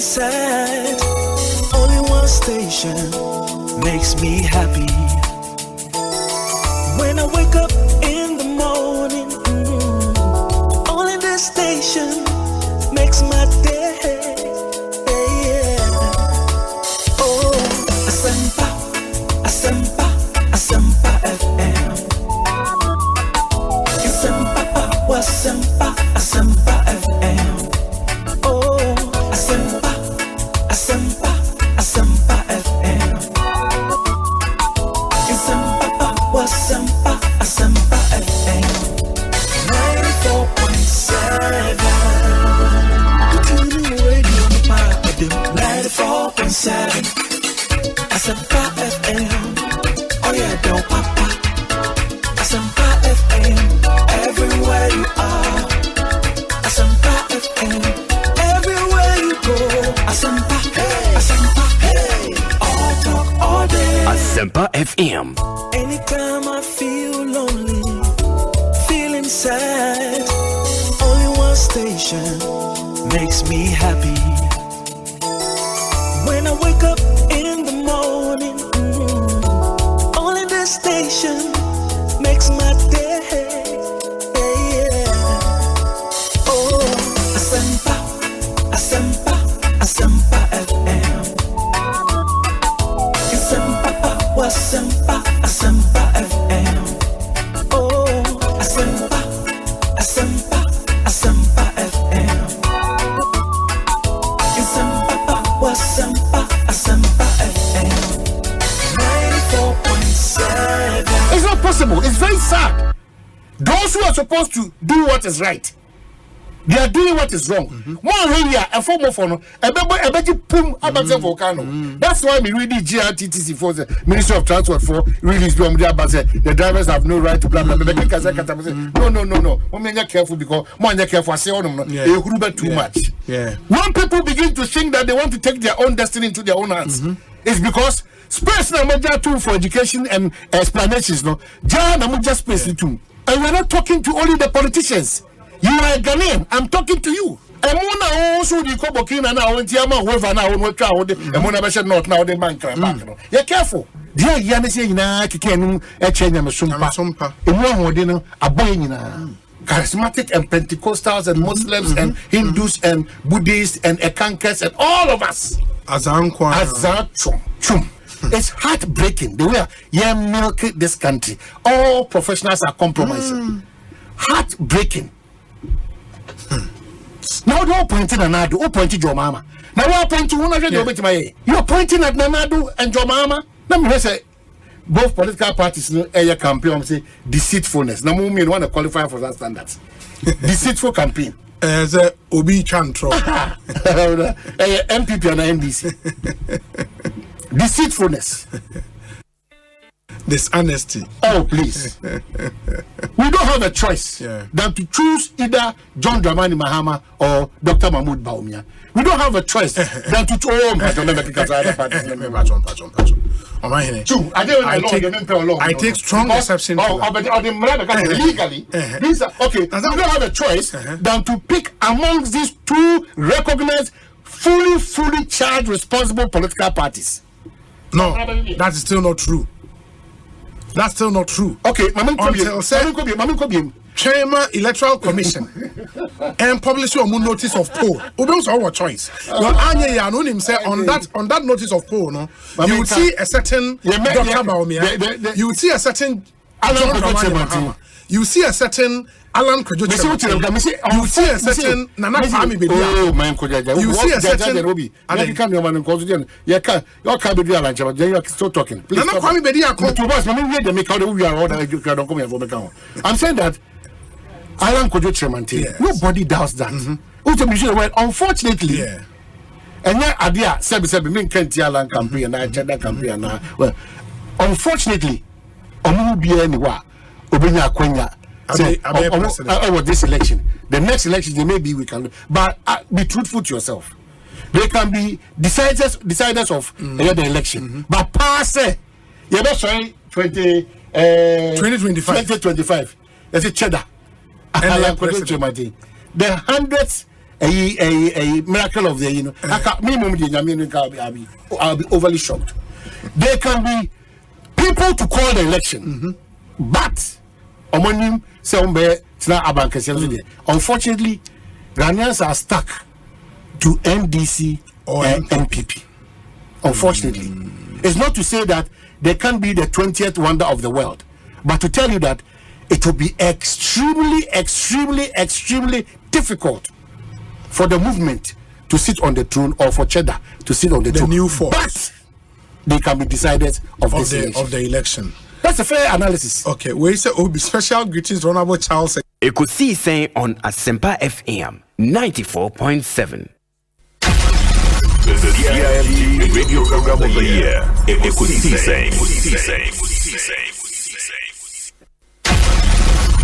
sad. Only one station makes me happy. When I wake up in the morning, only this station makes my day. Oh, Asempa, Asempa, Asempa FM. Asempa, Asempa, Asempa FM. Oh, Asempa, Asempa, Asempa FM. Asempa, Asempa, Asempa FM. 94.7. 94.7 Asempa FM. Oh yeah, don't papa. Asempa FM. Everywhere you are. Asempa FM. Everywhere you go. Asempa, hey. Asempa, hey. All talk, all day. Asempa FM. Anytime I feel lonely, feeling sad, only one station makes me happy. When I wake up in the morning, only this station makes my day. Oh, Asempa, Asempa, Asempa FM. Asempa, Asempa, Asempa FM. Oh, Asempa, Asempa, Asempa FM. Asempa, Asempa FM. 94.7. It's not possible. It's very sad. Those who are supposed to do what is right, they are doing what is wrong. One area, a form of honor, a better pum about volcano. That's why we really GRTTC for the Ministry of Transport for release the drivers have no right to blah blah blah. No. When you're careful because when you're careful, I say too much. Yeah. When people begin to think that they want to take their own destiny into their own hands, it's because space na major tool for education and explanations. No, just space too. And we're not talking to only the politicians. You are a Ghanaian. I'm talking to you. And also the Kobokina now, whoever now, what crowd, and when I said not now, the bank. You're careful. Dear Yanisi, can a change a sumpa. In one dinner, a boy charismatic and Pentecostals and Muslims and Hindus and Buddhists and Ekankers and all of us. Azachum. It's heartbreaking the way you milk this country. All professionals are compromising. Heartbreaking. Now they're pointing at Nadu, who pointed your mama. Now we're pointing one of you're pointing at Nanadu and your mama. Let me say both political parties area campaign say deceitfulness. Now we want to qualify for that standards. Deceitful campaign. As a Obi Chantro. MPP and NDC. Deceitfulness. Dishonesty. Oh, please. We don't have a choice than to choose either John Dramani Mahama or Dr. Mahmoud Baumia. We don't have a choice than to choose. I take strong exception to that. Legally, these are, okay, we don't have a choice than to pick amongst these two recognized, fully charged, responsible political parties. No, that is still not true. That's still not true. Okay, until Chairman Electoral Commission and publish your notice of poll. It's our choice. On that notice of poll, no, you would see a certain Dr. Baumia, you would see a certain Alan, you see a certain Alan Kojoche, you see a certain Nana Kwame Bedia. Oh, man, you see a certain I can't your man in Constitution. You can't be Alan, you're still talking. Nana Kwame Bedia come to us. Let me call we are all that. I'm saying that Alan Kojoche, nobody doubts that. Unfortunately, and yeah, idea said me can't Alan campaign and I check that campaign now. Well, unfortunately, Omu be anywhere. Obinya Kwenya. This election, the next election, there may be we can, but be truthful to yourself. They can be deciders of the election, but pass you better say 2025. That's a cheddar. The hundreds a miracle of the I'll be overly shocked. There can be people to call the election, but unfortunately, Ghanaians are stuck to NDC or NPP. Unfortunately, it's not to say that they can be the 20th wonder of the world, but to tell you that it will be extremely difficult for the movement to sit on the throne or for Cheddar to sit on the throne. New force. But they can be decided of the election. That's a fair analysis. Okay, we say be special greetings to Honorable Charles. Ekosiisen on Asempa FM 94.7. The CIMG Radio Program of the Year. Ekosiisen.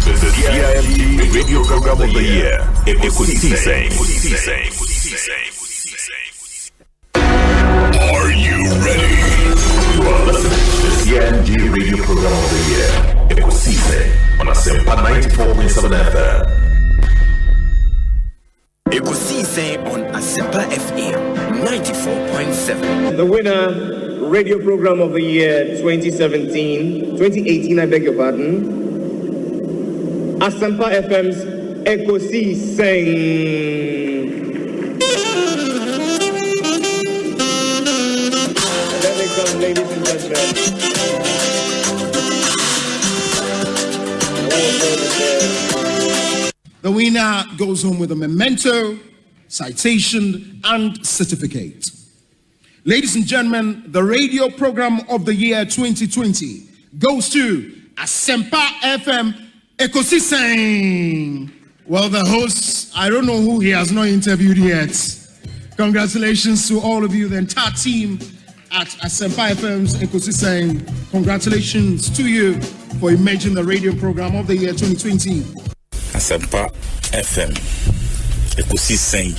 The CIMG Radio Program of the Year. Ekosiisen. Are you ready? You are listening to the CIMG Radio Program of the Year. Ekosiisen on Asempa 94.7 FM. Ekosiisen on Asempa FM 94.7. The winner, Radio Program of the Year 2018, I beg your pardon. Asempa FM's Ekosiisen. Let me come, ladies and gentlemen. The winner goes home with a memento, citation, and certificate. Ladies and gentlemen, the Radio Program of the Year 2020 goes to Asempa FM Ekosiisen. Well, the host, I don't know who he has not interviewed yet. Congratulations to all of you, the entire team at Asempa FM's Ekosiisen. Congratulations to you for emerging the Radio Program of the Year 2020. Asempa FM Ekosiisen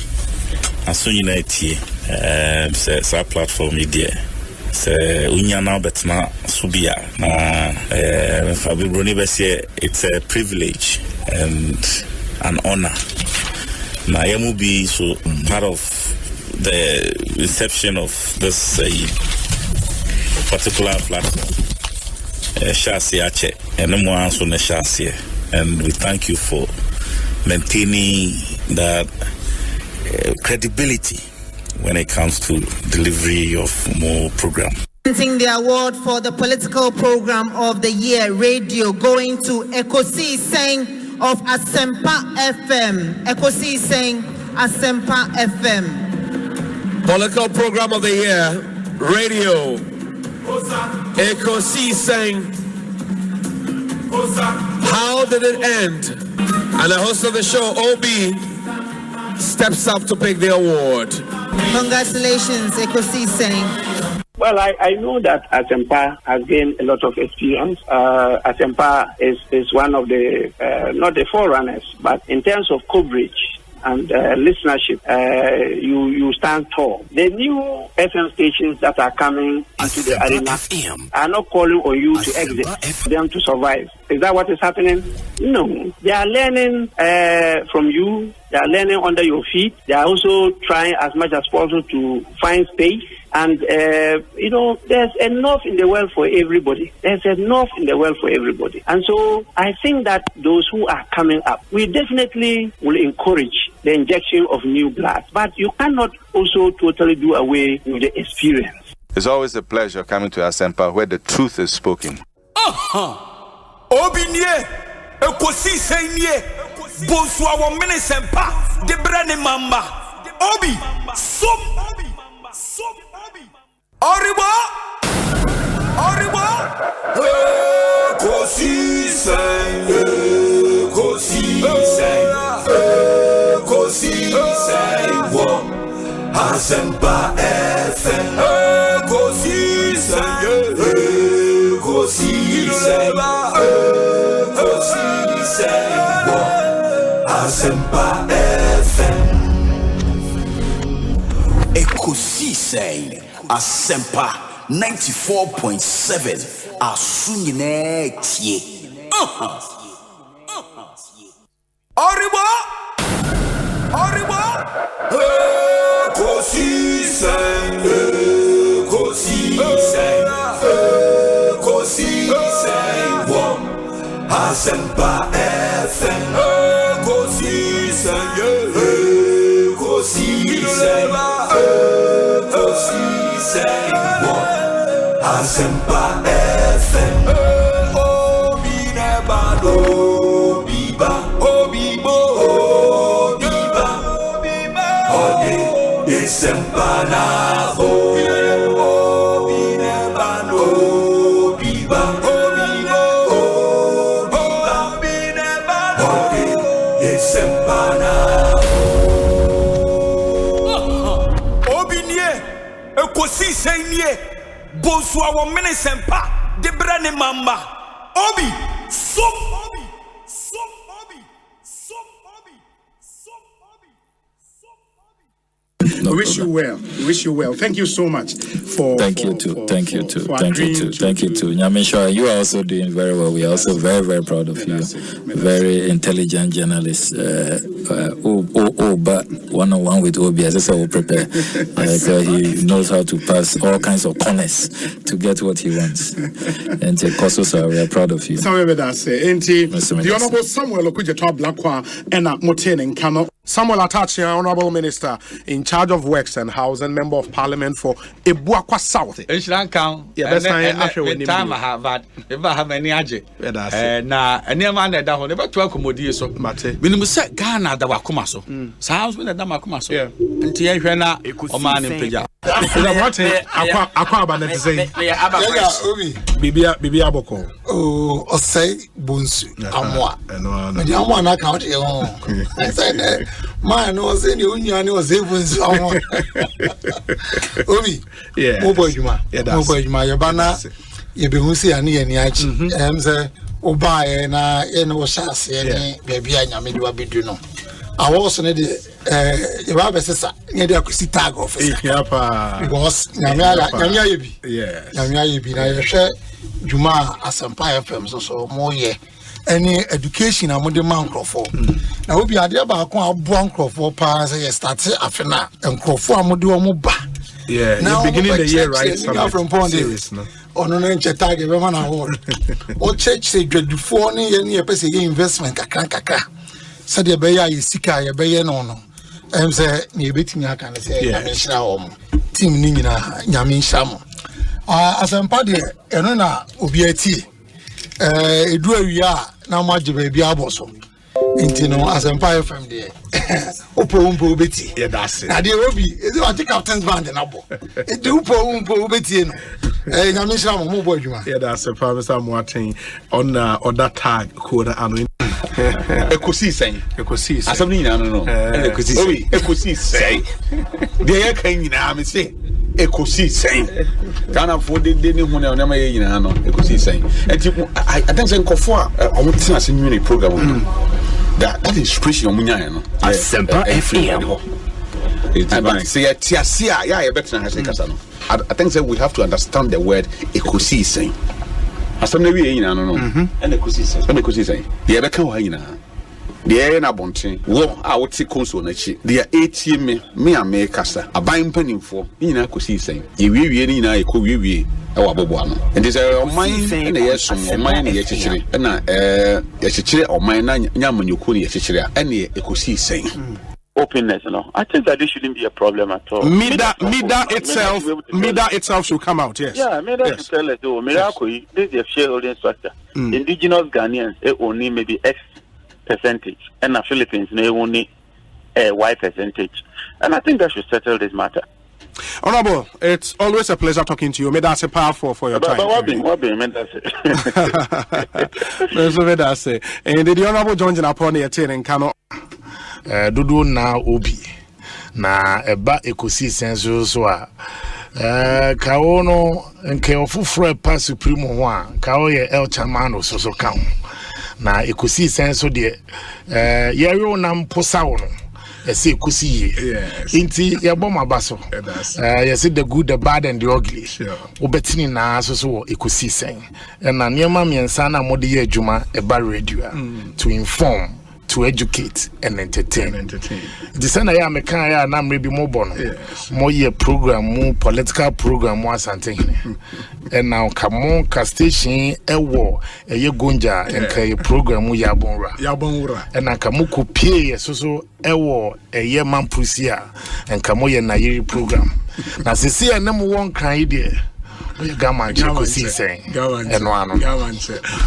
aso nyina tie sa platform idea se unya na betna subia na Fabibroni bese it's a privilege and an honor na yamu be so part of the reception of this particular platform Shasi Ache and no more so na Shasi. And we thank you for maintaining that credibility when it comes to delivery of more program. Presenting the award for the political program of the year, radio, going to Ekosiisen of Asempa FM. Ekosiisen Asempa FM. Political program of the year, radio, Ekosiisen. How did it end? And the host of the show, OB, steps up to pick the award. Congratulations, Ekosiisen. Well, I know that Asempa has gained a lot of experience. Asempa is one of the, not the forerunners, but in terms of coverage and listenership, you stand tall. The new FM stations that are coming into the arena are not calling on you to exit, them to survive. Is that what is happening? No. They are learning from you. They are learning under your feet. They are also trying as much as possible to find space. And, there's enough in the world for everybody. There's enough in the world for everybody. And so I think that those who are coming up, we definitely will encourage the injection of new blood. But you cannot also totally do away with the experience. It's always a pleasure coming to Asempa where the truth is spoken. Obinye, Ekosiisen ye, Bonsu awo mene sempa, de brane mamba, Obi, som, Oribo, Ekosiisen, wo, Asempa FM, Ekosiisen, wo, Asempa FM. Ekosiisen Asempa 94.7 Asunyine tie. Oribo Asempa FM Ekosiisen Asempa FM Obi nebado biba obibo biba ode Asempa na obi nebado biba Ekosiisen nie Bonsu awo Asempa de brane mamba obi so We wish you well. We wish you well. Thank you so much for. Thank you too. Thank you too. Nyamisha, you are also doing very well. We are also very, very proud of you. Very intelligent journalist. But one-on-one with Obi, as I said, will prepare. So he knows how to pass all kinds of corners to get what he wants. And Kososa, we are proud of you. The Honorable Samuel Okujeto Blakwa and Moten and Kano. Samuel Atachi, Honorable Minister in charge of Works and Housing, Member of Parliament for Ebuakwa South. Time I have had, if I have any aje. Na any man that down never to accommodate so. When we say Ghana, the Wakumaso. Sounds when the Damakumaso. And Tiana, Omanhene Peja. Akwabena to say, Bibi Aboko. Oh, Osei, Bonsu, Amwa. And the Amwa account, I said, man was in the Union, was even someone. Obi, yeah, Mobojuma, Yabana, Yabusi, and Yachi, and the Obai, and I was Shasi, baby, I made you a bit, you know. I was in the Rabessa, near the Akusitag office. Because Namia, yes, Namia, I share Juma Asempa FM, so more ye. Any education among the man Crawford. Now we be at the about one Crawford pass started after and Crawford Moduamuba. Yeah, now beginning the year, right? From Pondis, no. On an tag, everyone award. Or church say, dread before any investment, Kakaka. Said the Bayer is sick, I obey no. I'm say, near beating, I can say, Yamisha, Team Nina, Yamin Sham. As I'm party, and then Obiati. Do we are now much baby aboso. Intino Asempa FM there. Upo Betty. Yeah, that's it. Now the Obi is what take Captain's band and abo. It do Upo Betty. Nyamisha mo boy juma. Yeah, that's a promise I'm watching on that tag code and Ekosiisen. Asabni na no. Ekosiisen. Dey kan nyina me say Ekosiisen. Ghana for the day hu na na may nyina no Ekosiisen. Enti I think say nkofo a omotina se nwini program that inspiration omunya no. Asempa FM. It's say tiasia ya e better na kasa no. I think that we have to understand the word Ekosiisen. Asam na wi nyina no no. And Ekosiisen. Dey be kan ho nyina. Dey na bonten wo a wote konso na chi dey etie me kasa aban mpanimfo nyina Ekosiisen ye wiewie ni nyina ekọ wiewie e wa bobo ano and this oman na yeso oman na ye chichire na ye chichire oman na nyamanyoko na ye chichire a na Ekosiisen. Openness, no. I think that this shouldn't be a problem at all. MIDA itself should come out, yes. Yeah, MIDA should tell us, oh, Miracle, this is a shareholding structure. Indigenous Ghanaians, only maybe X percentage, and the Philippines, only Y percentage. And I think that should settle this matter. Honorable, it's always a pleasure talking to you. May that's a powerful for your time. But what be, that's it. And the Honorable John Janaponi attending cannot. Dudu na obi na eba Ekosiisen so a kawo no nke ofufro pa supreme ho a kawo ye el chamano so kan na Ekosiisen so de ye na mposa wo no ese Ekosi inti ye bom abaso ye say the good, the bad and the ugly obetini na so Ekosiisen na niema miensa na mode ye adwuma eba radio to inform, to educate and entertain. The same I am a kind of na maybe more bono. More year program, more political program, more Asante. And now come on, station a war, a year gonja and kay program mu yabonra. And now come ku pay so a war, a year man pusia and come on na program. Now see a number one kind idea. Gaman Ekosiisen saying. And one. Gaman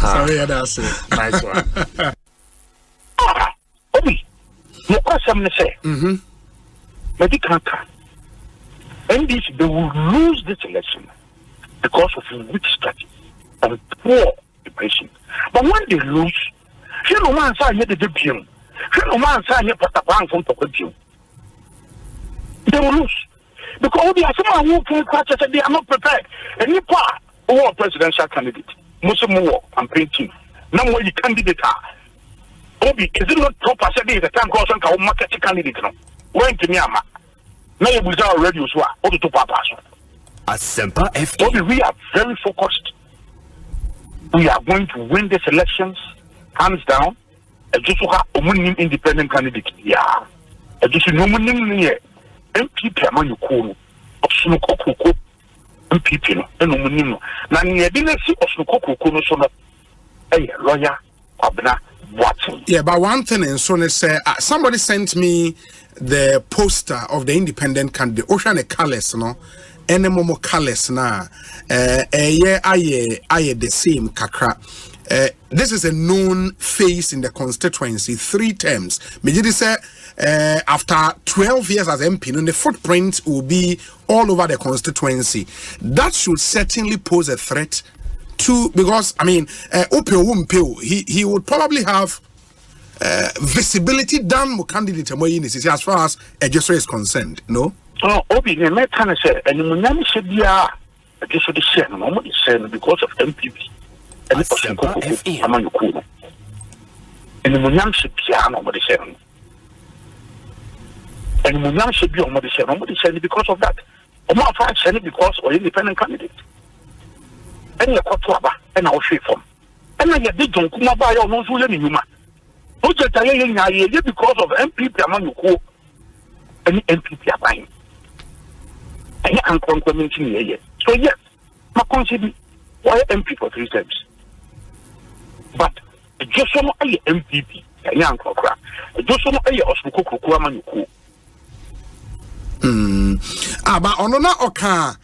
sorry, that's it. Nice one. Obi, you question say. Medical NDC, they will lose this election because of weak strategy and poor preparation. But when they lose, you know one side the debut. You know one side here put a bank from the they will lose. Because they are someone who can catch us, they are not prepared. And you part or presidential candidate, Muslim war campaign team. Now what the candidate are. Obi, is it not proper? Said the time cause on market candidate now. When to Myanmar. Now you will already as well. Or to Papa. Asempa FM. Obi, we are very focused. We are going to win these elections, hands down. And just have a independent candidate. Yeah. And just no money. MPP among you cool, Osnoko, MPP, and Omanhene. Now, you didn't see Osnoko, so a lawyer, Kwabena, Watson. Yeah, but one thing, and so say, somebody sent me the poster of the independent candidate, Ocean Colors, no, and Momo Colors, na, I the same kakra. This is a known face in the constituency, 3 terms. Mijidi say, after 12 years as MP, the footprint will be all over the constituency. That should certainly pose a threat to, because, I mean, he would probably have visibility than more candidate as far as Ejesre is concerned, no? Oh, Obi, the American said, and the Munami should be because of MPP. And it was among you cool. And the Munyam should be on the 7. And the Munyam should be on the 7 because of that. I'm not trying to because of independent candidate. And the Kwabena and our free form. And then you did don't come by your nose with any human. No, just because of MPP among you cool. Any MPP are buying. And I'm complimenting you. So, yes, my consider why MP for 3 terms. But just some MPP, a young cocra, just some Osnoko man you cool. But Onona Oka,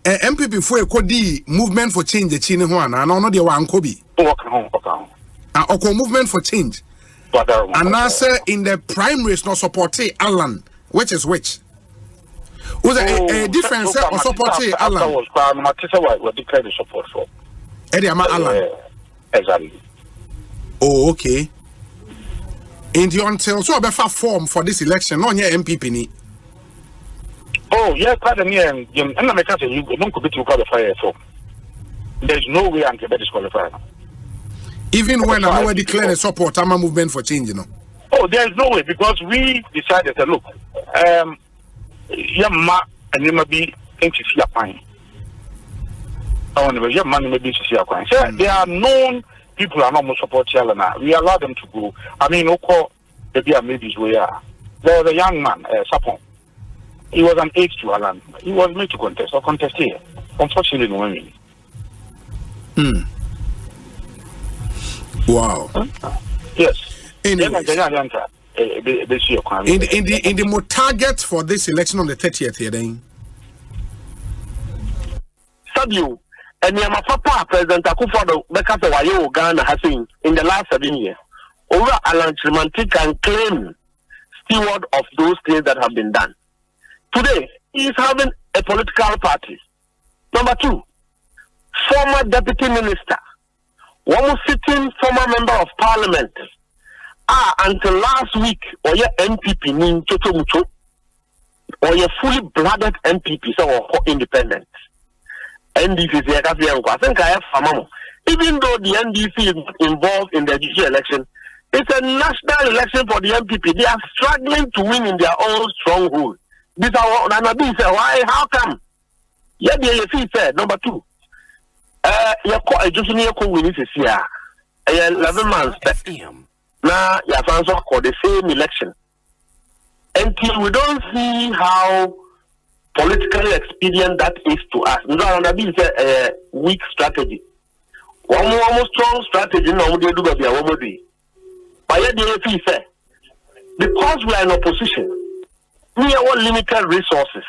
MPP for a Kodi movement for change the Chinhuana, and Ono de Wankobi. Oko movement for change. And now, sir, in the primaries, no support Alan, which is which? Was a difference or support Alan? What declared the support for Eddie Alan. Exactly. Oh, okay. In the until so a form for this election, on your MPP. Oh, yeah, quite a near and I'm not saying you don't commit to qualify for. There's no way I'm going to disqualify. Even when I already declared a support, I'm a movement for change, you know. Oh, there's no way because we decided that look, Yamma and you may be anxious to fine. Oh, your money may be to they are known people are not more support Chalana. We allow them to go. I mean, Oko, maybe we are. There was a young man, Sapon. He was an age to Alan. He was made to contest or contest here. Unfortunately, no women. Wow. Yes. Anyways, in the more target for this election on the 30th here, then. Sabio, and Yamapapa, President Akufo-Addo, Bekasa Wayo Ghana has seen in the last 7 years. Over Alan Chimanti can claim steward of those things that have been done. Today, he is having a political party. Number 2, former deputy minister, one sitting former member of parliament. Until last week, or your MPP mean Toto Mucho, or your fully blooded MPP, so independent. NDC is I think I have Famamo. Even though the NDC is not involved in the judicial election, it's a national election for the MPP. They are struggling to win in their own stronghold. This is why? How come? Yeah, the said number 2. You're just near win this year. 11 months. Now, you have also called the same election. Until we don't see how politically expedient that is to us. That is a weak strategy. One more strong strategy, no, we do be a woman. But yet, the say, because we are in opposition, we have limited resources.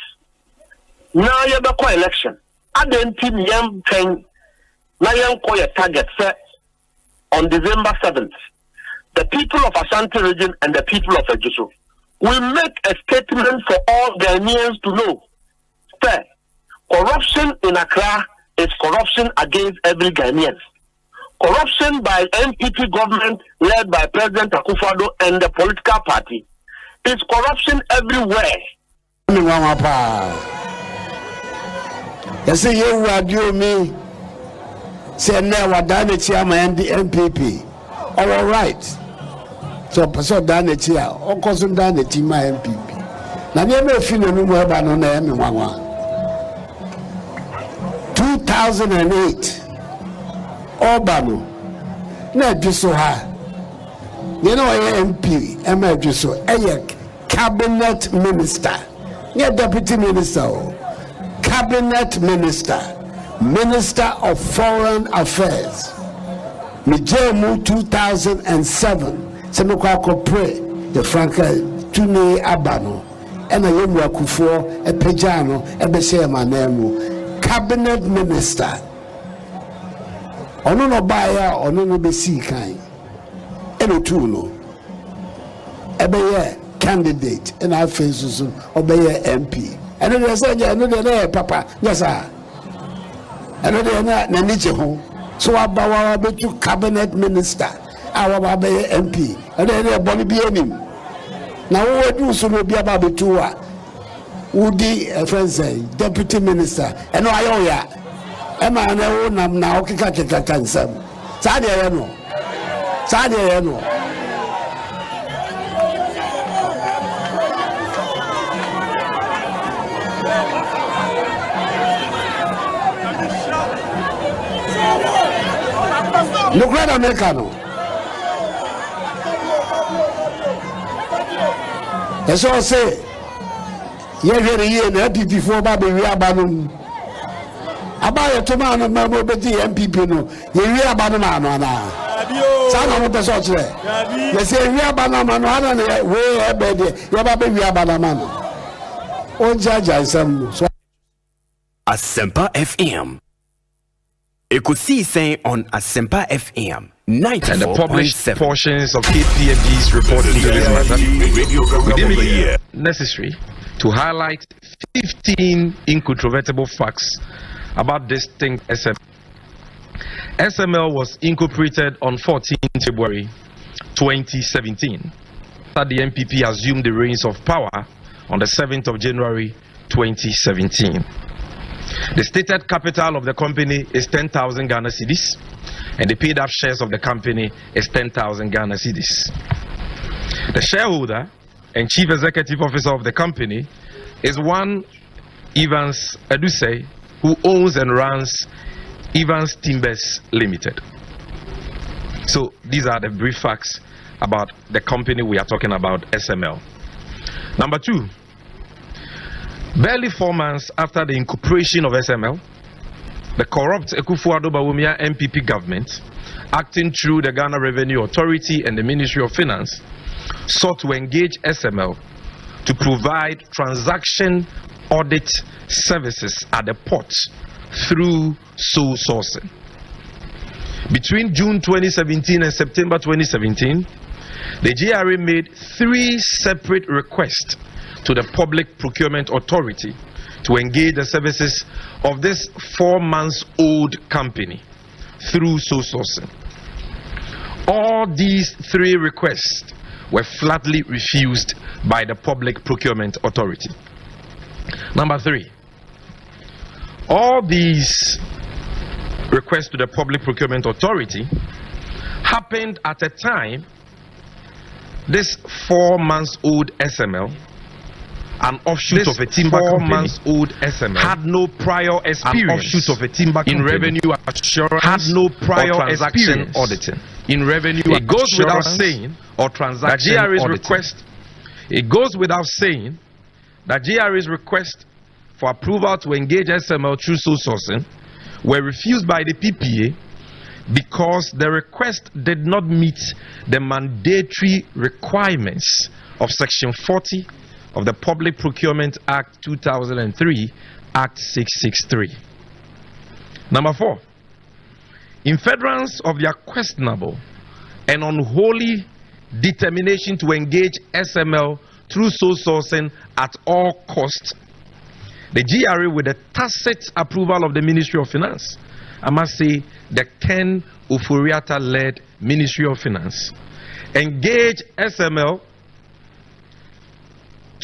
Now, you have a election. I don't think you can now you a target set on December 7th. The people of Asante region and the people of Ejisu will make a statement for all Ghanaians to know. Fair. Corruption in Accra is corruption against every Ghanaian. Corruption by MPP government led by President Akufo-Addo and the political party is corruption everywhere. Yes, you radio me say never done it here, my MPP. All right. So done it here. All cousin done it in my MPP. Now, never feel no more about no name. 2008. Obama. Not just so high. You know, MP, I'm just so a cabinet minister. Yeah, deputy minister. Cabinet minister, Minister of Foreign Affairs. Mijemu 2007. Semekwa pray the Franca Tuni Abano. Ena yemu akufo epejano ebese manemu. Cabinet minister. Ono no baya ono no besi kan. Eno tuno. Ebeye candidate in our faces obeye MP. And then say, I know they're papa. Yes, sir. I know they're not Naniche. So I bow to cabinet minister, our MP, and then they're Bonnie Bianim. Now, what do so be about the two? Woody, a friend say, deputy minister, and I ya. Emma and I own now, Kika cancer. Sadia, no. Sadia, no. Look at Americano. That's all I say. You're very year, before Baby Rabanum. About a tomato, Mamma, MPP, no. You're Rabanana. Son of the Soche. You say, Rabanamana, way a bed, your Baby Rabanamana. Oh, Judge, I some. Asempa FM. Ekosiisen On Asempa FM 94.7. And the published portions of KPMG's report into this matter we deem it necessary to highlight 15 incontrovertible facts about distinct SML. SML was incorporated on 14 February 2017. After the MPP assumed the reins of power on the 7th of January 2017. The stated capital of the company is 10,000 Ghana cedis, and the paid up shares of the company is 10,000 Ghana cedis. The shareholder and chief executive officer of the company is one Evans Edusei, who owns and runs Evans Timbers Limited. So these are the brief facts about the company we are talking about, SML. Number two. Barely 4 months after the incorporation of SML, the corrupt Akufo-Addo Bawumia MPP government, acting through the Ghana Revenue Authority and the Ministry of Finance, sought to engage SML to provide transaction audit services at the port through sole sourcing. Between June 2017 and September 2017, the GRA made 3 separate requests to the Public Procurement Authority to engage the services of this 4-month-old company through sole sourcing. All these 3 requests were flatly refused by the Public Procurement Authority. Number 3, all these requests to the Public Procurement Authority happened at a time this 4-month-old SML an offshoot of a timber company, old SML, had no prior experience, an offshoot of a timber company, in revenue assurance, had no prior experience auditing, in revenue it goes without saying, or transaction auditing. It goes without saying that GRA's request for approval to engage SML through sole sourcing were refused by the PPA because the request did not meet the mandatory requirements of Section 40 of the Public Procurement Act 2003, Act 663. Number 4, in furtherance of their questionable and unholy determination to engage SML through sole sourcing at all costs, the GRA, with the tacit approval of the Ministry of Finance, I must say the Ken Oforiatta-led Ministry of Finance, engaged SML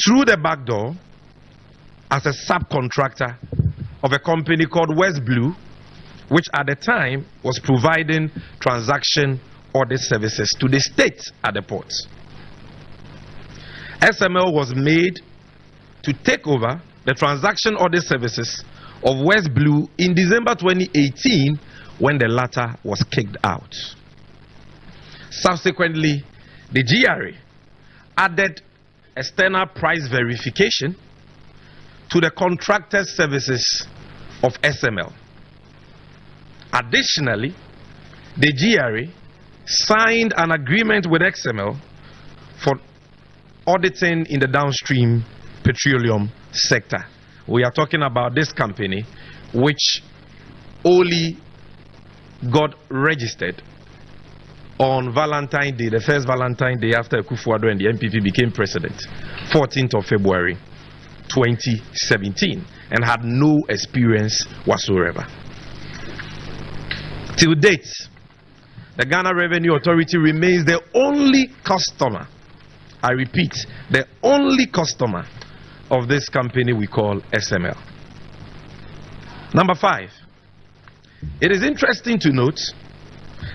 through the back door as a subcontractor of a company called West Blue, which at the time was providing transaction audit services to the state at the ports. SML was made to take over the transaction audit services of West Blue in December 2018 when the latter was kicked out. Subsequently, the GRA added external price verification to the contracted services of SML. Additionally, the GRA signed an agreement with XML for auditing in the downstream petroleum sector. We are talking about this company which only got registered on Valentine's Day, the first Valentine's Day after Akufo-Addo and the MPP became president, 14th of February 2017, and had no experience whatsoever. Till date, the Ghana Revenue Authority remains the only customer, I repeat, the only customer of this company we call SML. Number 5, it is interesting to note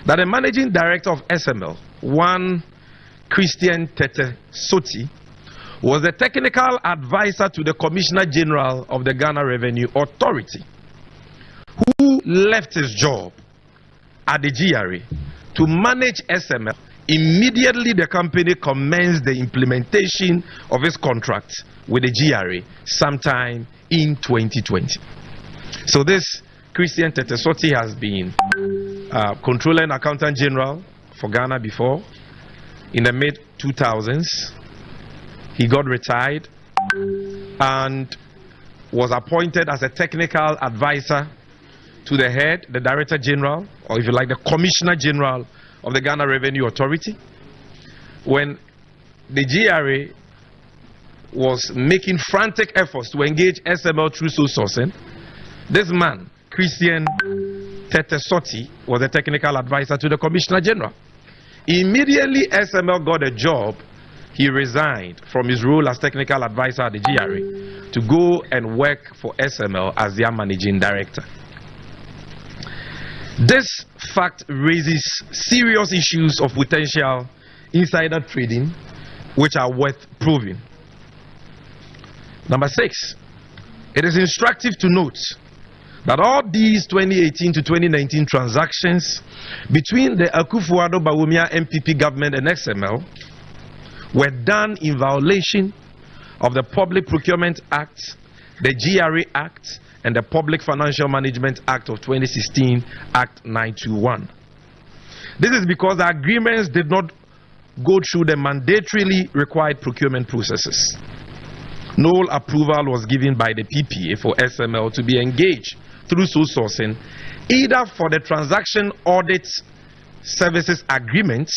that the managing director of SML, one Christian Tete Soti, was the technical advisor to the Commissioner General of the Ghana Revenue Authority, who left his job at the GRA to manage SML. Immediately the company commenced the implementation of its contract with the GRA sometime in 2020. So this Christian Tete Soti has been Controller and Accountant General for Ghana before. In the mid-2000s, he got retired and was appointed as a technical advisor to the head, the Director General, or if you like, the Commissioner General of the Ghana Revenue Authority. When the GRA was making frantic efforts to engage SML through sole sourcing, this man, Christian Tete Soti, was a technical advisor to the Commissioner General. Immediately SML got a job, he resigned from his role as technical advisor at the GRA to go and work for SML as their managing director. This fact raises serious issues of potential insider trading which are worth proving. Number 6, it is instructive to note that all these 2018 to 2019 transactions between the Akufo-Addo Bawumia MPP government and XML were done in violation of the Public Procurement Act, the GRA Act, and the Public Financial Management Act of 2016, Act 921. This is because the agreements did not go through the mandatorily required procurement processes. No approval was given by the PPA for SML to be engaged through sole sourcing, either for the transaction audit services agreement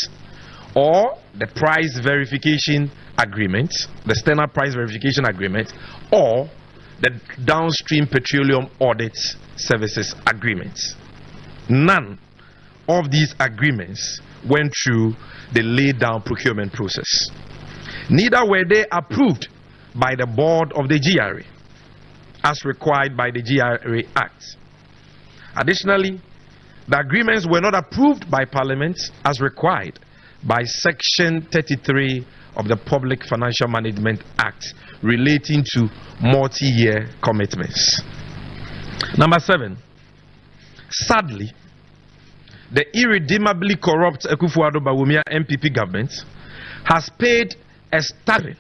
or the price verification agreement, the external price verification agreement, or the downstream petroleum audit services agreement. None of these agreements went through the laid down procurement process. Neither were they approved by the board of the GRA as required by the GRA Act. Additionally, the agreements were not approved by Parliament as required by Section 33 of the Public Financial Management Act relating to multi-year commitments. Number 7, sadly, the irredeemably corrupt Akufo-Addo MPP government has paid a staggering,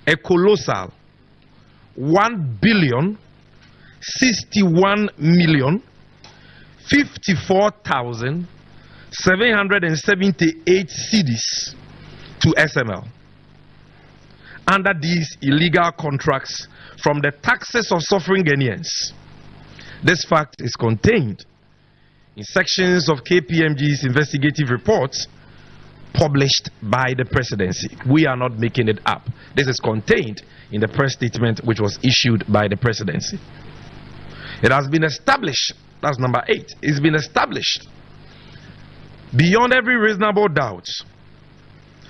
a colossal 1,061,054,778 cedis to SML under these illegal contracts from the taxes of suffering Ghanaians. This fact is contained in sections of KPMG's investigative reports published by the presidency. We are not making it up. This is contained in the press statement which was issued by the presidency. It has been established, that's number 8, it's been established beyond every reasonable doubt,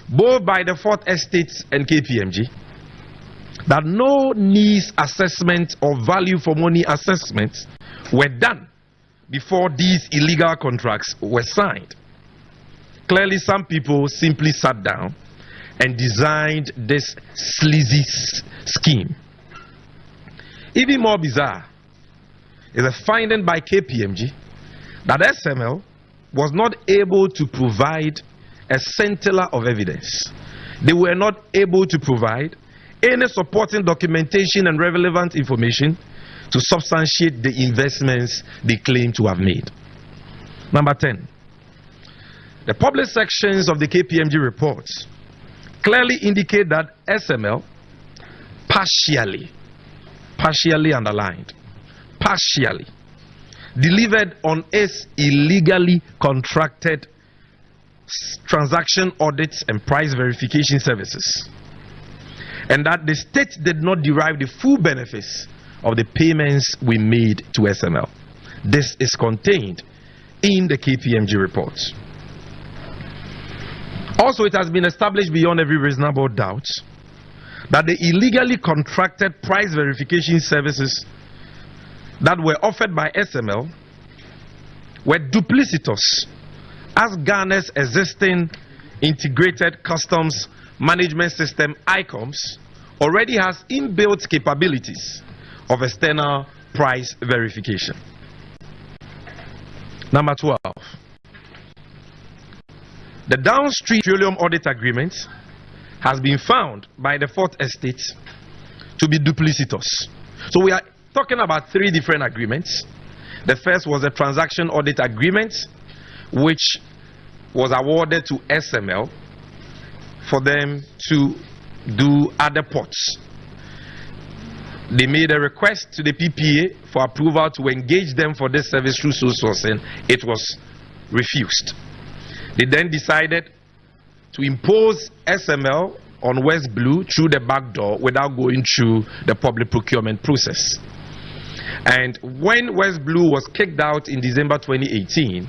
both by the Fourth Estate and KPMG, that no needs assessment or value for money assessments were done before these illegal contracts were signed. Clearly, some people simply sat down and designed this sleazy scheme. Even more bizarre is a finding by KPMG that SML was not able to provide a scintilla of evidence. They were not able to provide any supporting documentation and relevant information to substantiate the investments they claim to have made. Number 10. The public sections of the KPMG reports clearly indicate that SML partially underlined, partially delivered on its illegally contracted transaction audits and price verification services, and that the state did not derive the full benefits of the payments we made to SML. This is contained in the KPMG reports. Also, it has been established beyond every reasonable doubt that the illegally contracted price verification services that were offered by SML were duplicitous, as Ghana's existing integrated customs management system, ICOMS, already has inbuilt capabilities of external price verification. Number 12. The downstream petroleum audit agreement has been found by the Fourth Estate to be duplicitous. So we are talking about 3 different agreements. The first was a transaction audit agreement, which was awarded to SML for them to do other ports. They made a request to the PPA for approval to engage them for this service through sole sourcing. It was refused. They then decided to impose SML on West Blue through the back door without going through the public procurement process. And when West Blue was kicked out in December 2018,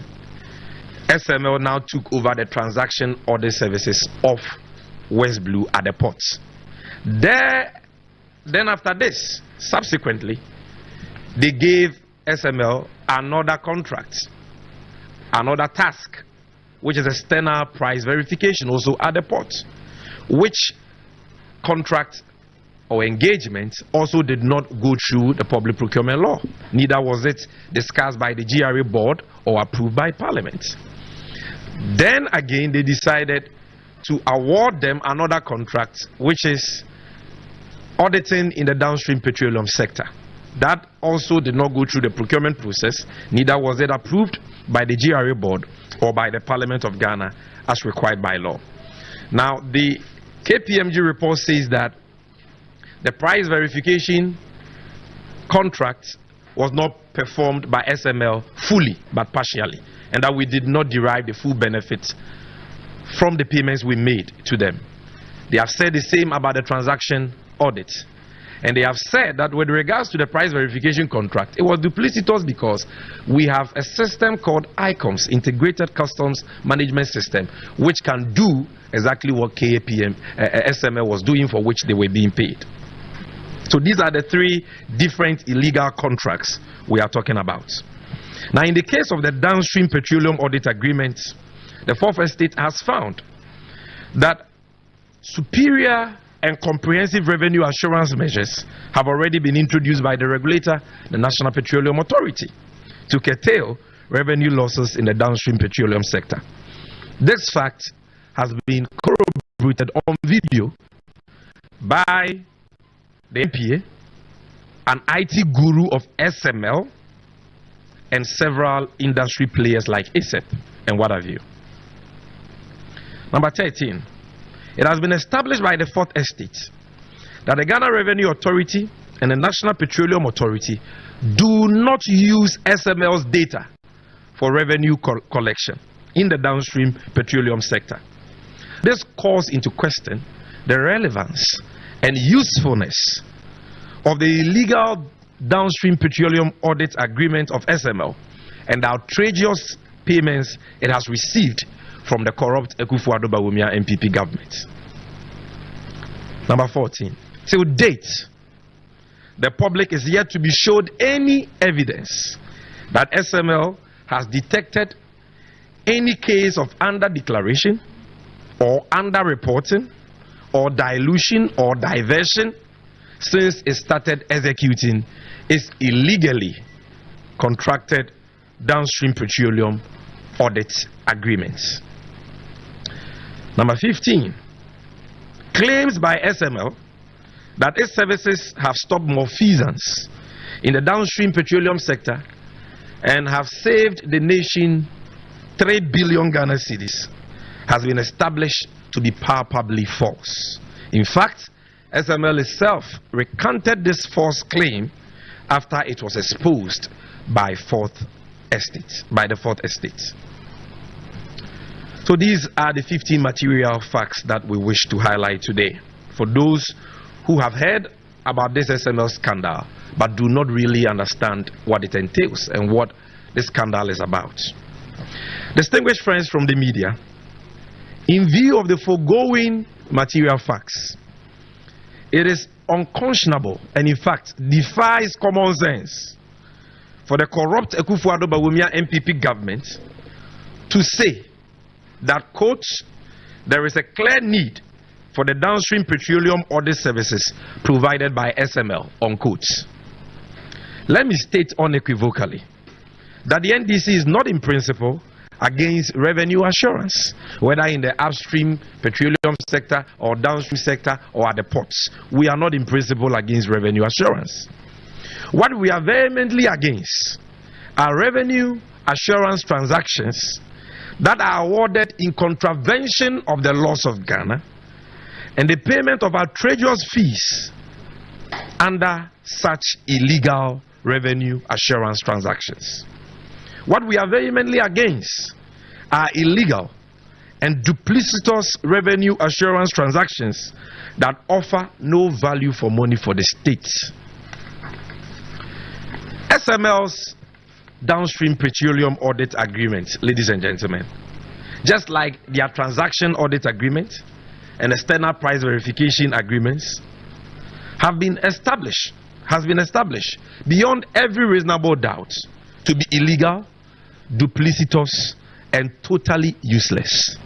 SML now took over the transaction audit services of West Blue at the ports. Then after this, subsequently, they gave SML another contract, another task, which is external price verification, also at the ports, which contract or engagement also did not go through the public procurement law. Neither was it discussed by the GRA board or approved by Parliament. Then again, they decided to award them another contract, which is auditing in the downstream petroleum sector. That also did not go through the procurement process, neither was it approved by the GRA board or by the Parliament of Ghana as required by law. Now, the KPMG report says that the price verification contract was not performed by SML fully but partially, and that we did not derive the full benefits from the payments we made to them. They have said the same about the transaction audit. And they have said that with regards to the price verification contract, it was duplicitous because we have a system called ICOMS, Integrated Customs Management System, which can do exactly what SML was doing, for which they were being paid. So these are the 3 different illegal contracts we are talking about. Now, in the case of the downstream petroleum audit agreement, the Fourth Estate has found that superior and comprehensive revenue assurance measures have already been introduced by the regulator, the National Petroleum Authority, to curtail revenue losses in the downstream petroleum sector. This fact has been corroborated on video by the MPA, an IT guru of SML, and several industry players like ASEP and what have you. Number 13, it has been established by the Fourth Estate that the Ghana Revenue Authority and the National Petroleum Authority do not use SML's data for revenue collection in the downstream petroleum sector. This calls into question the relevance and usefulness of the illegal downstream petroleum audit agreement of SML and the outrageous payments it has received from the corrupt Akufo-Addo Bawumia MPP government. Number 14. Till date, the public is yet to be showed any evidence that SML has detected any case of under-declaration or under-reporting or dilution or diversion since it started executing its illegally contracted downstream petroleum audit agreements. Number 15, claims by SML that its services have stopped malfeasance in the downstream petroleum sector and have saved the nation 3 billion Ghana cedis has been established to be palpably false. In fact, SML itself recanted this false claim after it was exposed by the Fourth Estate. So these are the 15 material facts that we wish to highlight today for those who have heard about this SML scandal but do not really understand what it entails and what this scandal is about. Distinguished friends from the media, in view of the foregoing material facts, it is unconscionable and in fact defies common sense for the corrupt Akufo-Addo Bawumia MPP government to say that, quote, there is a clear need for the downstream petroleum audit services provided by SML, unquote. Let me state unequivocally that the NDC is not in principle against revenue assurance, whether in the upstream petroleum sector or downstream sector or at the ports. We are not in principle against revenue assurance. What we are vehemently against are revenue assurance transactions that are awarded in contravention of the laws of Ghana and the payment of outrageous fees under such illegal revenue assurance transactions. What we are vehemently against are illegal and duplicitous revenue assurance transactions that offer no value for money for the state. SML's downstream petroleum audit agreement, ladies and gentlemen, just like their transaction audit agreement and external price verification agreements, has been established beyond every reasonable doubt to be illegal, duplicitous, and totally useless.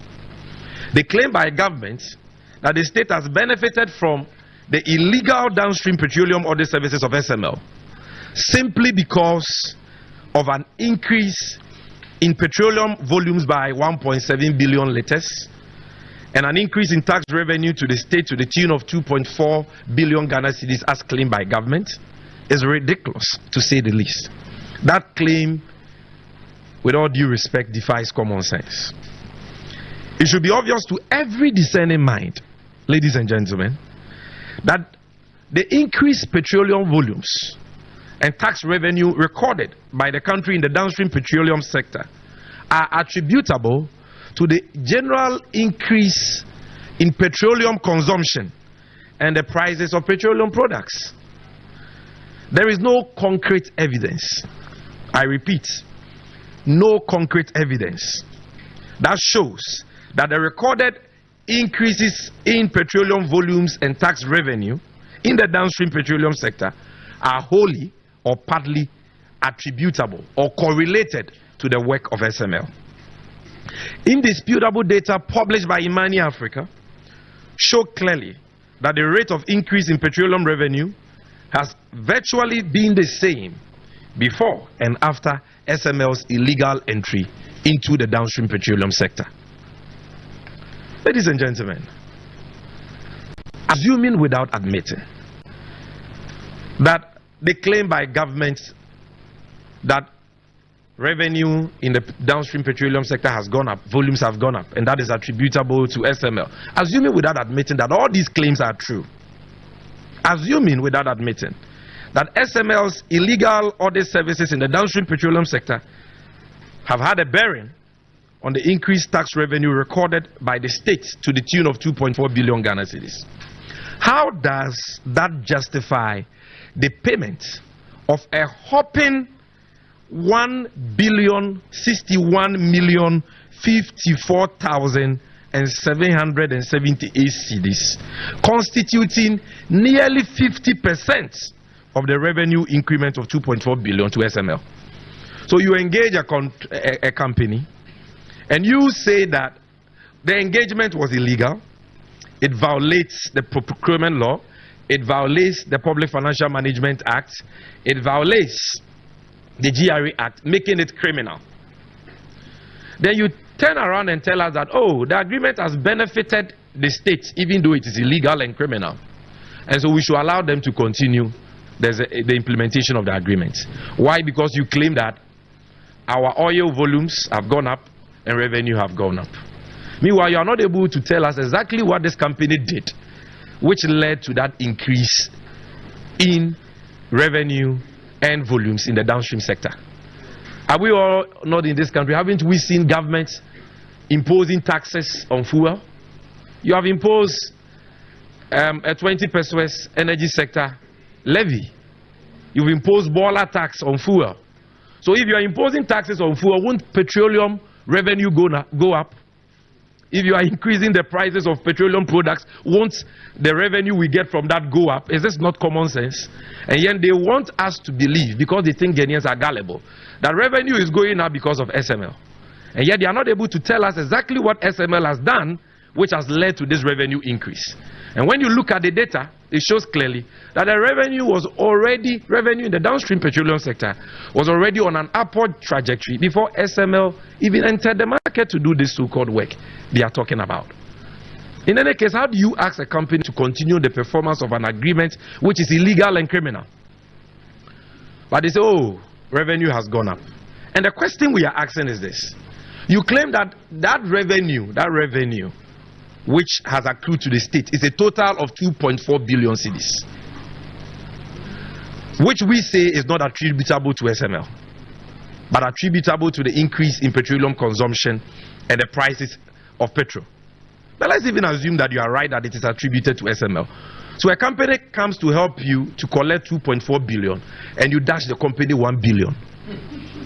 The claim by government that the state has benefited from the illegal downstream petroleum audit services of SML simply because of an increase in petroleum volumes by 1.7 billion liters and an increase in tax revenue to the state to the tune of 2.4 billion Ghana cedis as claimed by government is ridiculous, to say the least. That claim, with all due respect, defies common sense. It should be obvious to every discerning mind, ladies and gentlemen, that the increased petroleum volumes and tax revenue recorded by the country in the downstream petroleum sector are attributable to the general increase in petroleum consumption and the prices of petroleum products. There is no concrete evidence, I repeat, no concrete evidence that shows that the recorded increases in petroleum volumes and tax revenue in the downstream petroleum sector are wholly or partly attributable or correlated to the work of SML. Indisputable data published by Imani Africa show clearly that the rate of increase in petroleum revenue has virtually been the same before and after SML's illegal entry into the downstream petroleum sector. Ladies and gentlemen, assuming without admitting that the claim by government that revenue in the downstream petroleum sector has gone up, volumes have gone up, and that is attributable to SML. Assuming without admitting that all these claims are true, assuming without admitting that SML's illegal audit services in the downstream petroleum sector have had a bearing on the increased tax revenue recorded by the state to the tune of 2.4 billion Ghana cedis, how does that justify the payment of a whopping 1,054,778 cedis, constituting nearly 50% of the revenue increment of 2.4 billion to SML? So you engage a company and you say that the engagement was illegal, it violates the procurement law, it violates the Public Financial Management Act, it violates the GRA Act, making it criminal. Then you turn around and tell us that, oh, the agreement has benefited the state even though it is illegal and criminal, and so we should allow them to continue the implementation of the agreement. Why? Because you claim that our oil volumes have gone up and revenue have gone up. Meanwhile, you are not able to tell us exactly what this company did which led to that increase in revenue and volumes in the downstream sector. Are we all not in this country? Haven't we seen governments imposing taxes on fuel? You have imposed a 20 pesos energy sector levy. You've imposed boiler tax on fuel. So if you are imposing taxes on fuel, won't petroleum revenue go up? If you are increasing the prices of petroleum products, won't the revenue we get from that go up? Is this not common sense? And yet they want us to believe, because they think Ghanaians are gullible, that revenue is going up because of SML. And yet they are not able to tell us exactly what SML has done which has led to this revenue increase. And when you look at the data, it shows clearly that the revenue in the downstream petroleum sector was already on an upward trajectory before SML even entered the market to do this so-called work they are talking about. In any case, how do you ask a company to continue the performance of an agreement which is illegal and criminal? But they say, oh, revenue has gone up. And the question we are asking is this. You claim that that revenue which has accrued to the state is a total of 2.4 billion cedis, which we say is not attributable to SML, but attributable to the increase in petroleum consumption and the prices of petrol. But let's even assume that you are right, that it is attributed to SML. So a company comes to help you to collect 2.4 billion and you dash the company 1 billion.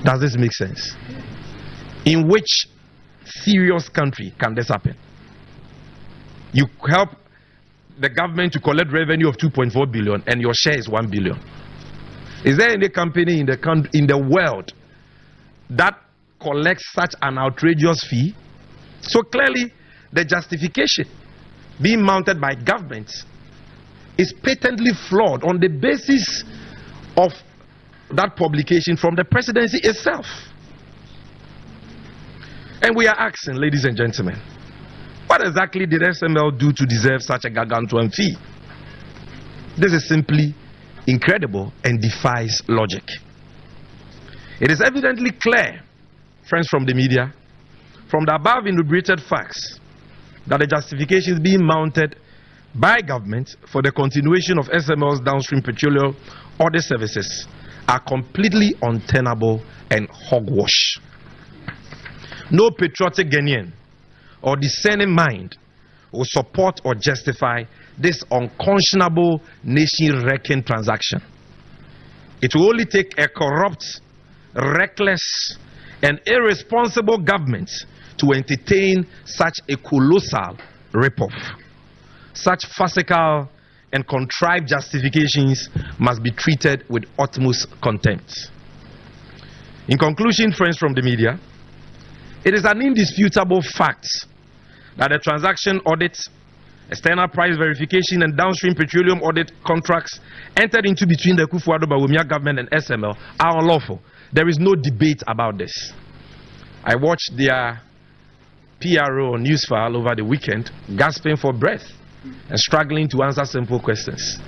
Does this make sense? In which serious country can this happen? You help the government to collect revenue of 2.4 billion and your share is 1 billion. Is there any company in the world that collects such an outrageous fee? So clearly, the justification being mounted by governments is patently flawed on the basis of that publication from the presidency itself. And we are asking, ladies and gentlemen, what exactly did SML do to deserve such a gargantuan fee? This is simply incredible and defies logic. It is evidently clear, friends from the media, from the above enumerated facts, that the justifications being mounted by government for the continuation of SML's downstream petroleum audit services are completely untenable and hogwash. No patriotic Ghanaian or discerning mind will support or justify this unconscionable nation-wrecking transaction. It will only take a corrupt, reckless, and irresponsible government to entertain such a colossal rip-off. Such farcical and contrived justifications must be treated with utmost contempt. In conclusion, friends from the media, it is an indisputable fact that the transaction audit external price verification and downstream petroleum audit contracts entered into between the Akufo-Addo government and SML are unlawful. There is no debate about this. I watched their PRO on Newsfile over the weekend, gasping for breath and struggling to answer simple questions.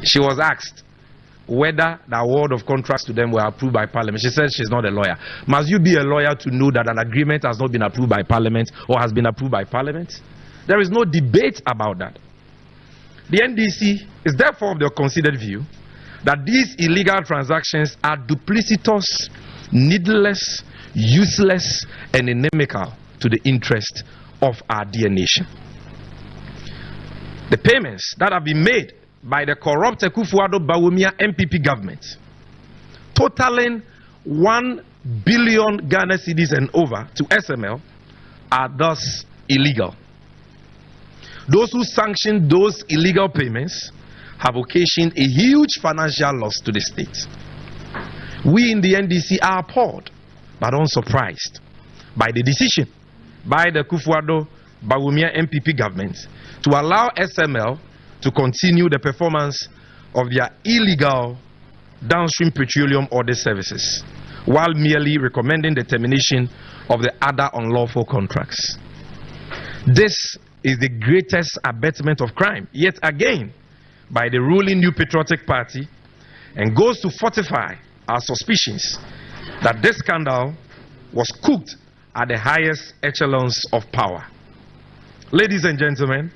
She was asked whether the award of contracts to them were approved by Parliament. She said she's not a lawyer. Must you be a lawyer to know that an agreement has not been approved by Parliament or has been approved by Parliament? There is no debate about that. The NDC is therefore of the considered view that these illegal transactions are duplicitous, needless, useless, and inimical to the interest of our dear nation. The payments that have been made by the corrupt Akufo-Addo MPP government, totaling 1 billion Ghana cedis and over to SML, are thus illegal. Those who sanctioned those illegal payments have occasioned a huge financial loss to the state. We in the NDC are appalled but unsurprised by the decision by the Akufo-Addo MPP government to allow SML to continue the performance of their illegal downstream petroleum audit services, while merely recommending the termination of the other unlawful contracts. This is the greatest abatement of crime, yet again, by the ruling New Patriotic Party, and goes to fortify our suspicions that this scandal was cooked at the highest echelons of power. Ladies and gentlemen,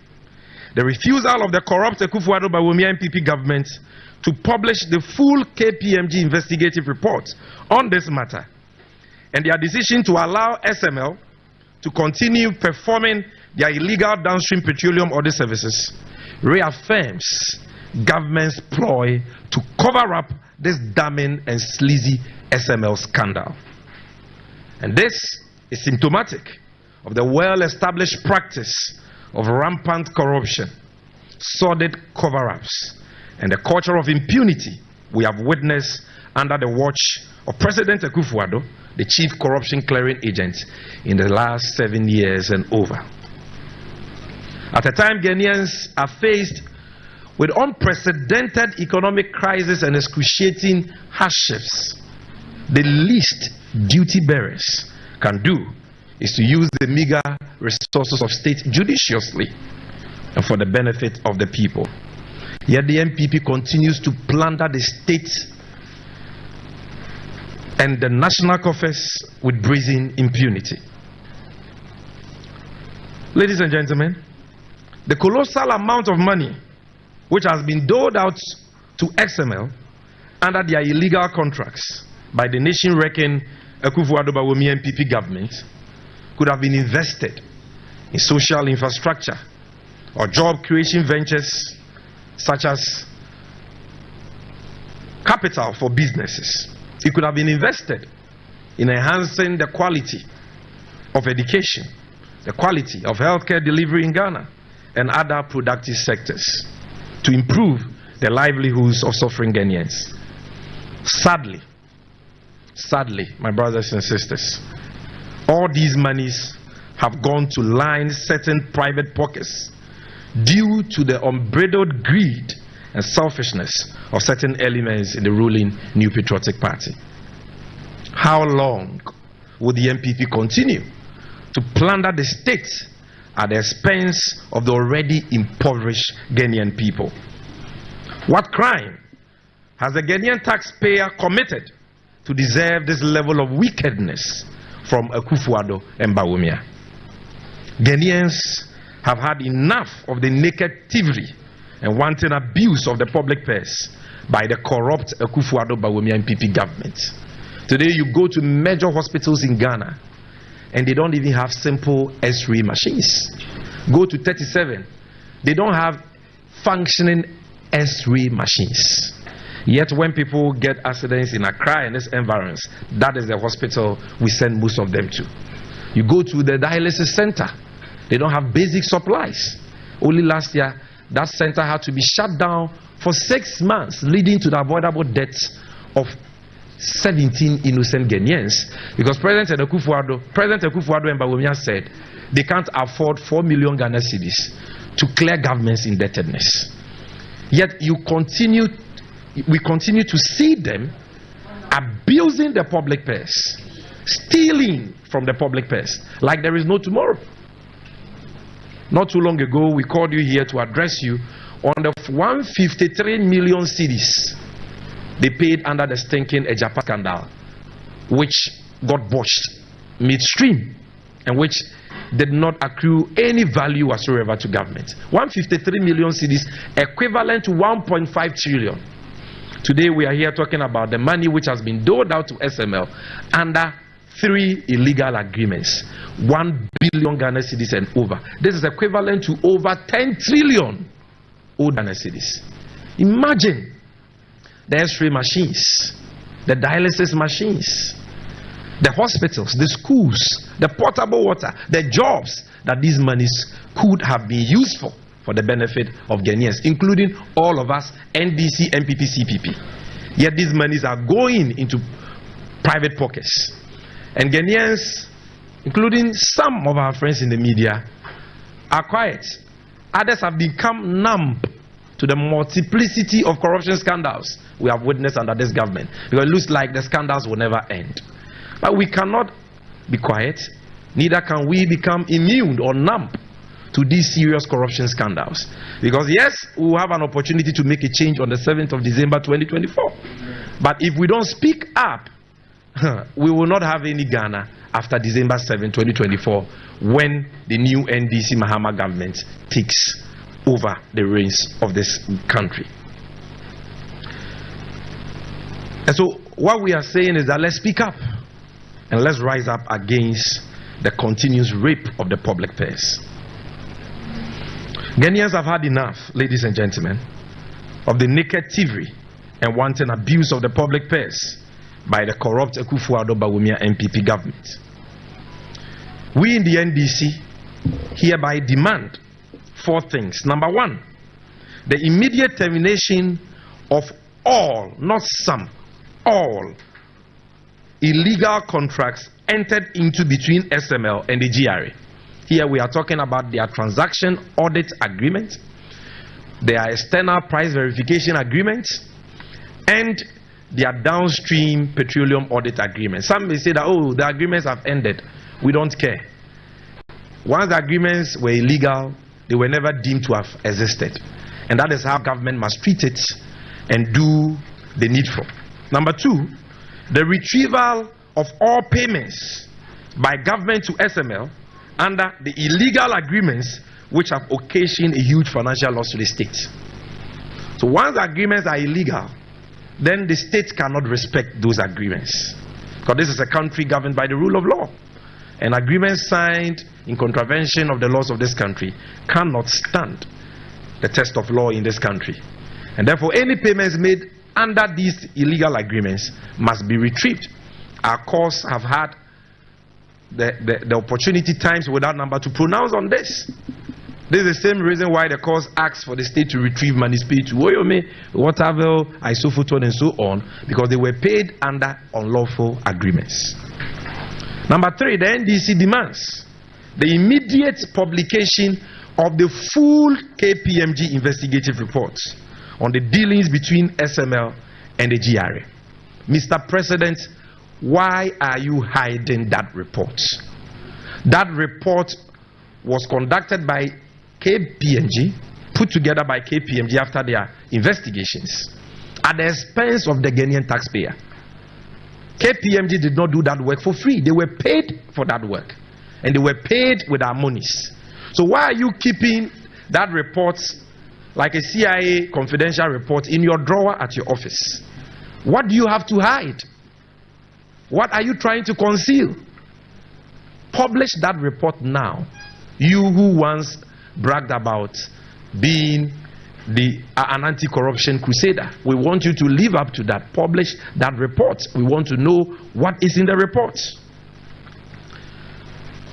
the refusal of the corrupt Akufo-Addo MPP government to publish the full KPMG investigative report on this matter, and their decision to allow SML to continue performing their illegal downstream petroleum audit services, reaffirms government's ploy to cover up this damning and sleazy SML scandal. And this is symptomatic of the well-established practice of rampant corruption, sordid cover-ups, and the culture of impunity we have witnessed under the watch of President Akufo-Addo, the chief corruption clearing agent, in the last 7 years and over. At a time Ghanaians are faced with unprecedented economic crisis and excruciating hardships, the least duty bearers can do is to use the meager resources of state judiciously and for the benefit of the people. Yet the MPP continues to plunder the state and the national coffers with brazen impunity. Ladies and gentlemen, the colossal amount of money which has been doled out to XML under their illegal contracts by the nation-wrecking Akufo-Addo MPP government could have been invested in social infrastructure or job creation ventures such as capital for businesses. It could have been invested in enhancing the quality of education, the quality of healthcare delivery in Ghana, and other productive sectors to improve the livelihoods of suffering Ghanaians. Sadly, my brothers and sisters, all these monies have gone to line certain private pockets due to the unbridled greed and selfishness of certain elements in the ruling New Patriotic Party. How long will the MPP continue to plunder the state at the expense of the already impoverished Ghanaian people? What crime has the Ghanaian taxpayer committed to deserve this level of wickedness from Akufo-Addo and Bawumia? Ghanaians have had enough of the naked thievery and wanton abuse of the public purse by the corrupt Akufo-Addo MPP government. Today you go to major hospitals in Ghana and they don't even have simple X-ray machines. Go to 37, they don't have functioning X-ray machines. Yet when people get accidents in Accra and its environs, that is the hospital we send most of them to. You go to the dialysis center, they don't have basic supplies. Only last year, that center had to be shut down for 6 months, leading to the avoidable deaths of 17 innocent Ghanaians, because President Akufo-Addo and Bawumia said they can't afford 4 million Ghana cedis to clear government's indebtedness. Yet we continue to see them abusing the public purse, stealing from the public purse like there is no tomorrow. Not too long ago, we called you here to address you on the 153 million cedis they paid under the stinking Ejapa scandal, which got botched midstream and which did not accrue any value whatsoever to government. 153 million cedis, equivalent to 1.5 trillion. Today we are here talking about the money which has been doled out to SML under 3 illegal agreements, 1 billion Ghana cedis and over. This is equivalent to over 10 trillion old Ghana cedis. Imagine the X-ray machines, the dialysis machines, the hospitals, the schools, the potable water, the jobs that these monies could have been used for the benefit of Ghanaians, including all of us, NDC, MPP, CPP. Yet these monies are going into private pockets. And Ghanaians, including some of our friends in the media, are quiet. Others have become numb to the multiplicity of corruption scandals we have witnessed under this government, because it looks like the scandals will never end. But we cannot be quiet, neither can we become immune or numb to these serious corruption scandals. Because yes, we will have an opportunity to make a change on the 7th of December 2024. But if we don't speak up, we will not have any Ghana after December 7, 2024, when the new NDC Mahama government takes over the reins of this country. And so what we are saying is that let's speak up and let's rise up against the continuous rape of the public purse. Ghanaians have had enough, ladies and gentlemen, of the naked thievery and wanton abuse of the public purse by the corrupt Akufo-Addo Bawumia MPP government. We in the NDC hereby demand 4 things. Number 1, the immediate termination of all, not some, all illegal contracts entered into between SML and the GRA. Here we are talking about their transaction audit agreement, their external price verification agreement, and their downstream petroleum audit agreement. Some may say that, oh, the agreements have ended. We don't care. Once the agreements were illegal, they were never deemed to have existed. And that is how government must treat it and do the needful. Number 2, the retrieval of all payments by government to SML under the illegal agreements which have occasioned a huge financial loss to the state. So once the agreements are illegal, then the state cannot respect those agreements, because this is a country governed by the rule of law, and agreements signed in contravention of the laws of this country cannot stand the test of law in this country. And therefore any payments made under these illegal agreements must be retrieved. Our courts have had the opportunity times without number to pronounce on this. This is the same reason why the courts asked for the state to retrieve monies paid to Oyome, Waterville, Isofoton, and so on, because they were paid under unlawful agreements. Number 3, the NDC demands the immediate publication of the full KPMG investigative reports on the dealings between SML and the GRA. Mr. President, why are you hiding that report? That report was conducted by KPMG, put together by KPMG after their investigations, at the expense of the Ghanaian taxpayer. KPMG did not do that work for free. They were paid for that work, and they were paid with our monies. So why are you keeping that report like a CIA confidential report in your drawer at your office? What do you have to hide? What are you trying to conceal? Publish that report now. You who once bragged about being an anti-corruption crusader, we want you to live up to that. Publish that report. We want to know what is in the report.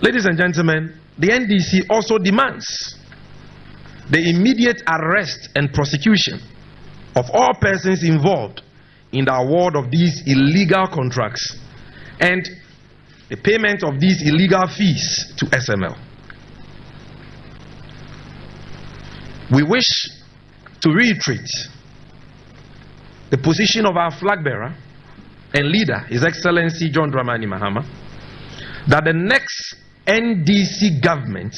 Ladies and gentlemen, the NDC also demands the immediate arrest and prosecution of all persons involved in the award of these illegal contracts and the payment of these illegal fees to SML. We wish to reiterate the position of our flag bearer and leader, His Excellency John Dramani Mahama, that the next NDC government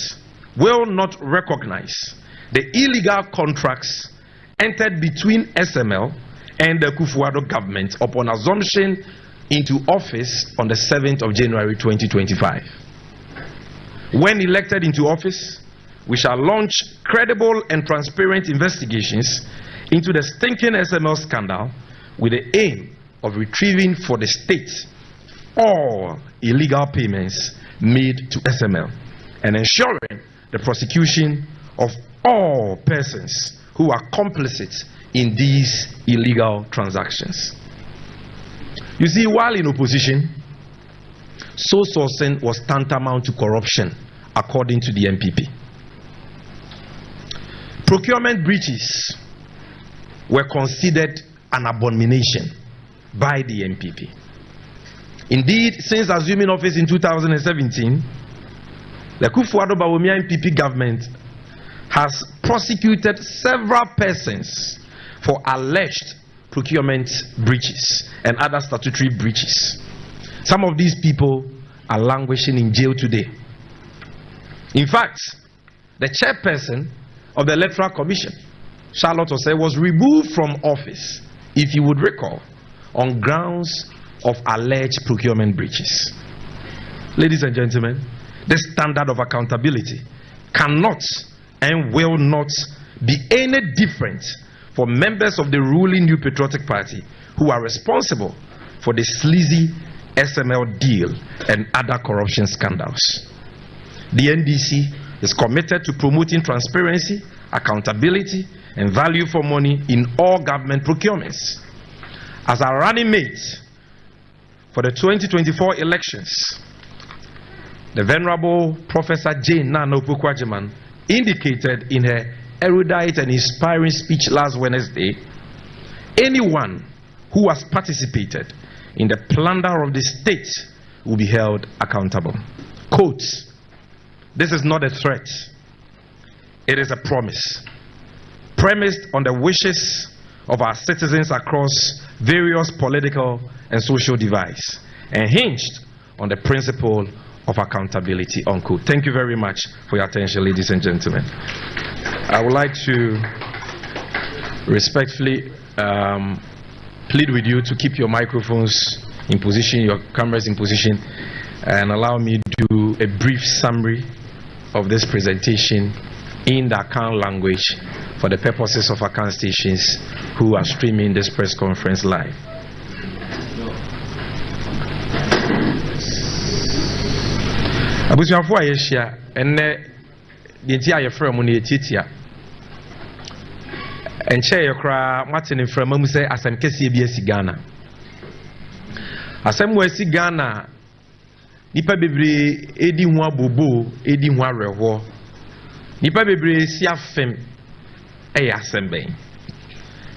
will not recognize the illegal contracts entered between SML and the Akufo-Addo government upon assumption into office on the 7th of January 2025. When elected into office, we shall launch credible and transparent investigations into the stinking SML scandal with the aim of retrieving for the state all illegal payments made to SML and ensuring the prosecution of all persons who are complicit in these illegal transactions. You see, while in opposition, sole sourcing was tantamount to corruption, according to the MPP. Procurement breaches were considered an abomination by the MPP. Indeed, since assuming office in 2017, the Akufo-Addo MPP government has prosecuted several persons for alleged procurement breaches and other statutory breaches. Some of these people are languishing in jail today. In fact, the chairperson of the Electoral Commission, Charlotte Osei, was removed from office, if you would recall, on grounds of alleged procurement breaches. Ladies and gentlemen, this standard of accountability cannot and will not be any different for members of the ruling New Patriotic Party who are responsible for the sleazy SML deal and other corruption scandals. The NDC is committed to promoting transparency, accountability, and value for money in all government procurements. As a running mate for the 2024 elections, the Venerable Professor Jane Nana Opoku-Agyeman indicated in her erudite and inspiring speech last Wednesday, anyone who has participated in the plunder of the state will be held accountable. Quote, "This is not a threat, it is a promise, premised on the wishes of our citizens across various political and social divides, and hinged on the principle of accountability," unquote. Thank you very much for your attention, ladies and gentlemen. I would like to respectfully plead with you to keep your microphones in position, your cameras in position, and allow me to do a brief summary of this presentation in the Akan language for the purposes of Akan stations who are streaming this press conference live. Abusuafo a yɛhyia ene deɛ nti a yɛfrɛ mu no yɛtiatia ɛnkyɛ yɛ koraa moate ne mframa mu sɛ asɛm kɛseɛ bi asi Ghana. Asɛm wɔ asi Ghana nipa bebree edi ho abobo, edi ho awerɛhoɔ, nipa bebree si afem ɛyɛ asɛm bɛn.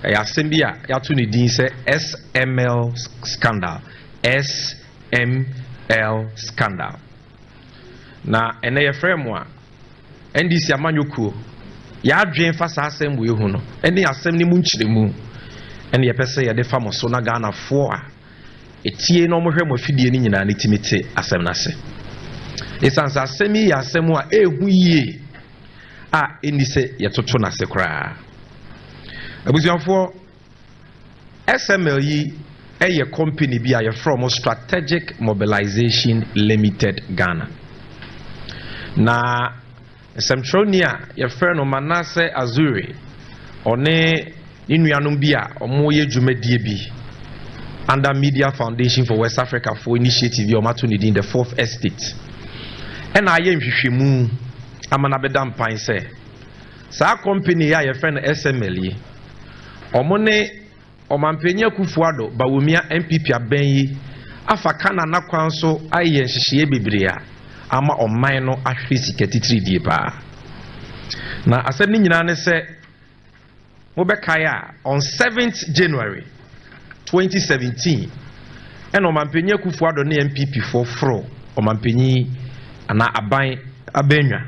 Ɛyɛ asɛm bi a yɛato ne din sɛ SML scandal, SML scandal. Na ene yɛfrɛ mu a NDC amanyɔkuo yɛadwen fa saa asɛm wei ho no ɛne asɛm ne mu nkyerɛmu ɛne yɛpɛ sɛ yɛde fa mo so na Ghanafoɔ a etie na ɔmohwɛ mo afidie ne nyinaa ne timi te asɛm n'ase. Ɛsiane sɛ asɛm yi yɛ asɛm a ɛhu yie a ɛnni sɛ yɛtoto n'ase koraa. Abusuafoɔ, SML yi ɛyɛ company bi a yɛfrɛ mo Strategic Mobilization Limited Ghana. Na Semtroni a yɛfrɛ no Manasseh Azuri ɔne ne nuanom bi a ɔmo yɛ dwumadie bi under Media Foundation for West Africa for initiative bi ɔmato ne din the Fourth Estate ɛna ayɛ nhwehwɛmu ama na bɛda mpan sɛ saa company a yɛfrɛ no SML yi ɔmo ne ɔmampanyin Akufo-Addo Bawumia MPP abɛn yi afa kana na kwan so ayɛ nhyehyɛe bebree a ama ɔman no ahwɛ sika titiri die paa. Na asɛm ne nyinaa ne sɛ mobɛkae a on 7th January 2017 ɛna ɔmampanyin Akufo-Addo ne MPP foro ɔmampanyin ana aban abenwa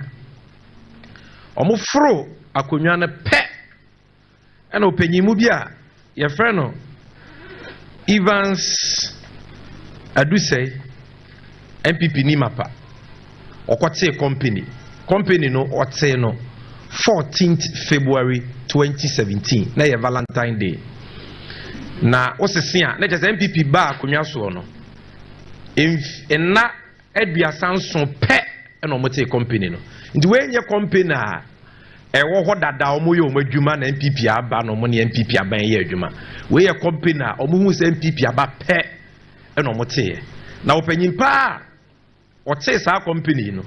omo fro akonwa ne pe ena opanyimu bia ye frɛ no Evans Adusei MPP ni mapa okote company no ote no 14th February 2017 na ye Valentine Day na osisia na just MPP ba akonwa so no enna aduasan so pe na omote company no ndi we nye company a ewo ho dada omo ye omo adwuma na MPP aba no mo ne MPP aba ye adwuma we ye company a omo hu se MPP aba pe na omote na opanyin pa ote sa company no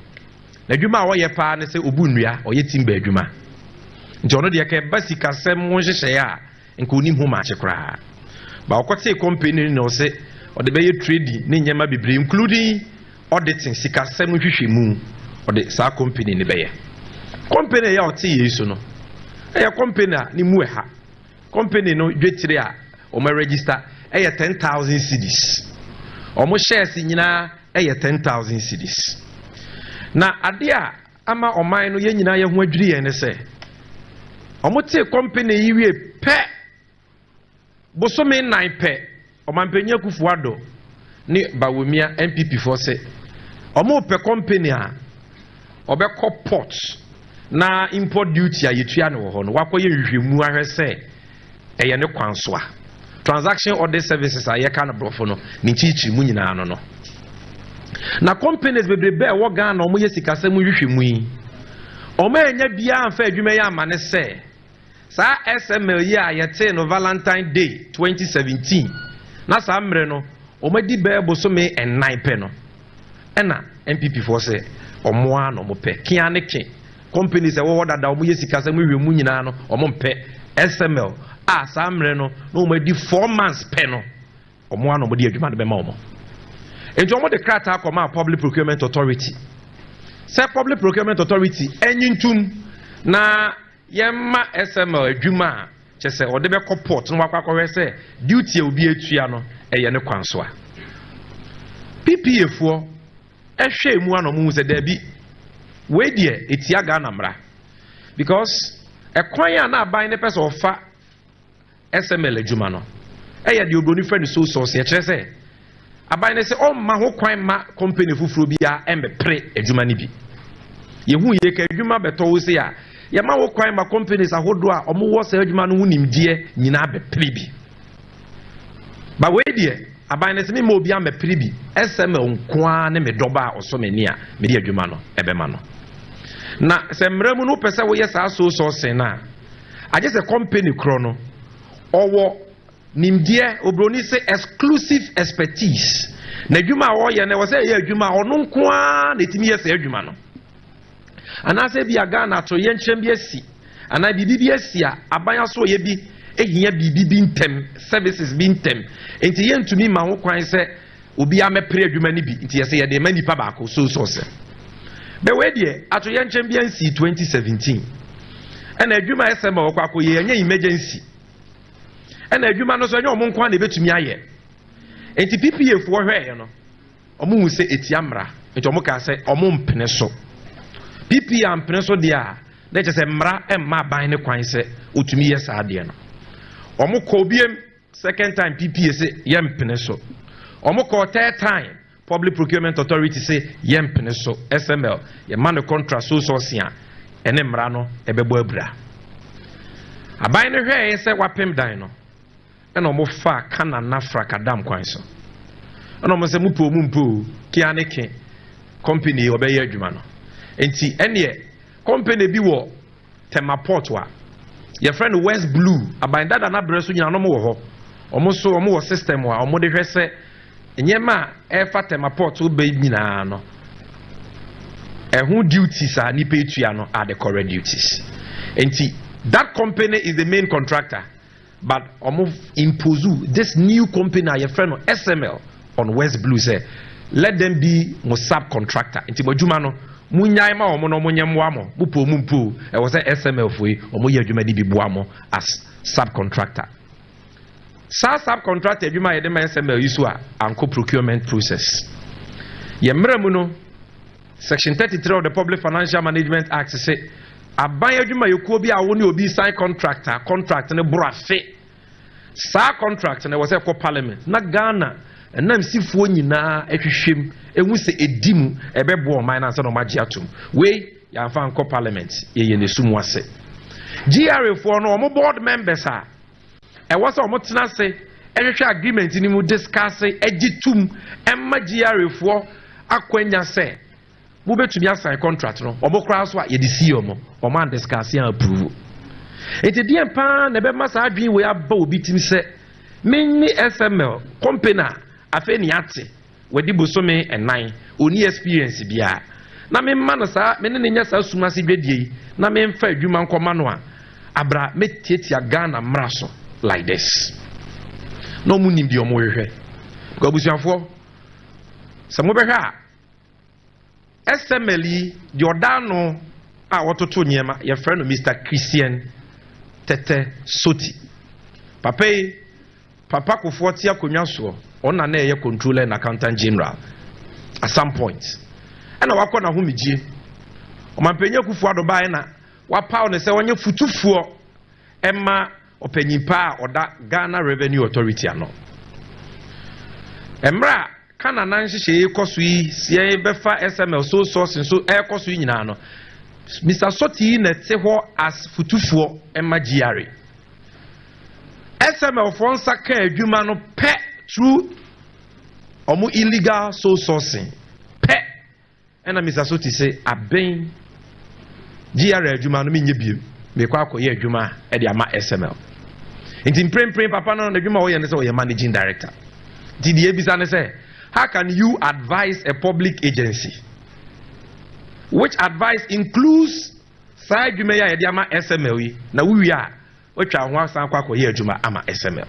na adwuma a wo ye pa ne se obu nnua oye timba adwuma nti ono de ka basika sem mo hyehyɛ ya nko nim ho ma kyekra ba okote company no se ode be ye trading ne nyema bebre including auditing sika sem hwehwemu ode sa company ne be ye company ya ote yeso no company ni mu company no dwetire a o ma register 10,000 cedis o mo shares nyina 10,000 cedis na ade a ama oman no ye nyina ye ho adwiri ye ne se o mo te company yi wie pe bosome 9 pe o man penya Kufuado ni Bawumia MPP for se o mo pe company a obekọ port na import duty a yetua ne wo ho no wakoye nhwehwemu ahwe se eye ne kwanso a transaction order services a ye ka no brofo no ni chichi mu nyina no na companies bebrebe wo ga na omo ye sikasem hwehwemu yi omo enya bia amfa adwuma ya amane se sa SML yi a yete no Valentine Day 2017 na sa mre no omo di be bosome en 9 pe no ena MPP for se omo a no mo pe kia ne ke companies wo dada omo yesika se mo hwemu nyina no omo mpe SML a sa mre no no omo di 4 months pe no omo a no mo di adwuma de be ma omo enti omo de krata akoma Public Procurement Authority say Public Procurement Authority enyintum na yemma SML adwuma chese ode be port no wakwa se duty obi atua no eye ne kwanso a PPA fo ehwe mu anomu se da bi we die etia ga na mra because ekwan ya na aban ne person ofa SML adwuma no eye de obroni friend so source kire se aban ne se o ma ho kwan ma company fufuro bia embe pre adwuma ne bi yehu ye ka adwuma beto wo se ya ye ma wo kwan ma companies ahodo a omo wo se adwuma no hunimdie nyina be pre bi ba we die aban ne se me obi am pre bi SML nkoa ne me doba oso mani a me di adwuma no ebe ma no na se mramu no pese wo ye sa so se na aje se company kro no owo nimdie obroni se exclusive expertise na adwuma wo ye ne wo se ye adwuma ono nkoa na timi ye se adwuma no anase bi aga na to ye nkyem bi asi ana bibi bi asi a abanya so ye bi ehia bibi bi ntem services bi ntem enti ye ntumi ma ho kwan se obi amepre adwuma ni bi enti ye se ye de mani pa ba ko so se be we de ato ye nkyem bi ansi 2017 ana adwuma SML wo kwako ye anya emergency ana adwuma no so anya omo nkwa na betumi aye enti PPA fo hwe no omo hu se etiamra enti omo ka se omo mpene so PPA mpene so dia na che se mra emma ban ne kwan se otumi ye sa de no omo ko biem second time PPA se ye mpene so omo ko third time Public Procurement Authority se ye mpene so SML ye man contract so sia ene mra no ebebo abura aban ne hwe se wapem dan no ena omo fa kana na frakadam kwan so ena omo se mupo mumpo kianeke company obeye adwuma no enti ene company bi wo Temaport wa ye friend West Blue aban dada na breso nyina no mo wo ho omo wo system wa omo de hwese enyema e fa Temaport obe nyina no ehun duties a nipa etua no are the correct duties enti that company is the main contractor but omo impose this new company your friend SML on West Blue say let them be mo subcontractor enti modwuma no munyai ma omo no monyemwa mo bupo mumpo e wo say SML foi omo ye adwuma di bibua mo as subcontractor subcontractor adwuma ye de ma SML yiso a anko procurement process ye mramu no section 33 of the Public Financial Management Act say aban adwuma yekuo bi a wo ne obi sign contract ne borafe sa contract na was a parliament na Ghana enam sifuo nyinaa ehwehwem ehu se edimu ebebo man na se no magye atom we ya fa nko parliament ye ne sumu ase GRA for no mo board members a e was o mo tena se ehwehwe agreement ni mu discuss egitum emma GRA for akwanya se wo betumi assign contract no o mo kra so a ye de see o mo man discuss and approve. Eti die pa na be masa adwin we aba obi tim se menni SML company afa ni ate we di bosome enan oni experience bia na me ma no sa me ne nya sa suma se dwadie na me mfa adwuma nkoma no a abra metietia Ghana mraso like this no mu nim bi omo hwehwe ko busuafo se mo behwa SML di odano a wototo nyema ye frɛ no Mr. Christian Tete Soti papa Kofo tia konwa so ona na ye controller and accountant general at some point and wakɔ na homigye ɔmampanya Kofo adobae na wapaw ne sɛ wonye futufuo emma opanyimpa a oda Ghana Revenue Authority ano emra kana nan hyehyɛ ekoso yi sie befa SML so source so ekoso yi nyina no Mr. Soti na te ho as futufuo emma GRA SML for saka adwuma no pe through omu illegal soul sourcing pe ena Mr. Soti say aben GRA adwuma no menye biem me kwa akoye adwuma e de ama SML nti prem papa no adwuma wo ye ne say wo ye managing director did the ebisa ne say how can you advise a public agency which advice includes side adwuma ya de ama SML yi na wi a otwa ho asan kwa akoye adwuma ama SML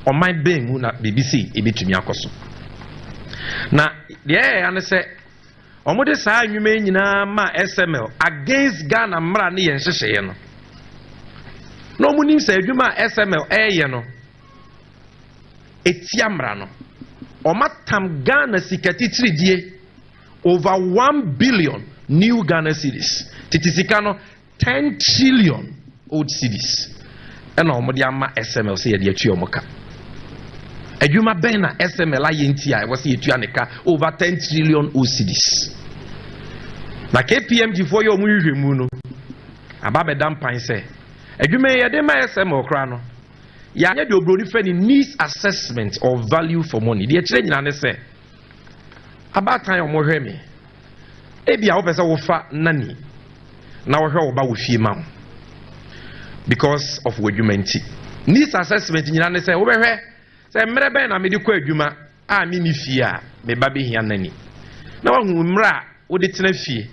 on my ben mu na BBC ebetumi akoso na de ya ne say omode saa anwuma nyina ma SML against Ghana mra ne yen hyehyeye no no mu nim say adwuma SML eye no etia mra no omatam Ghana sikatitridie over 1 billion new Ghana cedis titisika no 10 trillion old cedis ena omode ama SML say ye atu omoka adwuma ben na SML ayenti a was yetua neka over 10 trillion old cedis na KPMG for yo muhwehwemu no ababe dampan say adwuma ye de ma SML kra no ya nya de obroni fe ni needs assessment of value for money de kire nyina ne say abatan omohwe me ebia wo pese wo fa nani na wo hwe wo ba wo fie ma because of adwumanti needs assessment nyina ne say wo behwe say mre ben na me de kwa adwuma a me ni fie a me ba be hia nani na wo hu mra wo de tena fie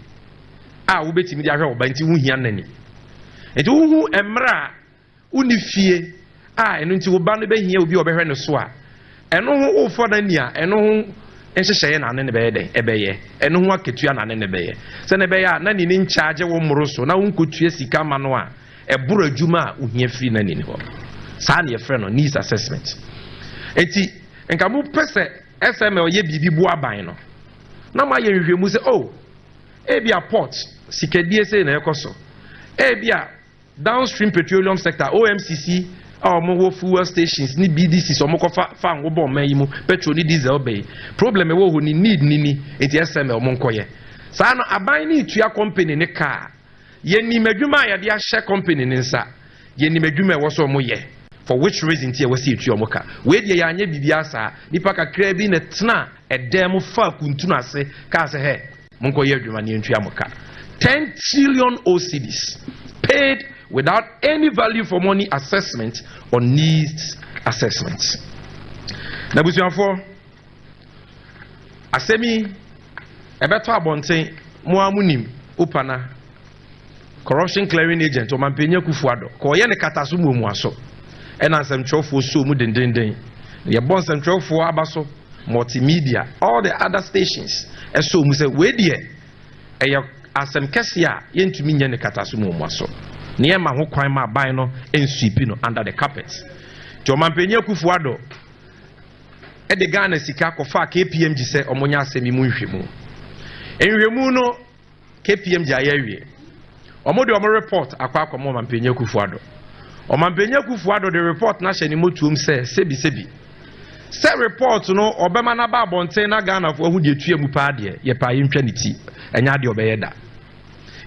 a wo betimi de ahwe wo ba nti hu hia nani enti wo hu emra uni fie a eno nti wo ba no be hia obi obehwe no so a eno ho wo fo nani a eno ho enhyehyeye na ne be ye den ebeye eno ho aketua na ne be ye se ne be ya na ni in charge wo moro so na wo nkotua sika ma no a eboro adwuma a ohia firi na ni ho sa na ye frɛ no needs assessment enti enka mu pese SML ye bibi bu aban no na ma ye hwehwemu se oh ebia port sikadie se na ekoso ebia downstream petroleum sector OMCC mo fuel stations ni BVDs so mo ko fa ngo bo man yi mu petrol ni diesel be problem e wo ho ni need ni enti SML mo nkoye sa no aban ni tua company ni car ye ni madwuma ya de ahye company ni nsa ye ni madwuma e wo so mo ye for which reason tie we see tua mo ka we de ya anya bibia sa nipa kakra bi ne tena edem fa kuntunu ase ka se he mo nkoye adwuma ni ntua mo ka 10 trillion OCDs paid without any value for money assessment or needs assessment. Na busuafo asemi ebeto abonten mo amunim upana corruption clearing agent o mampenya Kufuado ko ye ne kataso mu aso ena nsɛmtwerɛfoɔ so mu dendenden ye bon nsɛmtwerɛfoɔ abaso multimedia all the other stations ɛso mu sɛ we die ɛyɛ asɛm kɛse a yɛntumi nyɛ ne kataso mu aso ne ma ho kwan ma ban no ensweep no under the carpet to mampenya Kufuado e de Ghana sika kofa KPMG sɛ omonya asɛmi mu nhwemu enhwemu no KPMG ayawie Omodi omo report akwa akomo Mampenye Kufuado. Mampenye Kufuado the report na hye ni motuom sebi. Say report no obema na ba bonten na Ghana fo hu de tua mu pa de ye pa yentwa ne ti enya de obeye da.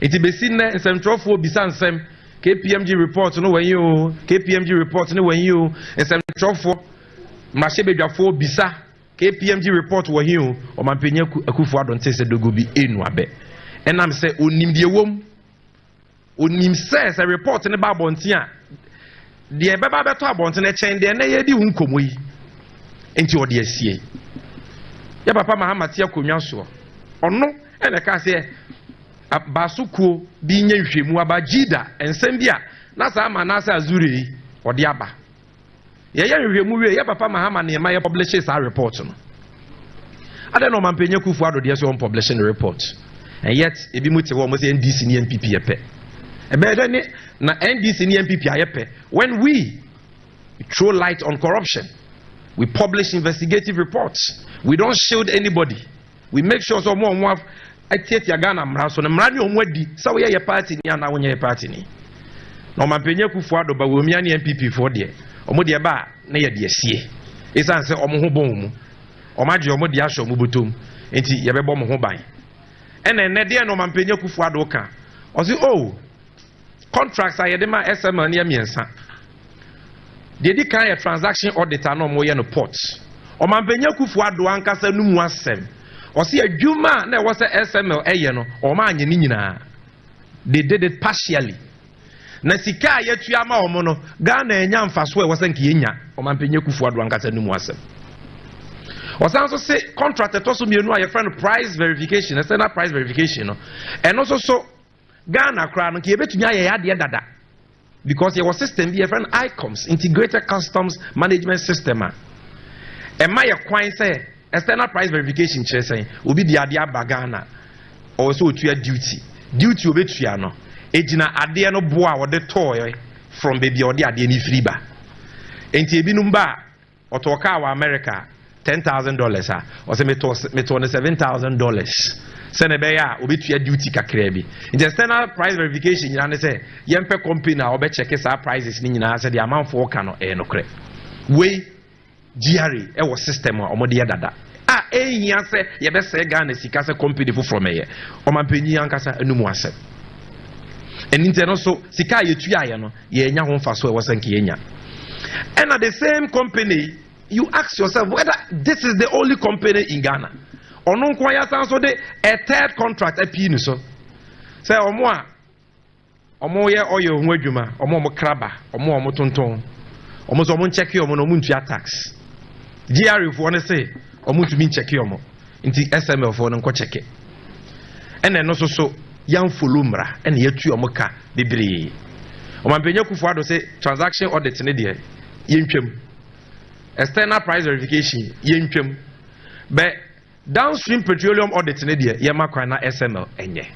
Iti besi ne nsemtrofo bisa nsem KPMG report no wan you KPMG report no wan you nsemtrofo mashebedwafo bisa KPMG report wan you Mampenye Kufuado nte se dogo bi enu abe. Enam se onim de wom onim se report ne ba bonten a de beba beto abonten e chen de na ye di hu nkomo yi enti odi asie ya papa mahamati akonwa so ono ene ka se basukuo bi nya hwemu abagida ensem bia na sa ama na sa azuri odi aba ye hwemu we ya papa mahama ne ma ye publish sa report no ade no Mampenye Kufuado de so on publishing the report and yet ebi muti wo mo se NDC ni NPP yepe ebe ne na NDC ni NPP ayepe when we throw light on corruption. We publish investigative reports. We don't shield anybody. We make sure someone have atieti agana mra so na mra ni omwadi sa we ye party ni ana wonye party ni. Na Mampenye Kufuado ba wo mia ni MPP for de. Omo de ba na ye de asie. Esan se omo ho bon mu. Omo age omo de ahwo mu botom. Enti ye bebo mo ho ban. Ene de no Mampenye Kufuado ka. O say oh contracts ayedema SML ni amiensa. They did kind of transaction auditor no more no port. O Mampenye Kufuado ankasa no mu asem. O see adwuma na was SML eye no o ma anye ni nyina. They did it partially. Na sika yetu ama omo no Ghana enya mfaso e was nke yenya. O Mampenye Kufuado ankasa no mu asem. O san so say contract to so mienu a your friend price verification, external price verification no. And also so Ghana kra no ke betumi aye ade dada. Because there was system be a friend ICOMS, integrated customs management system. And my acquaintance say external price verification chair saying will be the idea bagana also to your duty will be triano. Ejina ade no boa or the toy from baby or the ade ni friba. Enti ebi numba or to wa America $10,000 or say me to $7,000. Senebeya obi to your duty kakrebi. In the external price verification, you say yempe company na obe check sa prices ni nyina say the amount for kano no kre. We GRE e was system o mode dada. Ah ehia say ye be say Ghana sika say company fu from eye. O mampanyi ankasa anumu asem. And interno so sika ye tuya ye no ye nya ho mfaso e wosan ke yenya. And at the same company you ask yourself whether this is the only company in Ghana. Ono kwa ya san so de a third contract api ni so say omo ye oyo hu adwuma omo kraba omo tonton omo so omo check omo no omo ntua tax GRE fo ne say omo tumi check omo nti SML fo no nko check ene no so yan follow mra ene yatu omo ka bebre o Mampenye Kufuado say transaction audit ne de yentwam external price verification yentwam but downstream petroleum audit ne de yemakwa na SML enye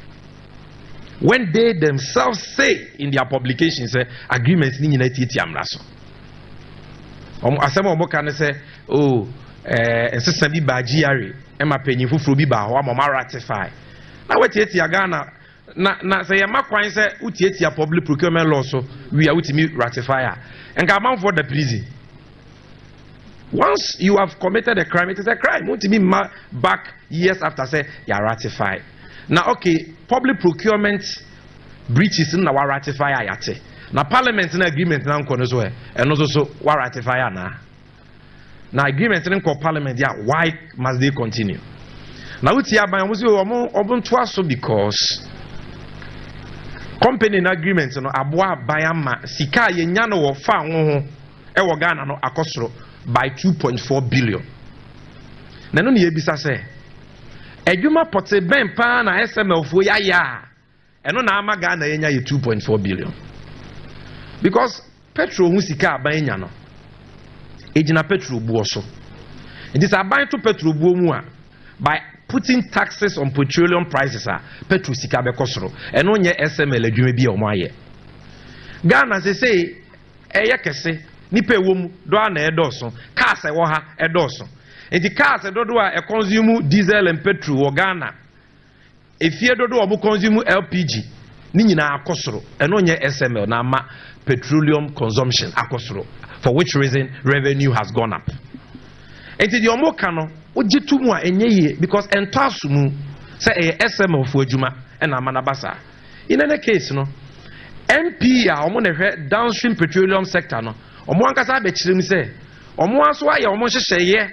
when they themselves say in their publications say agreements ni nyina tieti amra so asem omo kan say oh system bi ba GRE e ma panyin fufuro bi ba ho ma ratify na wetieti Ghana na say yemakwa say utieti public procurement law so we are ultimate ratifier and come for the prison. Once you have committed a crime, it is a crime. Won't be back years after say you are ratified. Now, okay, public procurement breaches in our ratifier yate. Now, Parliament in agreement now well, and also so what ratifier na. Now, agreement in Parliament, yeah, why must they continue? Now, it's here by almost twice because company in agreement no abua bayama sika ye nyano wo fa ho e wo Ghana no akosoro by 2.4 billion. Nano ni ebisa se edwuma pote ben pa na SML fo ya eno na ama Ghana yenya ye 2.4 billion because petrol hu sika aban nya no ejina petrol buo so it is aban to petrol buo mu a by putting taxes on petroleum prices petrol sika be kosoro eno nye SML adwuma bi o mo aye Ghana say eye kese nipa ewom do ana edoso cars ewo ha edoso enti cars dodo a consume diesel and petrol wo Ghana efie dodo wo consume LPG Nina akosoro, and onye SML na ma petroleum consumption akosoro. For which reason revenue has gone up. And the omo kano ojitu mu a enye ye because entasu mu say SML for adwuma and amanabasa. In any case no MP a omo ne downstream petroleum sector no omo ankasa be kire mi say omo aso aye omo hyehyeye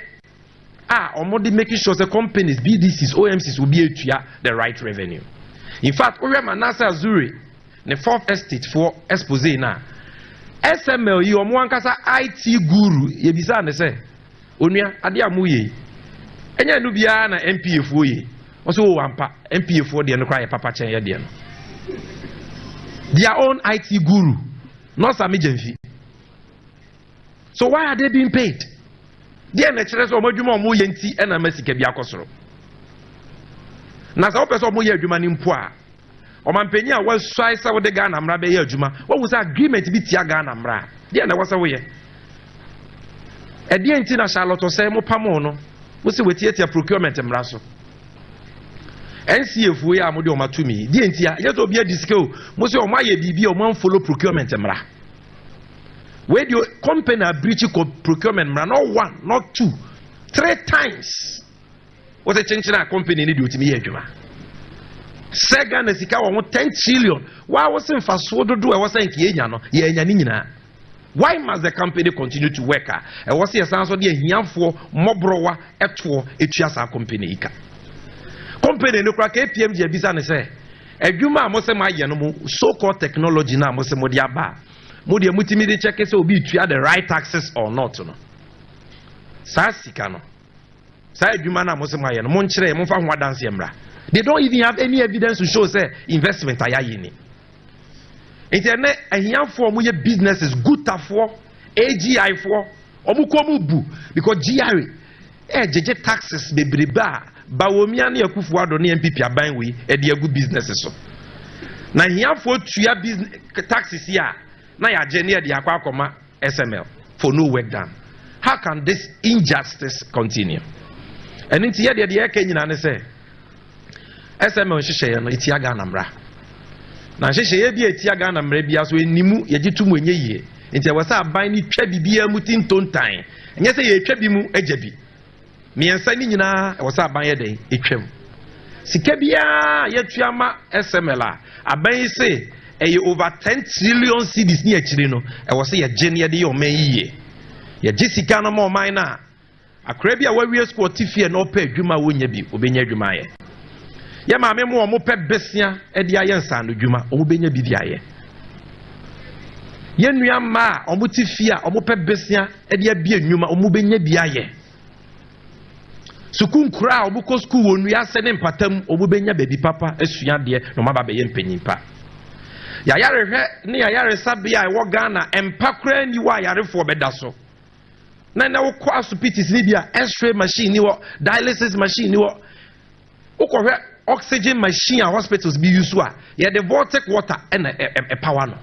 omo dey making sure the companies BVDs OMCs will be etua the right revenue. In fact, we Manasa Azuri, the fourth estate for expose na SML yi omo ankasa IT guru ye bisa ne say onua ade amuye enya no bia na MPF oye also wampa MPF o de no kwa ye papa chen ye de no their own IT guru not some agency. So why are they being paid? They are naturally so much more yenti and a messika be akosoro. Na sa opeso mo ye adwuma ni mpo a o man penya wa swai sa wo de Ghana mra be ye adwuma what was agreement bi tia Ghana mra they na wasa wo ye e de enti na Charlotte say mo pamo no wo se wetie tia procurement mra so NCF we a mo de o matumi de enti a ye to bia disike o mo se o ma ye bibi o man follow procurement mra. Where the company breach procurement, not one, not two, 3 times. What a change in our company need to me, Juma. Second, the Sika 10 trillion. Why wasn't fast forward to do? I was saying, why must the company continue to work? I was here, sounds of the young for Mobrowa, F4, a company. Company, no crack KPMG business. A Juma Mosema Yanomo, so called technology now, Mosemodiaba. Modi mutimidi check say obi tua the right taxes or not no sa sika no sa adwuma na mosema ye no mon kire mo fa ho adanse emra. They don't even have any evidence to show say investment ayaye ni internet ahianfo mo ye businesses good tafo AGI for omukomu bu because GRA jeje taxes bebreba bawomia na yakufu ado na MPP aban we e de agu businesses so na ahianfo tua business taxes ya na ya engineer the akwa SML for no work done. How can this injustice continue? And in here the Kenya na say SML hyehyɛ no etia Ghana mra. Na hyehyɛ bi etia Ghana mra bia so enimu ye gitumu enye yie. Nti e wasa aban ni twa bibia mu tintontan. Enye sɛ ye twa bi mu agya bi. Miensa ni nyina e wasa aban ye den etwam. Sika bia ye tuama SML a aban say over 10 trillion cedis ni akire no e wo se ye gene de yo man yiye ye jisika no mo man na akra bia wa wie school tifie no pa adwuma wonya bi obenya adwuma ye ye ma me mo pe besia e de aye nsa no adwuma o benya bi di aye ye nua ma o mo tifie a o mo pe besia e de abia adwuma o mo benya bi aye sukun kura o mo ko school wonu ya se ne mpatam o mo benya baby papa asua de no ma ba be ye mpanyimpa. Yayare ni yayare sabia e wo Ghana empakra ni wa yare fo beda so na wo kwa asupitis ni bia x-ray machine ni wo dialysis machine ni wo ukwohwe oxygen machine a hospitals be use a ye the vortex water and a power no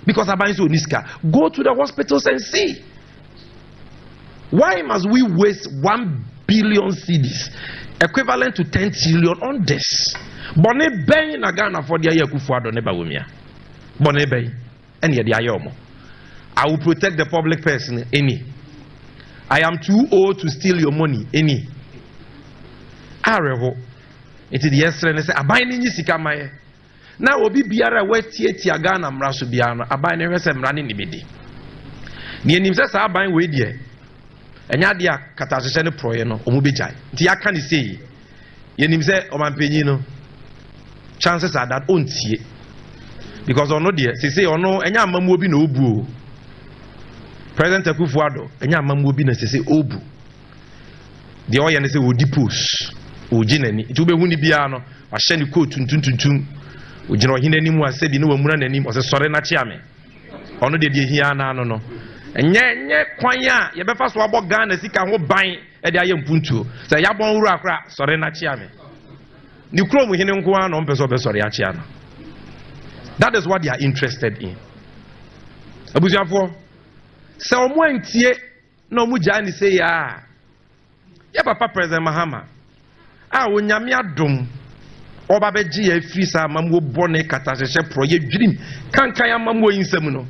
because aban so niska go to the hospitals and see why must we waste 1 billion cedis equivalent to 10 trillion on this. Bone ben na Ghana for the Yakufu ado ne bawumia. Bone ben and ye the ayomo. I will protect the public person any. I am too old to steal your money any. Areho. It is the yesterday say aban ni sika maye. Na obi biara wetie tia Ghana mra so bia no aban ne hwese mra ne nibedi. Ni enim se sa aban we die. Enya dia katahwehwe ne proye no omu begyan. Nti aka ne sei. Yenim se omampanyi no chances are that ontie because ono de say ono enya amamu obi na obu o President Akufo-Addo enya amamu obi na say obu de oye ne say odi post oji nani it ube hu ni bia no wa hye ni coat tuntuntuntum ogina ohina ni mu ase bi no wamura nani o say sore na chiame ono de ehia na ano no enye kwan a ye befa so abo Ghana sika ho ban e de aye mpuntuo say ya bon wuru akra sore na chiame. That is what they are interested in. Abusiafo so mo antie no mu jani say ya papa President Mahama a onyame adom oba beji ye free sa mamwo bone katahye pro ye dwirim kankan amamwo yinsam no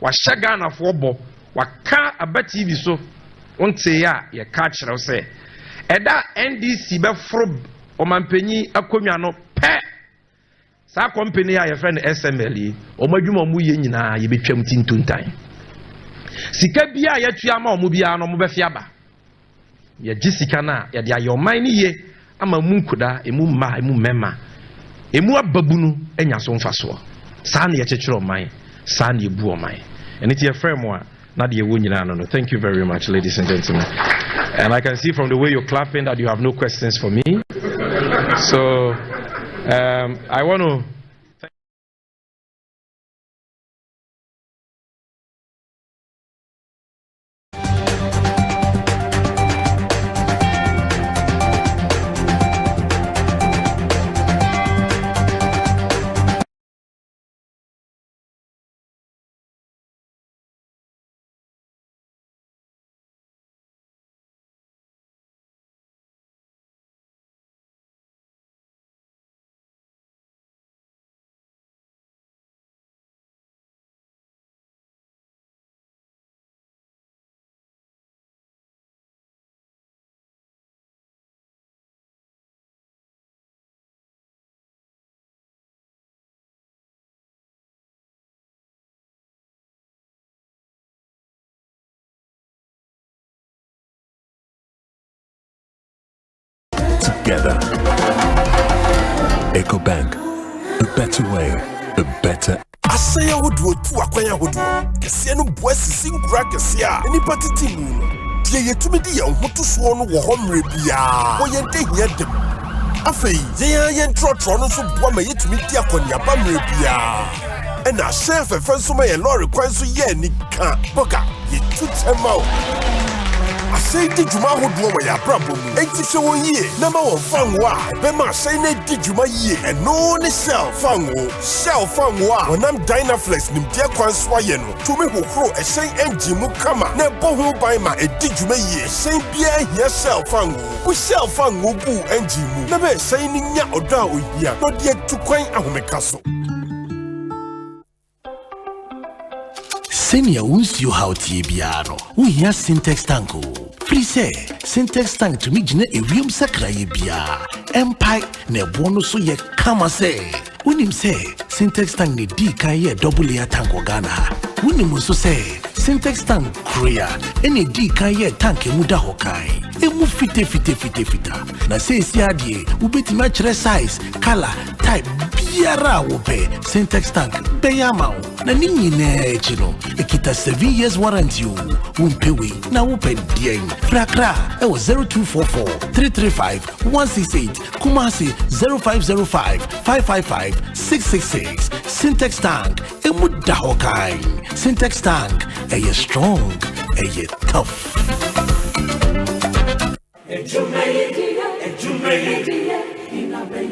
wa shaga na fo bo wa ka aba TV so onte ya ye ka kyerɛw sɛ ɛda NDC be fro omampanyi akonwa no pe sa company ya ye friend SML yi omadwuma mu ye nyina ye betwam tintuntan sika bia ye tua ma omu bia no mo be fiaba ye gisika na ye de ayoman ni ye ama mu nkoda emu ma emu mema emu ababunu enya so mfaso sa na ye kyekere oman sa na ye bu oman and it's your friend mo na de wo nyina no. Thank you very much, ladies and gentlemen. And I can see from the way you're clapping that you have no questions for me. So I want to together. EcoBank, a better way, a better. Asaya wodu tu akwanya wodu. Kese no boasi sinkura kese a enipa titimu no. Die yetumi di ye hoto so no wo homre bia. Wo ye de hia dem. Afei, ye trotro no so boa ma yetumi di akoni aba mre bia. Ena chef efenso ma ye lorry kwan so ye ni ka. Boka, ye tutemao. Asay di juma hodo wa ya brabo mu enti hwe won yie na ma won fanwo a be ma asay na di juma yie eno ne shell fanwo a wonam Dynaflex nim dia kwan so aye no tumi hohoro ehyen engine mu kama na ebo ho ban ma edi juma yie ehyen bia hia shell fanwo bu shell fanwo bu engine mu na be ehyen ni nya odo a ohia no de tukwan ahomeka so. Senior won't you how Tibiano. We hear Syntax Tanko. Free say, Syntax Tank to me, Jine, a real sacra bia. Empire, ne bono so ye kama say. When him say, Syntax Tank ne D kaye double layer tank Ghana. When him also say, Syntax Tank Korea, any D kaye tank muda hokai. Emu fite. Na say siadie, ubeti match size, color, type, biara wope. Syntax Tank, beyamao. Na nini ne chino. Ekita 7 years warranty you. Umpewe, na open dien. Frakra, ewo 0244 335 168. Kumasi 0505 555 666. Syntax Tank, emu dahokai. Syntax Tank, eye strong, eye tough.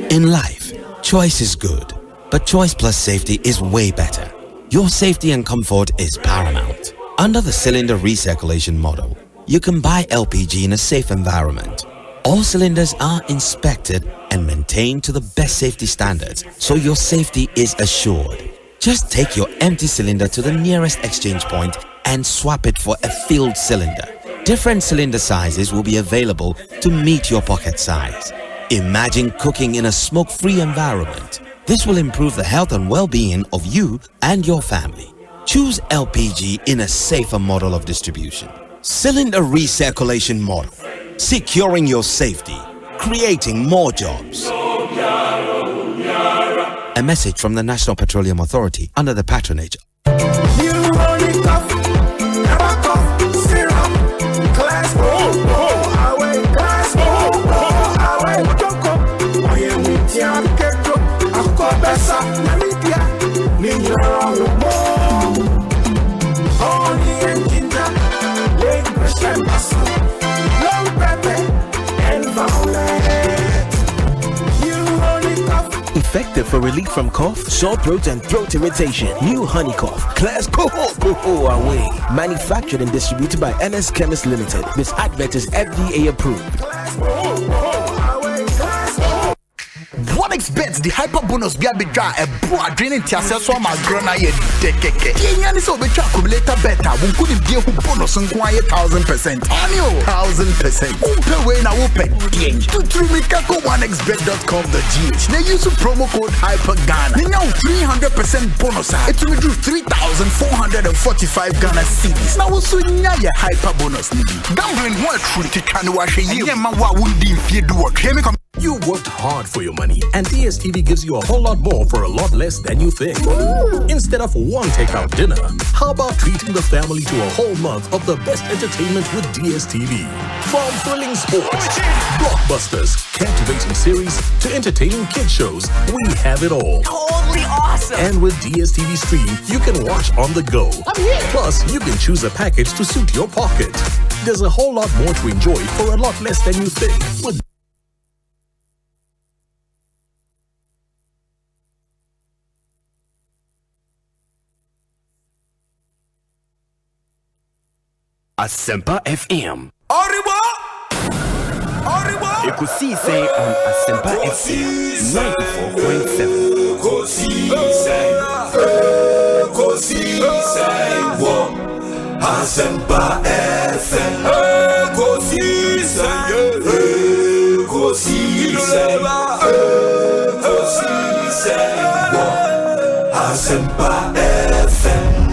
In life, choice is good, but choice plus safety is way better. Your safety and comfort is paramount. Under the cylinder recirculation model, you can buy LPG in a safe environment. All cylinders are inspected and maintained to the best safety standards, so your safety is assured. Just take your empty cylinder to the nearest exchange point and swap it for a filled cylinder. Different cylinder sizes will be available to meet your pocket size. Imagine cooking in a smoke-free environment. This will improve the health and well-being of you and your family. Choose LPG in a safer model of distribution. Cylinder recirculation model. Securing your safety. Creating more jobs. A message from the National Petroleum Authority under the patronage. Effective for relief from cough, sore throat, and throat irritation. New Honey Cough. Class Coho away. Manufactured and distributed by NS Chemist Limited. This advert is FDA approved. What OneXBet the hyper bonus be a bit dry a boa draining tiasa so ma grona ye dekeke. Yenya so be accumulator better we could be who bonus and quiet 1,000% annual 1,000%. Umpe we na upe to trumikako onexbet.com.gh. Now use the promo code HYPERGHANA. Now 300% bonus. It will do 3,445 Ghana cedis. Now also your hyper bonus. Gambling what truly to try to wash a year. You worked hard for your money, and DSTV gives you a whole lot more for a lot less than you think. Instead of one takeout dinner, how about treating the family to a whole month of the best entertainment with DSTV? From thrilling sports, blockbusters, captivating series, to entertaining kid shows, we have it all. Totally awesome. And with DSTV Stream, you can watch on the go. Plus, you can choose a package to suit your pocket. There's a whole lot more to enjoy for a lot less than you think. With Asempa FM. Arriba! Ekosiisen on Asempa FM 94.7. Ekosiisen on Asempa FM. Ekosiisen on Asempa FM.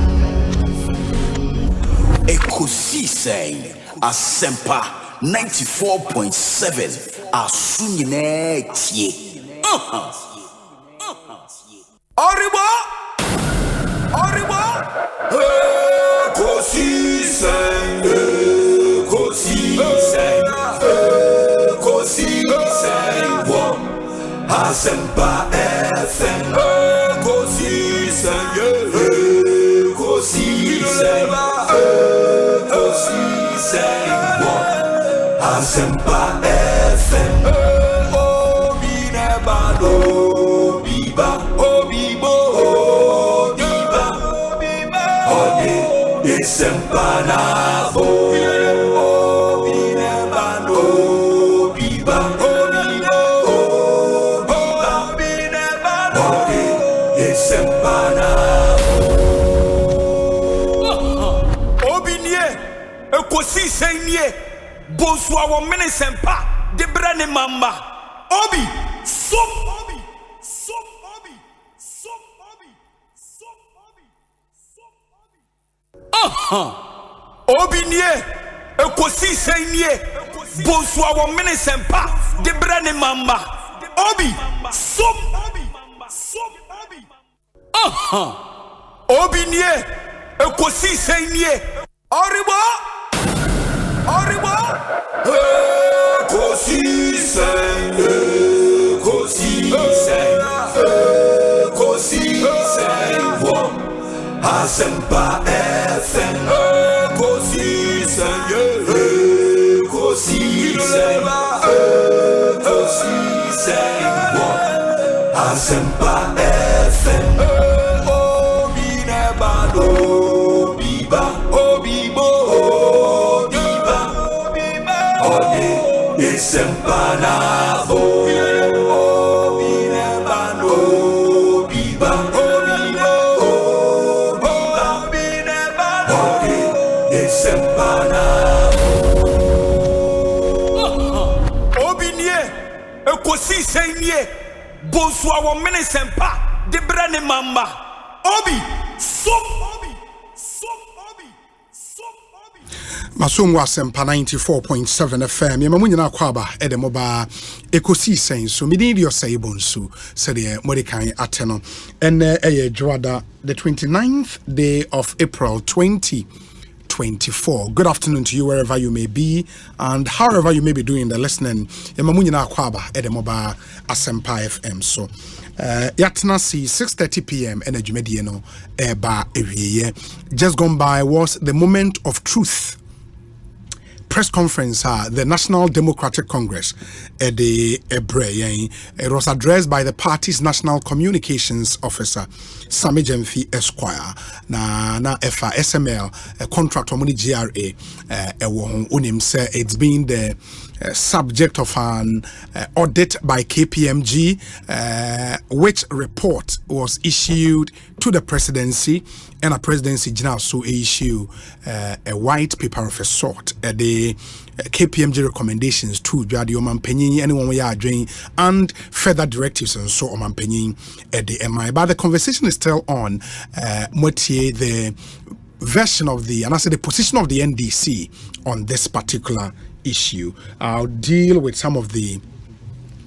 Ekosiisen Asempa 94.7 Asunyine tie. Arriba! Ekosiisen on Asempa FM. Ekosiisen Asempa FM. Obi nebado biba obibo biba ode Asempa na bo. Obi nebado biba obibo obi nebado ode Asempa na bo. Obi nie Ekosiisen nie Bonsu our Menesempa, the brand mamba. Obi, some Obi. Obi nie, Ekosiisen nie, Bonsu our Menesempa, the brand mamba. Obi, some Obi nie, Ekosiisen nie, Arriba. Ekosiisen on Asempa FM. Ekosiisen on Asempa FM. Obi nebado biba obibo biba ode Asempa na bo. Obi nebado biba obibo biba ode Asempa na bo. Obi nie Ekosiisen nie Bonsu our Menesempa the brand mamba. Obi Masum Asempa 94.7 FM. Yamamunyina kwaba edemoba Ekosiisen so midin your say Bonsu said the Modikai Ateno and Joada the 29th day of April 2024. Good afternoon to you wherever you may be and however you may be doing the listening. Yamamunyina kwaba edemoba Asempa FM so Yatna see 6:30 p.m. energy mediano ba ewiye. Just gone by was the moment of truth press conference the National Democratic Congress it was addressed by the party's National Communications Officer Sami Jemfi Esquire na FA SML contract on GRA unim say it's been the subject of an audit by KPMG, which report was issued to the presidency, and a presidency now so issue a white paper of a sort. The KPMG recommendations to the Omanhene, anyone we are doing, and further directives and so Omanhene at the MI. But the conversation is still on. The version of the, and I say the position of the NDC on this particular issue. I'll deal with some of the,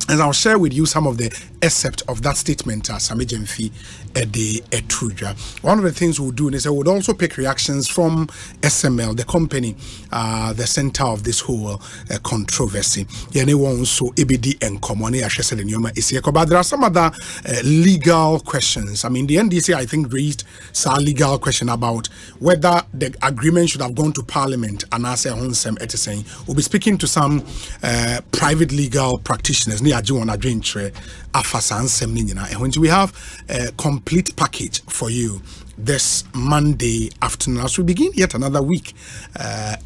and I'll share with you some of the excerpt of that statement as Samijemfi at the Etruja. One of the things we'll do is I would also pick reactions from SML, the company, the center of this whole controversy. Anyone so ABD and Komone Ashesel in Yoma Isieko. But there are some other legal questions. I mean, the NDC, I think, raised some legal question about whether the agreement should have gone to Parliament and as a Honsem Eteseng. We'll be speaking to some private legal practitioners. And when we have a complete package for you this Monday afternoon as we begin yet another week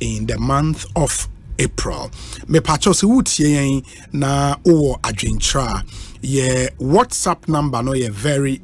in the month of April. Me pacho se wutie na o adwentra ye WhatsApp number no ye very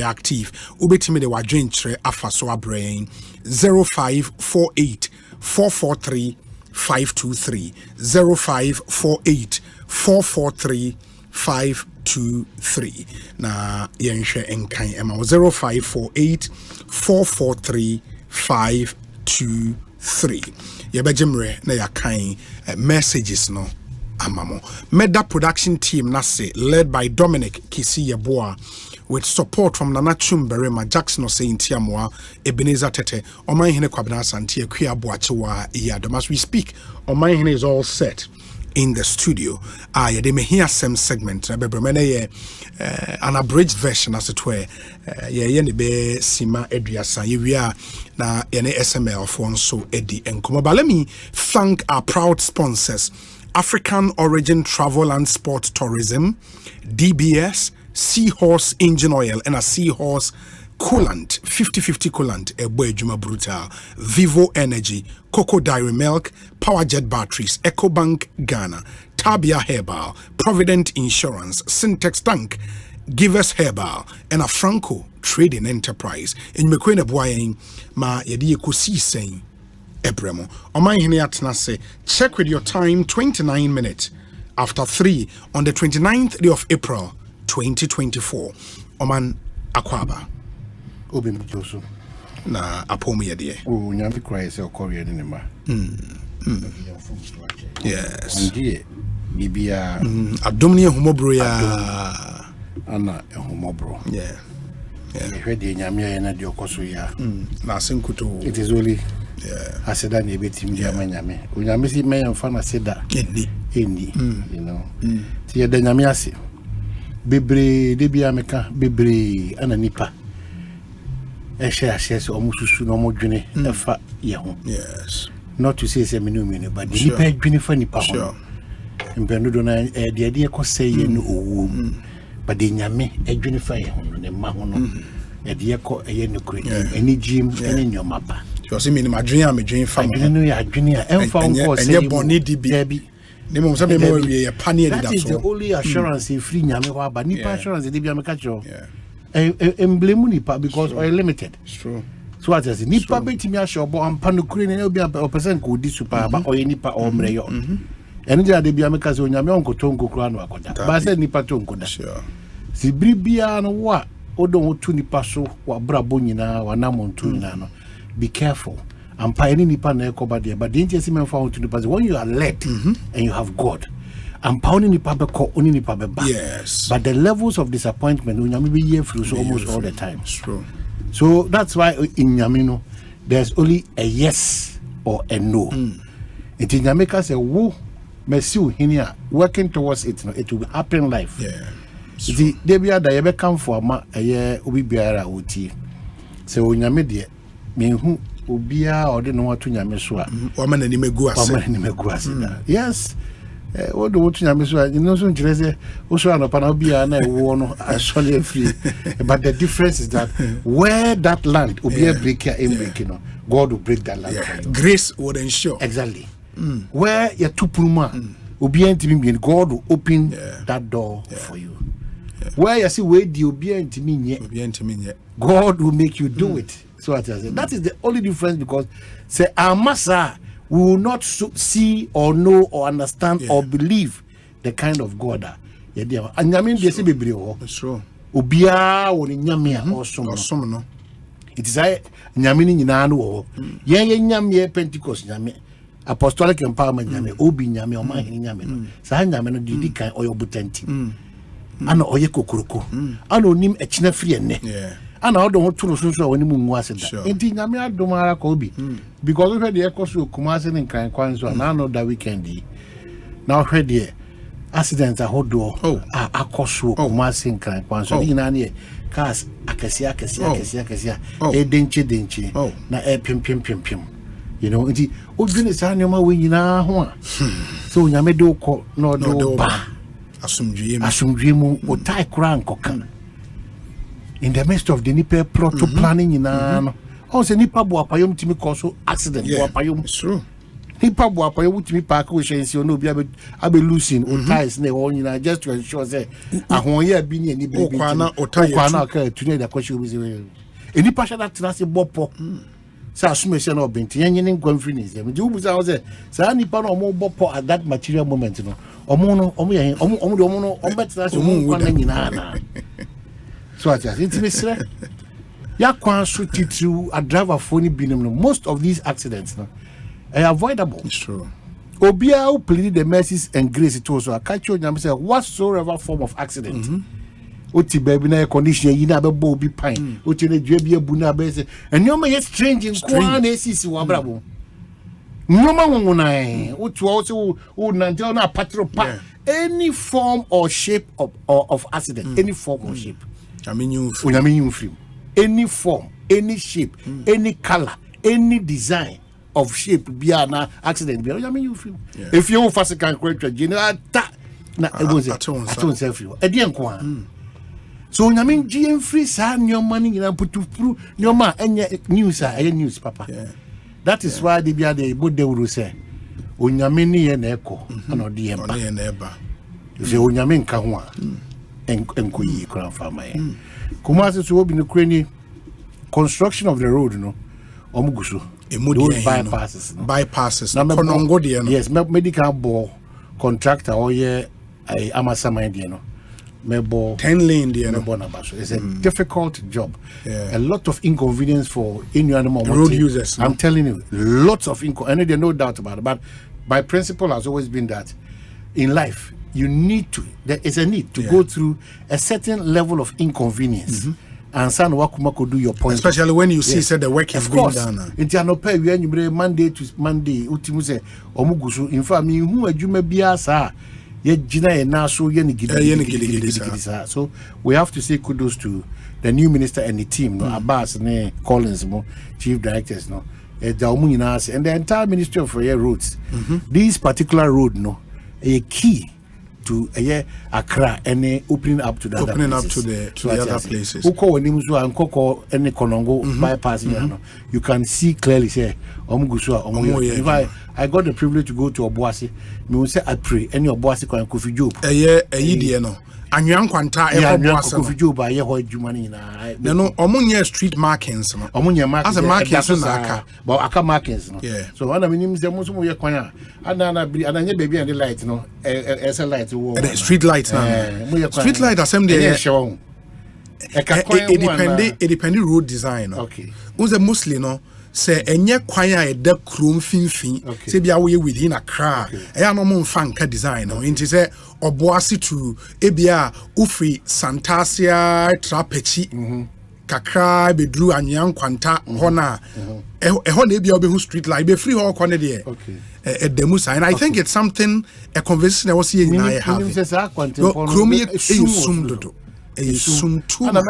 active. Ubetimi de wadwentre afa so abrain 0548 443 523 0548 443 523 na yenhwe enkan ema 0548 443 523 yebejemre na yakan messages no amamo Meda production team na say led by Dominic Kisi Yeboa with support from Nana Chumberema, Jackson Osei Ntiamoa, Ebenezer Tete, Omanhene Kwabena Asante, Kuya Boachewa Iyadom. As we speak, Omanhene is all set in the studio. They may hear some segment. An abridged version, as it were. Be Sima Edriasa. We are na SML for so Eddie and Komo. But let me thank our proud sponsors: African Origin Travel and Sport Tourism, DBS, Seahorse Engine Oil, and a Seahorse Coolant, 50-50 Coolant, Juma Brutal, Vivo Energy, Cocoa Dairy Milk, Powerjet Batteries, EcoBank Ghana, Tabia Herbal, Provident Insurance, Syntex Tank, Givers Herbal, and a Franco Trading Enterprise. In Mekwene Boying, ma yedi Ekosiisen Ebremo. Omanhene atna say, check with your time, 29 minutes after 3 on the 29th day of April, 2024. Oman Akwaba. Obi mjoso na apomu yedie o nyambi kwa se okori ene ma yes ndie bibia adomni ehumobro ya ana ehumobro yeah hwede nyame ya na de okoso ya na asenkuto it is only aseda na ebetim dia manyame onyame si meya mfa na seda eni you know ti yeda nyame ase bebre de bia meka bebre ana nipa shares omususu no modwene efa ye ho yes not to say menu but the nipa dwene fa nipa ho mbenu do na de ekose ye no owu but the nyame adwene fa ye ho ne ma ho no de ekọ ye no kure eni jim eni nyomaba you see me madwene a medwene fa mo no ya adwene a emfa nko say enye boni di bi ne mo say me we ye pane di da so that is the only assurance free nyame ho aba nipa assurance de bia me ka cho emblem nipa because oil limited. It's true. So what is nipa betimi asho bo ampa no kure ne obi a percent ko di super ba oil nipa o mreyo. Ene dia de bia meka se onyame onkoto nkokura no akoda. Ba se nipa to nkoda. Sure. Si bribia no wa odo otu nipa so wa brabo nyina wa namontu nyina no. Be careful. Ampa ene nipa na ekoba de but didn't you see me for otu nipa when you are led and you have God. And pounding the paper only the paper back. Yes. But the levels of disappointment when you be here through almost all the time. It's true. So that's why in Yamino there's only a yes or a no. It in Jamaica say woo mercy here working towards it. It will happen live. Yeah. The debia da yebe come for ma aye obi biara oti. So Nyame de me hu obia or de no watu Nyame so a. O ma na ni megu ase. Yes. What do you know? You know, so interesting. Also, no panobia na no actually free. But the difference is that where that land will be a break here in breaking, God will break that land. Grace would ensure exactly. where you two puma obient God will open that door for you. Where you see where the obient God will make you do it. So I say that is the only difference, because say our massa we will not see or know or understand or believe the kind of God that and I mean they say bebre ho. That's true. Obia woni nyame a osom no. It is I nyame ni nyina no ho. Yen nyame Pentecost nyame, apostolic empowerment nyame, obi nyame, Omanhene nyame no. Sa nyame no didi kan oyobutanti. Ana oye kokoroko. Ana onim echina free ene. Ana odo ho tunu sunso woni mu nwu ase da. Enti nyame adom ara ka obi. Because we the Ekosiisen Kumase in kan kwanzo na no that weekend. Now we the accidents ahodo akoso Kumase in kan kwanzo. Ina ne cars akasia denche na pim. You know, enti odwene sa nyoma we nyina ho a. So nyame do ko no do ba. Asumdwe mu o tai kra nkoka. In the midst of the nipa plot planning no. Oh, say nipa bo apayom timi cause accident bo apayom. It's true. Nipa bo apayom timi park we shensi no bi abe losing o ties na won nyina just to ensure say ahonye bi ni baby. Okwa na ka tune da kwashi obi say. Nipa sha that na say bopo. Say asumese na obenti yenye nkwanfri ni say. Me ubu say say nipa no omo bopo at that material moment no. Omo no omo ye omo no betra say omo kwa na nyina na. So I just intimate. Ya kwanso titru a driver phone binom no. Most of these accidents no are avoidable. It's true. Obia who pleaded the mercies and grace it also a catch you say whatsoever form of accident. Oti baby na condition yi na be bo bi pine. Oti na dua bi abu na be say and you may strange in kwa na esisi wa brabo. Nyoma wonai oti also who nantel na patrol pa any form or shape of accident, any form or shape. I mean you free. Any form, any shape, any color, any design of shape be an accident. I mean you feel. If you fast can create a general na self you. So I mean GM free san your money in put to prove your man and news news papa. That is why they be the both they will say Onyamini and echo and or the emba. You say Onyamin Kahua and Kuyi Crown Farmer. Kumasi to obi no krani construction of the road no omuguso those bypasses na konongo de no. Yes, medical ball contractor or ye amasama de no mebo 10 lane de no. It's a difficult job. A lot of inconvenience for any animal road users. I'm telling you, lots of and there's no doubt about it, but my principle has always been that in life you need to, there is a need to go through a certain level of inconvenience and san wakumako do your point, especially when you see said the work is being done. Inti anope we anywhere Monday to Monday utimu say omugusu in fact me hu adwuma bia sa ye gina e na so ye ne gidi. So we have to say kudos to the new minister and the team no Abbas ne Collins mo chief directors no and the entire Ministry of Roads. This particular road no a key to Accra and opening up to the other places. Any Konongo bypass you can see clearly say if I got the privilege to go to Obuasi, me will say I pray any Obuasi can Kofi Job. Anyan kwanta Obuasi Kofi Job aye ho adwuma na no omunye street markings no as a markings na but aka markings no so when I mean say mo so mo ye kwan a ananya baby and the light no a light wo street light na street light assembly it depend road design no okay was mostly no say enye kwan a eda krom finfin say bia we within Accra e no mo mfa design no nti say Obuasi to ebia ufri Santasia Trapechi kakra bedru anyan kwanta hona ehona ebia obehu street light be free ho kone de demusa, and I think it's something a conversation I was here in I have kromi sum too and a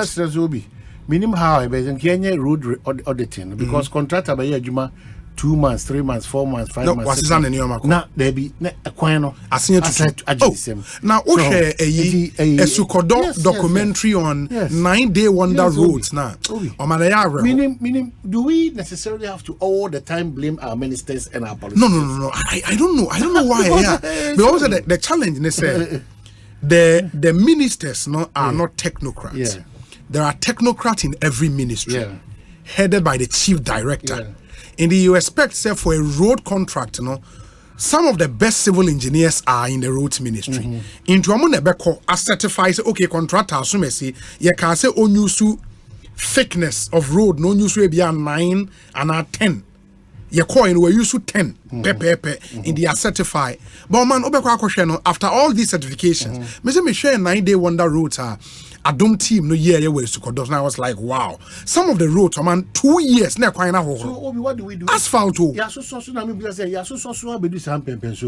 minim how I be Kenya road auditing because contractor by adwuma 2 months, 3 months, 4 months, 5 months. What's on the new market? Now there be a coin. I seen it. Now we share a Sukodo documentary on 9-day wonder roads now. Meaning, do we necessarily have to all the time blame our ministers and our politicians? No. I don't know. I don't know why. Because the challenge they say the ministers are not technocrats. Yeah. There are technocrats in every ministry, headed by the chief director. In the you expect, say, for a road contract, some of the best civil engineers are in the roads ministry. Into Amunebeko, as certifies, okay, contractor, so say, you can say, on you thickness of road, no use will be 9 and 10. Your coin were used to 10 in the certified. But man, after all these certifications, me share 9-day wonder roads are. A dumb team no year where Sukodos. Now I was like, wow. Some of the roads, man, 2 years. So what do we do? Asphalt. So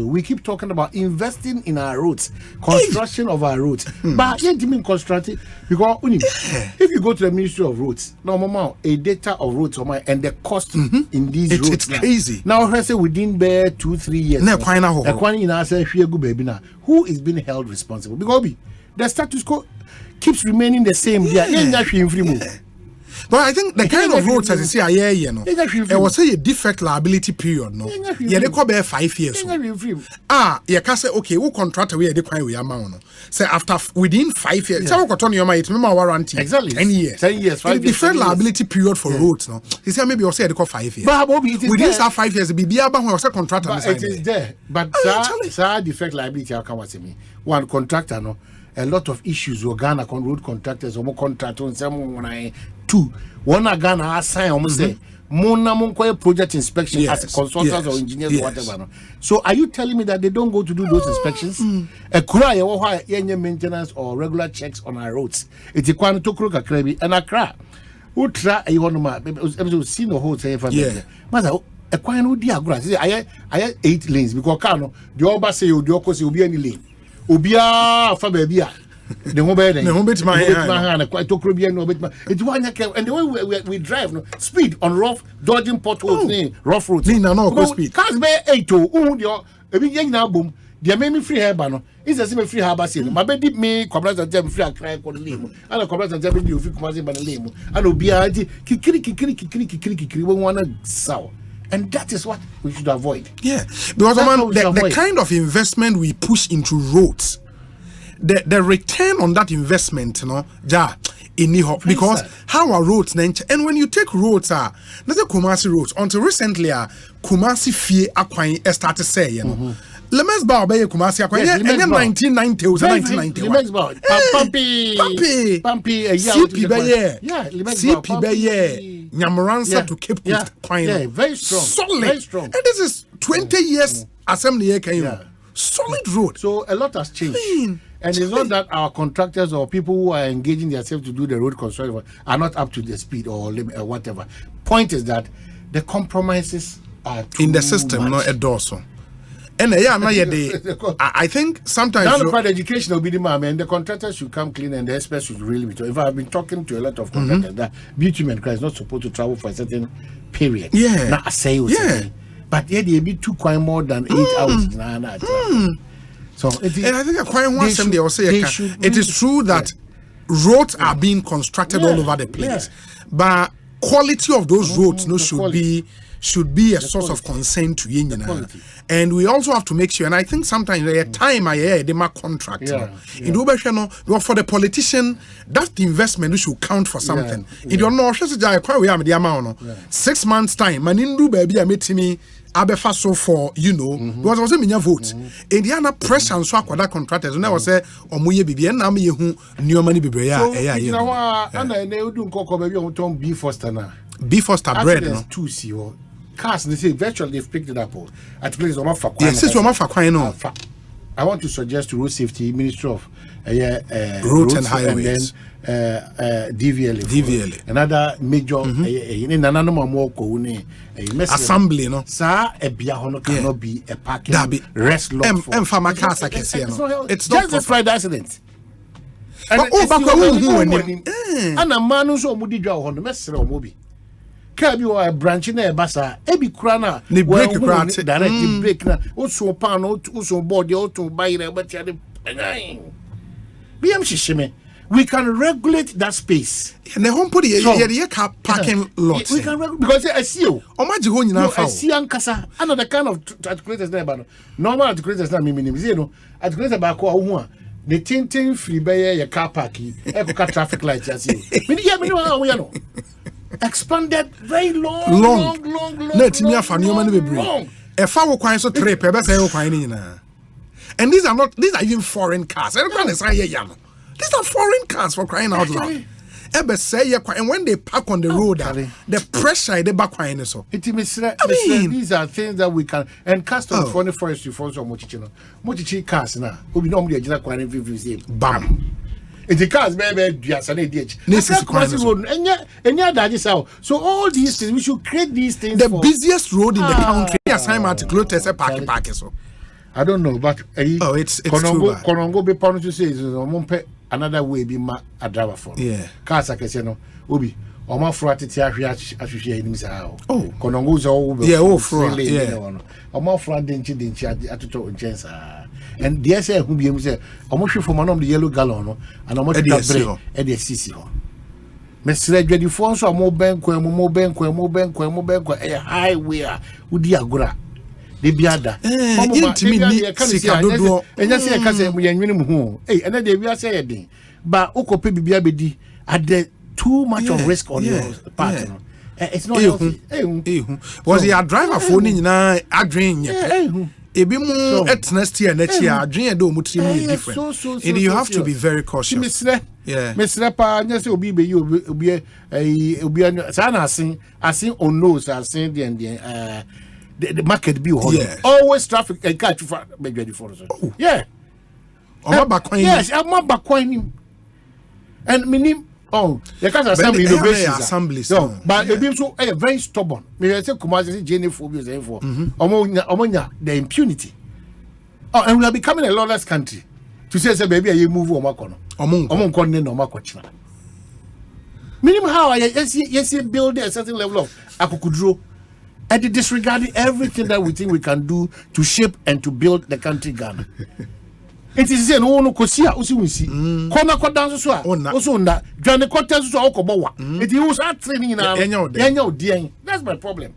we keep talking about investing in our roads, construction of our roads. But you mean constructing because if you go to the Ministry of Roads, no a data of roads and the cost in these roads. It's crazy. Now I say within 2-3 years. Who is being held responsible? Because the status quo keeps remaining the same. But I think the kind of roads as you see are it was a defect liability period. Yeah, they call 5 years. You can say okay, we contract away the amount. Say after within 5 years, so we turn your mind, remember warranty. Exactly 10 years. 10 years. The defect liability period for roads. No, he said maybe also they call 5 years. But within 5 years, be when was a contract. But it is there. But defect liability, how come what me? One contractor no. A lot of issues with Ghana road contractors or more contract on some 2. One Ghana assign almost say Mona project inspection as consultants or engineers or whatever. No. So are you telling me that they don't go to do those inspections? A kura ya maintenance or regular checks on our roads. It's a kwano to kroka krebi and Accra. Who try you want to see the whole thing for me. Mother a kwano diagram. I 8 lanes because Kano the oba say you do will be any lane. Ubia for baby. The home bed, my hand, quite to Caribbean. It's one and the way we drive, no speed on rough, dodging potholes, rough roads. No speed. Cars be 8 to a big young now boom. They made me free hair banner. It's a semi free harbor scene. My baby me, Cobras and Jam free a cry for the limo. And a Cobras and Jam you free commanding by the limo. And Ubia, kiki, one sour. And that is what we should avoid. Yeah, because the kind of investment we push into roads, the return on that investment, because how are roads and when you take roads that's a Kumasi roads until recently Kumasi fee acquiring started say Lemens Bar Bay Kumasi acquiring 1990 or 1991. Pampi CP Baye Nyamaransa to Cape Coast. Very strong. Solid. Very strong. And this is 20 years assembly solid road. So a lot has changed. And it's not that our contractors or people who are engaging themselves to do the road construction are not up to the speed or limit or whatever. Point is that the compromises are too in the system, not a dorsal. And I think sometimes now the education will be the man, and the contractors should come clean and the experts should really be. If I've been talking to a lot of contractors that bitumen is not supposed to travel for a certain period. Yeah. Not a say. But they be too quite more than 8 hours. So and I think quite one they will say it is true that roads are being constructed all over the place, but quality of those roads should be a source of concern to you. And we also have to make sure, and I think sometimes there are time they make contract. In the for the politician, that investment should count for something. In your no 6 months time, manindu baby I met me abefa so for because I was a vote. Indiana pressure and so that contractors and I was say omuye bibi na me hu nneoma ni bebre and I do nkoko baby on B Foster na. B Foster bread no. 2 CO. Cars they say virtually they've picked it up at places on Fakwan. Yes, it's on Fakwan no. I want to suggest to Road Safety Ministry of Roads and Highways and DVLA. Another major in another more assembly no. Sir, a biahono cannot be a parking rest lot for farmer cars I can see it's not just Friday accident. And a man who's on Mudi Joe on the messer or Moby. car bi wa branch na e basa e bi kura na ni break kura direct break na o so pan o so board o to buy na but ya de BM shishime. We can regulate that space. And the home put the car parking lot. We can regulate because I see you. I see Ankasa. Another kind of articulators there, normal articulators not minimum. You know, articulators back one. The tinting free by your car parking, echo traffic lights. As you. Expanded very long. Let me have a new man be long. A foul coin so trip, and these are even foreign cars. These are foreign cars for crying out loud. And when they park on the road, the pressure they back so. These are things that we can and custom foreign forestry for some mochichi cars now. We normally just quite bam. It's the cars baby Asante DH. So all these things we should create these things. The busiest road in the country. Assignment to close park so. I don't know, but it's Konongo be punish to say is another way be ma a driver for. Yeah. Cars I can say no. Obi. Oma frati tia hwehwe him say oh. Konongo is all yeah, oh fraud. Yeah. Oma frati denchi atoto njensa. And the say who be him say omo hwe for manom the yellow gallon no and omo tita break e dey sisi ho. Mesre dwedifo so omo benko e highway a udi agora. De biada intimi sika dodo enya se ka se yenwene mu ho ena de bia se yedin ba ukope bibia bedi at too much of risk on your part no it's not healthy was your driver for ni nyina adwen ebi mu next year adwen do mu tiri different and you have to be very cautious Mr. Pa nya se obi be obi sa na asin on nose asin de the market be always traffic and catch for ready for us. Yeah. Yes, I'm not back him. And minim the case assembly innovation. So, but it being so very stubborn. Me say Kumasi Jenny phobia say for. Omonya the impunity. And we are becoming a lawless country. To say baby you move omakono. Omon ne no makochina. Minim how yes build a certain level of akukudro. And disregarding everything that we think we can do to shape and to build the country Ghana. It is saying no kosia usi kona kwa dance so also na dwane kwata so okobowa it was at training na enya odien. That's my problem.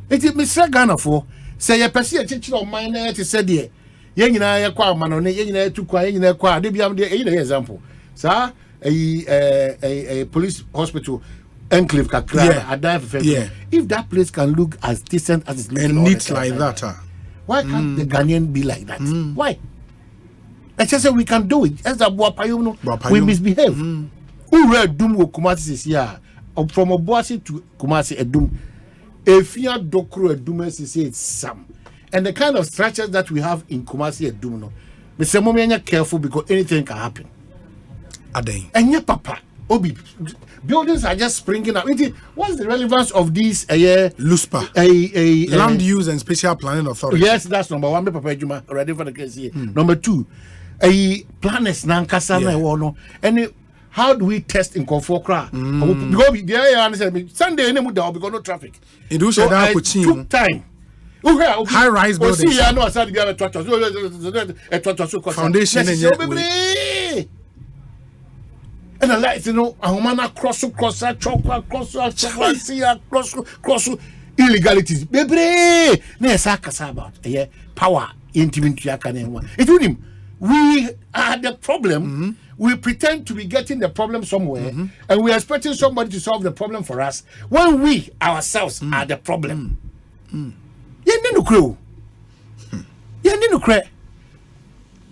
It is Mr. Ghana for say your person chichiro man na it said there yen nyina ye kwa amano ne yen nyina tukwa yen nyina kwa de biam de example sir a police hospital enclave kakra if that place can look as decent as it's looking and neat like that why can't the Ghanaian be like that? Why? I just say we can do it. As a boapayum, we misbehave. Who read Doom Kumasi this year? From Obuasi to Kumasi Edum. If you Dokro Edum say it's some. And the kind of structures that we have in Kumasi Edum, no, Mr. Momenya careful because anything can happen. And your papa, Obi. Buildings are just springing up. What's the relevance of these LUSPA? Land Use and Special Planning Authority. Yes, that's number one. Ready for the case here. Number two, planners nankasa and how do we test in Konfokra? Because the answer Sunday because no traffic. So I took time. High rise buildings. Foundation. And I like Ahumana cross illegalities. Baby, about power intimate. It with him. We are the problem. We pretend to be getting the problem somewhere, and we are expecting somebody to solve the problem for us when we ourselves are the problem.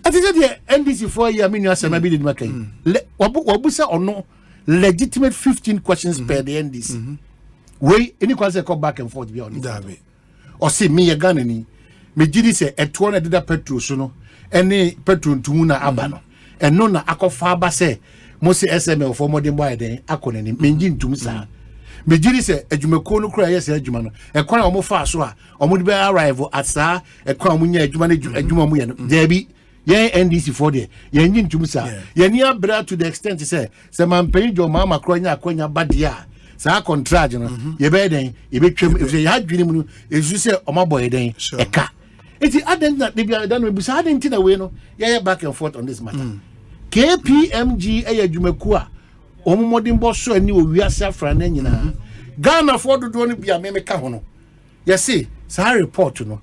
I think the NDC 4 year SML Deal Wabusa or no legitimate 15 questions per the NDC. We any question come back and forth beyond that. Or see me a gun any me did say a 200 did a petrol sono any petrol to Muna Abano and nona akofaba say most SML for more than by then akon and menjin to Misa. Me did say a Jumekono cry yes a Jumano a corner almost fast or would be arrival at Sa a Kwamunya Jumamuyan Debbie. NDC for there. Yen to Musa. Yen bra to the extent to say, some man paying your mama crying a coin badia. sa contract no ye be den ye be twem if you had dream no esu say omaboy den eka iti aden na de bia dan we sa aden ti na we no ye back and forth on this matter KPMG adwumaku a omomodin bo so ani owiase afra na nyina Ghana for do no bia me ka ho no ye say sa report no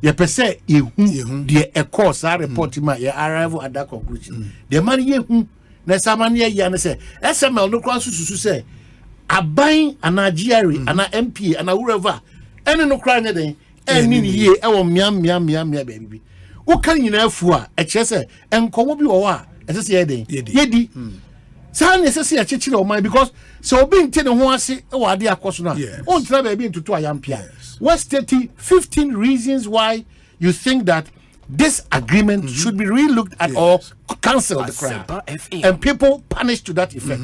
ye pese yehu de a course sa report ma ye arrive at that conclusion the man yehu na samane ye ya ne say SML no kwan susu say aban ana GRE ana MP ana whoever ene no kran den eni ni ye e wo mia baby wo kan nyina afu a e kire say enkomo bi wo a e say ye den yedi sa ne say ya chichire o man because so obi nte ne ho ase e wo ade akoso na on tira baby ntutu ayampia what's 15 reasons why you think that this agreement should be re-looked at or cancelled the crime and people punished to that effect.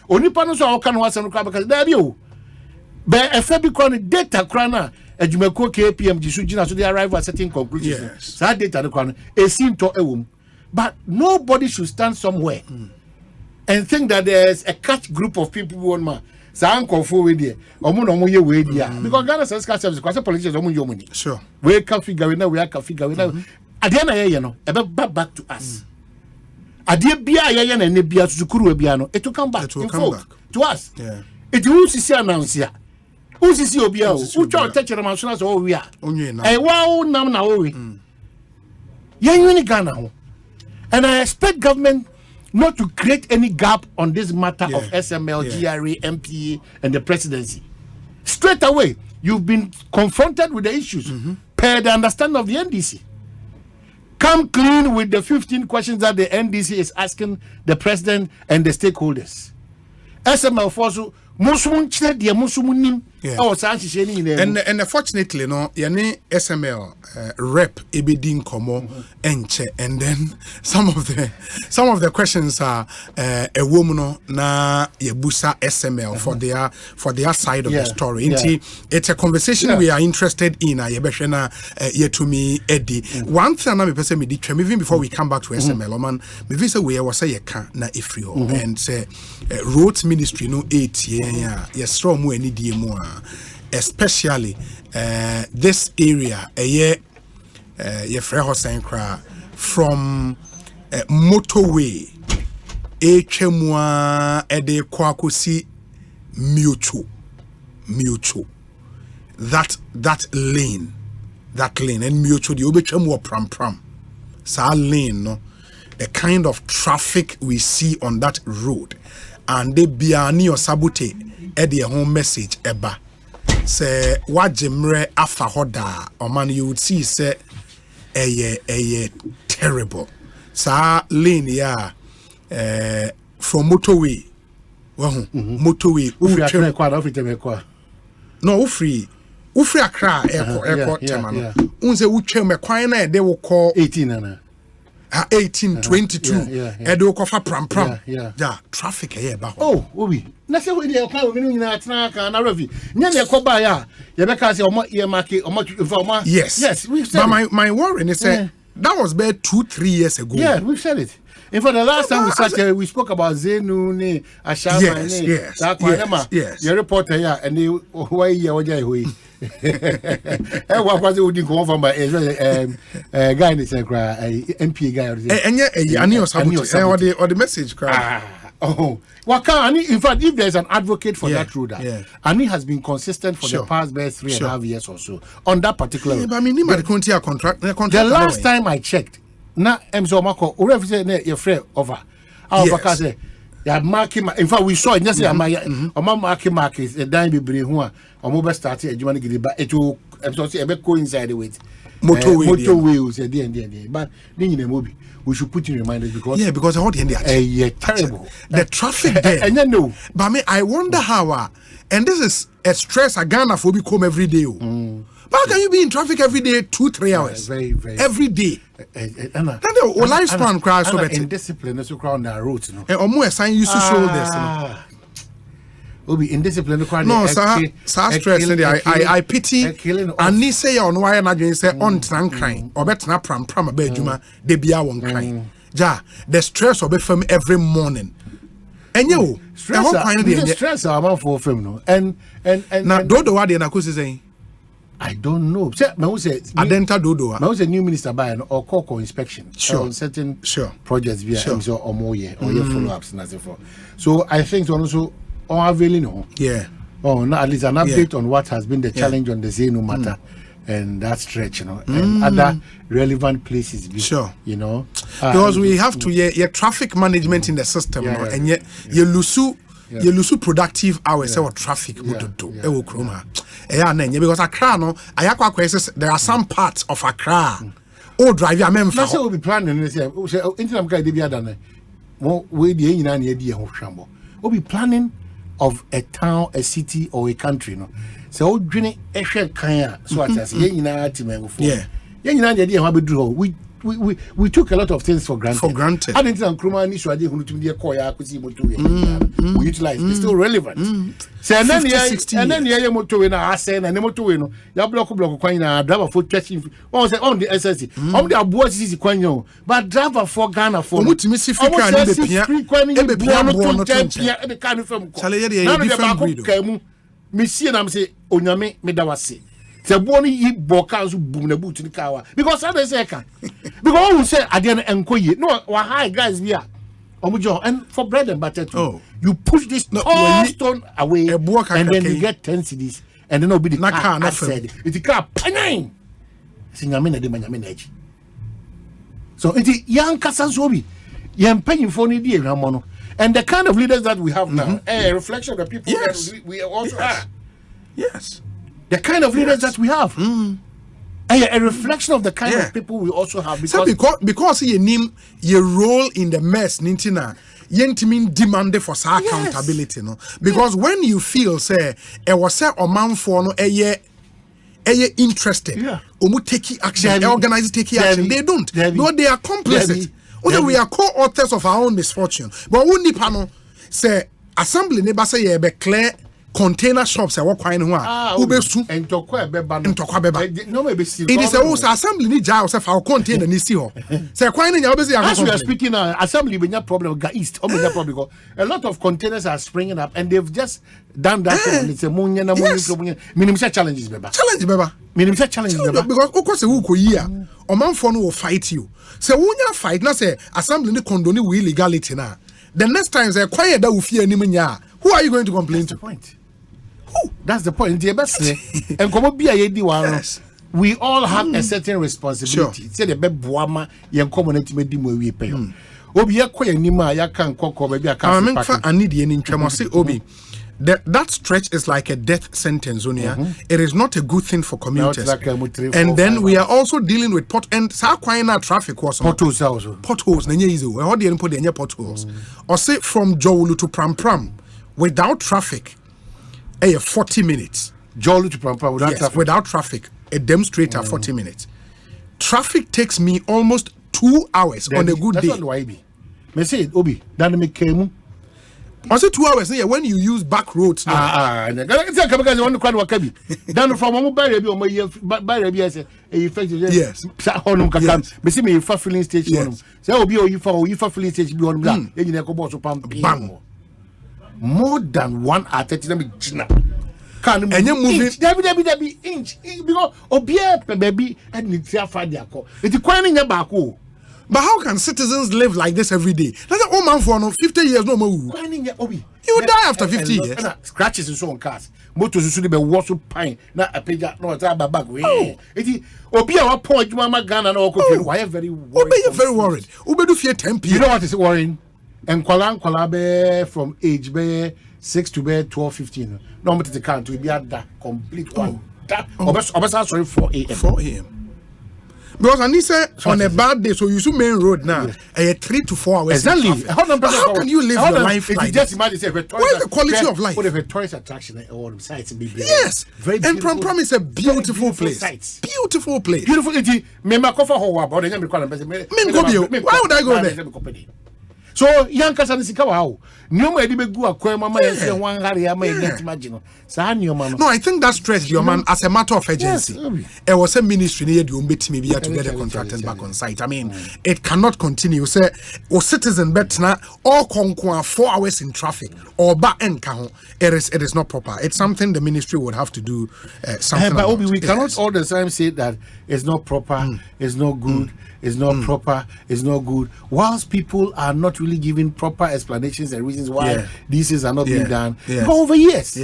Only panels are can was and because there you but a fabric data crana and you may call KPMG so they arrive at certain conclusions. That data the crown a seem to a womb. But nobody should stand somewhere and think that there's a catch group of people who want man. San confo we there omo no mo ye we dia because Ghana Service because politicians omo yo money sure we can figure we can figure we now ade na ye no e be back to us ade bia ye na ne bia sukuru bia no it will come back to us it will see announce ya who see obi a who try to touch man so so we are e wa nam na we ye uni Ghana ho and I expect government not to create any gap on this matter of SML, GRE, MPA, and the presidency. Straight away, you've been confronted with the issues per the understanding of the NDC. Come clean with the 15 questions that the NDC is asking the president and the stakeholders. SML Fosu, Musumun Chile, the Musumunim, and fortunately, no, yani SML rep Ebedin Komo enche, and then some of the questions are a woman na yebusa SML for their side of the story. It's a conversation we are interested in. Yebeshena yetumi Eddie. One thing na me pese me di even before we come back to SML, man, me visa we was say yeka na ifrio and say roads ministry no 8 year yes from we need more. Especially this area from motorway HMwa ede kwakosi mutual that lane and mutual the obechemwa pram sa lane no the kind of traffic we see on that road and they biani or sabote ede home message eba say wajimre afa hoda or man you would see say a terrible sa lane ya from motorway motorway no ufri akra airport temano unse uche me kwan na de wo call 18 1822 edo ko fa pram ja traffic here ba obi na se we dey kan we nyina atena kan na ravi nya ne ko ba ya ye be ka say omo ye market omo informa yes but my worry is that was about 2-3 years ago. We've said it. In fact, the last time we sat here, we spoke about Zenu, ne, Ashama, yes. Your reporter here, and they why you are going. And what was it? We didn't come from by a guy in the MP guy. And yet, I knew something or the message cry. In fact, if there's an advocate for that road, Ani has been consistent for the past 3.5 years or so on that particular road. But I mean, the last time I checked, na Emzo Mako, whoever said your friend over. Our say, marking. In fact, we saw it yesterday. My marking a dime be who are mobile started. You want to get it will coincide with motorways at the end. But then in the movie. We should put in reminders because all the end terrible. The traffic there. And you know, but I mean, I wonder how. And this is a stress a Ghana for become every day. But how can you be in traffic every day 2-3 hours? Very every day. And lifespan crash so better. Indiscipline is around the roads. And almost sign you to show this. Be indiscipline. No, sir. Stress. I pity. And ni say on why and again say on tank crying or better not pram about Juma. They be our one crying. Ja, the stress of from every morning. And you stress our man for film no. And now dodo what they na ko say. I don't know. Say me who say Adenta dodo. Me who say new minister buy or call inspection on certain projects via so or more year or year follow-ups and for. So I think so also availing no. Yeah. Oh, no, at least an update on what has been the challenge on the Zeno matter and that stretch, and other relevant places. You know, because we have to traffic management in the system, and yet you lose productive hours or traffic would do. Because Accra, no, there are some parts of Accra. Oh, drive your men. That's what we be planning. We'll be planning of a town, a city, or a country, no. So we took a lot of things for granted. I didn't we utilize it's still relevant. So and then motor in our sen and motor in ya block driver for touching on the SSC. On the boys is but driver for Ghana for onyame medawase se boni yi boka so boom na boot ni kawa because how they say can because who say again enkoye no wa high guys here and for bread and butter too. You push this stone away and then you get 10 cedis and then it'll be the car said it's a car panine sinyame na de manyame na echi so it's young kasansobi yem paying for ni die ramono. And the kind of leaders that we have now, a reflection of the people that we also are. Yes. The kind of leaders that we have. A reflection of the kind of people we also have. Because you name your role in the mess, Nintina, yentimin demanded for accountability. No? Because when you feel, say, it was say a man for no interested, take action, organize take action. They don't. No, they are complicit. We are co-authors of our own misfortune. But when the panel say assembly neighbor say you be clear container shops e work kwine ho a ubesu entokwa beba no me be serious. It is also assembly ni ja yourself our container ni si ho. Say kwine nya obesi as we are speaking now, assembly be nya problem ga east o be nya problem because a lot of containers are springing up and they've just done that thing. It's a munya na munya minimum challenges beba. Minimum challenges beba because ukose who ko yi a omanfo no will fight you. Say wunya fight na say assembly ni condone we illegality na. The next time say quiet that we fear anymore nya. Who are you going to complain to? Point. That's the point. And we all have a certain responsibility. Say the beboama yen community me dimu we pay. Obi yakwa nima ya kan kokko baby aka. I need yen ntwam say obi. That stretch is like a death sentence, Zonia. It is not a good thing for commuters. And then we are also dealing with traffic was potholes also. Potholes, how do you put any potholes? Or say from Jowulu to Pram without traffic, 40 minutes. Jowulu to Pram without traffic. Without traffic, a demonstrator 40 minutes. Traffic takes me almost 2 hours on a good day. That's what be. Me say Obi, dan me kemu. I say 2 hours when you use back roads. Down from one yes. Me see me filling station. Say obi you for filling station be on blah. More than 1 hour 30 let me gina. Can moving Debbie inch because obi baby and ntia fa dia ko. It kwan nya back. But how can citizens live like this every day? That's an old man for 50 years no more. You will die after 50 years. Scratches and so on cars. Motors should be water pine. Not a page no bag. It obi our point mama Ghana no why very worried. You're very worried. Ube do fear 10 people. You know what is worrying? And kwala from age be 6 to be 12, 15. No matter the count will be at that complete one. That sorry 4 a.m. 4 a.m. Because I need say on a bad day, so you see main road now, 3 to 4 hours. Exactly. How can you live your life like just imagine say what is the quality of life? What if a tourist attraction or sites be yes, very beautiful. And Pram is a beautiful place. Sites. Beautiful place. Beautiful. Why would I go there? So young person is how no may be go a mama and one area may get imagine. No, I think that stressed your man as a matter of urgency. It was a ministry near you meet me to get the contractors back on site. I mean, it cannot continue. Say, or citizen bet now or conquer 4 hours in traffic or back end it is not proper. It's something the ministry would have to do something. But Obi, we cannot all the time say that it's not proper, it's not good. It's not proper, it's not good. Whilst people are not really giving proper explanations and reasons why these things are not being done, but over years.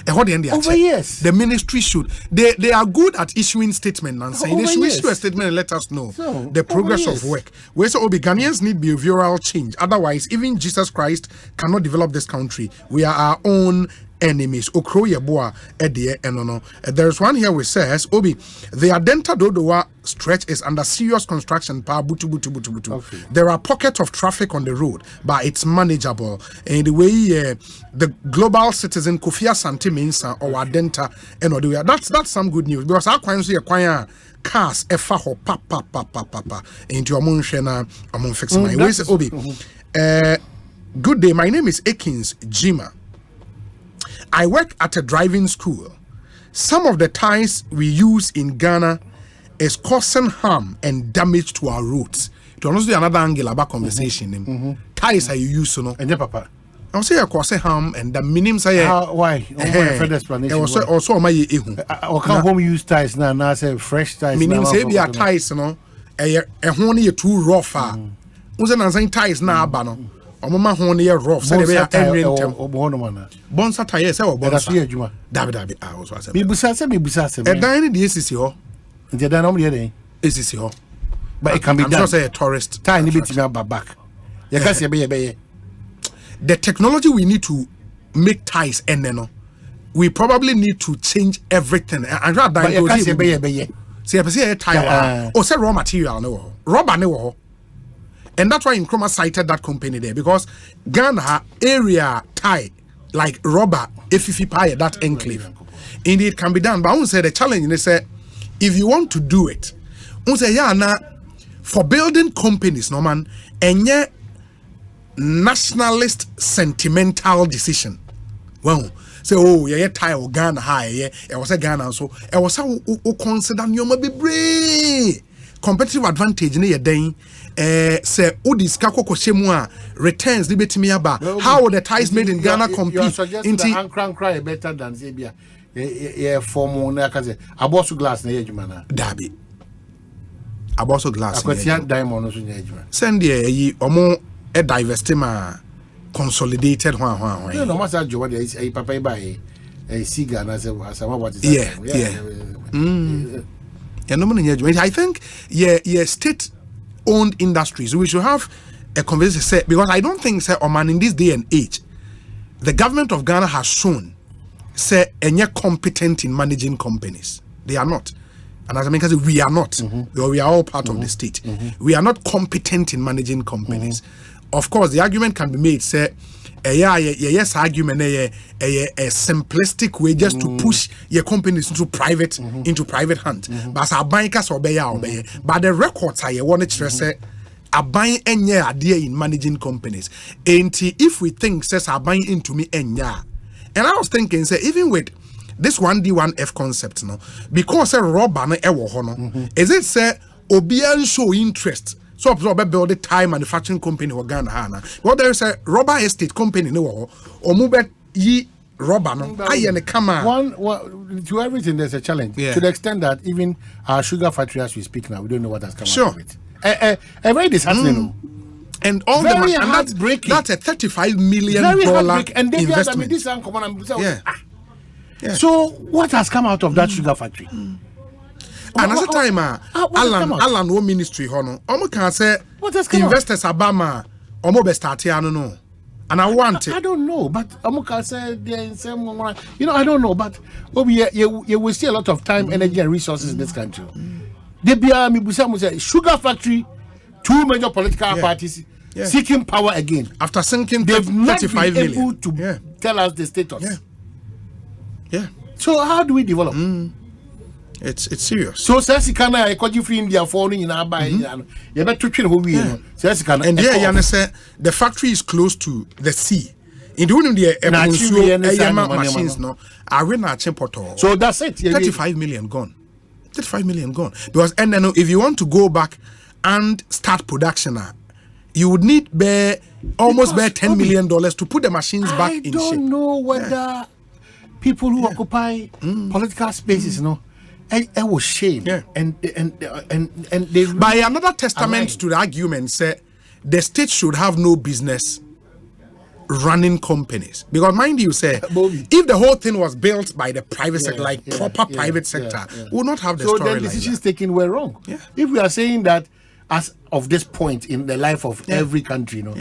Over years. The ministry should. They are good at issuing statements and saying they should issue a statement and let us know the progress of work. Where so Ghanaians need behavioral change. Otherwise, even Jesus Christ cannot develop this country. We are our own enemies. There's one here which says, Obi, the Adenta Dodowa stretch is under serious construction. There are pockets of traffic on the road, but it's manageable. And the way the global citizen Kofi Asante means or Adenta, that's some good news because our clients acquire cars papa into your moon among fix my ways. Obi, good day. My name is Ekins Jima. I work at a driving school. Some of the ties we use in Ghana is causing harm and damage to our roads. To honestly another angle about conversation. Ties are you use, you know? And papa. I'll say causing harm and the minimum say why? Further explanation. Also my or can home use ties now? Now say fresh ties. Minimum say be a ties, you know. A honey too rough. Who's an saying ties now, bano. Mama honey rough. Say be a Bonsa tire say Bonsa. David I was say. Bibusa. A dining the is here. The dynamic here. Is here. But it can be done. Just a tourist. Tiny bit back. You can see be. The technology we need to make ties and then we probably need to change everything. And rather than go see a tire or say raw material no rubber no. And that's why Nkrumah cited that company there because Ghana area tie like rubber if pie that enclave. Indeed it can be done. But I won't say the challenge they say if you want to do it, I say for building companies, no man, and yet nationalist sentimental decision. Well, say tie Ghana high, I was a Ghana so I was how consider you be brave competitive advantage near day. Say Udis Kakoko Shemua returns liberty about how the ties made in Ghana compete. You are suggesting that cry better than Zambia. Form Abosu glass na yejumana. Dabi. Abosu glass. Akwati diamond no so yejuma. Send ye omo a divestima consolidated one. No matter Joe what is papa by a cigar as what is I think state owned industries we should have a conversation because I don't think Oman in this day and age the government of Ghana has shown any competent in managing companies. They are not. And as I mean, we are not. We are all part of the state. We are not competent in managing companies. Of course, the argument can be made, yes, argument a simplistic way just to push your companies into private hands. But as a bankers obey, but the records I want to say are buying any idea in managing companies. And if we think says are buying into me and I was thinking, say, even with this 1D1F concept, no, because a robber no is it say Obian show interest? So build a Thai manufacturing company or Ghana. Well, there is a rubber estate company no or move ye rubber no. One to everything there's a challenge. To the extent that even our sugar factory as we speak now, we don't know what has come out of it. A very disheartening. And all very the heartbreaking. That's a $35 million investment. This So what has come out of that sugar factory? Another time, Alan, no ministry, hono. Can say investors Obama, be starting, no. And I want it. I don't know, but Amuka said I don't know, but you will see a lot of time, energy, and resources in this country. Sugar factory, 2 major political parties seeking power again. After sinking, they've not been 35 million. able to tell us the status. So how do we develop? It's serious. So Sasikana, I call you free India for in our buy. You better treat who we Sasikana. And yeah, say the factory is close to the sea. In the machines, no, I ran a chimpoto. So that's it. 35 million gone. 35 million gone. Because and then if you want to go back and start production, you would need almost $10 million to put the machines back in shape. I don't know whether people who occupy political spaces, you know, I was shame. And they by another testament to the argument say the state should have no business running companies, because mind you say if the whole thing was built by the private sector, like proper private sector, we would not have the story. So the decisions taken were wrong. If we are saying that as of this point in the life of every country, you know,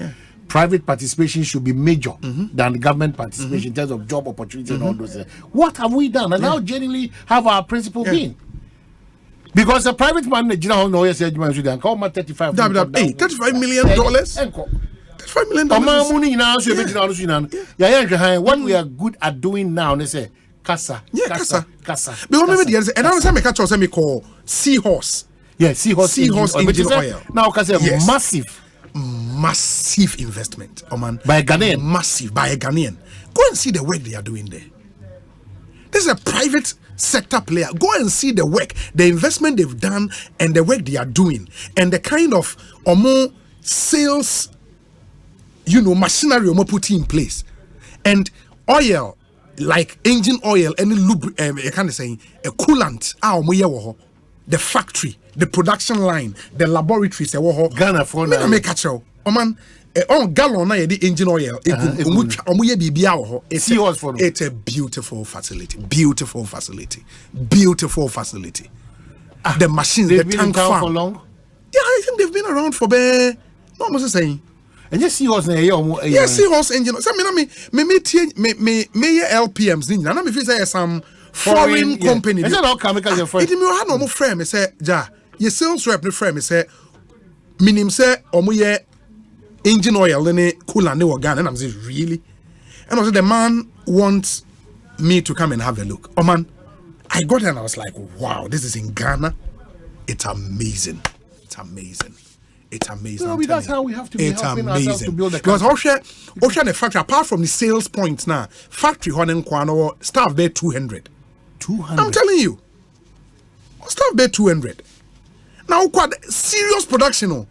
private participation should be major than government participation in terms of job opportunity and all those things. What have we done? And how generally have our principle been? Because a private man, the general lawyer said, you should call my $35 million. $5 million. What we are good at doing now, they say, Kasa. Because maybe the and I make a choice me call seahorse. Seahorse engine oil. Now, Kasa, massive investment. Oh man, by a Ghanaian. Massive by a Ghanaian. Go and see the work they are doing there. This is a private sector player. Go and see the work, the investment they've done, and the work they are doing, and the kind of more sales, machinery put in place, and oil like engine oil, any kind of saying a coolant. The factory, the production line, the laboratories. Ghana for now. Make a show. Man, on gallon the engine oil. It's a beautiful facility. Beautiful facility. Beautiful facility. The machines, the tank farm. For long? Yeah, I think they've been around for what was I saying? And just seahorse seahorse engine. So me LPMs ninja. Na me feel say some foreign company. Is that all chemicals foreign? It me ha no mo frame say your sales rep no frame say minim say omo ye engine oil ne coolant ne organ, and I'm saying really. And also the man wants me to come and have a look. Oh man, I got there and I was like, wow, this is in Ghana. It's amazing. It's amazing. It's amazing. No, that's how we have to be helping ourselves to build a country. Because the factory, apart from the sales points now, factory staff there 200. 200. I'm telling you. Staff there 200. Now, serious production,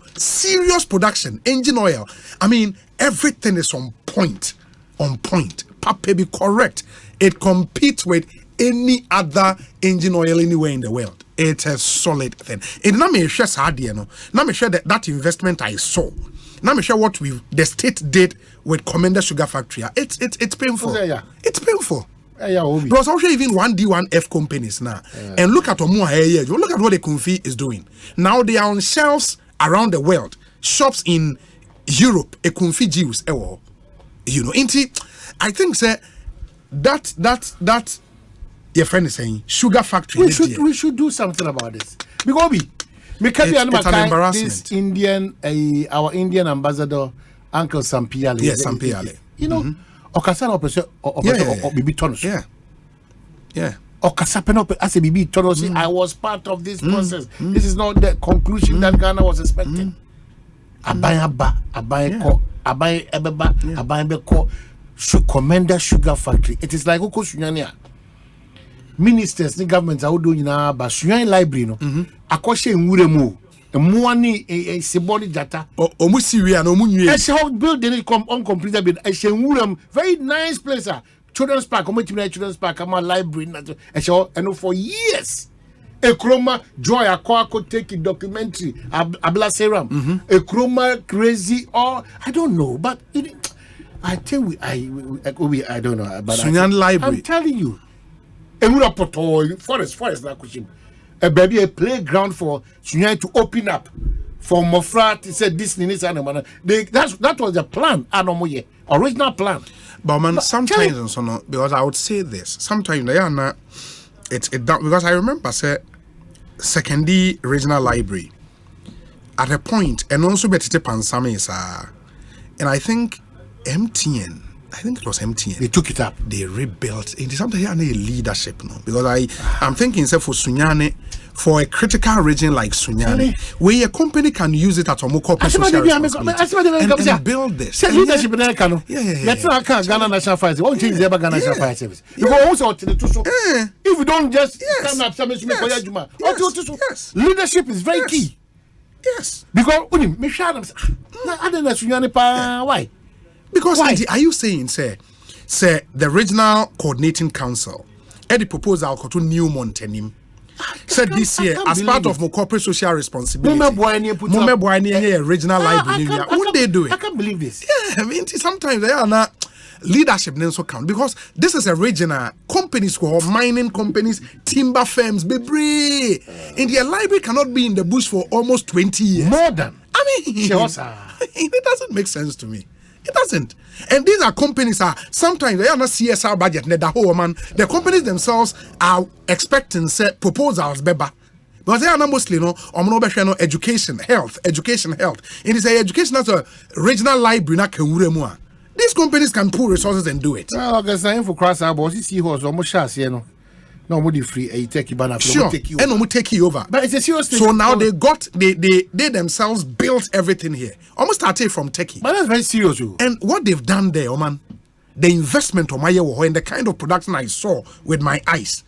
engine oil. I mean, everything is on point. On point. Pape be correct. It competes with any other engine oil anywhere in the world. It's a solid thing. And now me share sadie, now me share that investment I saw. Now me share what the state did with Commander Sugar Factory. It's painful. It's painful. Because also even 1D1F companies now. And look at Omanhene here. Look at what the Kunfi is doing. Now they are on shelves around the world. Shops in Europe, a Kunfi juice. I think that your friend is saying sugar factory. We should do something about this. Because it's an embarrassment. This Indian, our Indian ambassador, Uncle Sampiale. Yes, Sampiale. Okasa Bibi Tonos. Yeah. Okasa Penop as a Bibi Tonos. I was part of this process. This is not the conclusion that Ghana was expecting. Abai Commander Sugar Factory. It is like Okosunyania. Ministers, the governments are doing now, but Suyan Library, Akoshe Muremu, a Muani, a Seboni Jata, or Musiria, no Munia. I shall build the uncompleted bit. I shall Murem, very nice place. Children's Park, Children's Park, I'm a library, I shall, and for years. A chroma joy, a could take a documentary, Abla Seram, a chroma crazy, or I don't know, but I think I don't know about Suyan Library. I'm telling you. Forest na question. A baby a playground for Sunyani to open up for Mofra to say this animal. That was the plan. Original plan. But man, sometimes because I would say this. Sometimes they are not. It's because I remember say secondary regional library at a point and also better pansame and I think MTN I think it was MTN. They took it up. They rebuilt. It is something here leadership, no? Because I'm thinking, say for Sunyane, for a critical region like Sunyane, where a company can use it at a more corporate social responsibility and build this. Leadership in Ghana. That's not Ghana National Fire Service. Won't change the Ghana National Fire Service. You go also to the Tuso. If you don't just stand up, leadership is very key. Yes. Because why? Because are you saying, say the regional coordinating council, the proposal to new Montenim said this year as part of my corporate social responsibility, regional library, won't they do it? I can't believe this. Yeah, I mean sometimes they are not leadership also count because this is a regional companies who are mining companies, timber firms, baby. And their library cannot be in the bush for almost 20 years. More than. I mean, it doesn't make sense to me. It doesn't. And these are companies sometimes they are not CSR budget. The companies themselves are expecting proposals, beba. Because they are not mostly education, health. It is a education as a regional library. These companies can pool resources and do it. Well, I guess for cross our boss, see who's almost no more free. You take you banner. Sure, and no take you over. But it's a serious thing. So now they themselves built everything here. Almost started from techie. But that's very serious. And what they've done there, man, the investment on my and the kind of production I saw with my eyes,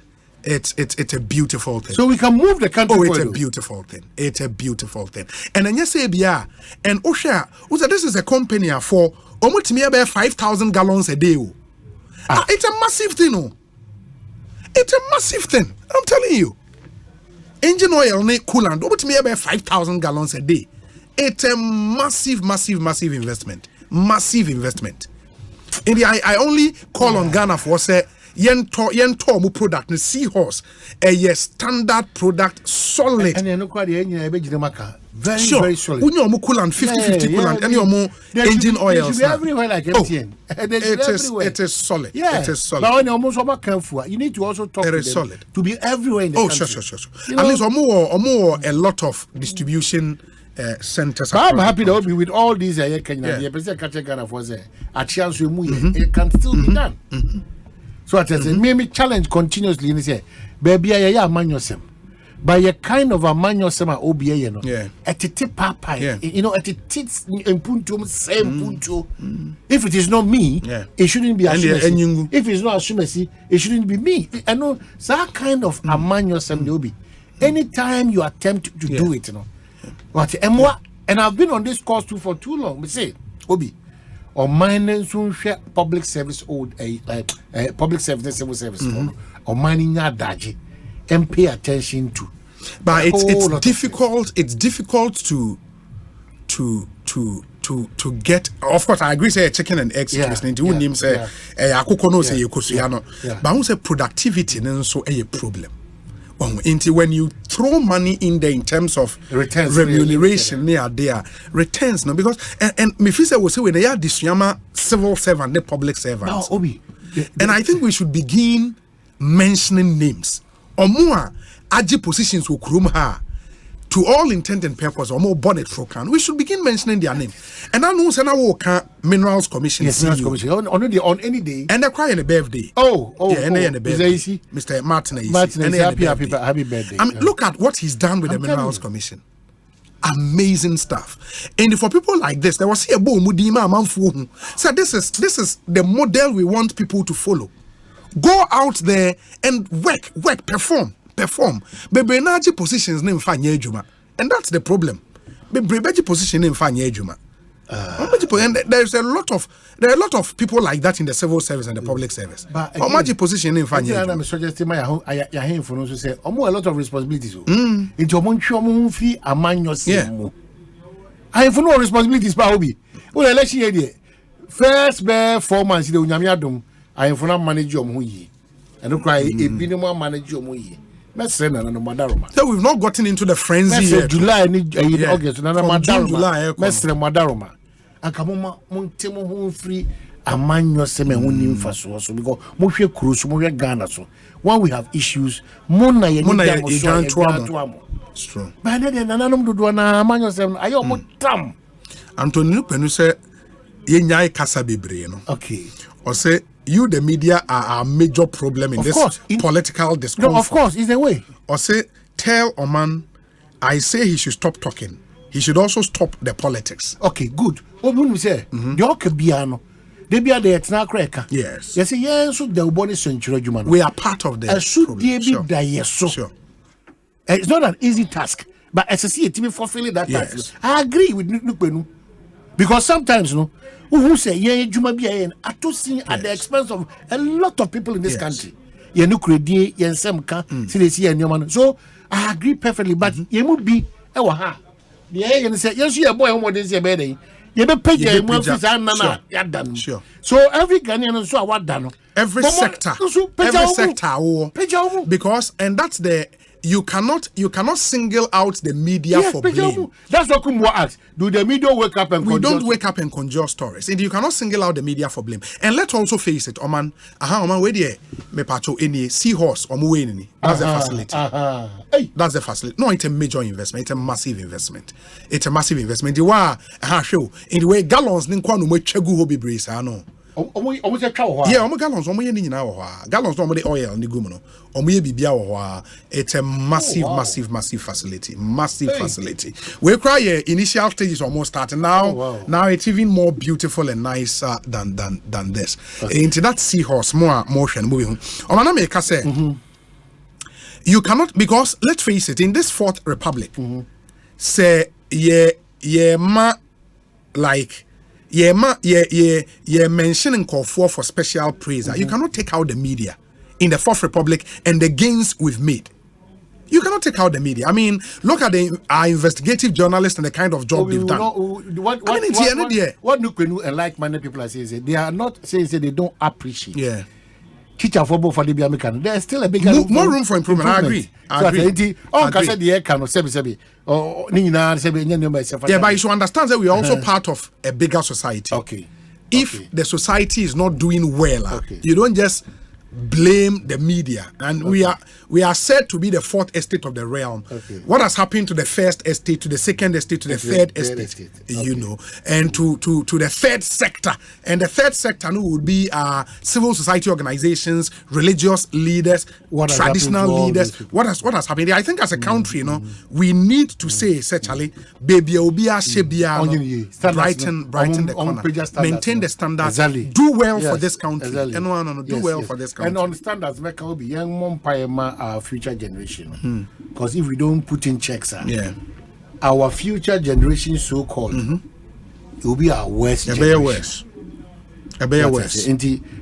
it's a beautiful thing. So we can move the country. Oh, it's a beautiful thing. It's a beautiful thing. And then you say, and Osha, this is a company for almost 5,000 gallons a day. It's a massive thing. It's a massive thing. I'm telling you. Engine oil, coolant, almost 5,000 gallons a day. It's a massive investment. Massive investment. And I only call on Ghana for say yento mu product the seahorse a standard product solid. And very sure. Very solid. When you coolant 50-50 coolant and your engine oil. It should be everywhere like MTN. It is solid. Yeah. It is solid. But when you almost careful, you need to also talk to them solid. To be everywhere in the country. Sure. At least more a lot of distribution centers. But I'm happy that with all these it can still be done. So it is a maybe challenge continuously in say, baby, I man yourself. By a kind of a man yourself at OBA, you know. At a tip papa, you know, at a tits in punto, same punto. If it is not me, it shouldn't be Ashumesi. If it's not Ashumesi, it shouldn't be me. I know that kind of a man yourself, Obi. Anytime you attempt to do it, you know. But and I've been on this course too for too long. We say, Obi. Or mining soon share public service public service civil service or mining your daji and pay attention to. But it's difficult. It's difficult to get. Of course, I agree. Say chicken and egg situation. You name say akoko no say ekosuyano. But who say productivity then so a problem. When you throw money in there in terms of returns, remuneration, returns, no, because and me feel say we say when they are this civil servant, the public servant. No, Obi. And I think we should begin mentioning names or more aji positions who ha to all intent and purpose or more bonnet for can. We should begin mentioning their name. And I know Senator Minerals Commission. Yes, Minerals Commission on any day. And they're crying a birthday. And they're a birthday. Mr. Martin, happy birthday. I mean, look at what he's done with the Minerals Commission. Amazing stuff. And for people like this, there was here so this is the model we want people to follow. Go out there and work, perform. Bebe naji positions name fanya ejuma. And that's the problem. Bebe position name fanya ejuma. And there are a lot of people like that in the civil service and the public service. But again, position name fanya ejuma. I'm suggesting my ya for no say a lot of responsibilities. Into mon free among yourself. I have no responsibilities pa obi. Well election here first bear 4 months the unyame adom I have no manage your muyi. And no cry a minimum manage your muyi. So we've not gotten into the frenzy yet. July August July Mestre Madaroma. Akamoma montemo ho free amanyo seme ho nimfa so because mo hwe cruise mo hwe Ghana so when we have issues mona ye strong but na nananom dodo na amanyo seme ayo mo tam Anthony Penu say yenyai kasa bebre no. Okay. Or say you the media are a major problem in political discourse. No, of course, it's the way. Or say tell Oman, I say he should stop talking. He should also stop the politics. Okay, good. What we say? The Okabiano. They be there at Nakreka. Yes. Yes, yes, so the Uboni Century Juman. We are part of the Sure. It's not an easy task, but as I see it, to be fulfilling that task. I agree with Nukbenu. Because sometimes, who say, yeah, Juma be at the expense of a lot of people in this country. Yeah, Nukredi, yeah, Semka, CDC, and Yoman. So I agree perfectly, but you would be a waha. Yeah, you say, yes, you're a boy, what is your bedding? You be pay your months and done. Sure. So every Ghanaian so what done. Every sector, because and that's the you cannot single out the media for blame. That's what Kumwa asks. Do the media wake up and we don't wake up and conjure stories. And you cannot single out the media for blame. And let's also face it, Oman, where the me pacho any seahorse or muweni. That's the facility. That's the facility. No, it's a major investment. It's a massive investment. You are show in the way gallons ninkwa no mo chegu hobi brace. I know. Gallons gallons no the oil ni gumo no bibia wo it's a massive facility facility we cry initial stages almost starting now. Now it's even more beautiful and nicer than this into that seahorse more motion moving omana make say you cannot, because let's face it, in this Fourth Republic say mentioning call for special praise. You cannot take out the media in the Fourth Republic and the gains we've made. You cannot take out the media. I mean, look at our investigative journalists and the kind of job they've done. What Nukenu and like-minded people are saying, they are not saying they don't appreciate. Yeah. Teacher for both for the American. There's still a big more room for improvement. I agree. Yeah, but you should understand that we are also part of a bigger society. Okay. If the society is not doing well, you don't just blame the media. And we are said to be the fourth estate of the realm. What has happened to the first estate, to the second estate, to the third estate, you know, and to the third sector. And the third sector would be civil society organizations, religious leaders, traditional leaders. What has happened? I think as a country, we need to say, essentially, baby obia shebia, brighten the corner, maintain the standards, do well for this country. Do well for this country. And understand that Mecca will be young our future generation. Because if we don't put in checks, our future generation, so called, it will be our worst generation. A better worse.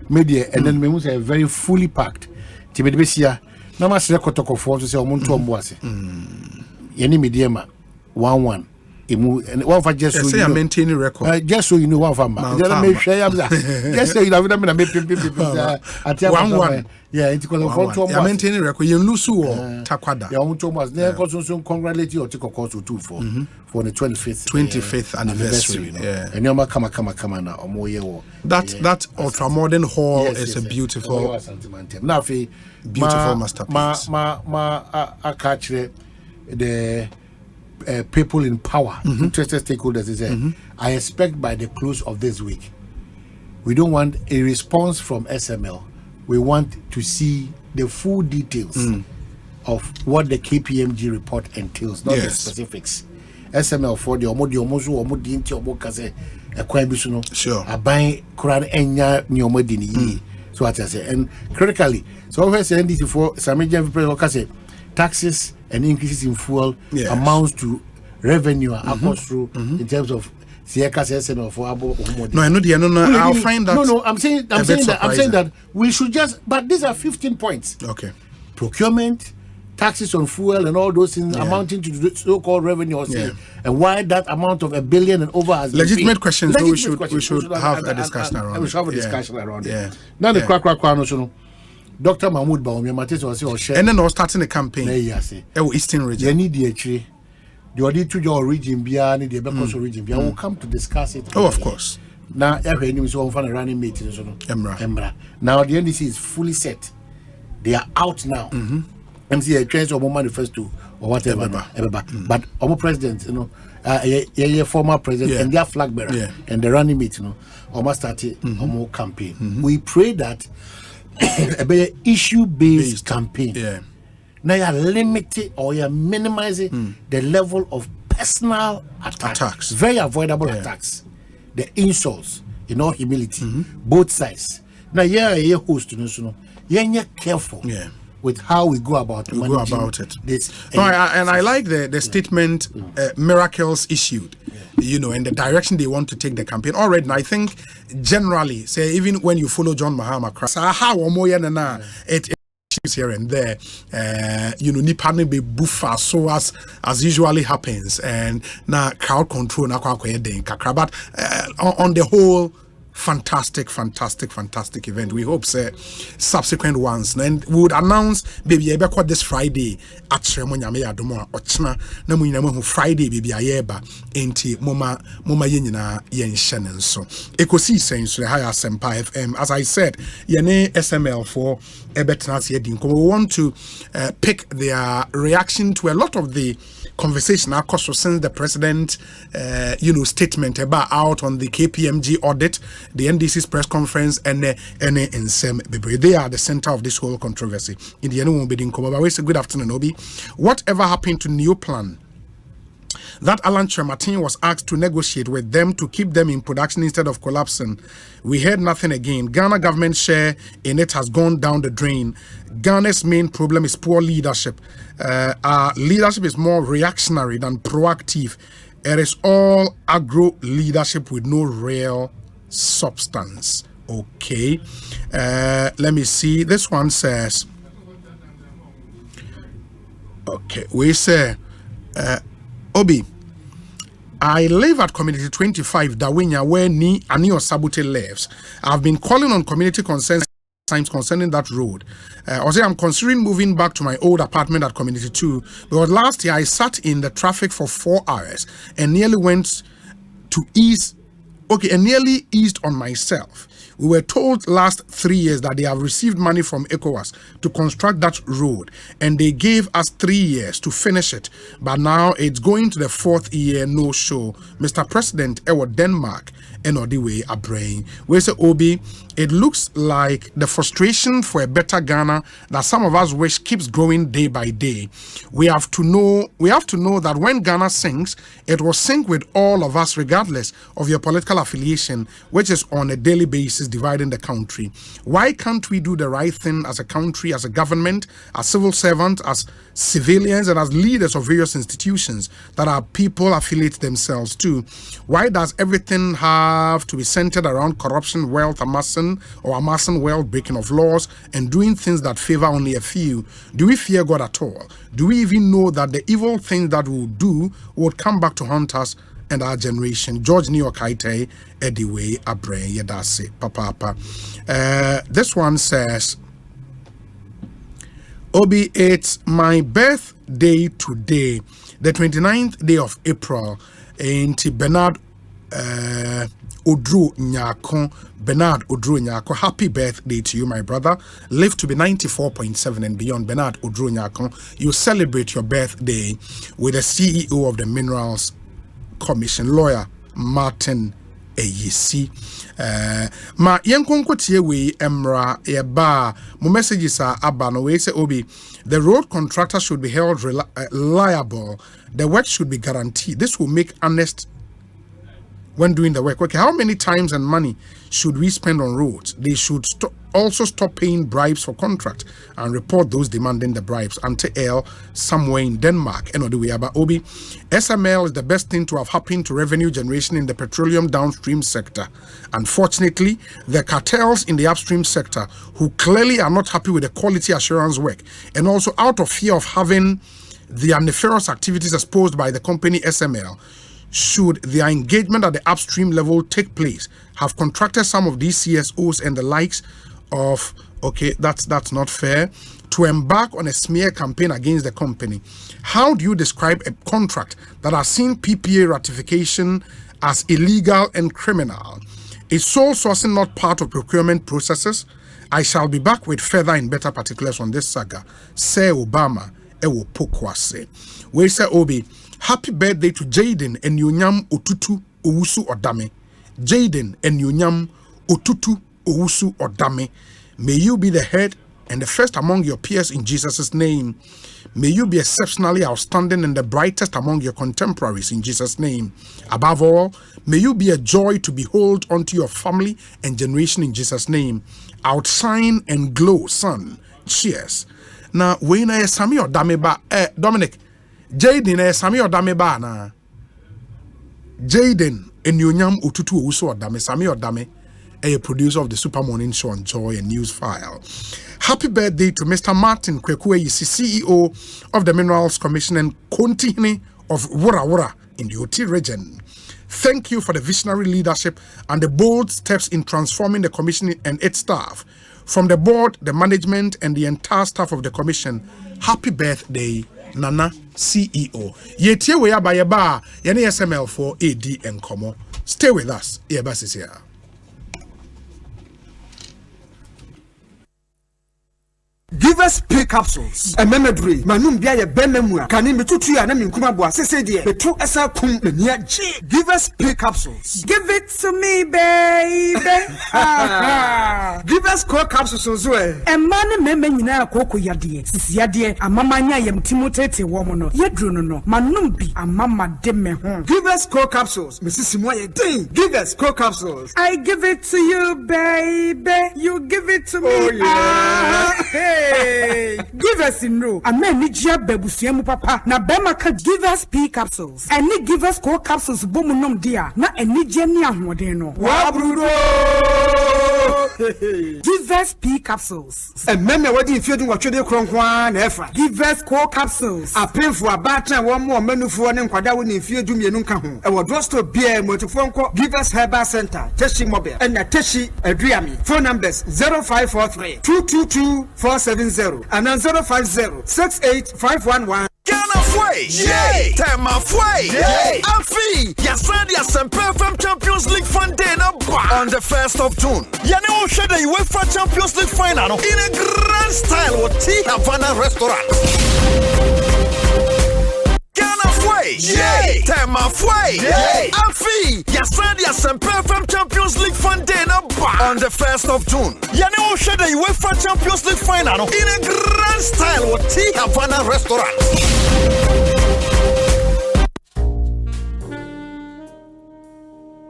Media, and then we say very fully packed. Tibetia, no matter the Kotoko for to say, Omontuamwase. Any medium, 1-1. And one for just so you maintaining record. Just so you know, one for just so you know, I'm 1-1. Yeah, it's because of maintaining record. You lose Takwada. You want to almost never congratulate you or take a course or two for the 25th anniversary. Yeah, and you're come now or more year. That ultra modern hall is a beautiful now. Beautiful masterpiece. I catch the people in power, interested stakeholders, I expect by the close of this week, we don't want a response from SML. We want to see the full details of what the KPMG report entails, not the specifics. SML for the sure. I buy Quran enya nyomodini. So what I say, and critically, so I say NDC for some say taxes and increases in fuel amounts to revenue through in terms of SML for I'll find that. No, I'm saying that we should just, but these are 15 points. Okay. Procurement, taxes on fuel and all those things amounting to the so-called revenue, and why that amount of $1 billion and over has legitimate questions. We should have a discussion around. We should have a discussion around it. Now the crack Dr. Mahmoud Baumia Matis was share. And then I was starting a campaign. Eastern region. They need the tree. The audit to your region, Biani, the Becoso region. We will come to discuss it. Oh, of course. Now, every name is one for a running meeting. Emra. Now, the NDC is fully set. They are out now. MC a change or manifesto or whatever. But our president, you know, former president and their flag bearer and the running mate, you know, almost started more campaign. We pray that a issue-based campaign. Now you're limiting or you're minimizing the level of personal attacks. Very avoidable attacks. The insults, in all humility, both sides. Now you're host, you know, you're careful. With how we go about it. This, I like the statement miracles issued, you know, and the direction they want to take the campaign. Already, and I think generally, say even when you follow John Mahama, it issues here and there, you know, nipane be buffer so as usually happens, and now crowd control na but on the whole. Fantastic event. We hope subsequent ones and we would announce baby this Friday at Ceremony Adomo Ochna Namu Friday baby ayeba enti moma yenina yen shannon so Ekosiisen so higher Asempa FM. As I said, yene SML for ebetnas yedin. We want to pick their reaction to a lot of the conversation across since the president you know statement about out on the KPMG audit, the NDC's press conference and Nsem Bebre. They are the center of this whole controversy. In the end, won't be in Koba. We say good afternoon, Obi. Whatever happened to New Plan? That Alan Martin was asked to negotiate with them to keep them in production instead of collapsing. We heard nothing again. Ghana government share in it has gone down the drain. Ghana's main problem is poor leadership. Our leadership is more reactionary than proactive. It is all agro leadership with no real substance. Okay. Let me see. This one says, okay, we say, Obi, I live at Community 25, Dawinya, where Anio Sabute lives. I've been calling on community concerns times concerning that road. Osei, I'm considering moving back to my old apartment at Community 2, because last year I sat in the traffic for 4 hours and nearly went to ease. Okay, and nearly eased on myself. We were told last 3 years that they have received money from ECOWAS to construct that road, and they gave us 3 years to finish it. But now it's going to the 4th year, no show. Mr. President, Denmark, and Odiwe Abrain. We say, Obi, it looks like the frustration for a better Ghana that some of us wish keeps growing day by day. We have to know that when Ghana sinks, it will sink with all of us, regardless of your political affiliation, which is on a daily basis dividing the country. Why can't we do the right thing as a country, as a government, as civil servants, as civilians, and as leaders of various institutions that our people affiliate themselves to? Why does everything have to be centered around corruption, wealth amassing wealth, breaking of laws, and doing things that favor only a few? Do we fear God at all? Do we even know that the evil things that we'll do would come back to haunt us and our generation? George New York Haite, Ediwe Abre Yedase, Papa. This one says, Obi, it's my birthday today, the 29th day of April, in Bernard Odru Nyako. Bernard Odru Nyako, happy birthday to you, my brother. Live to be 94.7 and beyond. Bernard Odru Nyako, you celebrate your birthday with the CEO of the Minerals Commission, lawyer Martin Eyisi. Ma yenkonkotie we emra yeba mo messages are abano we say Obi, the road contractor should be held liable. The work should be guaranteed. This will make honest when doing the work. Okay, how many times and money should we spend on roads? They should also stop paying bribes for contract and report those demanding the bribes. Until somewhere in Denmark, and the way about Obi, SML is the best thing to have happened to revenue generation in the petroleum downstream sector. Unfortunately, the cartels in the upstream sector, who clearly are not happy with the quality assurance work, and also out of fear of having their nefarious activities exposed by the company SML, should their engagement at the upstream level take place, have contracted some of these CSOs and the likes of, okay, that's not fair, to embark on a smear campaign against the company. How do you describe a contract that has seen PPA ratification as illegal and criminal? Is sole sourcing not part of procurement processes? I shall be back with further and better particulars on this saga. Say Obama, ewo pokwase. We say Obi, happy birthday to Jaden and Yunyam Otutu Owusu Odame. Jaden and Yunyam Otutu Owusu Odame. May you be the head and the first among your peers in Jesus' name. May you be exceptionally outstanding and the brightest among your contemporaries in Jesus' name. Above all, may you be a joy to behold unto your family and generation in Jesus' name. Outshine and glow, son. Cheers. Now, when I Sami or Dameba, Dominic, Jaden, Sami or Dameba, na Jaden and Yunyam Ututu Uso or Dame, Sami or Dame, a producer of the Super Morning Show on Joy and News File. Happy birthday to Mr. Martin Kwekueyisi, CEO of the Minerals Commission and Kontihene of Wura Wura in the Oti region. Thank you for the visionary leadership and the bold steps in transforming the commission and its staff. From the board, the management, and the entire staff of the commission, happy birthday, Nana CEO. Yetie we abayeba, yene SML for AD and Komo. Stay with us. Yebas is here. Give us pay capsules. A memory. Manum bia ye benemua. Kani metutu ya na minkuma bua sese die. Betru esa kum nia G. Give us pay capsules. Give it to me, baby. Give us core capsules so e. E man meme nyina akoko yade. Sisi yade amama nya yem timotete wo mo no. Yedru no no. Manum bi amama de me ho. Give us core capsules. Mrs. Moye ding. Give us core capsules. I give it to you, baby. You give it to me. Oh yeah. Hey, give us in row. A man need ya bebusiamu papa. Na bema ka give us pea capsules. And need give us core capsules bomunum dia. Na eni jeni ahwadeno. Wabrudo. Give us pea capsules. And men na wadi if you do what you do kronkwan efa. Give us core capsules. A pay for a batter one more menu for an kwada win if you do me nunka ho. E was drosto beer motifon ko give us herbal center. Teshi mobile. And na teshi adriami. Phone numbers 0543 222 470 and 050-68511. Ghana Fway! Yay! Tema Fway! Yay! Afi! Yasadi Asempa from Champions League Fun Day on the 1st of June. Yane o share the UEFA Champions League final in a grand style with T Havana restaurant. Ghana Fway! Yay! Tema Fway! Yay! Afi! Yasadi Asempa from Champions League Fun Day on the 1st of June. Yane o share the UEFA Champions League final in a grand style with T Havana restaurant.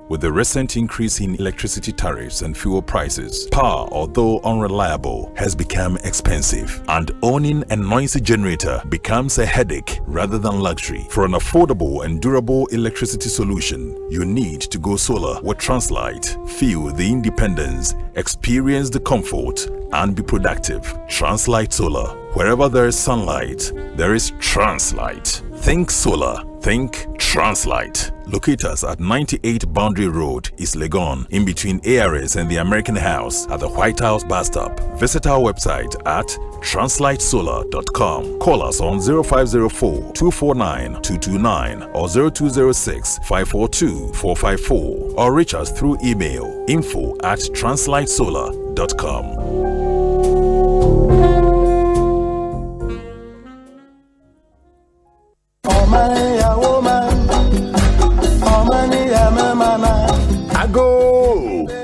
With the recent increase in electricity tariffs and fuel prices, power, although unreliable, has become expensive, and owning a noisy generator becomes a headache rather than luxury. For an affordable and durable electricity solution, you need to go solar with Translight. Feel the independence, experience the comfort, and be productive. Translight Solar. Wherever there is sunlight, there is Translight. Think solar. Think Translight. Locate us at 98 Boundary Road, East Legon, in between ARS and the American House at the White House bus stop. Visit our website at translightsolar.com. Call us on 0504-249-229 or 0206-542-454 or reach us through email info@translightsolar.com.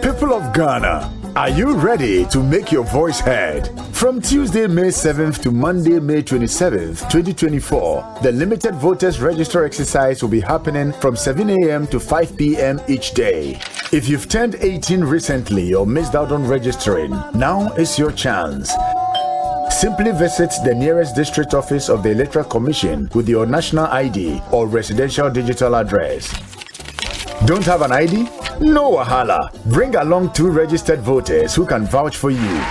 People of Ghana, are you ready to make your voice heard? From Tuesday, May 7th to Monday, May 27th, 2024, the limited voters register exercise will be happening from 7 a.m. to 5 p.m. each day. If you've turned 18 recently or missed out on registering, now is your chance. Simply visit the nearest district office of the Electoral Commission with your national ID or residential digital address. Don't have an ID? No wahala. Bring along 2 registered voters who can vouch for you.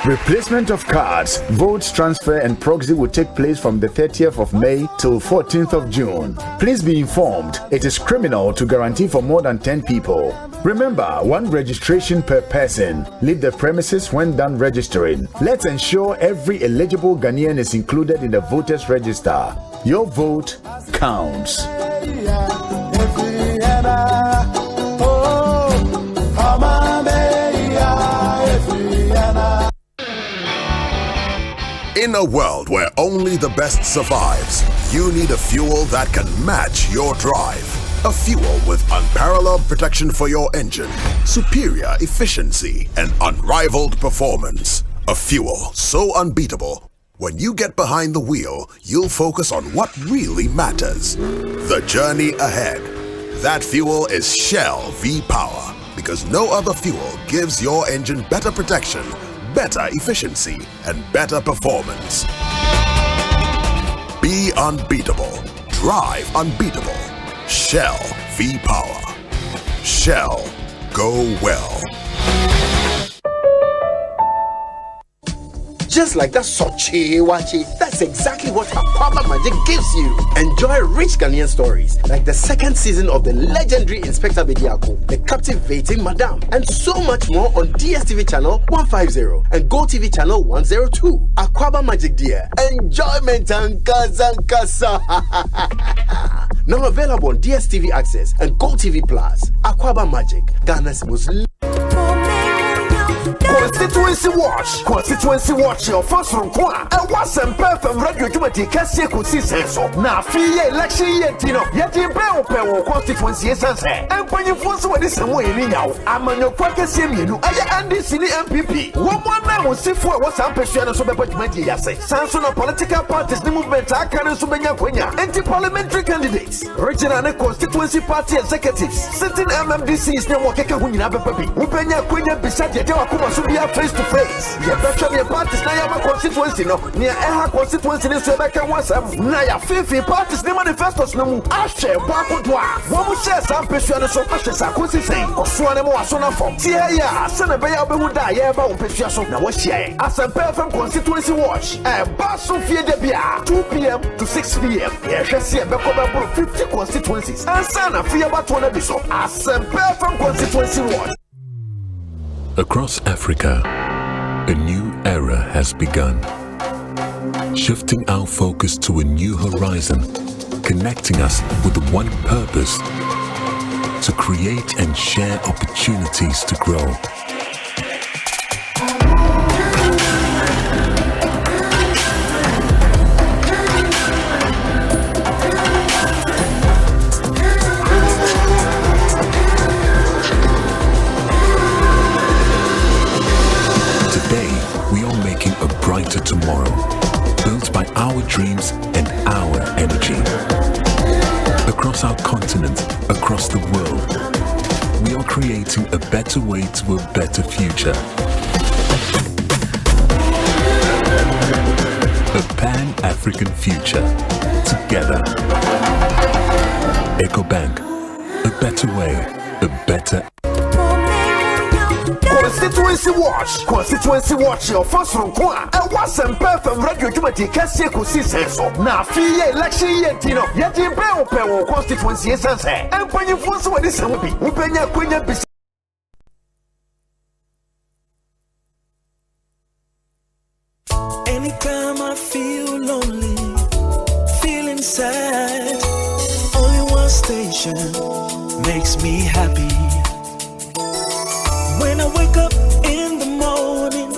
Replacement of cards, votes transfer and proxy will take place from the 30th of May till 14th of June. Please be informed, it is criminal to guarantee for more than 10 people. Remember, 1 registration per person. Leave the premises when done registering. Let's ensure every eligible Ghanaian is included in the voters register. Your vote counts. In a world where only the best survives, you need a fuel that can match your drive. A fuel with unparalleled protection for your engine, superior efficiency, and unrivaled performance. A fuel so unbeatable, when you get behind the wheel, you'll focus on what really matters. The journey ahead. That fuel is Shell V-Power, because no other fuel gives your engine better protection, better efficiency, and better performance. Be unbeatable. Drive unbeatable. Shell V-Power. Shell. Go well. Just like that Sochi Wachi, that's exactly what Akwaba Magic gives you. Enjoy rich Ghanaian stories like the second season of the legendary Inspector Bediako, the captivating Madame, and so much more on DSTV channel 150 and GoTV channel 102. Akwaba Magic dear, enjoyment and kasa. Now available on DSTV Access and GoTV Plus. Akwaba Magic, Ghana's most Constituency watch your first from Kwa and what's some perfect radio committee Cassia could see so now free election yet yet in Bell constituency sunset and when you force what is some way now I'm on your quack SMU NDC MPP 1 man will see for what's up and so but say Samson of political parties the movement I can subenya Quenya anti-parliamentary candidates regional and constituency party executives sitting MMDC is no working when you have a baby Upenya Quenya beside your face to face. You better be parties now your constituency no near Eha constituency in Sebeka WhatsApp. Now your 50 parties the manifestos no Ashe Bakotwa. One share some person so precious akosi say. Oswane mo asona form. Tia ya send a beya be would die eba on precious na what share. Asempa FM constituency watch. Basu fie de bia 2 p.m. to 6 p.m. Yeah, see Beko 50 constituencies. And sana fie about 1 biso. Asempa FM constituency watch. Across Africa, a new era has begun, shifting our focus to a new horizon, connecting us with one purpose: to create and share opportunities to grow. Brighter tomorrow, built by our dreams and our energy. Across our continent, across the world, we are creating a better way to a better future. A Pan-African future, together. EcoBank, a better way, a better. Constituency watch your first from Kwa and what's some perfect radio committee Cassia could see so now free election yet yet in Bell constituency sunset and when you force what is will be Upenya Quenya. Anytime I feel lonely, feeling sad, only one station makes me happy. When I wake up in the morning,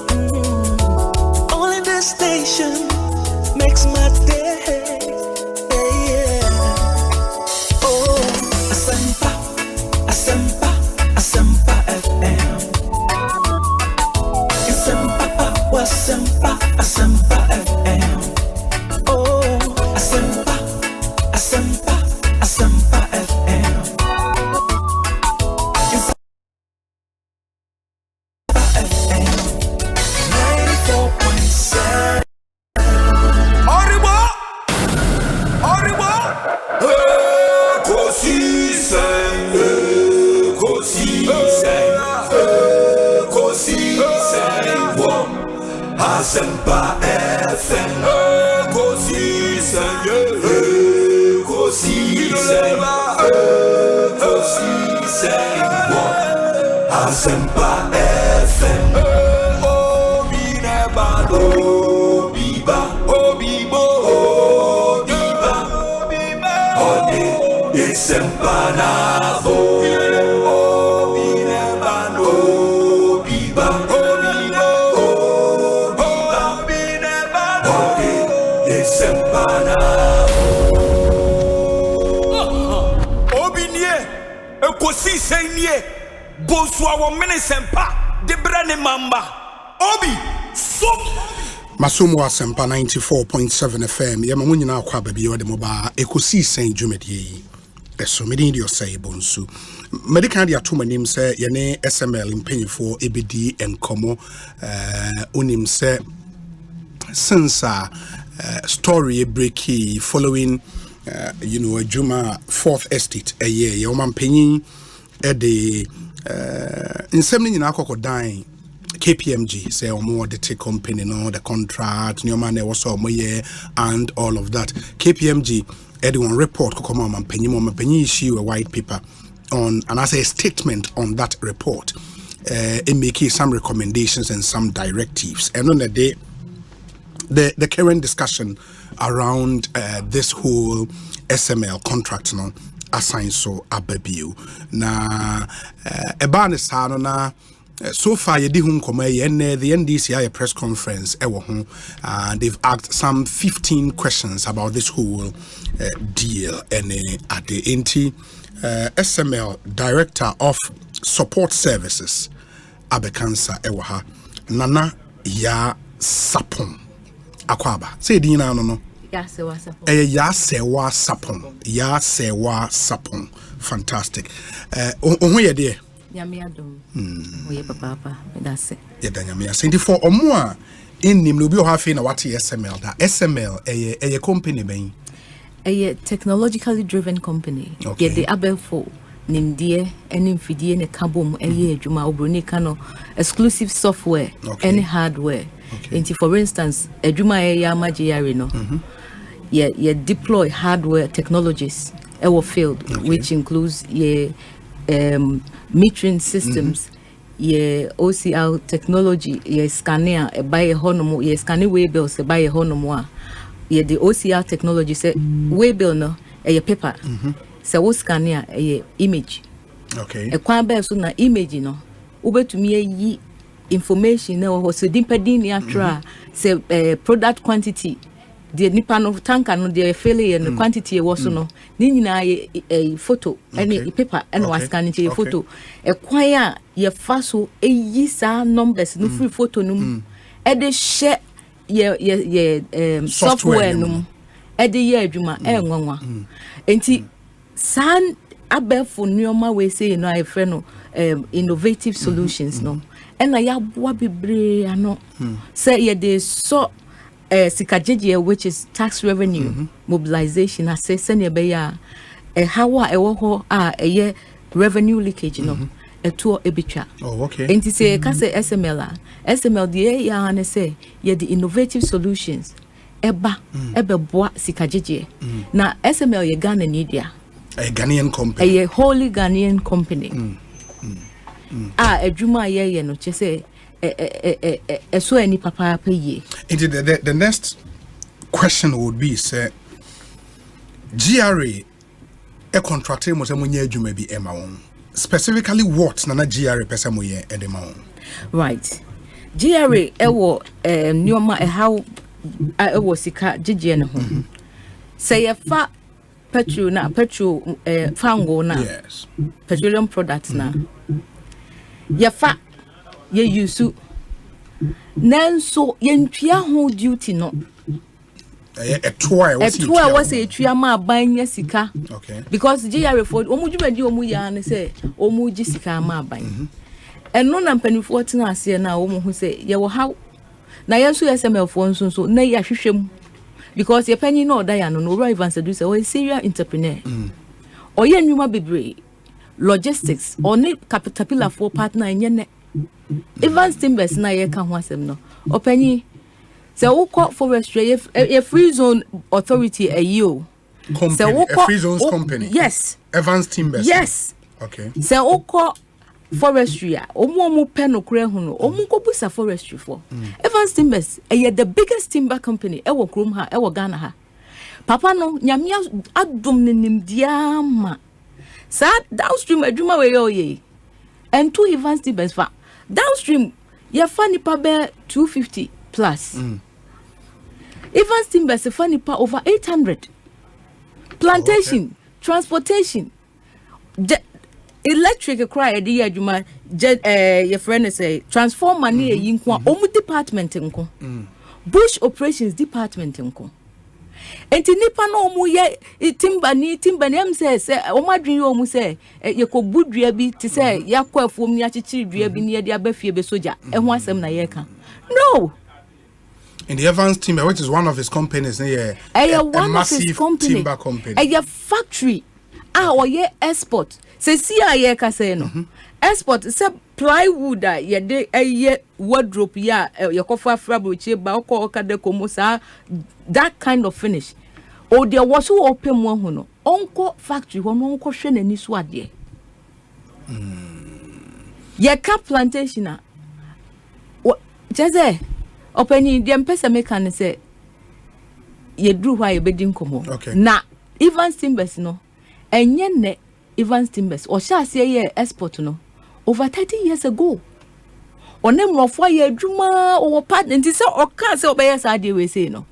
only this station makes my day. Oh, Asempa, Asempa, Asempa FM. Asempa, Asempa, Asempa FM. Oh, Asempa, Asempa, Asempa FM. Asempa FM, Ekosiisen, Ekosiisen, Ekosiisen, Asempa FM, Obineba, Obiba, Obibo, Obiba, Ode, Asempa Nabo, Obineba, Obiba, Obibo. senye Bonsu awo mene sempa de brane mamba obi so Masumu Asempa 94.7 FM. Yama munyina akwa baby ode moba Ekosiisen dwumedie. Eso me din de Osei Bonsu. Medical dia to manim say yene SML mpanyifo ebedi enkomo unim say since story breaky following Juma 4th estate a year ye man panyin e de nsem nyina akokodan KPMG say omo the tech company no the contract new man was so moye and all of that. KPMG had one report kokoma man panyin issue a white paper on and as a statement on that report in making some recommendations and some directives. And on the day the current discussion around this whole SML contract no assigned so ababiu na ebane sa no na so far yedi hun komaye and the NDC press conference they've asked some 15 questions about this whole deal and at the SML Director of Support Services Abekansa ewaha Nana ya sapon akwaba say dina no ya sewa sapon ya sewa sapon fantastic ohun ye de nyame adom oye papa that's it ye da nyame asenti for omo a ennim no bi o ha fe na wate SML da SML eye company ben a technologically driven company. Okay. Yet the abelfo nimdie any fidie ne kabom eye adwuma obroni kano exclusive software any hardware. Okay. For instance, adwuma eye amagiyare no. Ye deploy hardware technologies our field which includes ye metering systems. Ye OCR technology ye scanner e buy honomo ye scanning way bills e buy honomo ye the OCR technology say way bill no a paper say wo scanner a image okay e kwan be so na image no ubetumi yi information na wo so dimpadin ya tra say product quantity the nipa no tanker no the failure no quantity e wo so no ni nyina ye photo any paper and was scanning the photo e kwan a ye fa so yi sa numbers no free photo no e de share software no ede ye adwuma enwanwa enti san abefo nneoma we say no I friend no innovative solutions no ena ya boa bebre ano say ye de so sikajeje which is tax revenue mobilization assess ne be ya hawa ewo ho eye revenue leakage no eto ebitwa okay enti say ka say SML the ya na say ye the innovative solutions eba boa sikajeje na SML ye Ghana media a Ghanaian company a wholly Ghanaian company adwuma ye no che say so any papa pay into the next question would be say GRA a contractor mo say mo nya adwuma bi ema won specifically what nana GRA pesa mo ye edema won right GRA ewo nyoma how ewo sika gigi ne ho say ye fa petrol fango na yes petroleum products na ye fa ye use nanso ye ntwia ho duty no etua was a tria ma ban sika okay because GRA for omu dwumadi omu ya ne say omu gi sika ma ban eno na mpanifo tina ase na omu hu say ye wo how na yenso SML for nso na ya hwehwem because ye panyi no oda ya no right advance do say o serial entrepreneur o ye nwuma bebre logistics or ne capital for partner enye ne Evans Timbers na ye ka ho asem no o panyi say wo call forestry ye free zone authority ayo company a free zones company yes Evans Timbers yes okay say wo call forestry omu pen okure hu no omu ko busa forestry for Evans Timbers the biggest timber company ewo krom ha ewo Ghana ha papa no nyamia adom nenim diama sa downstream adwuma we ye and two Evans Timbers fa downstream ye fa nipa be 250 plus Evans Timbers fa nipa over 800 plantation transportation electric cry the adwuma your friend say transformer na yi nko omu department nko bush operations department nko enti nipa na omu ye timba ni am say omadwen yo omu say ye ko budua bi ti say yakọ afuom ni achichiri dua bi ni ye de abafie be soja ho asem na ye ka no. In the Evans Timber, which is one of his companies, a massive timber company. A factory. Or ye export. Say see a ka say no. Export say plywood ye de ye wardrobe ya your cover fabric ba ko ka de komosa that kind of finish. O there was who open mo ho no. Onko factory ho no onko hwe nani so ade. Ye ka plantation a. Jeze Openi dem pesa mekan say ye drew why ye bedin komo. Na Evans Timbers no enye ne Evans Timbers o sha se ye export no over 30 years ago. Onem rofo ye adwuma o partner nti se o ka se obeye sa de we say no.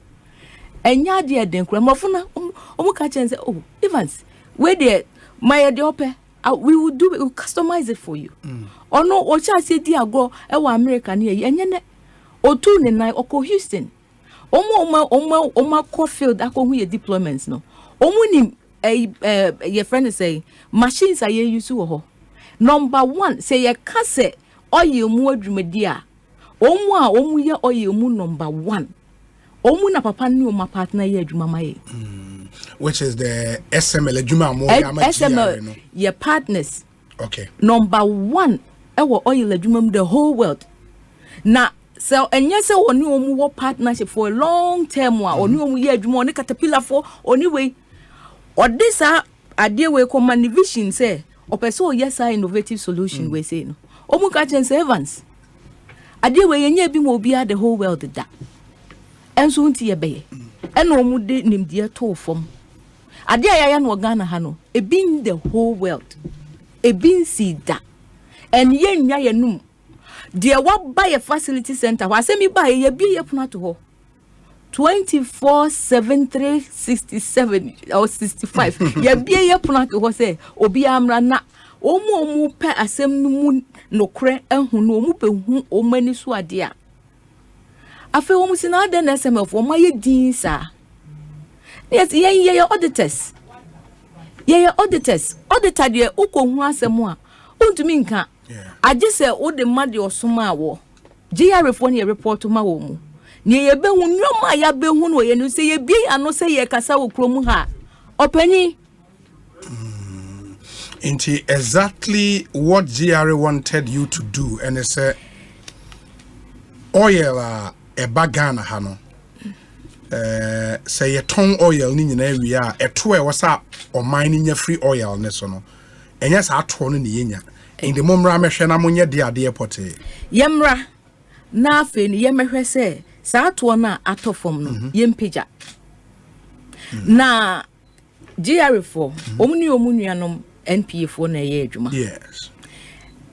Enya de den kura mofo na omo ka chen say oh Evans we de my de ope we will do it, we will customize it for you. Ono o sha se di agro e wa America na ye enye ne Otu ne nai oko Houston. Oma Corfield ako ye deployments no. Omu ni your friend say machines are ye use ho. Number 1 say ye kase oil mu adwumadi a. Omu ye oil mu number 1. Omu na papa ni oma partner ye adwuma maye. Which is the SML adwuma mo ya ma SML your partners. Okay. Number 1 ewo oil adwuma the whole world. Na so enye se oni omu wo partnership for a long term wa oni omu ye adwuma oni caterpillar for oni we odisa ade we command vision say opese o yes innovative solution we say no omu ka chen Evans ade we yenye bi mo obi the whole world da enso nti ye beye ena omu de nimdie to fom ade ayaya no Ghana ha no ebin the whole world ebin si da en ye nya ye num Dear what buy a facility center was semi buy ye be a puna to ho 24/7/367 or 65 ye be a puna to ho say obi amra na omu pe asem mu no kre ehun no omu pe hu omani so ade a afa omu sina de na SML for ma ye din sa yes ye auditors auditor de ukohu asem a untumi nka I just say all the mad or suma wo. GR phone ye report to my woman. Near ye be who no my ya be who no ye say ye be and no say ye kasa wo kromu ha. Openi. Into exactly what GR wanted you to do, and it's oil a bagana hano. Say a ton oil ni nyina wi a eto e wasa o mining ya free oil ne so no. Enya sa ato no ne yenya. In the mumra mehwe na munye de ade pote yemra na afe ni yemehwe se sa ato na atofom no yempeja na GR4 omuni anom NPA4 na ye adwuma yes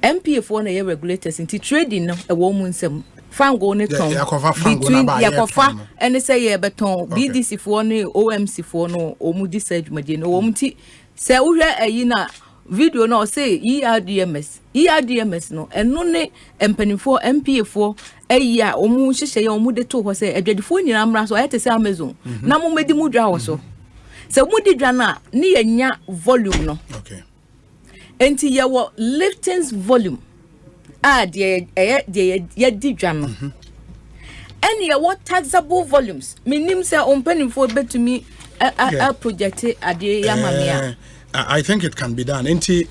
NPA4 na ye regulators inti trading no e wo mu nsem fango ne ton between yakofa ene se ye beton BDC4 ne OMC4 no omu di adwuma no omti se uhwe ayi na video no say ERDMS no eno ne empanifo MPA4 eya omu hihye ya omu de to ho say adwadifo nyina amra so ayete say Amazon na mo medi mu dwa wo so se mu di dwa na ne yanya volume no okay enti ye wo liftings volume de di dwa no and ye what taxable volumes minim say ompanifo betumi a project ade ya mamia I think it can be done. Inti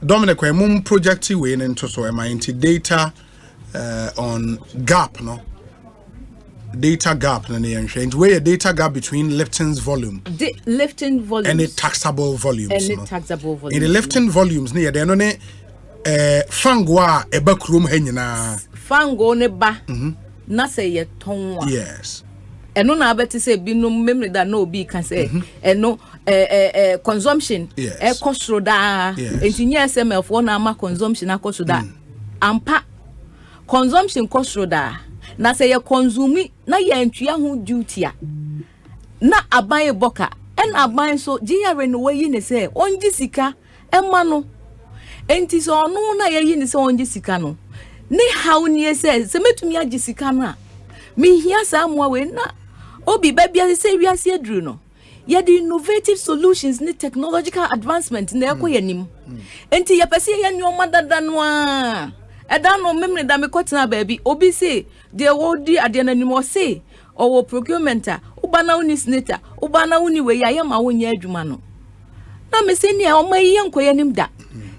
Dominic we mum project we into so am inti data on gap no data gap na ne and where a data gap between liftings volume lifting volumes and the taxable volumes and taxable volumes in the lifting volumes near they no ne fangwa eba krom ha nyina fango ne ba na say ye tonwa yes eno na abeti say bi no memory that no be can say eno consumption cost da engineer SML for na ma consumption cost da ampa consumption cost da na say ye consume na ye antwia ho duty a na aban boka en aban so GR no we ne say onji sika Emma no. Enti so no na ye ni se onje sika no. Ne how ni se metumi agi sika na. Me hia sa amoa we na obi ba bia se wiase aduru no. Ye the innovative solutions ni technological advancement na ekoye nim. Enti ye pese ye nyoma dada no a. Eda no memne da me kotena baabi obi se de wo di ade na nim o se owo procurement a uba na uni senator uba na uni we ya ma wonya adwuma no. Na me se ni e o mai ye nkoye nim da.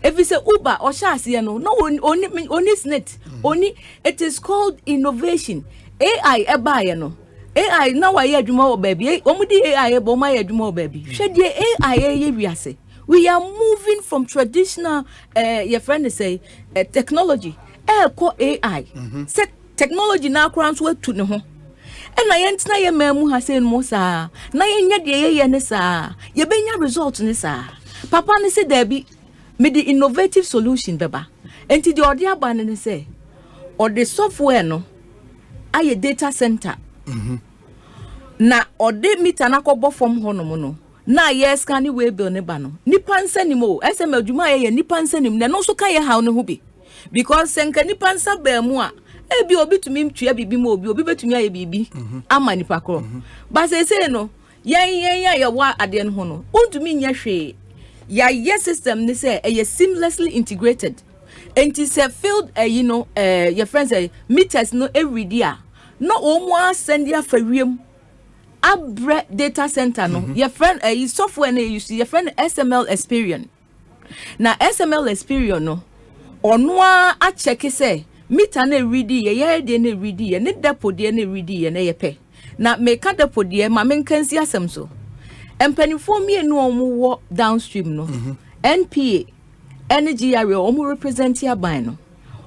If you say Uber or Shasi, no, only snit, only it is called innovation. AI, no. AI now I hear more baby. Omudi AI, my more baby. Should the AI, we are moving from traditional, your friend say, technology. Call AI. Set technology now crowns well to know. And I ain't na your memu has said Mosa. Na yet the nessa. Ye benya results nessa. Papa ne say Debbie. Me the innovative solution beba enti the order ban say or the software no aye data center na ode meter na kobo from hono no na ye scan we bill ne ba no nipa nsanim o SML dwuma ye nipa nsanim na no so ka ye haw ne ho bi because senka nipa nsa ba mu a ebi obi tumi mtua bibi ma obi betumi aye bibi ama nipa kro ba say no ye wa ade no ho no untumi nya hwe ya yes system ni say seamlessly integrated and it is a field your friends say meters no every day no omo send ya fawiem abre data center no your friend software na you see your friend SML Experience na SML Experience no ono a check say meter na ready ye de na ready ne depot de na ready na ye pe na make depot de ma menkansi asem so empanifo mi no omo downstream no NPA energy area omo represent ya ban no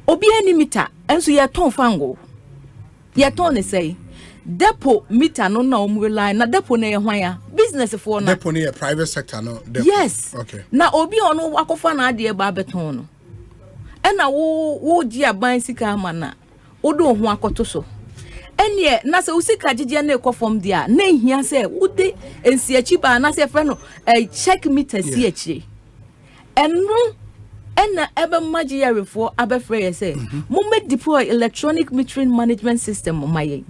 obi ani meter enso ye ton fango ye ton ne say depot meter no na omo rely na depot na ye hwan ya business for na depot na private sector no depot. Yes okay na obi ono akofa na ade ba beton no ena wo di aban sika ma na odo ho akoto so enye na se usika gigi na ekofom dia na hia se ude ensiachi ba na se frɛ no check meter si achi enu ena ebe magi yarefo abefrɛ ye se mo me deploy electronic metering management system mo maye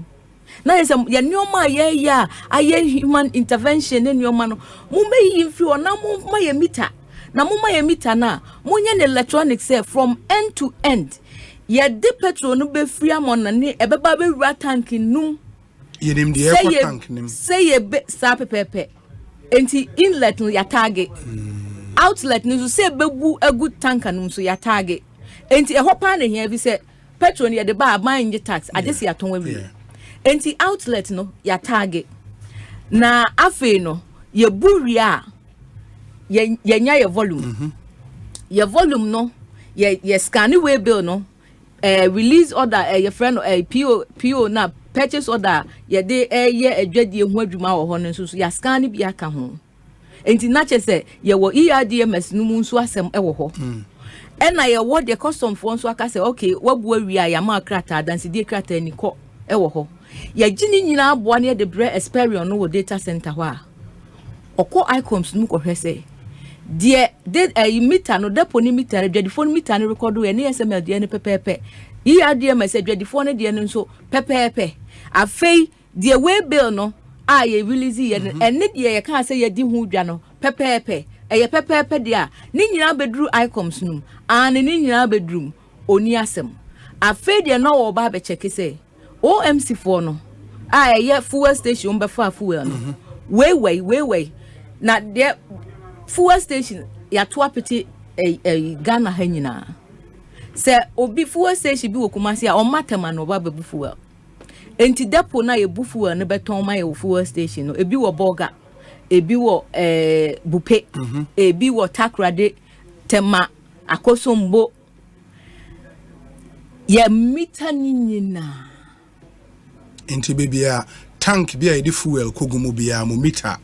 na ye se ye nyoma ye ya aye human intervention ne nyoma no mo me yimfi ona mo maye meter na mo maye meter na mo nye electronic say from end to end ye de petrol no be free amon na ne ebeba be wura tank num ye nim de air tank nim say ye be sa pepepe enti inlet no ya target outlet no so say bebu a good tank num so ya target enti e hopa na here bi say petrol no ye de ba man nge tax agese ya ton we enti outlet no ya target na afi no ye buria ye nya ye volume ye volume no ye scan we bill no release order your friend PO na purchase order ye de ye adwadi hu adwuma wo ho no so ya scan bi aka ho enti na che say ye wo ERDMS no mu nso asem wo ho na ye wo the custom for nso aka say okay wabu awia ya ma krata dance die krata ni ko wo ho ye gini nyina aboa ne de bre experience no wo data center ho a okọ icons no ko hwese die did meter no depot ni meter the phone meter no record we na SML die ne pepepe ERDM message the phone die no so pepepe afei die we bill no a ye release ye ene die ye kan say ye di hu dwa no pepepe ye pepepe dia ni nyina bedru icons no an ni nyina bedrum oni asem afei die no wo ba be check say OMC for no a ye fuel station be fa fuel no we na there fuel station ya to apete Ghana ha nyina se obi fuel station bi wokumasi a o matema no ba bebu fuel enti depot na ye bu fuel no beton ma ye fuel station no ebi wo boga ebi wo bupe ebi wo takrade tema akosombo ye mita nyina enti bebia tank bia ye fuel kogumu bia mo mita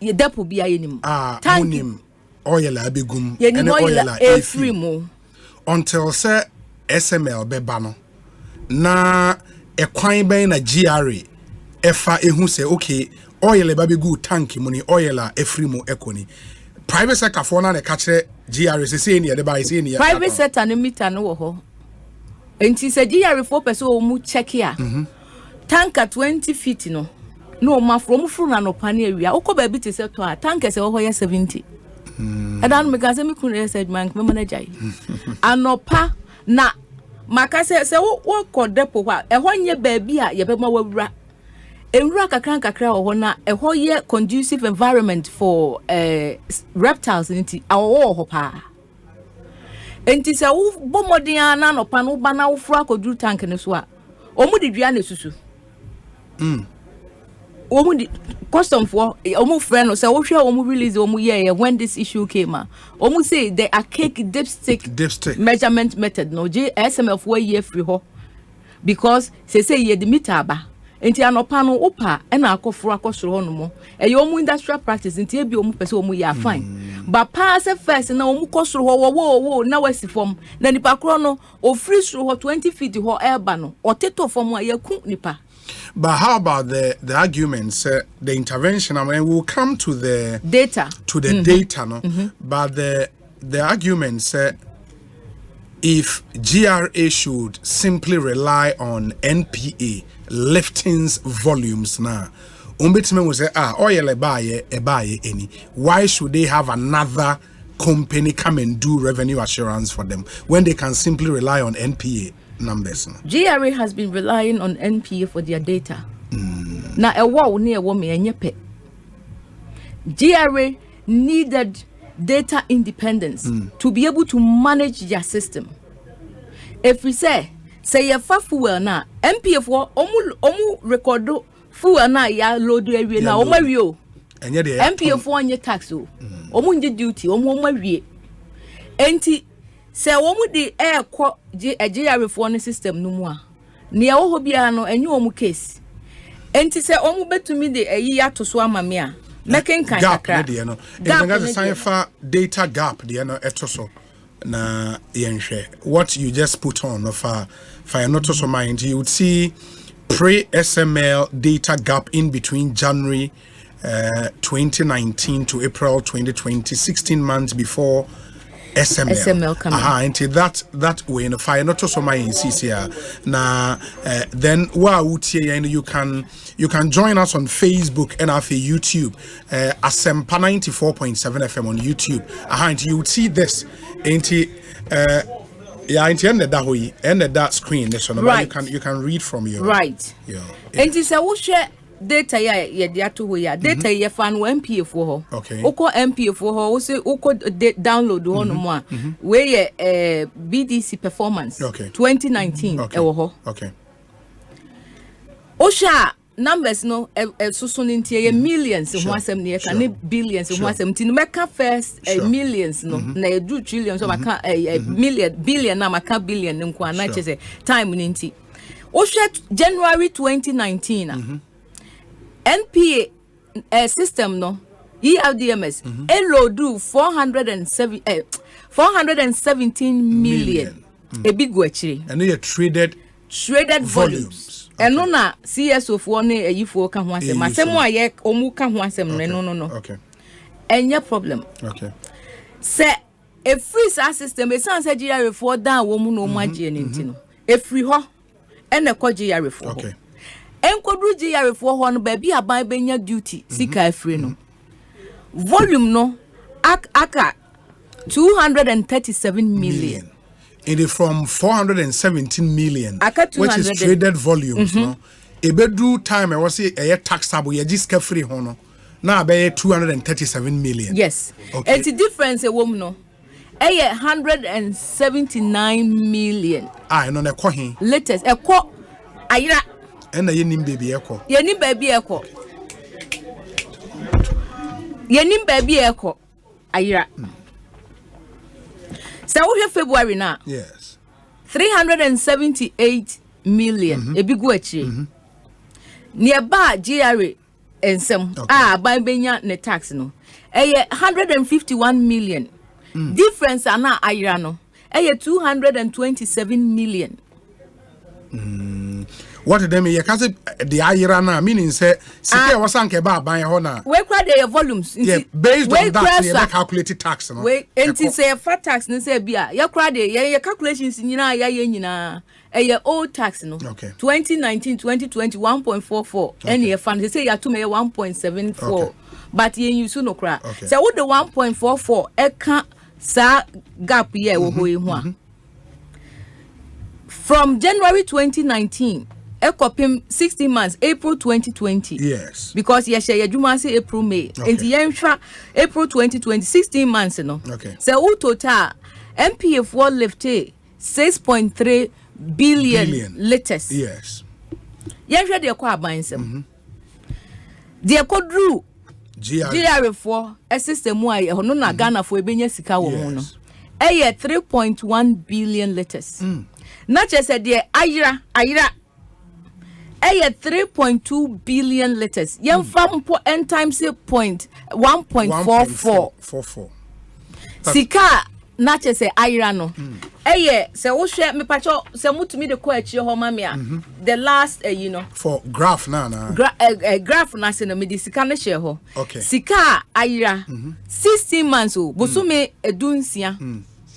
ye depot bia ye nim tank oil abegum ene oil a free mo until say SML beba no na ekwan ben na GRA efa ehu say okay oil babegu tank mu ni oil a free mo ekoni private sector for na catch GRS say near the buy say near private sector no meter no wo ho enti say GRS 4% o mu check here tanker 20 feet no ma from na no pane awia ukọ ba bi te say to tanker say wo ho 70 adan me ga say me kunu say man me manager anopa na maka say wo ko depo kwa e ho nye ba bi a ye be ma wawura enwura kakra ho na e ho ye conducive environment for reptiles nti awo ho pa enti se wo bomodin ana no pa no ba na wo fura koduru tank ne so a omu di dua na susu omu di custom for omu friend no se wo hwe omu release omu ye when this issue came omu say they are cake dipstick measurement method no SML for ye free ho because say ye the meter ba enti anopa no opa na akoforo akosoro no mo omu industrial practice enti e bi omu pese omu ya fine but pass first na omu kosoro wo na wasi form na nipa kro no o free soro ho 20 feet ho eba no o teto form a yaku nipa. But how about the arguments, the intervention? I mean, we'll come to the data. Data, no. But the arguments, if GRA should simply rely on NPA liftings volumes now, Ombudsman will say, oil buy any. Why should they have another company come and do revenue assurance for them when they can simply rely on NPA numbers? GRA has been relying on NPA for their data. Now, a wow near woman and yepe. GRA needed data independence to be able to manage their system. If we say a fuel na NPA for omu record fuel na ya load area na omu rio. NPA for anye tax omu nje duty omu rie. Enti se omu di air ko GRA for ne system no mu a ne wo bia no enye omu case. Enti se omu betumi de ayi ato so amame a making kan kakra no the science data gap de no etoso na yenhwe what you just put on of fire not so mind you would see pre-SML data gap in between January 2019 to April 2020, 16 months before SML coming. Into that way in fire not so my in CCR now then and you can join us on Facebook and YouTube Asempa 94.7 FM on YouTube and you would see this into into end that screen this one right. You can read from your right and it's a share data ya to ho ya data ya fan MPA for ho oko MPA for ho say oko download ho no mo a we BDC performance 2019 e wo ho osha numbers no so ntie millions ho asem ne ka ne billions ho asem tin meka first millions no na edu trillions so maka billion na maka billion nko ana che time nti osha January 2019 NPA system no ELDMS elodu 417 million a big wachiri and they traded volumes and no na CSO for ne ayifo ka ho asem asem aye omu ka ho asem no okay enya problem say a free system e san say GRA for down wo mu no mu age enti no e free ho and e ko GRA for okay enkodru GRA for ho no ba bi aban benya duty sika free no volume no aka 237 million it is from 417 million which is traded volumes no ebedu time I was say taxable ye jiska free ho no na be 237 million yes okay. And the difference e wom no 179 million no na ko hin latest e ko ayira and na yenim baby eko yenim baby eko ayira so we February now yes 378 million e bigu achi nearby GRA ensem ban benya ne tax no 151 million difference ana ayira no 227 million What them you can say the ayira na meaning say sika was anke ba ban ho na we cry the volumes yeah, based on that you calculate tax no we enti say fat tax ni say bia you cry the your calculations nyina ya nyina old tax no 2019 2020 1.44 and your fund they say you to me 1.74 but you use no cry so what the 1.44 e can sa gap here wo ho from January 2019 Ekopim 16 months April 2020 yes because yes share adwuma say April May and yenhwa April 2020 16 months no so all total MPF lifted 6.3 billion liters yes yenhwa de kwa abansem de kodru GR4 system mu aye hono na Ghana fo ebenya sika wo mu no 3.1 billion liters not just said the ayra 3.2 billion liters yen fam po n times 1.44 sika not just say ayra no se wo hwe me pacho se mutumi de ko achi ho mamia the last for graph na graph na se no me di sika no share ho sika ayra 16 months o bosume edunsia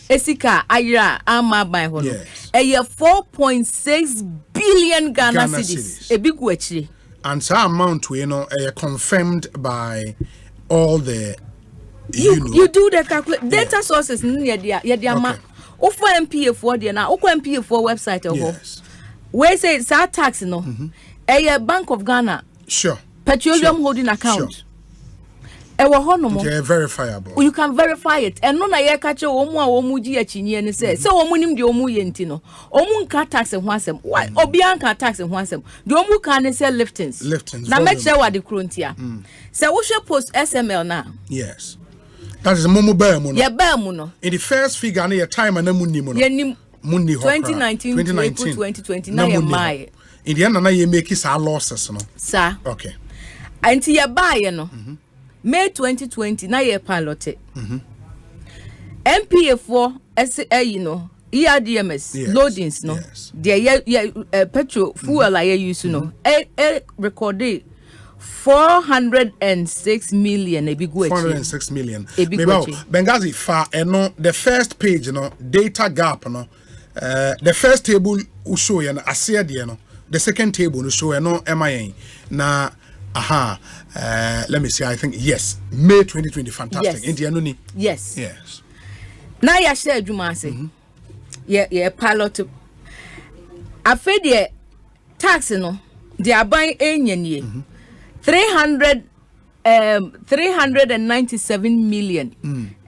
esika ayra ama by ho no 4.6 billion Ghana cedis e big wachi and some amount we confirmed by all the you do the calculate data sources near the ama ofo MPF there na okwa MPF website ho we say sa tax no Bank of Ghana sure petroleum holding account ewo hono mo verifiable you can verify it and no na ye ka che omu a omu gi achinye ne say omu nim de omu ye nti no omu nka tax ho asem why obi anka tax ho asem de omu ka ne say liftings na make sure wa de krontia say wo hwe post SML na yes that is momo ba mu no ye ba mu no in the first figure na your time na munni mu no ye nim munni ho 2019 to April 2020 na ye mai in the end na ye make sa losses no sir okay anti ye ba ye no May 2020 na ye pilot MPF4 ERDMS loadings no the petrol fuel I use no recorded 406 million a big way 406 million Benghazi fa the first page no data gap no the first table will show you no the second table will show you no MIA na let me see I think yes May 2020 fantastic India no ni yes now ya share adwuma say yeah pilot afede tax no the aban enye 397 million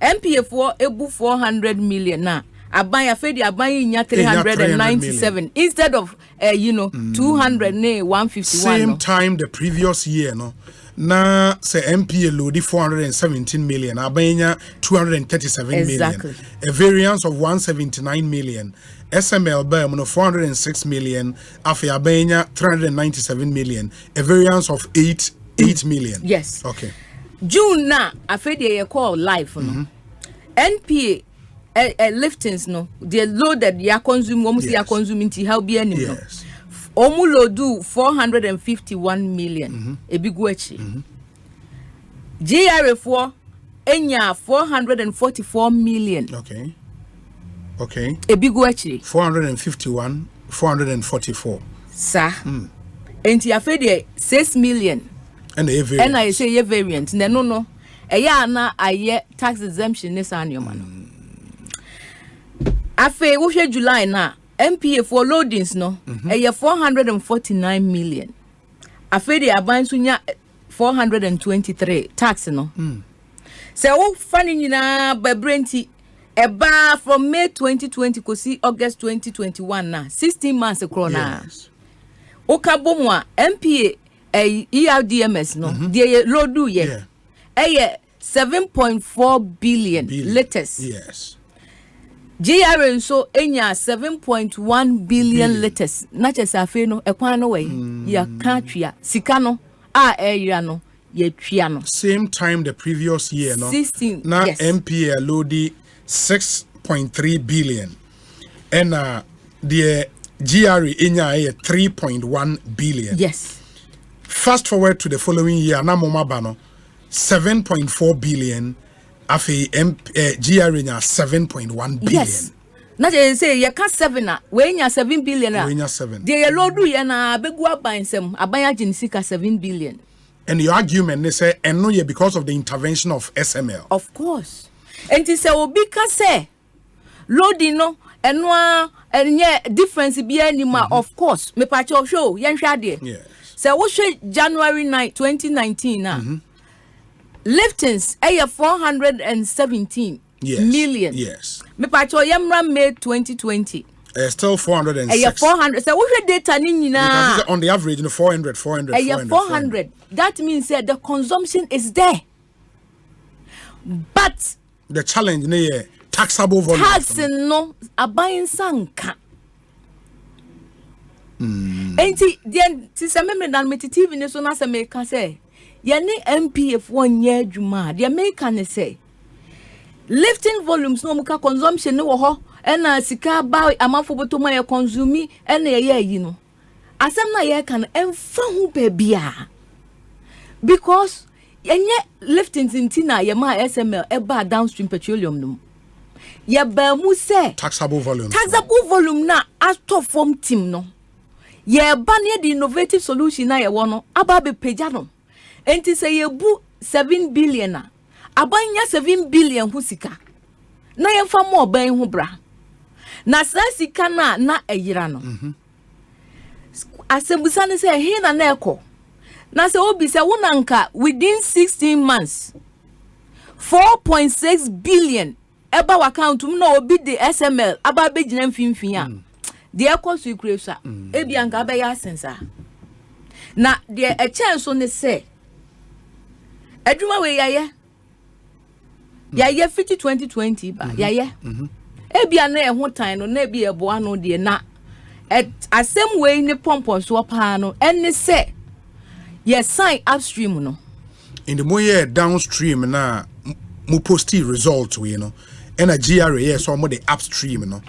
MPF4 ebu 400 million na aban afede aban nya 397 instead of 200 ne 151 same time the previous year no na say MPA load 417 million abanya 237 million a variance of 179 million SML ba no 406 million afi abanya 397 million a variance of 8 million yes okay June na afede ye call life no NPA liftings no they loaded ya consume almost ya consume into how be any no omulo do 451 million e big wachi GR4 enya 444 million okay e big wachi 451 444 sir enti afede 6 million and a variant and I say a variant no eya na aye tax exemption ne sanioma no afe wo hwe July na MPA for loadings no 449 million afe de aban so nya 423 tax no se wo fani nyina babrenti eba from May 2020 ko see August 2021 na 16 months krona o ka bomu a MPA ERDMS no de loadu ye 7.4 billion liters yes GR so enya 7.1 billion liters na chese afi no ekwan no we ya ka twia sika no a eya no ya twia no same time the previous year no 16 na MPA loadi 6.3 billion and the GRA inya 3.1 billion. Yes. Fast forward to the following year, na moma bano 7.4 billion. Afi GRA inya 7.1 billion. Yes. Na je say you can 7 na we nya 7 billion na. We nya 7. The yellow do ya na begu abansem abanya ginsika 7 billion. And your argument they say and no because of the intervention of SML. Of course. And it say obi ka say loading no enwa enye difference bi anima of course me pa show yen hwa de. Yes. Say wo hwe January 9 2019 na. Liftings 417 million. Yes. Me pa yemra May 2020. Still 406. 400. So we data ni nyina. On the average, 400. 400. That means that the consumption is there. But the challenge is taxable volume. Tax no abayin sanka. Enti then me dan TV ne so na se me ka say ye ne MPF 1 year adwuma. The American say lifting volumes no muka consumption ne wo ho. Ena sika ba amafo botoma ye consumi ena ye yi no asem na ye kan emfa hu bebia because yenye liftings intina ye ma SML eba downstream petroleum no ye ba mu se taxable volume na ato form team no ye ba ne the innovative solution na ye wo no aba be pagya no enti se ye bu 7 billion na abanya 7 billion hu sika na ye fa mo ban hu bra na sika na eyira no asembusa ne say he na eko na say obi say wonanka within 16 months 4.6 billion eba account na obi the SML aba begina mfimfin a de ekosu ikresa ebi anka ba ya sensa na de a chance on say adwuma we yaye 2020 ba yaye ebia na ehun tan no na ebia eboa no de na asem we ni pompo so pa no ene se ye sign upstream no in the more downstream na mu posti result we no and a GRA yes so mo the upstream no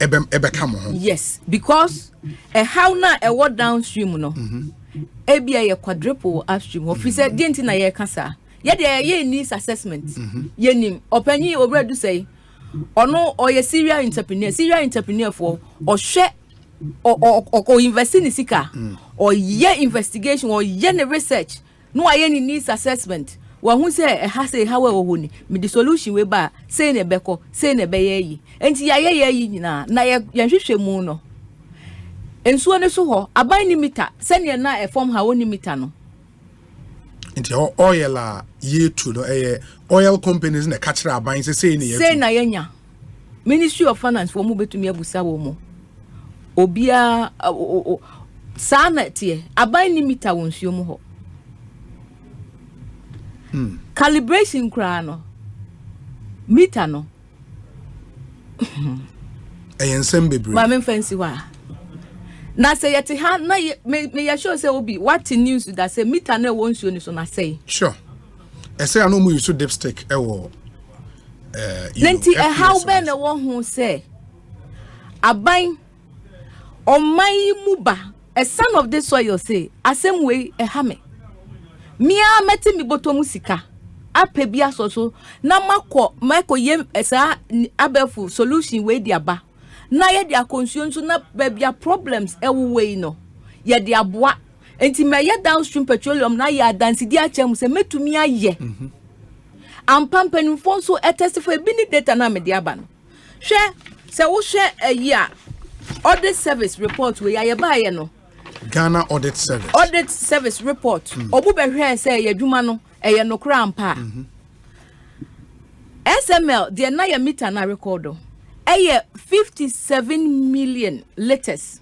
ebe come ho. Yes, because how na e what downstream no ebia ye quadruple upstream officer denti na ye kasa ye de ye needs assessment ye nim opanyi obredu say ono oye serial entrepreneur for or share or invest in sika or ye investigation or ye research no aye ni needs assessment wa hu say ha say how we ho ni me the solution we ba say na beko say na be yi enti ya ye nyina na ye hwehwe mu no ensuo ne so ho aban ni meter se ne na e form ha woni meter no enti oil a ye to no oil companies na catch aban say na yenya Ministry of Finance for mu betumi abusa wo mu obia sana tie aban ni meter won suo mu ho calibration kra no meter no ensem bebre ma men fancy wa na say yet ha na me ya show say obi what news that say meter na won suo ni so na say sure I say I know mu use dipstick e wo Lenti how ben na wo hu say aban omai muba a son of this soil say asem way e ha me mia meti mi botomu sika apebia so na mako yem esa abefu solution we dia ba na ye dia consume so na bebia problems e we no ye dia boa enti me ye downstream petroleum na ye dance dia chem se metumi aye ampampen fo so testify bi ni data na me dia ba no hwe se wo hwe a audit service report we ye ba ye no Ghana Audit Service report. Obu behwe say yadwuma no eye no kra ampa. SML the na ya meter na record. Eye 57 million liters.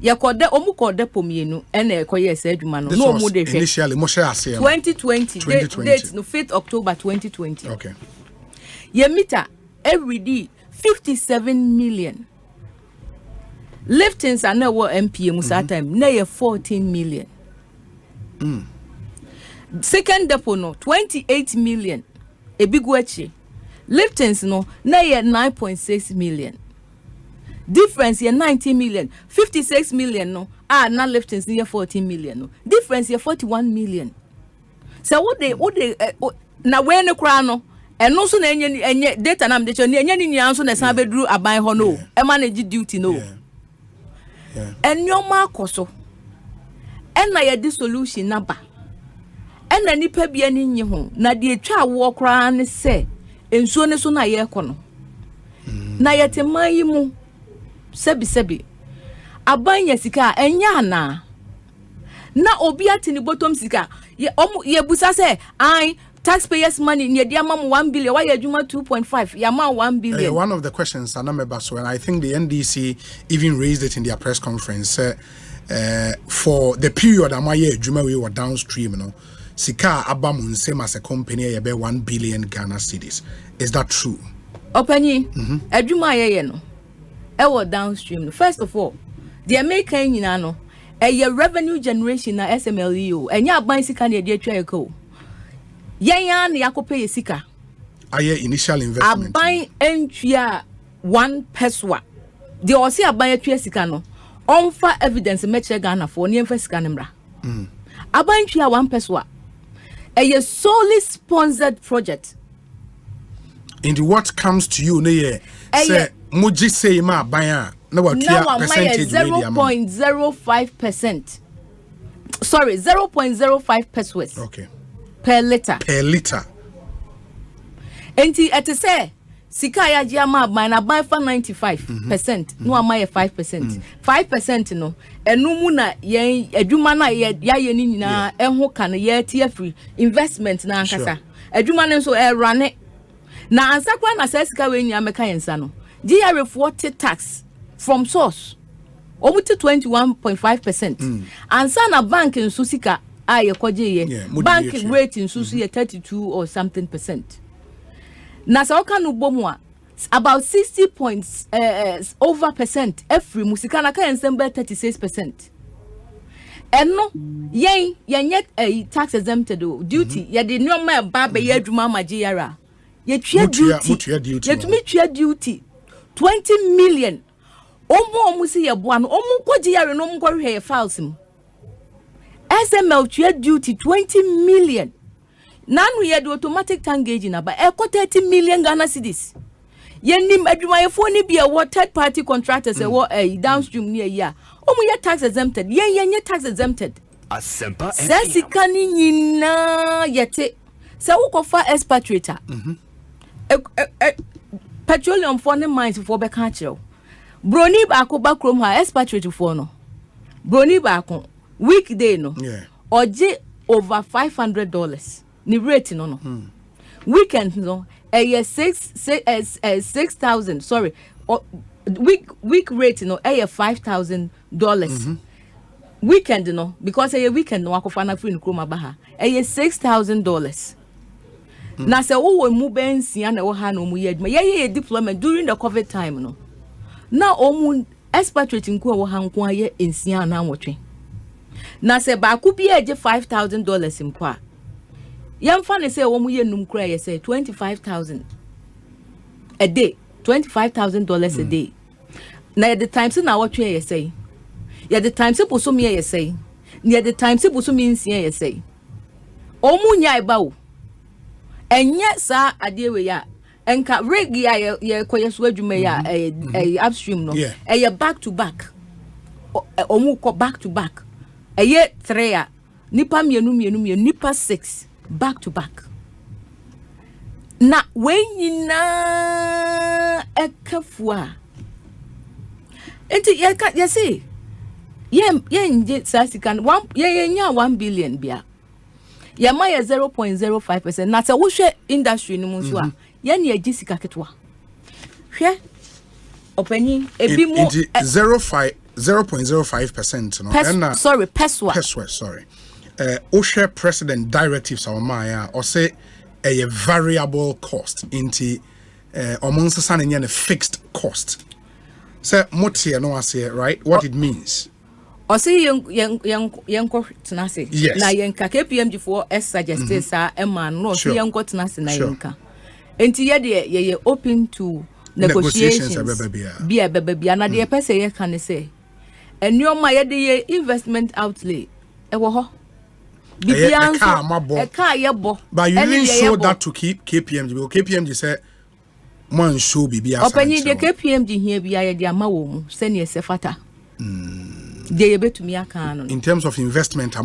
Yakode omu kode pomienu ene ekoye say adwuma no. No mu de hwe. Initially mo share ase 2020 date no 5th October 2020. Okay. Ye meter every day 57 million. Liftings are now MPM at time na 14 million. Second depot no 28 million. A big wachi. Liftings no na 9.6 million. difference here 19 million, 56 million no. Now liftings near 14 million no. Difference here 41 million. So what they na when the crown and also any data nam de choni any ni anso na san bedru aban ho no. E manage duty no. And your markoso. And na ye dissolution naba. And na nipa bia ni nyi ho na de atwa wo kra ne se ensuo ne so na ye kono. Na ye teman yi mu sebi abanya sika enya na obi ati ni bottom sika ye busa say I taxpayers money near the amount 1 billion why you 2.5 ya amount 1 billion. One of the questions and I think the NDC even raised it in their press conference for the period amaye adwuma we were downstream no sika abamun same as a company be 1 billion Ghana cedis. Is that true? Opani adwuma ye no e were downstream. First of all, the American nyina no a revenue generation na SML enya aban sika na de atwa eko yenya na yakope sika aye initial investment aban entwa 1 peswa de o se aban atwa sika no onfa evidence meche Ghana for ne emfa sika ne mra aban twa 1 peswa a solely sponsored project. Into what comes to you ne say muji say ma aban no what percentage 0.05%. Sorry, 0.05 pesos. Okay. Per liter. Enti ete say sika ya jiama na buy for 95%. No am 5%. 5% no. Enu mu na ye adwuma na ye ni nyina ehho kan ye tie free investment na ankasa. Adwuma ne so run na ansakwa na sika we nya meka yensa no. GRA 40 tax from source almost 21.5%. And sana bank in Susika aye kwaje bank rate in Susi 32 or something percent. Na sa oka no bomu about 60 points over percent every musika na ka ensemble 36%. Eno yen yet a tax exempted duty ye de normal ba be ye adwuma magiyara ye twa duty 20 million. Omo si ye boa no omo kwaji yare no mko hwe ye files mu SML twa duty 20 million nanu ye do automatic tangage na ba e ko 30 million Ghana cedis ye nim adwumayefo ni bia wo third party contractors e wo downstream ni ya omo ye tax exempted ye tax exempted Asempa sika ni nyina yete se wo kofa expatriate petroleum for the mines for be ka kire Broni ba ko ba krom ha expatriate for no broni ba ko weekday no oje over $500 ni rate no weekend no 6,000 sorry week rate no $5,000 weekend no because weekend no akofa na free no krom aba ha $6,000 na se wo mu bensia na wo ha no mu ye adwuma ye deployment during the COVID time no na omu expatriate nko wo hanko aye ensia na nwotwe na se ba ku bi eje $5,000 mko a yamfa ne se wo mu ye num kra ye say $25,000 a day $25,000 a day na the time se na wotwe ye say ya the time se boso me ye say na the time se boso me nsia ye say omu nya ba wo enye sa ade we ya enka rig ya ye koyeso adwuma ya upstream no back to back omu ko back to back 3 nipa mienu nipa 6 back to back na we nyina ekafua enti ye say ye nje sasikan ye nya 1 billion bia ye ma ye 0.05% na se wo hwe industry no mu so a ye na agisika ketwa hwe opani ebi mu 0.05% no and sorry peswa sorry OSHA president directives our maya or say a variable cost into amongst the sun and a fixed cost so motia no I say right what it means Osei yenko tenase na yenka KPMG for suggest sa ema no so yenko tenase na yenka enti ye de ye open to negotiations be a baby and the person ye can say and your my investment outlay e wo ho a car yebo but you didn't show that to keep KPMG because KPMG said man show bibi asa open the KPMG here bia ye de ama wo mu send ye sefata de ye betumi aka no in terms of investment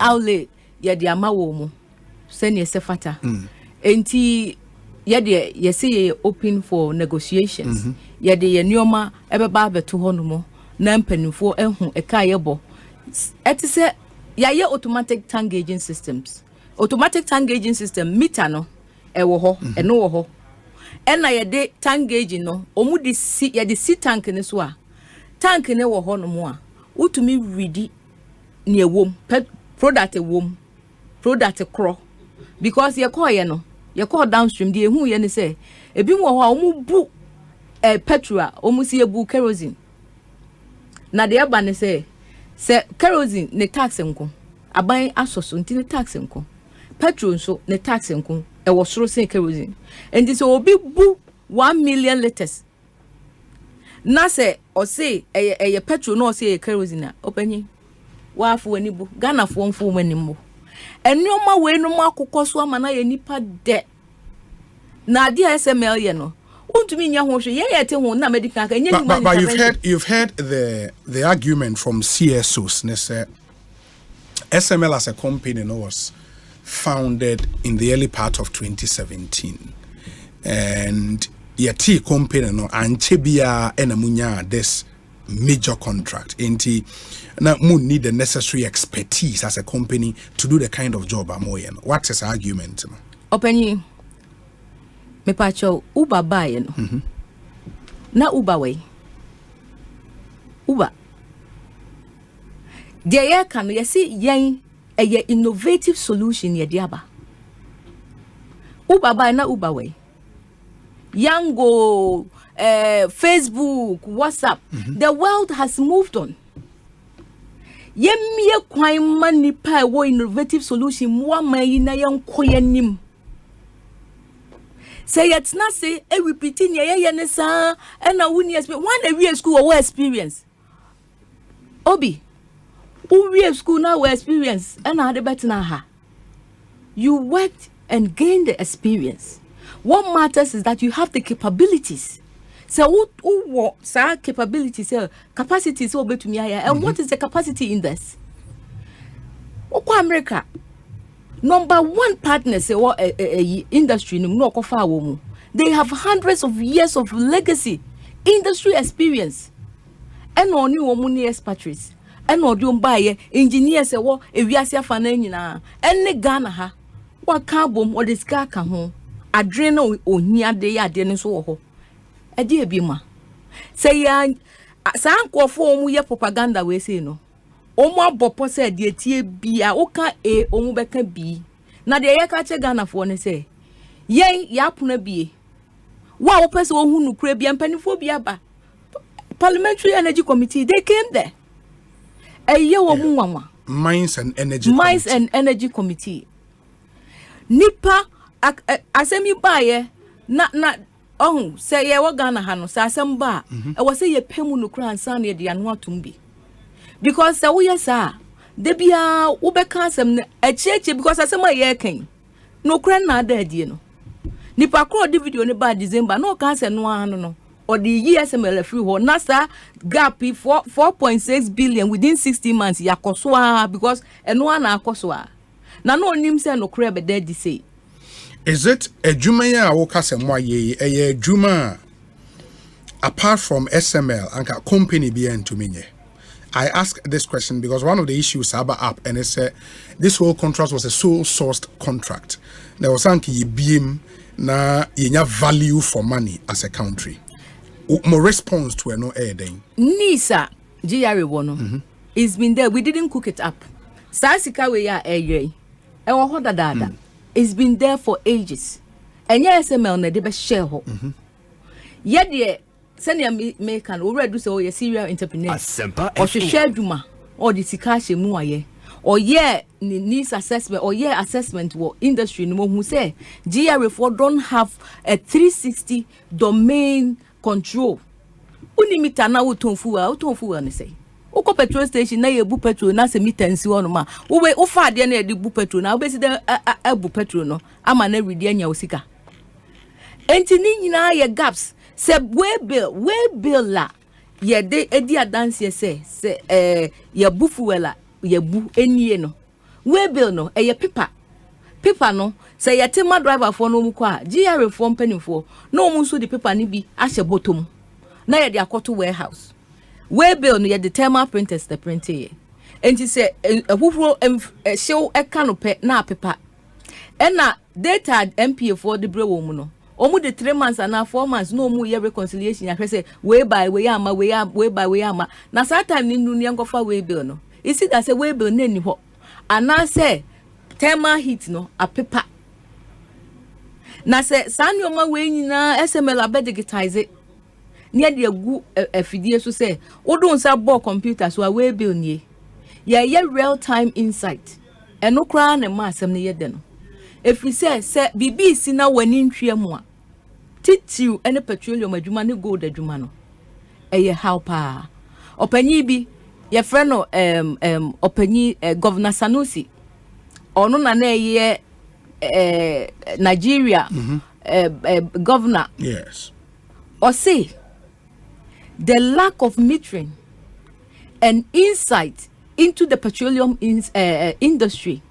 outlay ye de ama wo mu send ye sefata enti ye de ye say open for negotiations ye de ye nioma ebeba beto ho no mo na mpanimfo ehu eka yebo etise ye automatic tank gauging systems meter no ewo ho eno wo ho ena ye de tank gauge no omu de si ye de si tank ne so a tank ne wo ho no mo a utumi ready ne ewom product ewom product kro because ye call ye no ye call downstream de ehu ye ne say ebi wo ho a omu bu petrol omu si ebu kerosene na de aba ne say kerosene ne tax enko aban asoso nti ne tax enko petrol nso ne tax enko e wo soro sen kerosene and so obi bu 1 million liters na say Osei eye petrol no say kerosene opanyi wa afo wani bu Ghana fo mfo wani mo enioma we no makokoso ama na ye nipa de na dia SML ye no untumi nya ho hwe ye te ho na medical ka nya ni but you've heard the argument from CSOs ne say SML as a company was founded in the early part of 2017 and yet company no anchebia enamunya this major contract enti na mu need the necessary expertise as a company to do the kind of job amoye no what is the argument no openyi me pacho uba buy no na uba way uba there can you see yen a innovative solution ye diaba uba buy na uba way Yango, Facebook, WhatsApp, the world has moved on. Yemie kwai mani pa wo innovative solution mo mai na yan koyanim. Say it's not say e repeating ye ne sa and na wuni experience one every school or experience. Obi, we school now experience and na de better na ha. You worked and gained the experience. What matters is that you have the capabilities. So what capabilities, capacities over to me and what is the capacity in this? America number one partner say what industry no kofa. They have hundreds of years of legacy, industry experience. And on you money expatriates. And on you buy engineers say what if we are fanana and Ghana ha what carbon or this car can home. Adreno ohia de ya de ne so wo ho e de bi ma say ya san kwofo omu ye propaganda we say no omu abopo say de tie bia wo ka omu beka bi na de ye ka che Ghana fo ne say yen ya pona bie wa wo pese wo hu nu kura bia mpanifo bia ba Parliamentary Energy Committee they came there ye wo mu wanwa Mines and Energy Committee nipa asemi baye na say ye wa Ghana ha no say asem ba e wo say ye pemu no kura ansa na ye de anu atum bi because say wo yes de bia wo be ka asem echeche because asem ye kan no kura na da die no nipa kro de video ne ba December no ka asem no anu no or the SML free ho na sa gap 4.6 billion within 60 months yakoso because eno na akoso na no nim say no kura be dead say. Is it a juma ya woka semwa ye a juma apart from SML and company bien to me? I ask this question because one of the issues about up and it's this whole contract was a sole sourced contract. There was anki beam na yenya value for money as a country. More response to no air then. Nisa GRA wono. It's been there. We didn't cook it up. Sasika we ya air. Ewa hoda dada. It's been there for ages. And yes, SML na debe share ho. Yet ye send ya me can already do so ye serial entrepreneur. Asempa or she share duma or the sika she mu aye. or needs assessment or assessment what industry no who say GRA4 don't have a 360 domain control. Unimita na utonfu ni say. Uko petrol station na yebu petrol na se meter nsi wono ma. Uwe ufa de na yebu petrol na ubesi de ebu petrol no ama na redi anya osika. Enti ni nyina ye gaps se we bill la ye de edi adanse ye se ye bu fuela ye bu enie no we bill no ye paper no se ye tema driver for no mu kwa GRA for mpanimfo no mu so the paper ni bi ahye bottom na ye de akoto warehouse we bill no ye the thermal printers the print ye enti se ehufuro show eka no pe na paper ena data MPA for the brewo mu no omu de 3 months and 4 months no mu ye reconciliation ya say we by we ama na that time ni nunu yangofa we bill no isi that say we bill na ni ho ana say thermal heat no a paper na say sanyoma we nyina SML abdigitize near the gu afidie so say odun sa board computer so we bill nie ye real time insight eno kra na ma asem ne ye de no if we say BBC na wani ntwe mu a titiu ene petroleum adwuma ne gold adwuma no eye how pa opanyi bi ye frɛ no opanyi governor Sanusi ono na eye Nigeria governor yes Osei the lack of metering and insight into the petroleum industry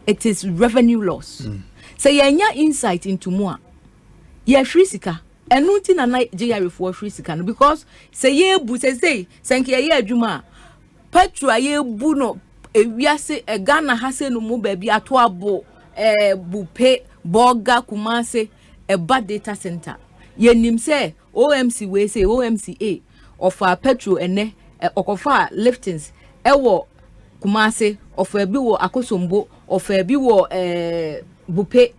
it is revenue loss. Say yanya insight into more. Ye frisika. Enunti na GRA for frisika no because say ye bu say sanke ye adwuma. Petrol ye bu no ewiase Ghana hase no mu ba bi ato abo bupe boga kumase bad data center. Ye nim say OMC we say OMCA of our petrol ene okofa liftings ewo kumase of bi wo akosombo of bi wo bupe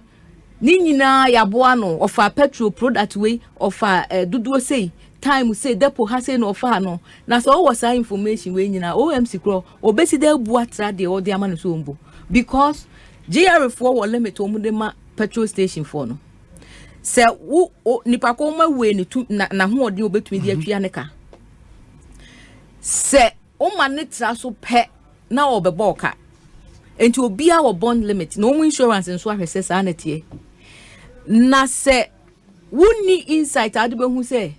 ni nyina yaboa no of petrol product way of duduo say time say depo ha say no of no na so was information we nyina OMC kro obesi de bu atra de o de ama no so mbo because GRA4 will limit omudema petrol station for no se wo nipa ko ma we ni na ho ode obetumi de atwia ne ka se o ma ne tra so pe na obeboka enti obia wo bond limit no insurance nso ahwese sa na tie na se wuni insight ade behu se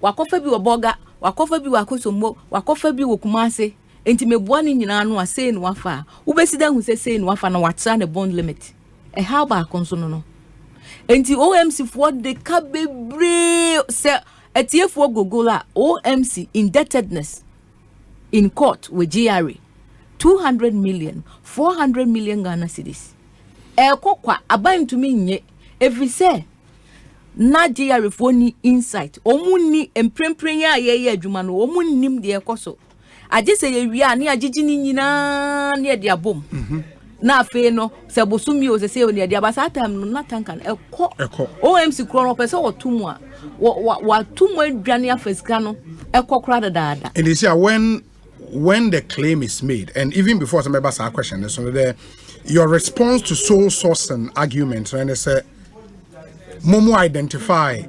wakofa bi wo boga wakofa bi wakosommo wakofa bi wo kumase enti meboa ni nyina no ase no wafa ubesida hu se no wafa na watra ne bond limit how ba konso no enti OMC for the kabebre se etiefo gogola OMC indebtedness in court with GRA 200 million 400 million Ghana cedis kokwa aban to me nye every say na GRA for ni insight omuni emprempren ya ye adwuma no omunnim de ekoso age se ye wi a ne agigi ni nyina ne de abom na afi no se bosumi o se se oni de abasa time no na tankan eko OMC kro no pese otumu a wa tumu adwane afesika no eko kra dada and you see when the claim is made, and even before some members ask question, so your response to sole source and arguments, and they say, Momo identify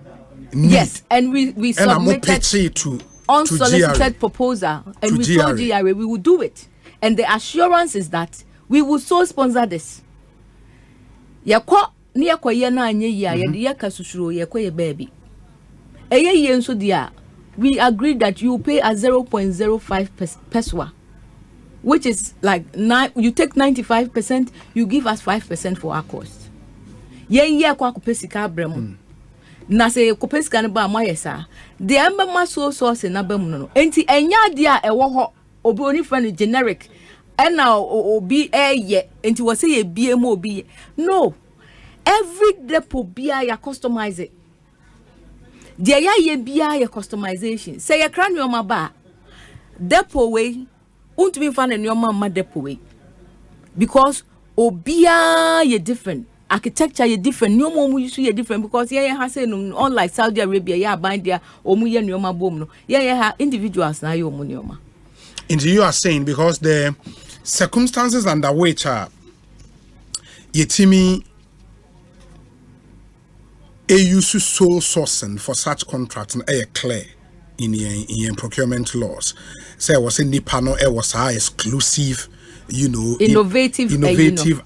need. Yes, and we submitted to unsolicited proposal, and we told GRA we will do it, and the assurance is that we will so sponsor this. Yako niya kwa yena anye ya ya kasusuro yako ye baby. Eye yenso dia. We agreed that you pay at 0.05 peswa, which is like you take 95%, you give us 5% for our cost. Ye kwa kupesika bremu. Na se kupesika ne ba mayesa. The emma so source na bemu no. Enti enya dia ewo ho obi oni friend generic. Ena obi ye enti wo say ye bie mo obi. No. Every depot bia ya customize it. There ye bia ye customization. Say ye kran your ba depot way untumi fa na your ma depot way because obia ye different architecture ye different no mo use ye different because ye ha say no unlike Saudi Arabia ye aban there omu ye nyoma bom no ye ha individuals na ye omu nyoma. And you are saying because the circumstances under which yetimi use sole sourcing for such contracts and clear in procurement laws. Say was in Nipano, it was our exclusive, innovative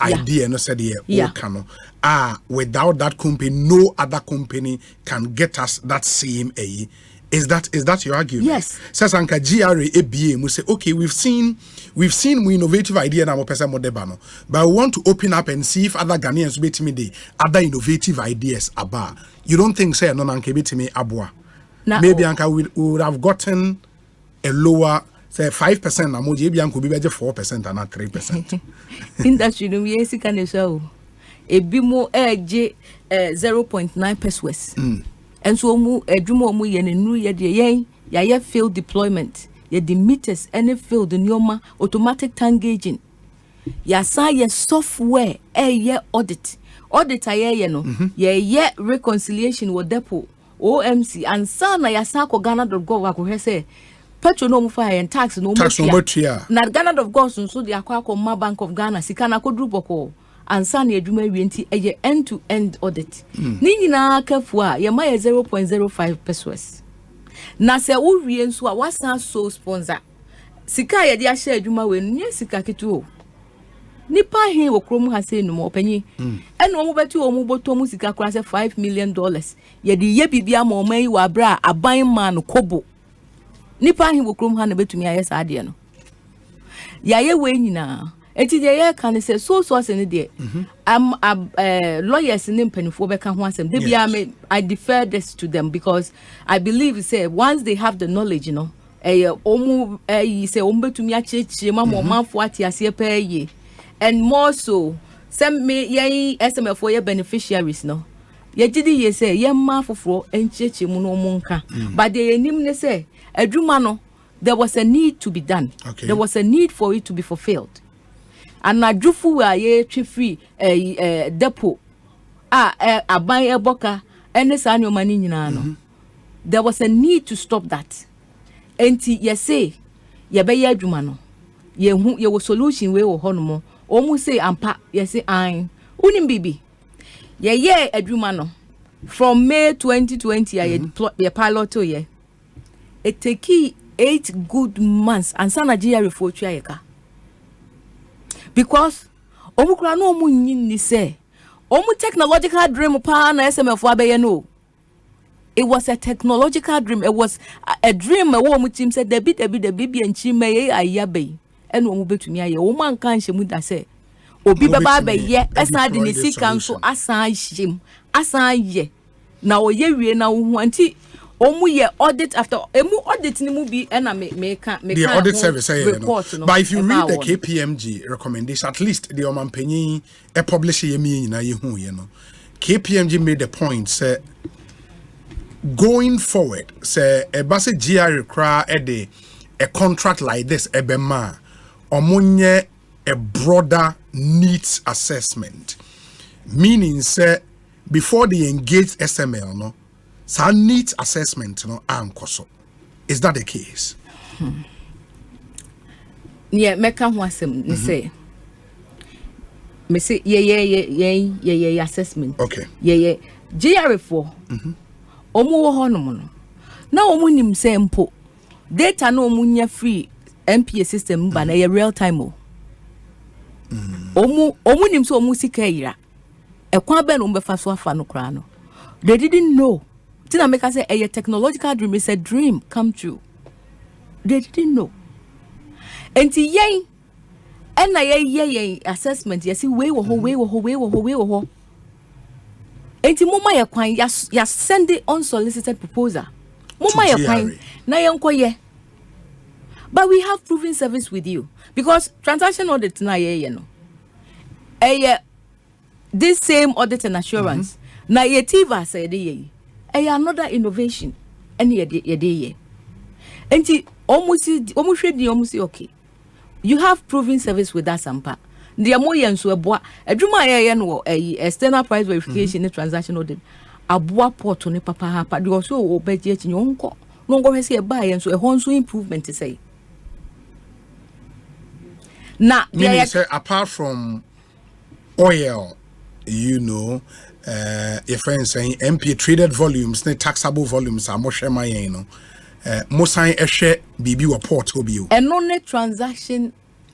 idea. No said without that company, no other company can get us that same A. Is that your argument? Yes. Says Anka GRA ABA we say, okay, we've seen we innovative idea now person modebano, but we want to open up and see if other Ghanaians bet me the other innovative ideas about. You don't think say no Anka bet me abwa? Maybe Anka would have gotten a lower say 5% na mo maybe Anka be 4% and not 3%. Industry no yes can show. A bimo 0.9 pesos. And so edwuma ye ne nu ye de yen ya field deployment ye the meters any field nyoma automatic tank gauging ya sa ye software ye audit ye no ye reconciliation with depot OMC and sa na ya sa ko Ghana.gov akwo say petrol no mu fa yen tax no mu na Ghana.gov so de akwa Bank of Ghana sika na kodru boko ansa na edwuma wienti eye end to end audit ni nyina kafu a ye ma 0.05 pesos na se wo wie nso a wasan so sponsor sika ye de a share edwuma we nu sika ketu nipa he wo krom ha se no mo panyi eno mo beti o mo boto mo sika kora se $5 million ye de ye bibia ma o man yi wa bra aban man kobo nipa he wo krom ha na betumi aye sa ade no ya ye we nyina eti de ye kan say so in there lawyers in mpanifo be kan ho asem de bia me I defer this to them because I believe say once they have the knowledge omu say ombetumi achechire ma mo manfo atiase pa ye and more so some me ye SML for your beneficiaries no ye gidi ye say ye ma foforo encheche mu no mu nka but they nim ne say adwuma no there was a need to be done. There was a need for it to be fulfilled. And na jufu wa ye free depot aban eboka ene sa anyo mani nyina no there was a need to stop that enti ye say ye be ye adwuma no ye wo solution we wo hono o mu say ampa ye say an unim bibi ye adwuma no from May 2020 ye pilot to ye it take 8 good months and sana Nigeria for yeka because omukura no omu nyini say omu technological dream pa na SML for abaye no it was a technological dream. It was a dream a woman team said the BB and Chime ayabe and omu betumi aye o man kan shemu da say obi baba be ye esa de ne sika nso asan shim asan ye na oye wie na wo anti omu ye audit after emu audit ni mu bi na me the audit service report, no. But if you read the KPMG recommendation, at least the omanpenyi publish ye mi nyina ye hu ye no. KPMG made the point say going forward say e ba se GR kra a contract like this ebema omunye a broader needs assessment, meaning say before they engage SML no so needs assessment no ankoso. Is that the case? Yeah, meka ho asem ni say me say ye assessment. Okay. Ye GR4 omu wo honom no na omu nim say mpo data no omu nya free MPA system ba na ye real time o omu nim so omu sika yira ekwan be no mbefa so afa no kra no they didn't know. Tina make us say a technological dream is a dream come true. They didn't know. And yen and ye assessment yes we wo ho and mama ya kwan ya send the unsolicited proposal mama ya kwan na yenko ye. But we have proven service with you because transaction audit na ye no this same audit and assurance na ye tiva said ye another innovation and ye enti almost okay you have proven service with Asempa the more yenso eboa adwuma ye no external price verification transaction audit aboa port ne papa hapa the also obeji echi nko no go hwese e ba yenso e honso improvement say Now, apart from oil, you know, your friend saying MP traded volumes, ne taxable volumes are more shema, you know. Mosan eshe BB report obiu. And only transaction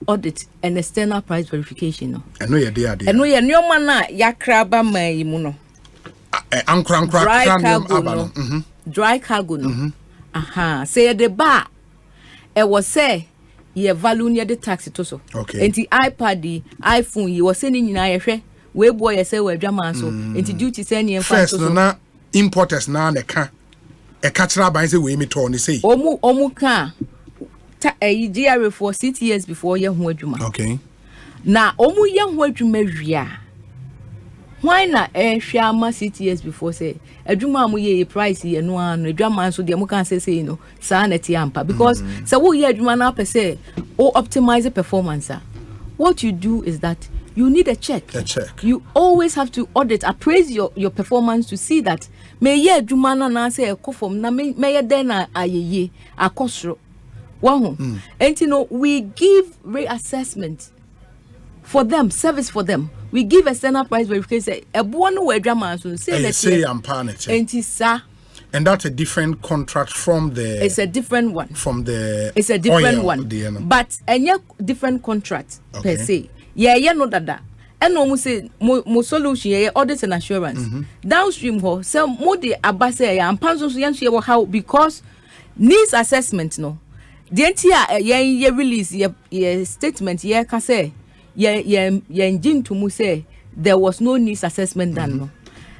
audit and external price verification. No. I know you're there. I know you're new man yakraba mai muno. Dry cargo no. Dry cargo no. Aha. Say the bar. It was say ye value near the tax to so. Okay. And the iPad, the iPhone, you was sending in I we boy say we drama so. And the duty send you first no na importers na ne ka. A catcher by the way me torn say. Omu ka a GRA for 6 years before young Wajuma. Okay. Now omu young Wajuma. Why not shama 6 years before say a Juma muye price ye no one a drama so the Amukan say you know sanity ampa because so we hear Juma per se or optimize the performance. What you do is that you need a check. You always have to audit, appraise your performance to see that may ye Jumana na say a kofom na may dena aye a kosro. One and you know we give reassessment for them, service for them. We give external price verification. A one way drama so say I'm panic. And that's a different contract from the. It's a different one. From the. It's a different oil, one. But a different contract per se. Yeah, no that. And no say mo solution yeah audit and assurance. Downstream ho so mo de abase ya ampanso so yan share how because needs assessment no. The entire yeah release yeah statement yeah ka say yeah engine to mu say there was no needs assessment done no.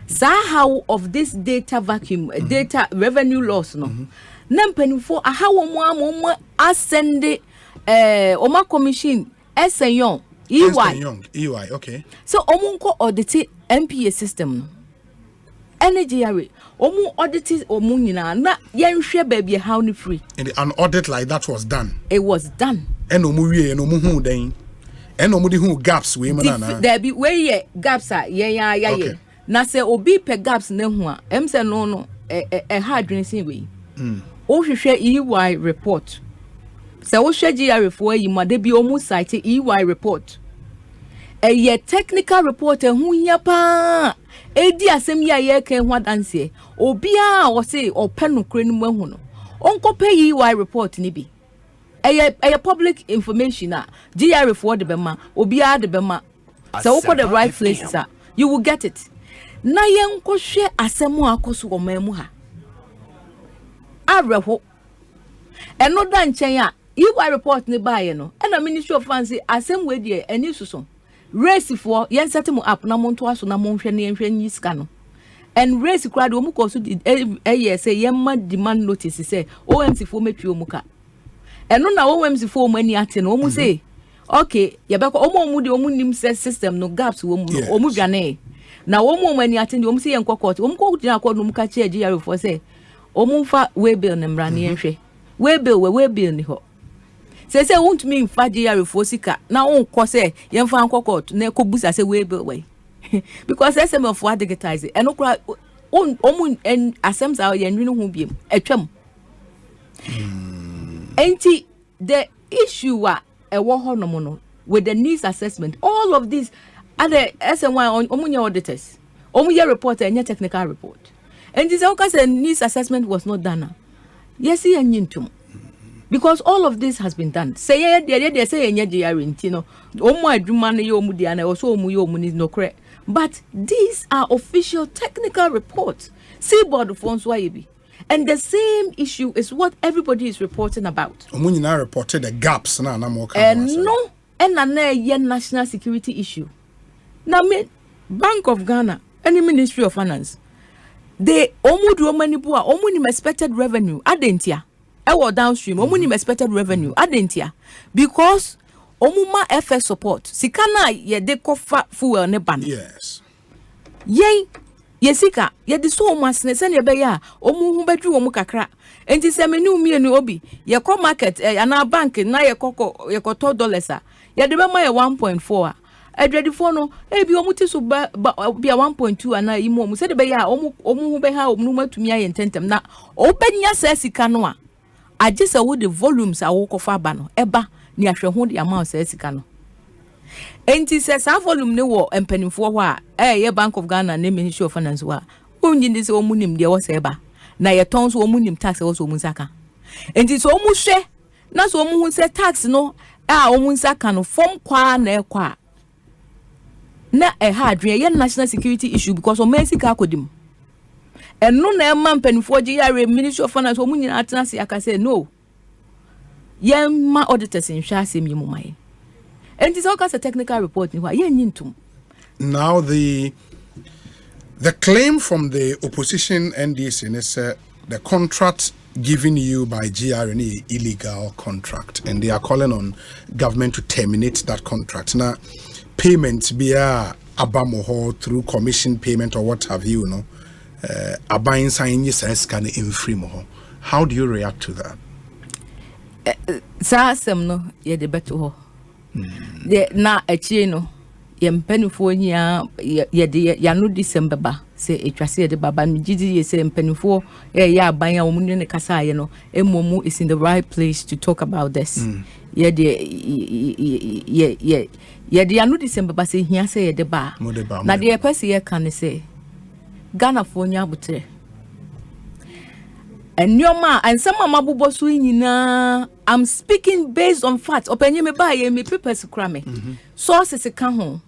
So how of this data vacuum data revenue loss no. Nampeni for how mo ascend Oma commission SN EY, okay. So omunko audit MPA system. Energy area. Omu audit omunina na yenhwe baby how ni free. And an audit like that was done. It was done. And omu wie and omu hu den. And omu di hu gaps we manana. There be where ye gaps are yeah. Na say obi pe gaps ne hu a em say no a hard drinking way. O hwehwe EY report. So we share GRA for you ma de bi omu site EY report. A technical report who ya pa edi asem ya ye kan ho danse obia wo say open no kre no mahu no onko pay EY report ni bi a public information GRA for the bema obia de bema so we the right places you will get it na ye nko hwe asem akoso o mamu ha areho eno da nchen ya EY report ni bae no and the Ministry of Finance asem we die eni suso race for yen set mu up na monto aso na monhwe na yenhwe nyi sika no and race crowd omu ko so say yemma demand notice say OMC for metwi omu ka eno na OMC for omu ani ate no omu say okay yebeko omu de omu nim system no gaps wo mu no omu dwane na omu ani ate omu say yenkwa court omu ko gina court no mu ka che GRA for say omu fa we bill na mra na yenhwe we bill ni ho say won't mean fa GRA for sika na on ko say yemfa anko court na ko busa say we bill way because SML for digitize and okra omun and assembles our yen no hu biem atwam enti the issue wa ewo ho no no with the needs assessment all of this other SMY omunya auditors omunya report and technical report and this okay needs assessment was not done yes yanyintum because all of this has been done. Say they say no. But these are official technical reports. Seaboard funds YB. And the same issue is what everybody is reporting about. Omunina reported the gaps na more. No, and a national security issue. Now Bank of Ghana and the Ministry of Finance. They omu expected revenue adentia. Our downstream, omunim expected revenue, adentia, because omuma FS support. Sikana ye de kofa fuel ne ban. Yes. Yesika ye de so masne se ne be ya omu hu bedru omu kakra. Enti se meni umienu obi ye ko market ana bank na ye kokko ye koto dollars a ye de be ma ye 1.4 adwedi fo no ebi omu ti so ba 1.2 ana imo omu se de be ya omu hu be ha omu matumi aye ntentem na obenya se sika no a I just would the volumes I walk off abano eba ni ahwe ho the amount say sika no enti se sa volume ne wo empanimfo ho a ye Bank of Ghana ne Ministry of Finance wa onyi ndi se omunim de wo se ba na ye ton so omunim tax wo so omunsaka enti so omuhwe na so omuhu se tax no a omunsaka no form kwa na ekwa na ha adwen ye national security issue because o mesika akodim eno na emma mpanimfo gi yare Ministry of Finance omunyina atena se aka say no ye ma auditors in hwa asem yimu mai. And it's all a technical report. Now the claim from the opposition NDC is the contract given you by GRNE illegal contract, and they are calling on government to terminate that contract. Now, payments be abamoho through commission payment or what have you, no, abayin sign yes can infrimo. How do you react to that? Sasem no ye de beto. Na echi no ye mpanifo nya ye de ya no December ba se etwase ye de baba no gidi ye se mpanifo ye aban ya omu ne kasa ye no emomu is in the right place to talk about this. Ye de ye de ya no December ba se hia se ye de ba na de pese ye kan se Ghana fo nya abutre enyoma ansama mabubo so nyina. I'm speaking based on facts. Openye me ba ye me papers kra me. Sources ka ho.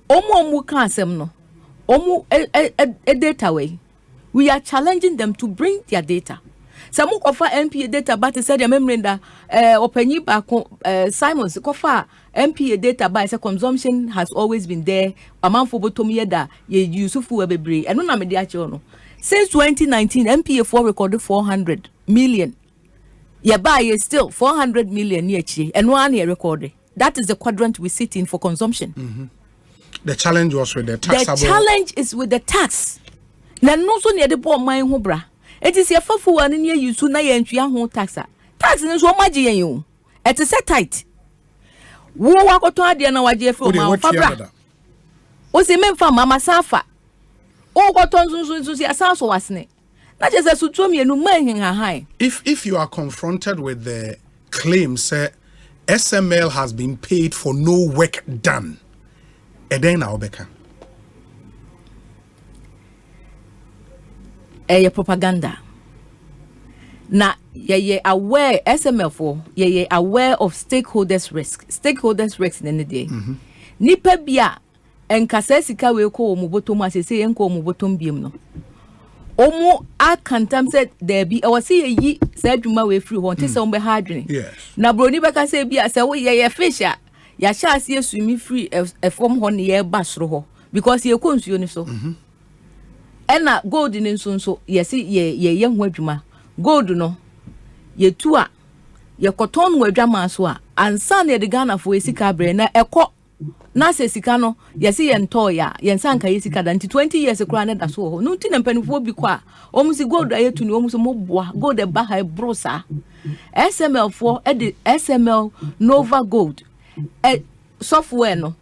Omu ka asem no. Omu data way. We are challenging them to bring their data. Some offer MPA data but said the memoranda openye ba Simons kofa MPA data by say consumption has always been there. Amanfo botom ye da ye Yusufu ebebre. Eno na me de ache no. Since 2019 MPA4 recorded 400 million. Buy still 400 million near chi and one year recorded. That is the quadrant we sit in for consumption. The challenge was with the tax. The challenge is with the tax. Na no so near the poor mine hobra. It is your fafu one near you soon na entry home taxa. Tax in so much you. It is set tight. Wo wako to adia na waje from ma fabra. O se memfa mama safa. O ko ton sunsun si asanso wasne. If you are confronted with the claims SML has been paid for no work done, then I'll be propaganda. Na ye aware SML for ye aware of stakeholders risk. Stakeholders risk in the day. Nipa bia enkasa sika we ko omubotom asese enko omubotom biem no. Omo akantam said there be I was see ye said you way free one say on be hardring. Yes. Na broni beka say be say we ye fish ya sha see swim free a form hon ye basro ho because ye ko nsuo ni so. And na gold ni nso yes ye ho adwuma. Gold no ye tu a ye koton ho adwama so a ansa na de Ghana fo esika bre na ekọ na se sika no yesi ye nto ya ye nsanka ye sika da nti 20 years kura na da so ho no nti na mpanifo bi kwa omusi gold ayetu ni omuso mo boa gold e ba ha brosa SML for SML Nova Gold software no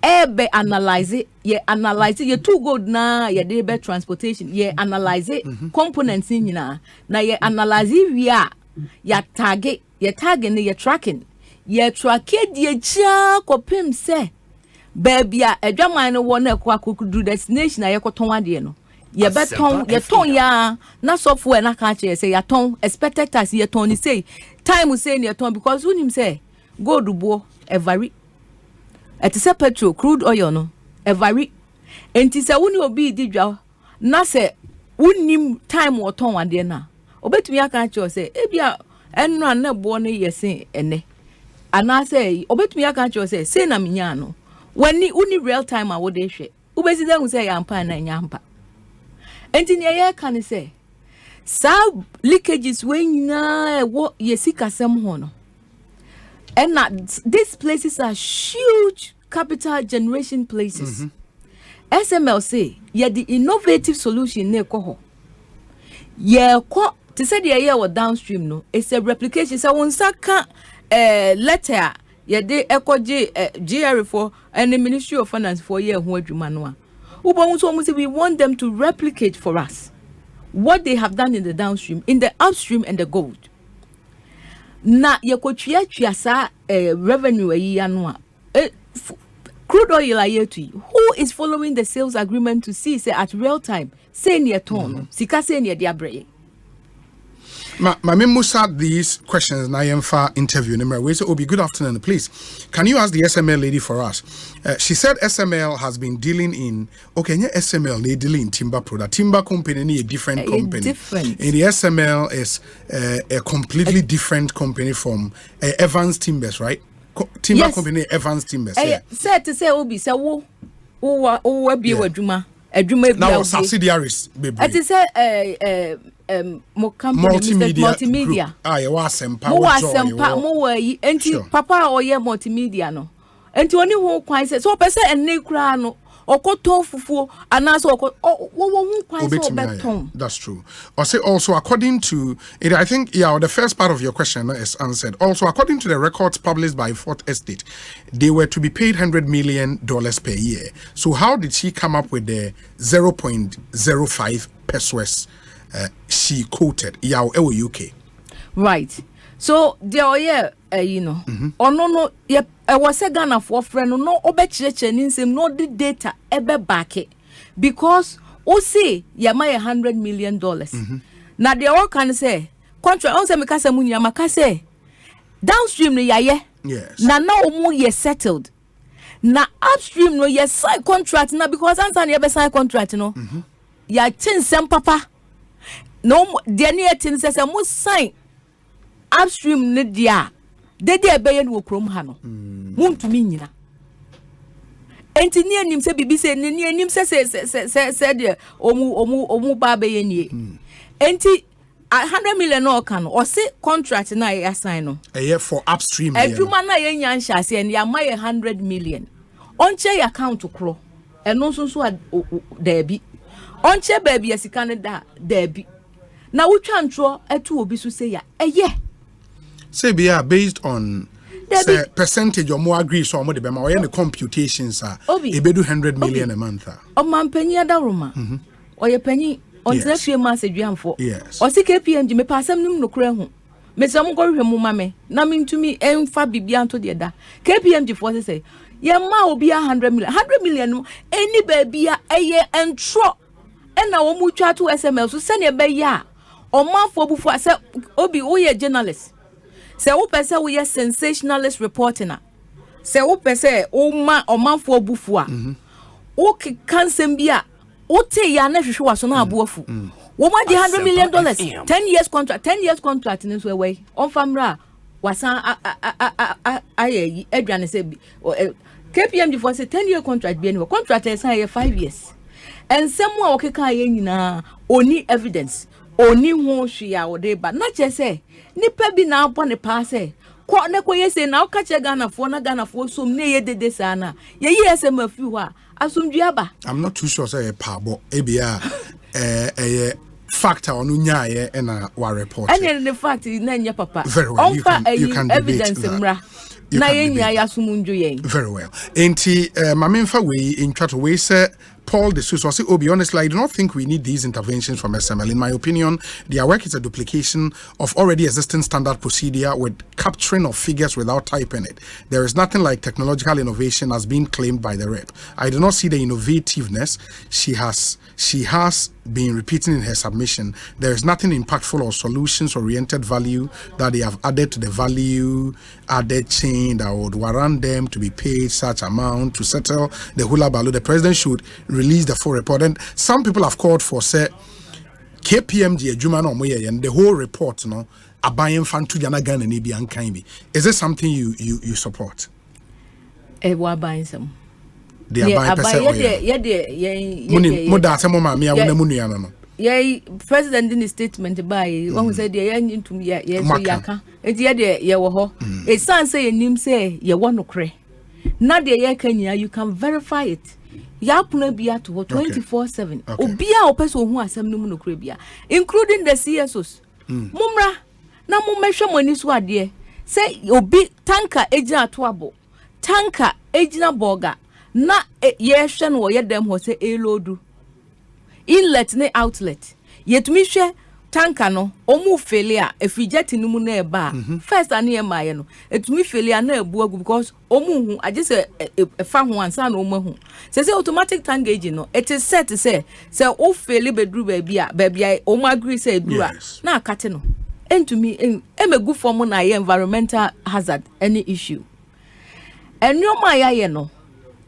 be analyze ye two gold na ye dey be transportation ye analyze components nyina na ye analyze wi a ya tag ni ye tracking ye track die chia kopem se baby a adwaman no won na kwa kudu destination aye koton ade no ye beton ye ton ya na software na ka che say ya ton expected tax ye ton ni say time say ni ton because unim say gold bo e vary et say petrol crude oil no e vary enti say woni obi di dwa na say unim time wo ton ade na obetumi aka che say e bia enra na bo no yesen ene ana say obetumi aka che say na minya no when ni uni real time a wo dey hwe ubesi dey hu say ya mpa na nya mpa enti ne ye kan say sa leakages we nyina wo yesika sem ho no and these places are huge capital generation places. SML say ye the innovative solution ne ko ho ye ko to say the ye wo downstream no it's a replication so won saka letter ye de ekoje GR for and the Ministry of Finance for ye ho adwuma no a ubon so say we want them to replicate for us what they have done in the downstream, in the upstream and the gold. Na ye ko twa sa revenue ayi anu a crude oil ayetui. Who is following the sales agreement to see say at real time say near ton sika say near diabre. Mame Musa, these questions na yemfa interview number. We say Obi, good afternoon, please. Can you ask the SML lady for us? She said SML has been dealing in SML they dealing in timber product. Timber company ni a different company. Different. And the SML is a completely different company from Evans Timbers, right? Timber company Evans Timbers. Say to say Obi say wo be adwuma now subsidiaries baby. It is multimedia. Asempa enti papa oye multimedia no enti oni ho kwan say so person enne kura no okoton fufuo anaso wo kwan so beton. That's true. Also according to it, I think the first part of your question is answered. Also according to the records published by Fourth Estate, they were to be paid $100 million per year. So how did she come up with the 0.05 pesos she quoted UK? Right. So there no was a Ghana for friend no obechreche no the data ebe back it because Osei yama $100 million. Now they all can say contract on say me kase munya makase downstream no yaye. Yes. Na omo ye settled. Na upstream no ye sign contract na because answer ye be sign contract no. Ya chinsem papa. No de ne tin say mo sign upstream ne dia de ebe no krom ha no muntumi nyina enti ne anim se bibi se ne anim se de omu ba be ye nie enti $100 million no kan o se contract na ye assign no for upstream adwuma na ye nya nhase ne ya ma ye $100 million onche ya account kro eno so da bi onche ba bi asika ne da bi na wotwa ntro etu obi so se ya say be based on percentage or more agree so more the bema or any computations are ebedu $100 million a month. O man penny adaroma. O ye penny on the few months adwamfo. Yes. O se KPMG me pasam nim no kura hu. Me se mo hwehwe mu mame na me ntumi emfa bibia nto de da. KPMG for say ye ma obi $100 million no any baby eye entro e na wo mu twa to SML so se ne be ya o manfo bufu say obi wo ye journalist. Say wo pese wo ye sensationalist reporting na say wo pese o ma omanfo obufu a wo kansem bia wo te ya na hwehwe waso na aboafu wo ma di $100 million 10 years contract ni so away on famra wasan ayi adwane say KPMG for say 10-year contract bi any contract is 5 years and someone wo keka ye nyina oni evidence oni ho hwia wo de ba na che say nipa bi na abɔ ne pa say ko ne ko yese na ka che Ghana fo som ne ye dede sa na ye yese ma fi ho a asomdua ba. I'm not too sure say pa bo ebia factor onu nyaaye e na wa report and the fact na nya papa very well you can evidence mra na ye nya ya somunju yen very well enti mamemfa we in chat we say Paul de Sousa say Obi honestly I do not think we need these interventions from SML. In my opinion, their work is a duplication of already existing standard procedure with capturing of figures without typing it. There is nothing like technological innovation as being claimed by the rep. I do not see the innovativeness she has been repeating in her submission. There is nothing impactful or solutions-oriented value that they have added to the value added chain that would warrant them to be paid such amount to settle the hula baloo. The president should release the full report. And some people have called for say KPMG and the whole report abayem fan to jana Ghana ni bi ankan bi. Is this something you support? Wa abayem some. President in his statement by one said the engine to me yaka. Ye wo ho. It sounds say nim say ye won kre. Na de ye kanya you can verify it. Ya puna bia to 24/7. Obia opese ohu asem no mu no kre bia including the CSOs. Mumra na mumehwe mani so ade. Say obi tanker ejina to abo. Tanker ejina boga. Na yehwe no ye dem ho say elodu. Inlet ne outlet. Yetumi hwe tanka no omu failure if we jet in mu na ba first ani e maye no etumi failure na ebu agu because omu hu age say e fa ho ansa na omu hu say automatic tank gauge no it is set to say o fail bedru ba bia omu agree say edura na akate no entumi emegu form na ye environmental hazard any issue enyoma ya no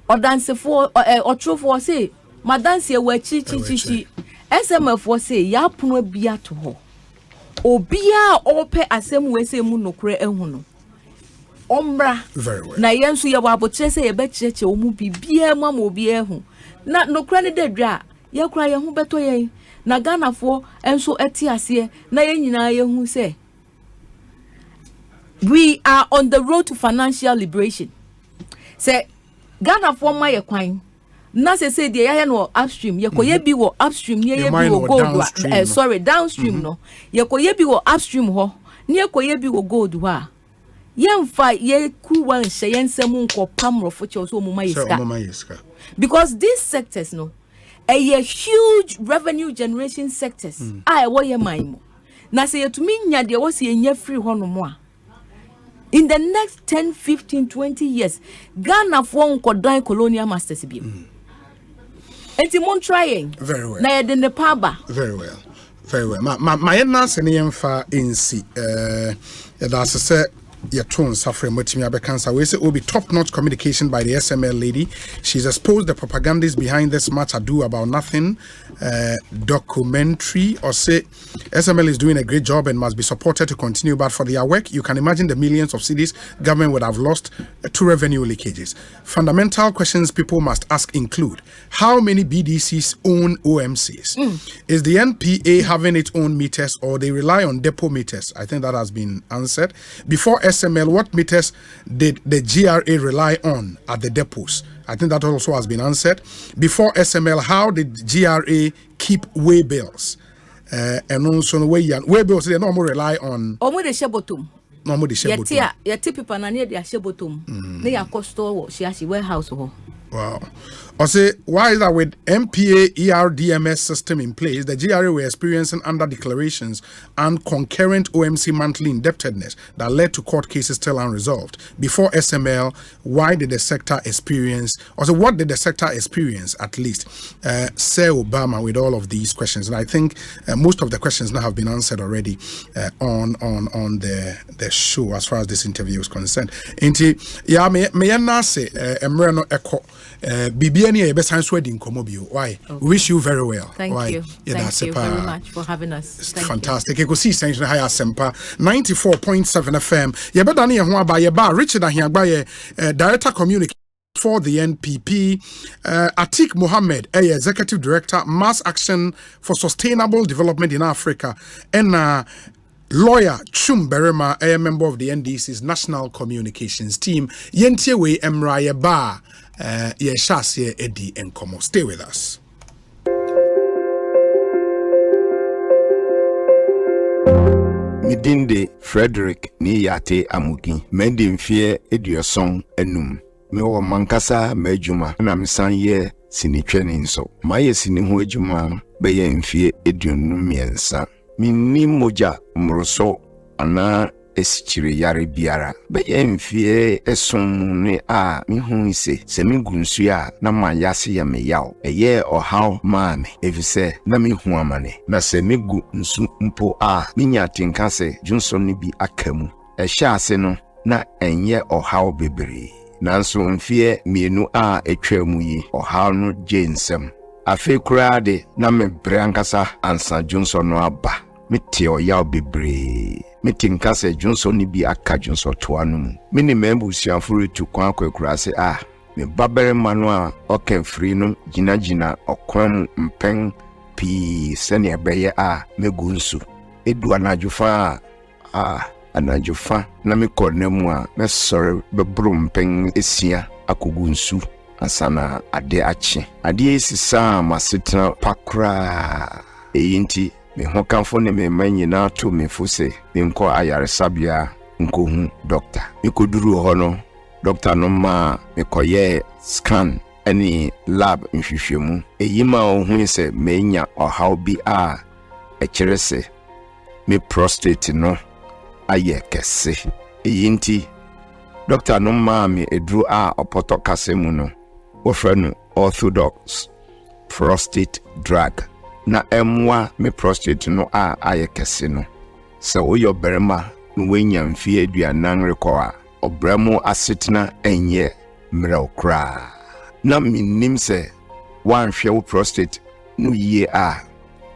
odansefo otrofo say madanse e wa chi SML for say ya puno bia to ho obia ope asem we say mu nokure ehu no omra very well na yensu ye wa botre say ye be cheche omu bibia ma obia ehu na nokure ne dedwa ye kura ye hu beto ye na Ghana fo enso eti ase na ye nyina ye hu say we are on the road to financial liberation say Ghana fo ma ye kwan na say the ya no upstream ye koye bi wo upstream ne ye bi wo gold downstream no ye koye bi wo upstream ho ne ye koye bi wo gold ho a ye mfa ye kuwa nse ye nsem nko pamrofo che so muma yiska because these sectors no a huge revenue generation sectors I wo ye maimo na say to me nya de wo say nya free ho no mo a in the next 10 15 20 years Ghana for nkodan colonial masters bi Enti mon trying. Very well. Na de ne paba. Very well. Very well. My answer ne yemfa NC that's say your tone suffering motimi abekansa we say will be top-notch communication by the SML lady. She's exposed the propagandists behind this much ado about nothing documentary or say SML is doing a great job and must be supported to continue, but for their work you can imagine the millions of cedis government would have lost to revenue leakages. Fundamental questions people must ask include how many BDCs own OMCs? Is the NPA having its own meters or they rely on depot meters? I think that has been answered. Before SML, what meters did the GRA rely on at the depots? I think that also has been answered. Before SML, how did GRA keep way bills? And also way bills they normally rely on. Omo de shebotum. Omo de shebotum. Ya people na near de shebotum. Ne ya costo she warehouse ho. Wow. Or say, why is that with MPA ERDMS system in place, the GRA were experiencing under declarations and concurrent OMC monthly indebtedness that led to court cases still unresolved? Before SML, why did the sector experience, or so what did the sector experience at least? Say Obama with all of these questions. And I think most of the questions now have been answered already on the show as far as this interview is concerned. Inti, yeah, me say, Emreno Echo. Bibiani ebesan wedding komobio. Why? We wish you very well. Thank you. Thank you very much for having us. It's fantastic. Ekosiisen On Asempa 94.7 FM. Yebeda ne ho aba yeba Richard Ahiagba Director Communication for the NPP. Atik Mohammed, Executive Director, Mass Action for Sustainable Development in Africa. And Lawyer Chum Berema, a member of the NDC's National Communications Team. Yentiewe Emra Yeba. Yeshasye Eddie and Como. Stay with us. Midinde Frederick Niyate Amugi Mendim Fear Edioson Enum Mewa Mankasa Mejuma na misanye sini training so maye sini ho ejuma beye mfie edionum miensa minni moja mroso ana esichire yare biara beye mfie eson ne a mihun ise se migunsu a na mayase ya meyaw eye ohaw maame efise na mihu amane na se migu nsu mpo a minya tinka se junso ne bi akamu ehya ase no na enye ohaw bebre nanso mfie mienu a etwamu yi ohaw no jensem afi kurade na mebre ankasa ansa junso no aba meti oyaw bebre metinka se junso ni bi aka junso toanum mini membu sianfuru tu kwa kwakurase a me babere manu a okemfri no gina okwam mpen pi sene ebeye a megunsu edu anajufa anajufa na me konemu a me sore bebru mpen esia akogunsu asana ade achi ade esisa masetna pakra eyinti me hokanfo ne me manyina to me fose me nko ayaresabia nko hu doctor me koduru ho no doctor no ma me koye scan any lab nhwehwemu eyima ohun se menya ohaw bi a ekyerese me prostate no aye kese. Eyinti Dr. no ma me edru a opoto kasemu no. Wofre no orthodox prostate drug. Na emwa me prostate no a aye kese no. Se woyo berema no wenya mfie aduanan rekwa obramo asetna enye mreokra. Na minim se wanhwe wo prostate no yie a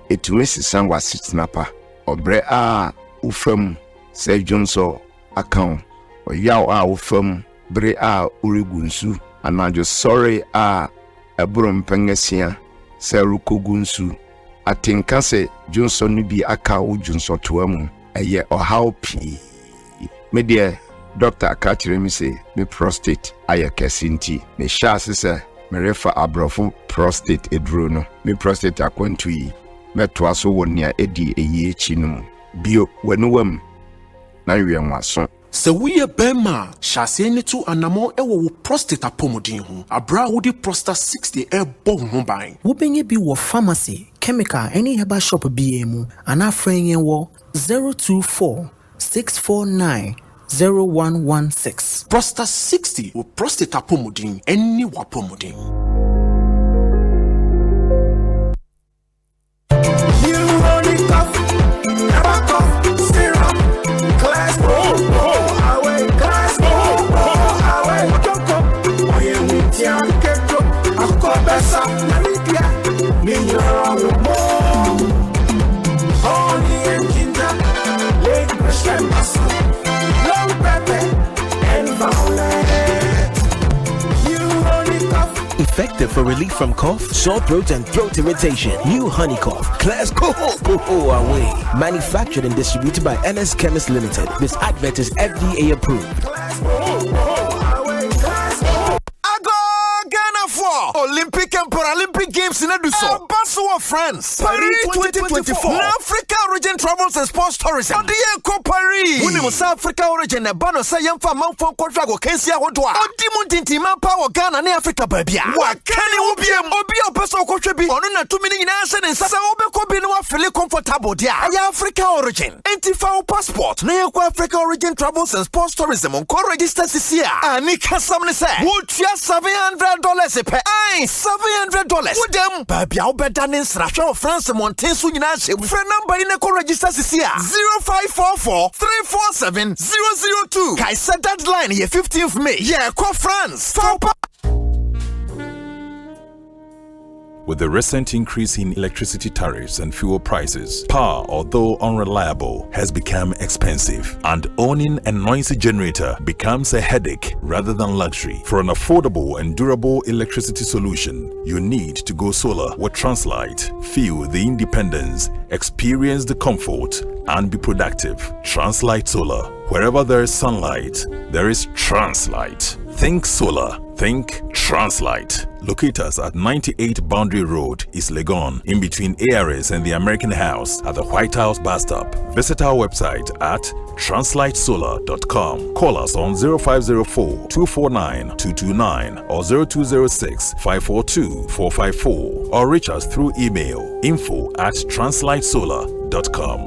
etumi sisan wasetna pa obre a ufam se jonso account oyaw a ufam bre a urigunsu anajo sorry a ebrum pengesia se rukogunsu atinka se jonso no bi aka wo jonso toamu eye ohaw pi me de doctor akachire mi se me prostate aye kesinti me shase se me refa abrofo prostate edro no me prostate akwantu yi meto aso wonia edi eyi echi no bio wenuwam na wienwaso Se we bema shase ni tu anamo ewo wo prostate apomodin ho abra wo di prostate 60 ebo ho ban wo benye bi wo pharmacy chemical any herbal shop biemu ana frenye wo 024 649 0116 prostate 60 wo prostate apomodin any wapomodin. Effective for relief from cough, sore throat, and throat irritation. New Honey Cough. Class away. Manufactured and distributed by NS Chemist Limited. This advert is FDA approved. Olympic and Paralympic Games in Eduso. Bonsu of France. Paris 2024. Africa Origin Travels and Sports Tourism. Odieko Paris. Unimus Africa Origin and Bano Sayamfa Mount Contrago Kensia Hodwa. Odimuntinti Power Ghana ne Africa Babia. Wakani Ubiem Obio Peso Kochebi. Onuna 2 million answer and Sasa Obeko Binoa feel comfortable dia. Aya Africa Origin. Anti-foul passport. Nayako Africa Origin Travels and Sports Tourism on core register this year. Anika Samne say. Would you $700 per $700. With them, baby, I'll bet that in Srasha France Montensu United. Friend number in the call register is here 0544 347 002. I said that line here 15th May. Yeah, call France. With the recent increase in electricity tariffs and fuel prices, power, although unreliable, has become expensive, and owning a noisy generator becomes a headache rather than luxury. For an affordable and durable electricity solution, you need to go solar with Translight. Feel the independence, experience the comfort, and be productive. Translight Solar. Wherever there is sunlight, there is Translight. Think solar. Think Translight. Locate us at 98 Boundary Road, East Legon, in between ARS and the American House at the White House bus stop. Visit our website at translightsolar.com. Call us on 0504-249-229 or 0206-542-454 or reach us through email info@translightsolar.com.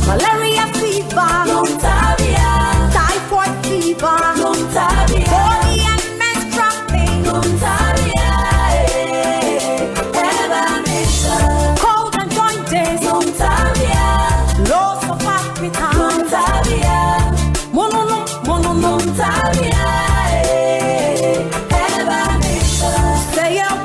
Malaria fever, typhoid fever, body and menstrual pain, cold and joints, loss of appetite, stay up,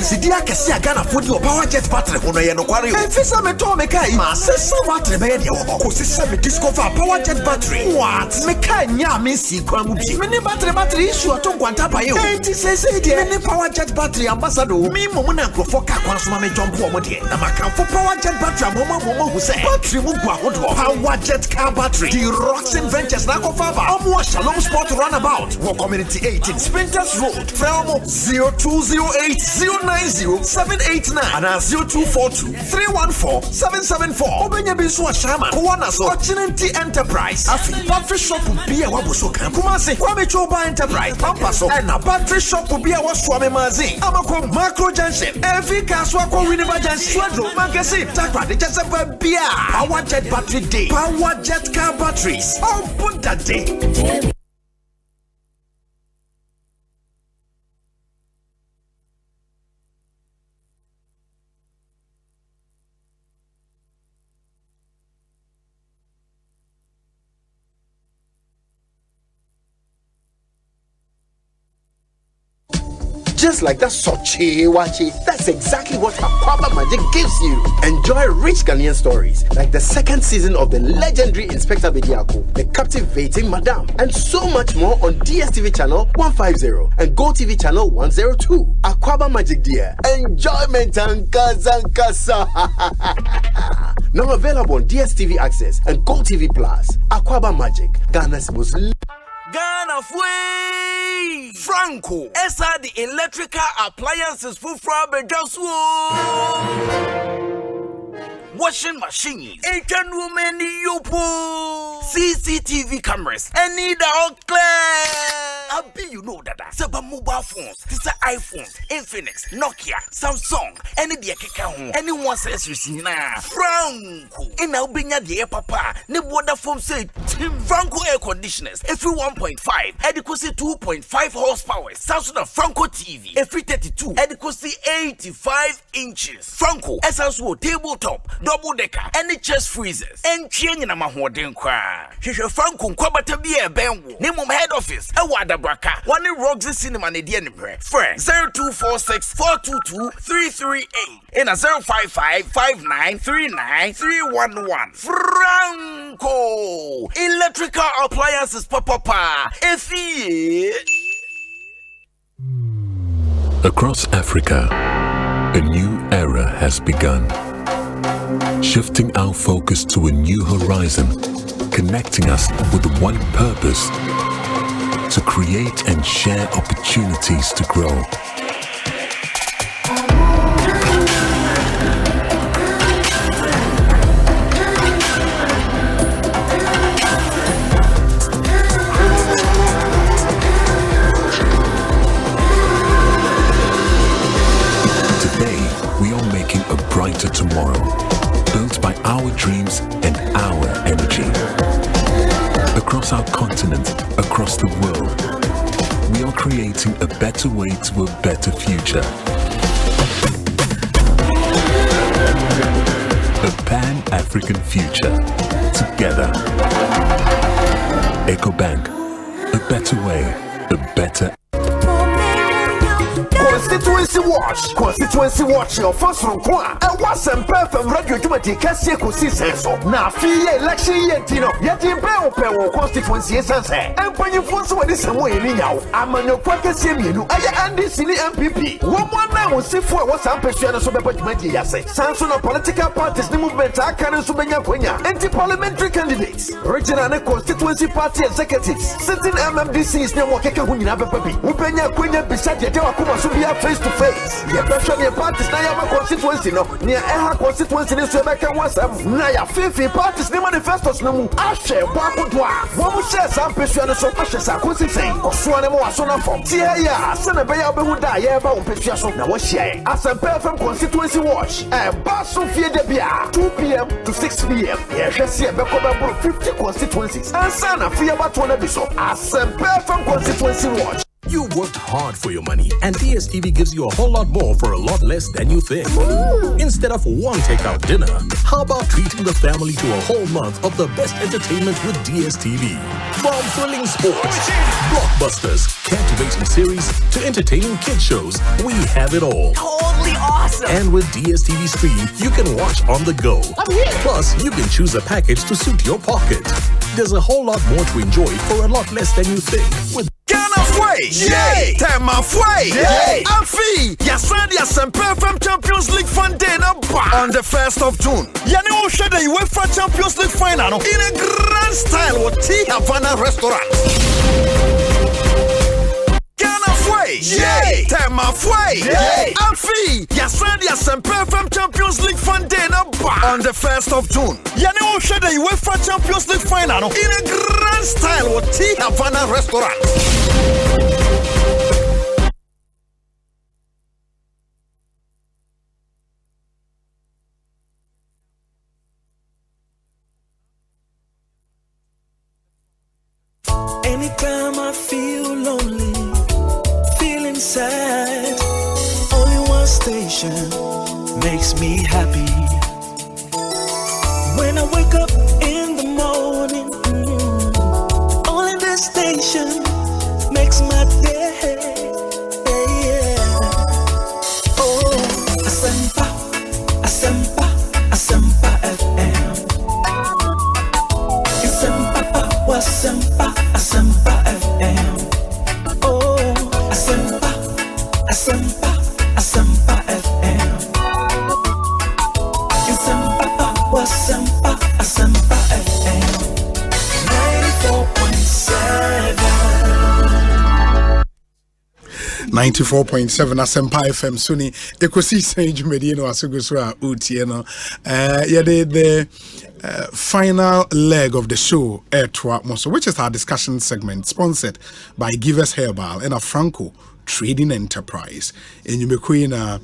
dia kesi agana fodi o power jet battery hono ye no kware o efisa me to me kai ma sesa battery be ye de ho ko sesa me discover power jet battery what me kai nya me si kwa mu bi me ne battery issue to kwanta pa ye o enti sesa de me ne power jet battery ambassador mi mo na nkrofo ka kwa so ma me jump o mo de na makamfo power jet battery mo hu se battery mu gwa hodo power jet car battery the Roxin Ventures na ko fa ba omo Shalom Sport runabout wo community 18 Sprinters Road Frelmo 0208090789 and 0242314774 obenya bi so ashama ko wana so Ochinenti Enterprise afi battery shop bi e waboso kan kuma se Kwame Choba Enterprise pampa so na battery shop bi e waso amemazi amako macro junction every car so akọ Winneba junction Swedro magazine takwa de chesepa bia power jet battery day power jet car batteries oh put that day. Just like that Sochi Wachi, that's exactly what Akwaba Magic gives you. Enjoy rich Ghanaian stories like the second season of the legendary Inspector Bediako, the captivating Madam, and so much more on DSTV channel 150 and GoTV channel 102. Akwaba Magic dear, enjoyment and kasa. Now available on DSTV Access and GoTV Plus. Akwaba Magic, Ghana's most Ghana Fway! Franco, Esa the electrical appliances for Frabedaswo. Washing machines, Asian women, Yopo, CCTV cameras, and need all clear. I be you know that. Seba mobile phones, this are iPhones, Infinix, Nokia, Samsung, any the Keka, anyone says you na Franco. In Albania, the papa, ne water foam say Franco air conditioners, every 1.5, adequacy 2.5 horsepower, Samsung Franco TV, every 32, adequacy 85 inches. Franco, SSO tabletop, double decker, any chest freezers, and change in a mahoden cry. Franco, Kwabata be a benwo, name of head office, a wada braka, one in Roxy Cinema, and the enemy. Friend 0246 422 338 in a 055 5939 311. Franco, electrical appliances, papa, if Across Africa, a new era has begun, shifting our focus to a new horizon, connecting us with one purpose: to create and share opportunities to grow. Brighter tomorrow, built by our dreams and our energy. Across our continent, across the world, we are creating a better way to a better future. A Pan-African future, together. EcoBank, a better way, a better. Constituency watch your first from Kwa and what's some perfect radio to Cassia Ekosiisen so now fee election yet yet in Bell constituency sunset and when you force what is away anyhow I'm on your pocket same you I NDC MPP 1 now will see for what's up persuaded so about say Samson of political parties the movement I can subenya anti-parliamentary candidates regional and constituency party executives sitting MMDC is no more keka hunina bepabi upenya kwenya beside the wakuma subia face to face. The pressure of parties now have a constituency no near a constituency in Sweden was now your 50 parties the manifestos no ashe wakudwa one share some pressure so much as I could say Oswane mo asona form tia ya send be ya be hu da ya ba pressure so na wo share Asempa from constituency watch and Bonsu fie de bia 2 p.m. to 6 p.m. Yeah hwese e be ko be 50 constituencies and sana fie ba to na bi so Asempa from constituency watch You worked hard for your money, and DSTV gives you a whole lot more for a lot less than you think. Instead of one takeout dinner, how about treating the family to a whole month of the best entertainment with DSTV? From thrilling sports, blockbusters, captivating series, to entertaining kid shows, we have it all. Totally awesome. And with DSTV Stream, you can watch on the go. Plus, you can choose a package to suit your pocket. There's a whole lot more to enjoy for a lot less than you think. With Ghana Fway, yay! Tema Fway, yay! Afi, Asante Asempa FM Champions League Fun Day on the 1st of June. Yani o shade UEFA Champions League final in a grand style with T Havana restaurant. Ghana Fway, yay! Tema Fway, yay! Afi, Asante Asempa FM Champions League Fun Day on the 1st of June. Yani o shade UEFA Champions League final in a grand style with T Havana restaurant. Anytime I feel lonely, feeling sad, only one station makes me happy. When I wake up in the morning, only this station makes my day. Oh, Asempa, Asempa, Asempa FM. Asempa, Asempa, Asempa FM. Oh, Asempa, Asempa, Asempa FM. Asempa, Asempa, Asempa FM. 94.7 Asempa FM Suni Ekosiisen Jumedi no asugusura utie no the final leg of the show which is our discussion segment sponsored by Givers Herbal and a Franco Trading Enterprise in Yumekuina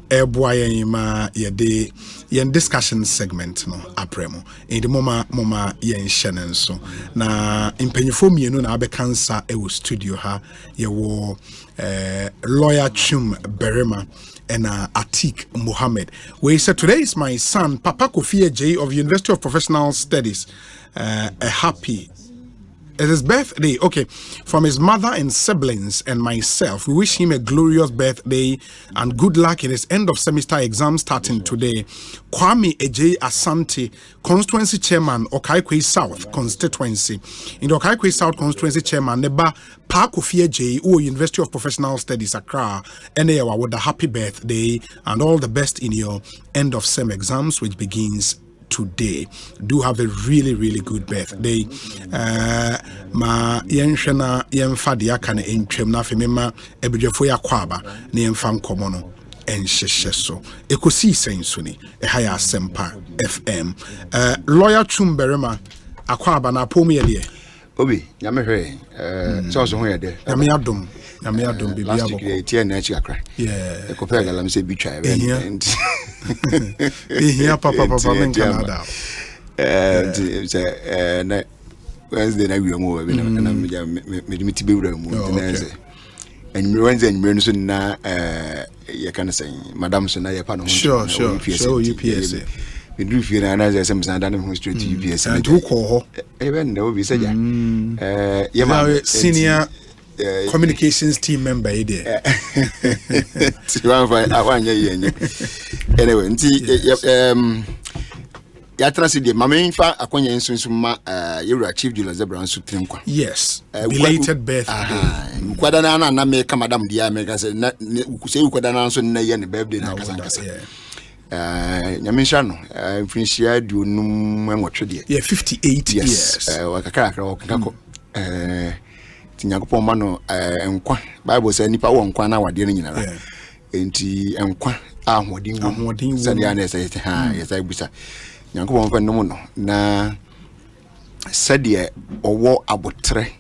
Airboy yede yen discussion segment no apremo in the moma yen shannon so na impanyefo mienu na abekansa e wo studio ha ye wo lawyer Chum Berema and Atik Mohammed. We said today is my son Papa Kofi J of University of Professional Studies. A happy. It is his birthday. Okay, from his mother and siblings and myself, we wish him a glorious birthday and good luck in his end of semester exam starting today. Kwame Eje Asante, constituency chairman, Okaikwe South constituency. In the Okaikwe South constituency chairman, Neba Pakofie J, University of Professional Studies, Accra, and with a happy birthday and all the best in your end of sem exams, which begins today. Do have a really, really good birthday. Ma yenshana yemfadia kana entwem na femema ebedwefo ya kwaba na yemfa nkomono enhyehyeso Ekosiisen suni ehaya Asempa FM. Lawyer Chum Berema akwaba na pomu ye Obi nyame hwe so so ho ye de nyame adom bibia boko tie na chi akra ekopia galam se bi twa event ehia papa men Canada na Wednesday na wiamu we na me ti bewura mu na say and Wednesday no so na ye kan say madam so na ye pa no sure UPS we do feel na say some standard no straight to UPS and who call ho even na obi say ja senior communications team member there. Anyway, Yatrasi, my main fact, Akonya Suma, you achieved you as a brown suit. Yes, belated birthday. Quadana, Nameka, Madame Diamega, say, Quadana, so nay and birthday. Yamishano, Frincia, do no what should you? 58 years. Like a character or Kako. Nyankopon ma no enkwa Bible say nipa wo nkwa na wade no nyinara enti enkwa ahoden sane ya na say ha yes I busa Nyankopon fa no no na sade owo abotre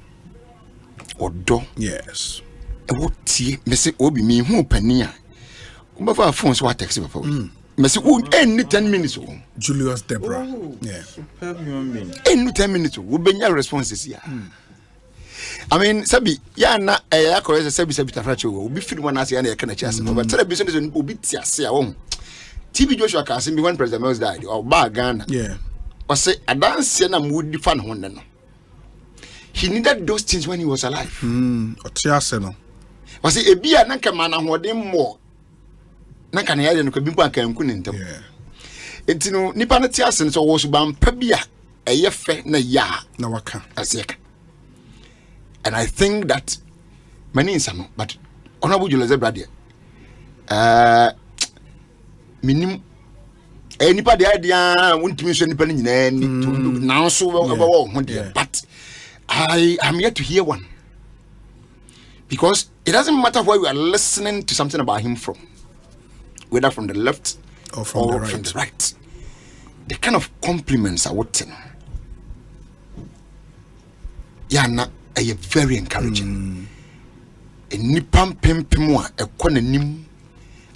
odo yes e wo tie me se obi mi hu pani a wo fa phone so wa text papa me se wo any 10 minutes wo Julius Deborah yeah superb human being any 10 minutes wo benya responses ya I mean, Sabi, ya na correct Sabi tafracho obi feel one as ya na kana chance. But tell business obi tia say won. TB Joshua Kasim when President Mills died or Ghana. Yeah. Or say a dance na would fan honda no. He needed those things when he was alive. Otiase no. Was it a beer na ka man ahoden more. Na ka na ya no ka bimpo aka nku ne ntam. Yeah. Entino nipa na tiase so wo so ban pa bia eye fe na ya na waka. Aseka. And I think that many insano, but honorable Julius Brady. Minim nipa de idea won't mention nipa nyina ni now so but I am yet to hear one, because it doesn't matter where you are listening to something about him from, whether from the left or from the right, the kind of compliments are what yana are very encouraging. A nipam pempimo a konanim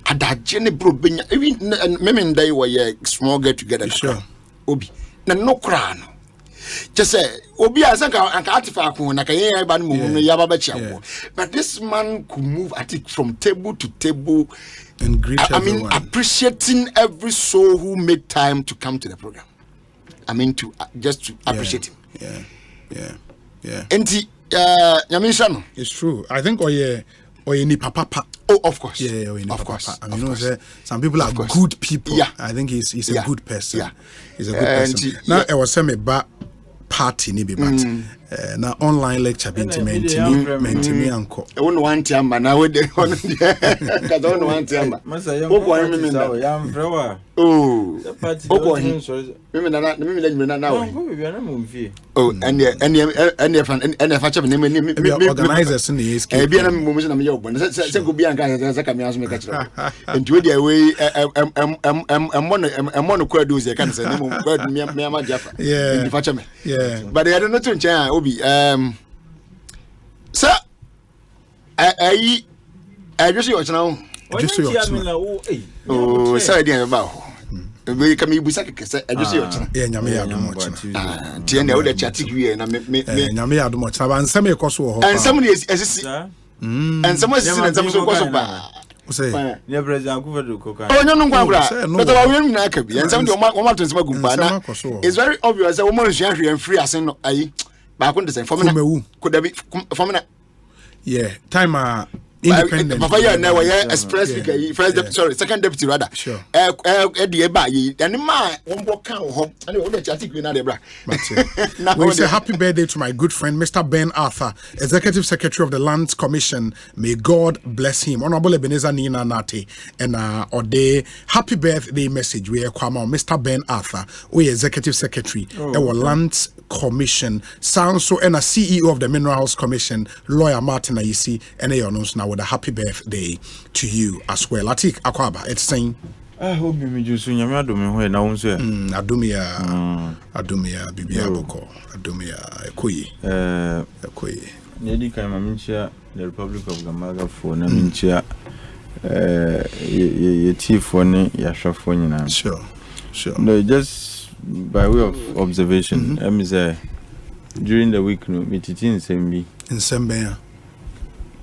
adagene bro benya even memen day were small get together sure obi na no kra no just say obi asanka anka artifact na kayen ba no mu ya ba chia, but this man could move at it from table to table and greet everyone. Mean appreciating every soul who made time to come to the program. I mean to just to appreciate him. And Yamisha, it's true. I think oye ni papa. Oh, of course. Yeah, of course. I mean, some people are good people. Yeah. I think he's a good person. Yeah. He's a good person. Now I was saying about party ni be but na online lecture be mentimi anko. I won't want him na we dey on there. I don't want him. Oh. Me na oh, and organizers in the escape. E be na me na me yo bon. Say go be anka say come aso me ka kire. And we dey way no kwa do say kan say me ma jafa. Yeah. Yeah. But I don't know to nchen obi sir I just you now. Just you. Oh, say dey about. We come ibusa kekese adwese yo chena. Yeah, nyame ya domo chena. Tie na wo da chat wie na me nyame ya domo chena ba nsem ekoso ho. And somebody is and someone is and some so koso ba. Say. Yeah, President Akufo-Addo koka. Oh, no ngwa. But we na ka bi. And some dey o ma to nsema gumpa na. It's very obvious that woman is hwe free asen no ayi. Ba ko ndesen for me na. Ko da bi for me na. Yeah, time independent. Papa ya na we express speaker first sorry second deputy rather. Sure. E ba yi. And ma won bo kan ho. And we dey chat na dey bra. We say happy birthday to my good friend Mr. Ben Arthur, Executive Secretary of the Lands Commission. May God bless him. Honorable Ebenezer Nina Nate and Ode happy birthday message we kwama Mr. Ben Arthur, we Executive Secretary our Lands Commission. Sounds so and a CEO of the Minerals Commission, Lawyer Martin Ayisi, and a now with a happy birthday to you as well. Atik Akwaba, it's saying I hope you just nyame adome ho na won so ya. Adumia bibia boko. Adumia ekoyi. Ekoyi. Nedi kan ma minchia the Republic of Gamaga for na minchia ye chief one ya hwafo nyina. Sure. No, just by way of observation, I say during the week no mititi in Sembe.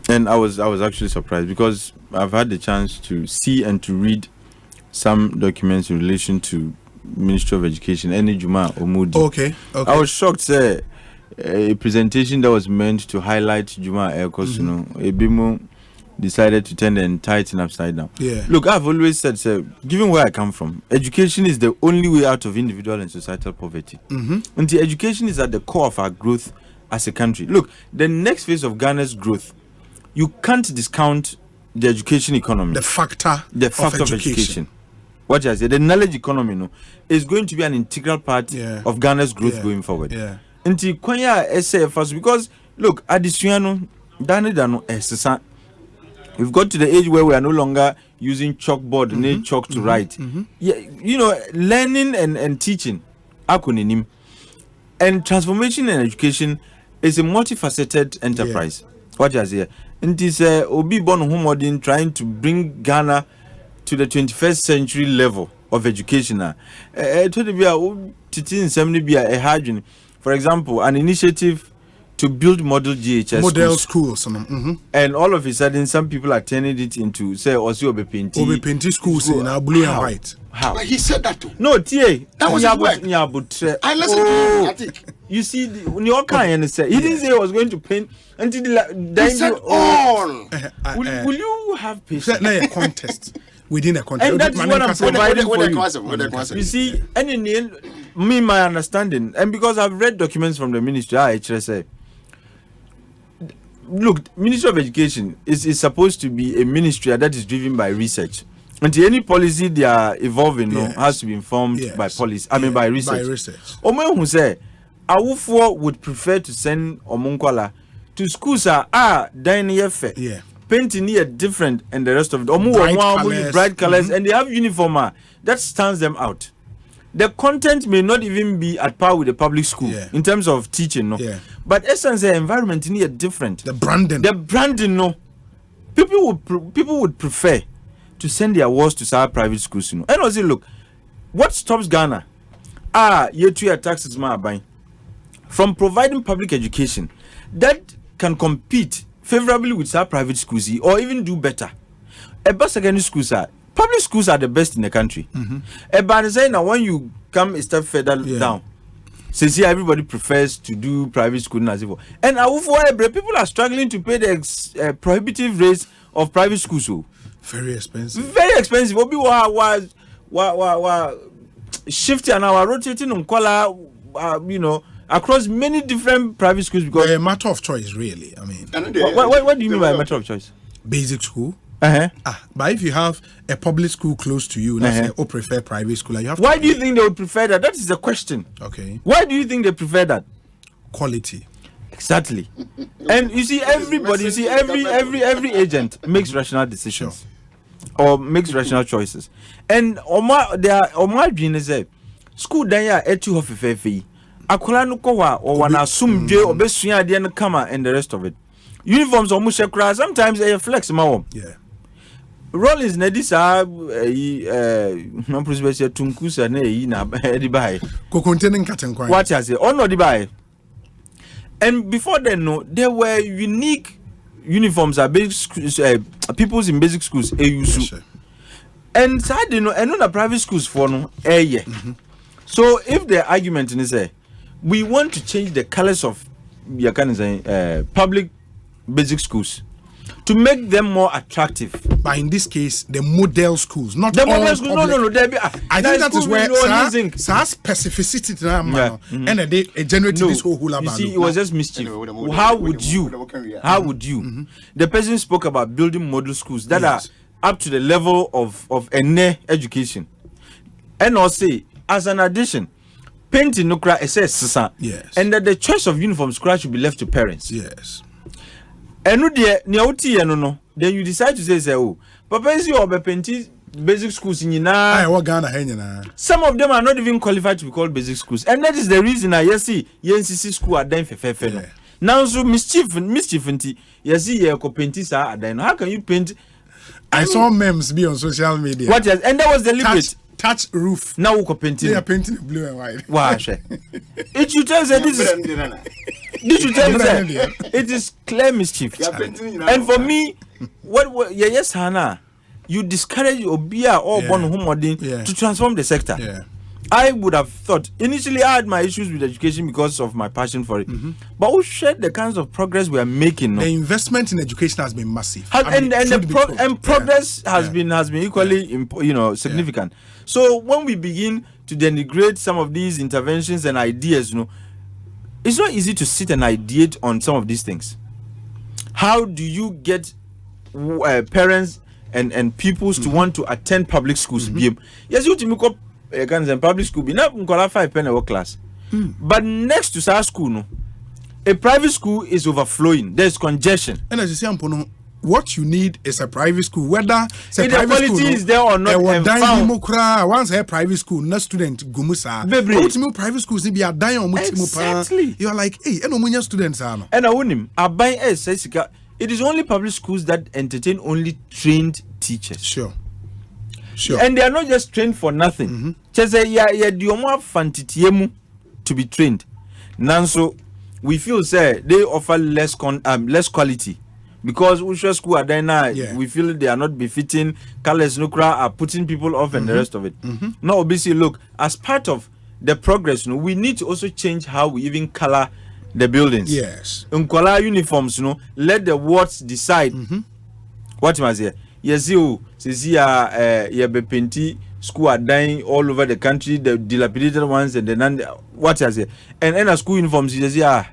And I was actually surprised because I've had the chance to see and to read some documents in relation to Ministry of Education, Eni Juma Omudi. Okay. I was shocked, a presentation that was meant to highlight Juma Ekos, Ebimo decided to turn the entire thing upside down. Yeah. Look, I've always said, given where I come from, education is the only way out of individual and societal poverty. And the education is at the core of our growth as a country. Look, the next phase of Ghana's growth, you can't discount the education economy. The factor of education. What I say, the knowledge economy is going to be an integral part of Ghana's growth going forward. Yeah. Until Kwanya SFS, because look, Adisuano, Danidano, we've got to the age where we are no longer using chalkboard and chalk to write. Yeah, learning and teaching, acronym, and transformation in education is a multifaceted enterprise. What I say, and this Obi Bon Humodin trying to bring Ghana to the 21st century level of education. For example, an initiative to build model GHS model schools. And all of a sudden, some people are turning it into, say, Osei Obepenti schools in blue and white. How? But he said that too. No, TA. That was his work. I listened to him. I think. You see, he didn't say he was going to paint until he said all. Will you have patience? A contest. Within a contest. And that's what I'm providing for you. You see, and in the end, my understanding, and because I've read documents from the ministry, HSA. Look, Ministry of Education is supposed to be a ministry that is driven by research. Until any policy they are evolving has to be informed by policy. By research. By research. Omen who say, Awufo would prefer to send Omunkwala to schools painting here different and the rest of it. Bright colors and they have uniform that stands them out. The content may not even be at par with the public school in terms of teaching, but essence the environment in here different. The branding, no. People would prefer to send their awards to our private schools, And also look, what stops Ghana? Year 2 year taxes buying from providing public education that can compete favorably with our private schools or even do better. Secondary schools public schools are the best in the country. But now when you come a step further down, since everybody prefers to do private school and people are struggling to pay the prohibitive rates of private schools. Very expensive. Very expensive. Obi wa shifting and our rotating on color, across many different private schools because a matter of choice, really. I mean, what do you mean by a matter of choice? Basic school. But if you have a public school close to you, or prefer private school, you have. Why do you think they would prefer that? That is the question. Okay. Why do you think they prefer that? Quality. Exactly. And you see, everybody, every agent makes rational decisions or makes rational choices. And Omar Jean is a school there at 2 of FFE. Akola no kwa or wana assume or besuya de no kama and the rest of it. Uniforms or mushakra sometimes a flex ma. Yeah. Rollins na disa no prosperity tunkusa na yi na di bai. Ko containing cotton kwai. What has it? Oh no di bai. And before then, there were unique uniforms at basic people's in basic schools. And side and on private schools for no So if the argument is we want to change the colors of public basic schools to make them more attractive. But in this case, the model schools, not the all model schools. No. I think that is where specificity and they generated this whole hula. You see, it was just mischief. How would you? The person spoke about building model schools that are up to the level of NE education, and also as an addition, painting nukra SS. Yes. And that the choice of uniforms should be left to parents. Yes. And no. Then you decide to say, oh, Papa is your basic schools in some of them are not even qualified to be called basic schools. And that is the reason I see NCC school are done for now so mischief how can you paint? I saw memes be on social media. What else? And that was deliberate. Touch roof. Now we painting. They are painting blue and white. Wow, it should tell say this it is clear mischief. And for me, Hannah, you discourage Obia or Bonsu to transform the sector. Yeah. I would have thought initially I had my issues with education because of my passion for it. But we shared the kinds of progress we are making. The investment in education has been massive. Progress has been equally significant. So when we begin to denigrate some of these interventions and ideas, it's not easy to sit and ideate on some of these things. How do you get parents and pupils to want to attend public schools? Yes, you to public school be not 5 penny class. But next to our school, a private school is overflowing. There's congestion. And as you say, what you need is a private school. Whether the quality school, is there or not, once a private school, no student gumusa. Private schools be a dying. Exactly. You are like, hey, and students are. And I buy it is only public schools that entertain only trained teachers. Sure. And they are not just trained for nothing. Just say to be trained. Nanso, we feel say they offer less quality. Because Usha school are there now, we feel they are not befitting. Colors Nukra are putting people off and the rest of it. Now, obviously, look, as part of the progress, we need to also change how we even color the buildings. Yes. In color uniforms, let the wards decide. What am I saying? Yes, you see, Penti school are dying all over the country, the dilapidated ones, and then what I say. And a school uniforms, yes, yes,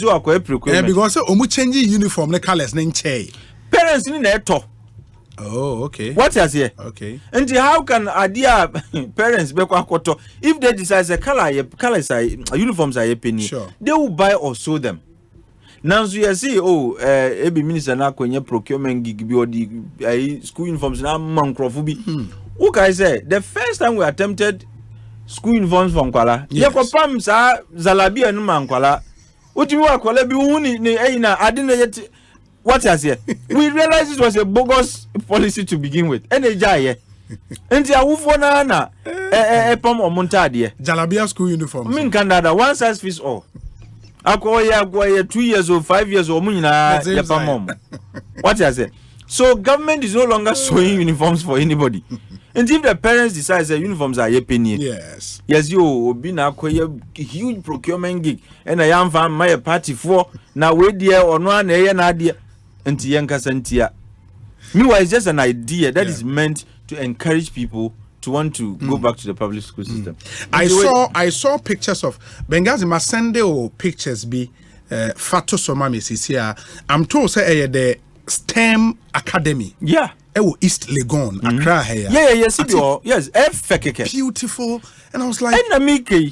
you are quite procurement. Because changing uniform, the colors, parents in there talk. Oh, okay. What is here? Okay. And how can idea parents be if they decide the colors are uniforms are penny, sure, they will buy or sew them. Now so you see, every minister now kwenye procurement gig or the school uniforms now mancrophobia. Who can say the first time we attempted school uniforms from Kwala, yes, pam sa zalabi and mankwala. What you are kwala be uni I didn't yet. What has here? We realized it was a bogus policy to begin with. And a jay, and the Ufona na pom or montadie. Jalabia school uniform. Min Canada, one size fits all. Akoya 2 years or 5 years or munina yapamom. What has it? So government is no longer sewing uniforms for anybody. And if the parents decide that uniforms are penny, yes, you be now a huge procurement gig, and I am from my party for now. Wait dear or no idea. Meanwhile, it's just an idea that is meant to encourage people to want to go back to the public school system. I saw pictures of Bengazi Masende or pictures be Fato Somamis is here. I'm told say the STEM Academy. Yeah. East Legon, Accra here. Yes, beautiful. And I was like,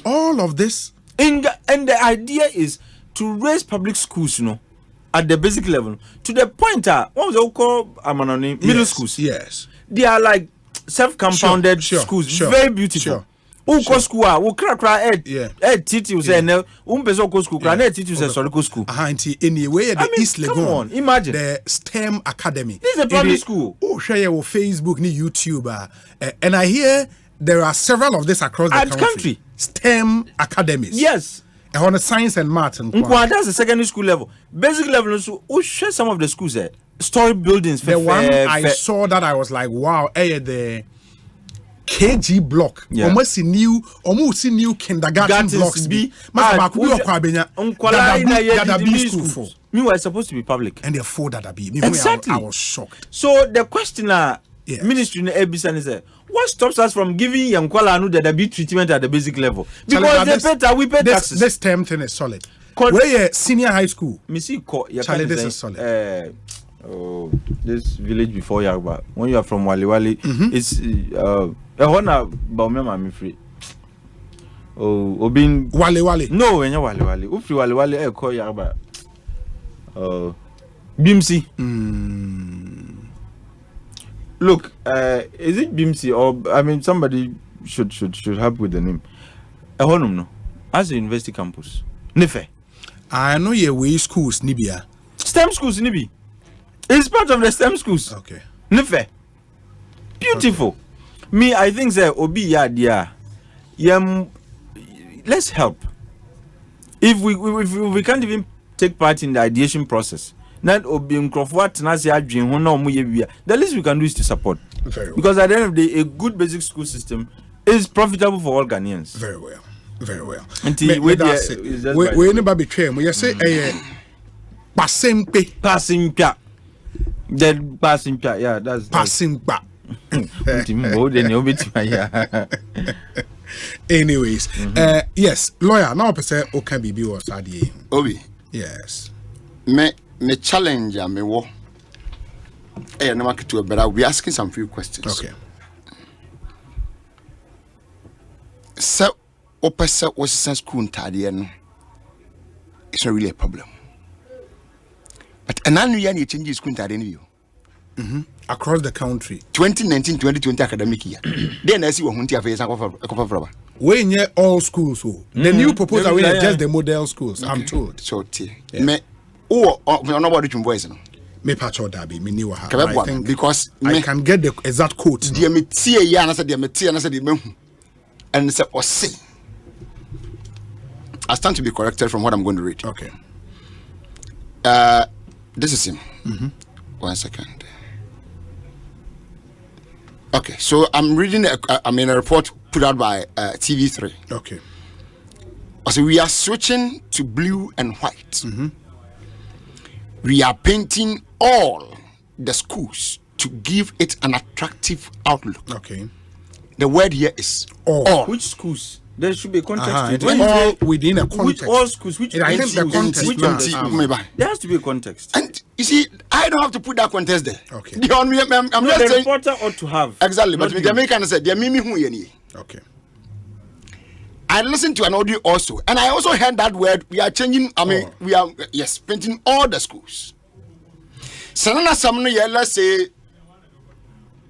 all of this. And the idea is to raise public schools, at the basic level to the point what was it called middle schools. Yes, they are like self-compounded schools, very beautiful. School teach you say no school teach you say school. Anyway, the East Legon. Come on, imagine the STEM Academy. This is a public school. Share your Facebook, YouTube, and I hear there are several of this across the country. STEM academies. Yes. On the science and math and that's the secondary school level. Basic level also share some of the schools there. Story buildings. The one I saw that I was like, wow, the KG block. Almost new kindergarten blocks be. Meanwhile, it's supposed to be public. And they're for that be. Exactly. I was shocked. So the question ministry in the ABC is what stops us from giving Yankwala the B treatment at the basic level? Because we pay taxes. This term thing is solid. Where senior high school? Missy, Charlie, this is solid. This village before Yagba. When you are from Wali, it's a honor Baumema free. Obin Wali. No, when you're Wali. Ufri Wali, I call Yagba. Bimsi. Look, is it Bimsi or I mean somebody should help with the name. No. As a university campus. Nefe. I know your way schools Nibia. STEM schools Nibi. It's part of the STEM schools. Okay. Nefe. Beautiful. Okay. Me, I think say Obi ya dia. Let's help. If we can't even take part in the ideation process. Not obeying the least we can do is to support. Very well. Because at the end of the day, a good basic school system is profitable for all Ghanaians. Very well. Very well. Until we never betray. We say passing. Dead passing. Yeah, that's passing. Anyways, yes, lawyer. Now, person can be was Obi. Yes. Me challenge me wo. No market to but we asking some few questions. Okay. So, opesa was school ntade no. It's not really a problem. But ananu ya ni change school ntade no. Across the country. 2019-2020 academic year. Then I see what hunti affair is we in all schools. The new proposal we just the model schools. Okay. I'm told. So me nobody to voice no. Me patch or Dabi, me new I think because I can get the exact quote. Dear me tea ya and I said dear me tea and I said and say Osei. I stand to be corrected from what I'm going to read. Okay. This is him. 1 second. Okay, so I'm reading a report put out by TV3. Okay. So we are switching to blue and white. We are painting all the schools to give it an attractive outlook. Okay. The word here is all. Which schools? There should be a context. All within a context. Which all schools? Which I think the context. Which of the schools? There has to be a context. And you see, I don't have to put that context there. Okay. I'm just the saying. reporter ought to have. Exactly, but the American said, "They mimi who ye." Okay. I listened to an audio also, and I also heard that word. We are changing. I mean, we are painting all the schools. Sanana samno ye, let's say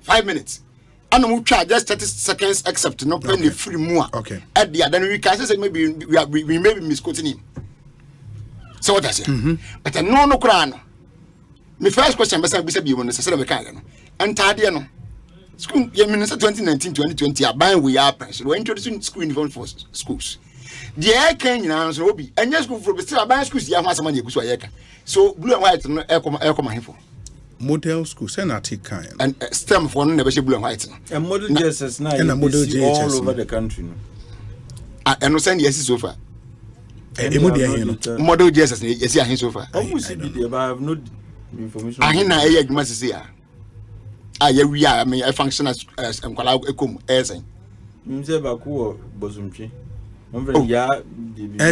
5 minutes. And we try just 30 seconds, except no penny free more. Okay. At the then we can say maybe we may be misquoting him. So what I say? But no crown. My first question was be you want to say we can. And Tadia no. School year 2019-2020 are buying we are press. We're introducing school uniform for schools. The air can you know so be and just go for still buying schools you have some money go so blue and white no air come for. Model school senatic kind and STEM for never blue and white. And model JSS now and model JSS all over the country. And no send yes so far. Model JSS yes here so far. I have no information. I na e adwuma sisi a. We are I mean I function as nkwala ekom esen. Mse ba ko bosumtwe.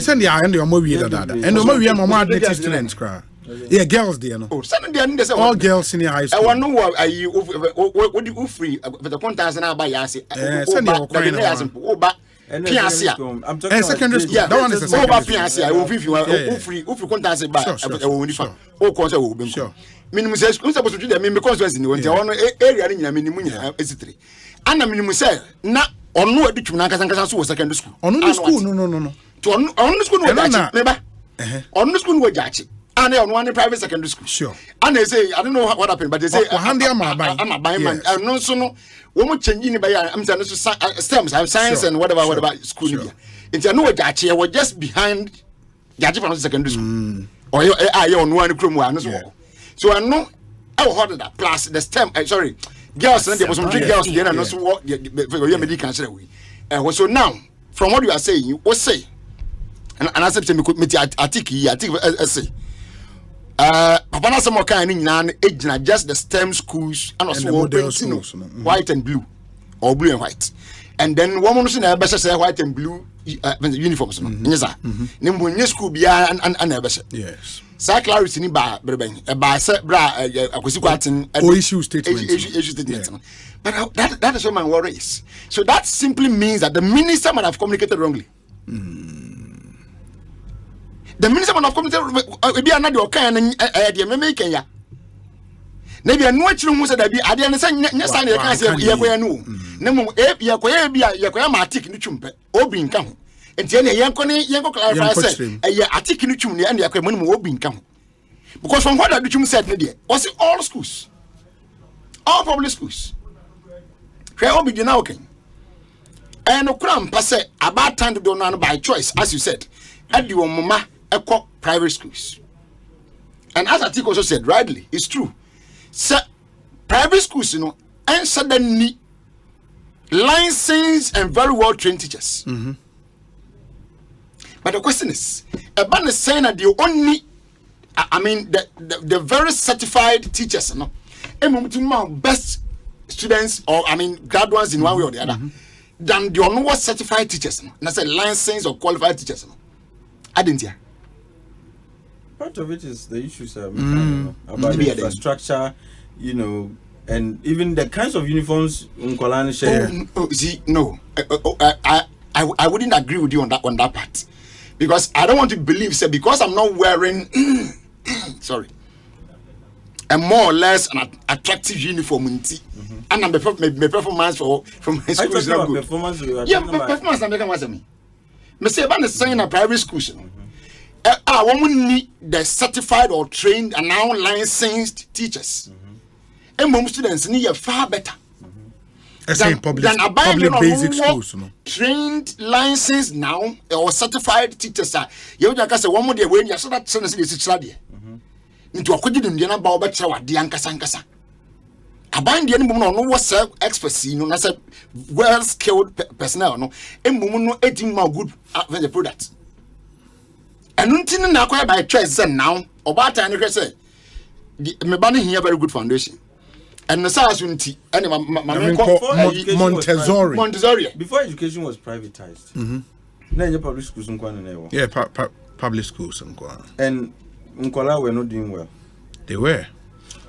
Send the and your movie that. And no movie mama admit students cry. Yeah, girls there no. Oh, send the all girls in the high school. I want know are you what do you free for the contents na buy yase. Send your coin. Piasia. I'm talking secondary school. Yeah, that one is a secondary school. Piasia. I will free contents buy. Oh, concern will be sure. Minimum says supposed to do the constituency in the area in minimum is and a minimum say na or no education secondary school. On the school, no. To on the school on the school judge. And on one private secondary school. Sure. And they say, I don't know what happened, but they say, I'm a buying man. And no, so no, woman changing by I'm saying, STEMs, I have science and whatever school. It's a no judge here, we're just behind Judge from secondary school. Or I on one room one as well. So I know how hard that plus the STEM, sorry, girls, and there was some girls here and also what your medical way. And so now, from what you are saying, you will say, and I said to me, I think essay. Papa na some kind in just the STEM schools and also model schools, white and blue or blue and white. And then one person say white and blue uniforms. Yes, sir. Nimbu school be yes. Sir clarity ni ba say bra akwesi issue statement. But that is what my worry is. So that simply means that the minister might have communicated wrongly. The minister of community be another kind and making ya. Maybe a no children who said that be I didn't say stand the cancer no. No, ya matic ni chumpe, obin come. And then a yanko clarify said a attic ni chum and ya obin come. Because from what the chum said, was it all schools? All public schools. Where obi the now king. And no cram pass about time to do none by choice, as you said. At your mama private schools. And as Atik also said rightly, it's true. So private schools, and suddenly licensed and very well trained teachers. But the question is, about the saying that the only, the very certified teachers, best students or graduates in one way or the other, than the only certified teachers. And I said licensed or qualified teachers. I didn't hear. Part of it is the issues about the infrastructure, and even the kinds of uniforms Nkolani share. I wouldn't agree with you on that part, because I don't want to believe because I'm not wearing a more or less an attractive uniform and my performance from my school is not good. Performance I'm making me. Me say about the saying a private schools. Women need the certified or trained and now licensed teachers. And most students need far better. than public basic schools, trained, licensed now or certified teachers are. You just say one more day when you so that sense is study. Into a question in the number of better what the Ankasa. A bind the animal no was experts, no, as a well skilled personnel, no, and no 18 more good the products. And until now, by choice now, or about time, I say, me banning here very good foundation. And the SARS unity, and Montessori. Before education was privatized, then your public schools in Kwana. Yeah, public schools in Kwana. And Nkola were not doing well. They were.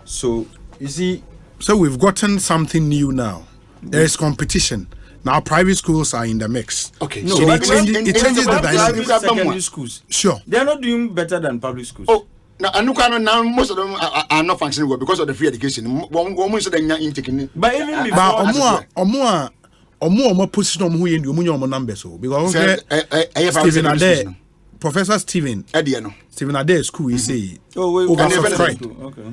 So, you see. So we've gotten something new now. There is competition. Now private schools are in the mix. Okay. No, so it changes the dynamic. Secondary schools. Sure. They are not doing better than public schools. Oh. Now most of them are not functioning well because of the free education. But even before, omo position omo who yendi omo numbers so because Stephen Ade, Professor Stephen Ade school he say oversubscribed. Okay.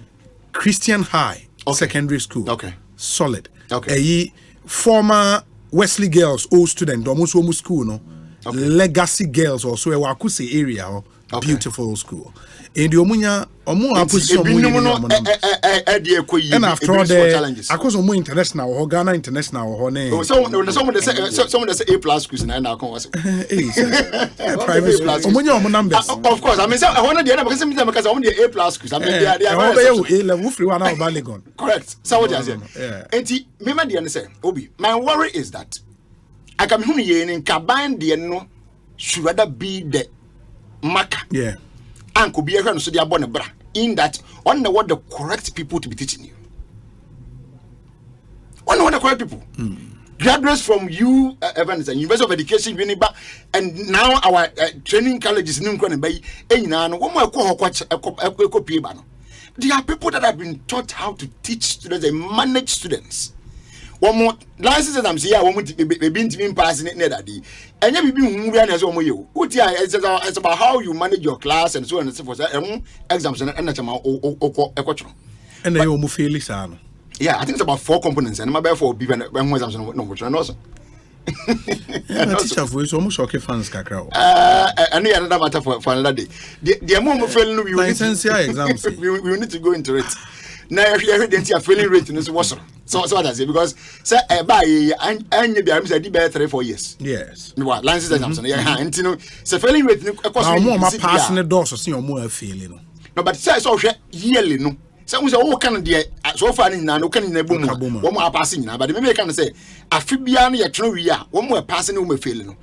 Christian High secondary school. Okay. Solid. Okay. Former Wesley Girls old student almost school no. Okay. Legacy Girls also a Wakuse area beautiful school. In the Omunya position and after all the across Omu international or Ghana international or name. Someone that say A+ schools and I now come was private schools. Omunya numbers. Of course, I mean I want the other because I want the A+ schools. I mean they are A level free one out Baligon. Correct. So what I say. And remember the understand. Obi, my worry is that I come here in Kaban the no should rather be the marker. Yeah. And could be a so they are born a bra in that on the what the correct people to be teaching you. On the correct people. Graduates from Evans and University of Education, Uniba, and now our training colleges in Nkwan Bay, and now one more copy. There are people that have been taught how to teach students and manage students. One more licenses I'm saying, I want to be passing it near that day. And you be as you. It's about how you manage your class and so on and so forth. Exams and Electoral. And they almost feel it. Yeah, I think it's about 4 components. And my bad for people and exams no which and also. Teacher voice almost okay fans kakra. And another matter for another day. The amount of failing we need to go into it. Now evidence you are failing rate in this was so what I say because say by and you be 3-4 years. Yes. No license exams and you know say failing rate more passing the doors or see more failing. No but say so yearly no. Some say oh can there so far na no can na boom one more passing na but the me can say afibia na ye tro wi a one more passing no failing no.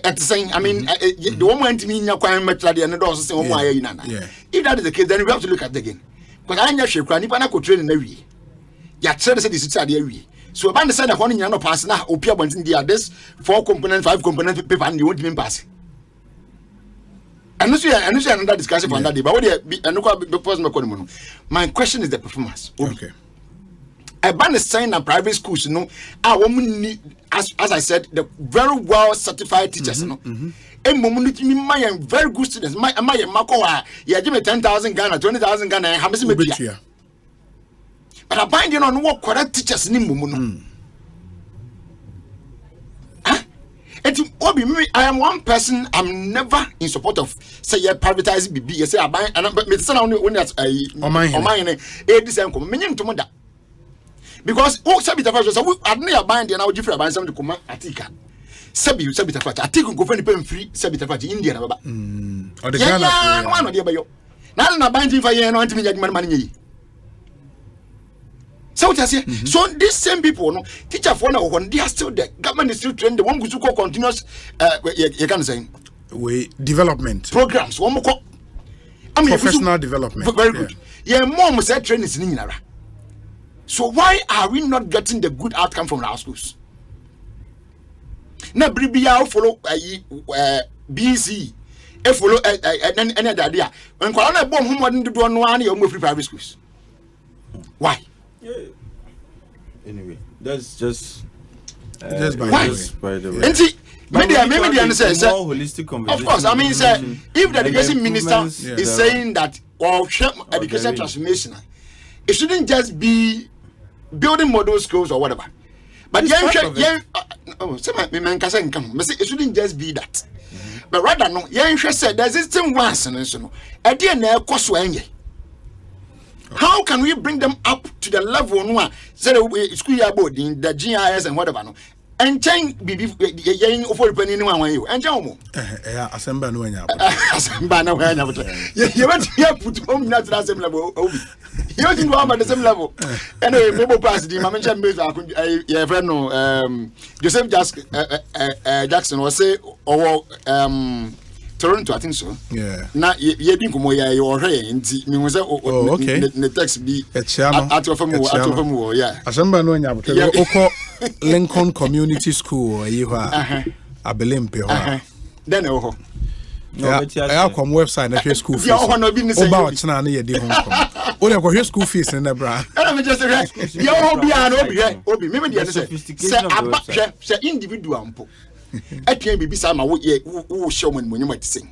At the same, I mean, the one went me in your crime method and the doors say one more year. If that is the case, then we have to look at it again. But I know she can't even train in the way. Ya said this is the way. So about the side of one in your pass now, Opia went in the this 4 component, 5 component paper, and you won't even pass. And this is another discussion on that day. But what my question is the performance. Okay. I ban the sign and private schools, you know, our women need, as I said, the very well certified teachers, you know. And my very good students. My Makoa, yeah, give me 10,000 Ghana, 20,000 Ghana, and have a but I bind you on what correct teachers in Mumuno. I am one person, I'm never in support of say privatizing BB. Say I buy and when that's Omanhene, meaning to mother. Because all Sabita Fashion, so I never bind and I'll give you about something to come Atika. Sabita Fashion, I think go for the free Sabita Fashion, India. Or the Ghana one of the now I'm binding for you and want to make money. So what I say, so these same people, no teacher for now when they are still there, government is still training. The one who call continuous, you can say, development programs. One more, professional development. Very good. Yeah, mom said training is in Nara. So why are we not getting the good outcome from our schools? Now, BVR follow BC, follow any other idea. When Corona bomb who wanted to do one year more free private schools. Why? Yeah. Anyway, that's just by the way. Maybe understand. Holistic conversation. Of course, I mean, sir, if the education minister is saying that education transformation, it shouldn't just be building model schools or whatever. But it shouldn't just be that. But rather, no, said there's existing ones and so no. How can we bring them up to the level no say school year board in the GIS and whatever no? And change BB offer penny no one you. And Jomo. Asempa no nya. Asempa no nya. You went here put home not the same level. You didn't go at the same level. Anyway, people pass the mention base your friend no Joseph Jackson was say or Toronto, I think so. Yeah. Now, you think you're nti me was okay. The text be at your family, yeah. Asempa no nya because oko Lincoln Community School you are Abelempe. Then oh. I come website na hwe school fees. Oba ochina na ye di home come. O le ko hwe school fees na bra. And me just say, you obi an obi me dey say aba say individual mpo. Atien bibi sa ma wo show when you might sing.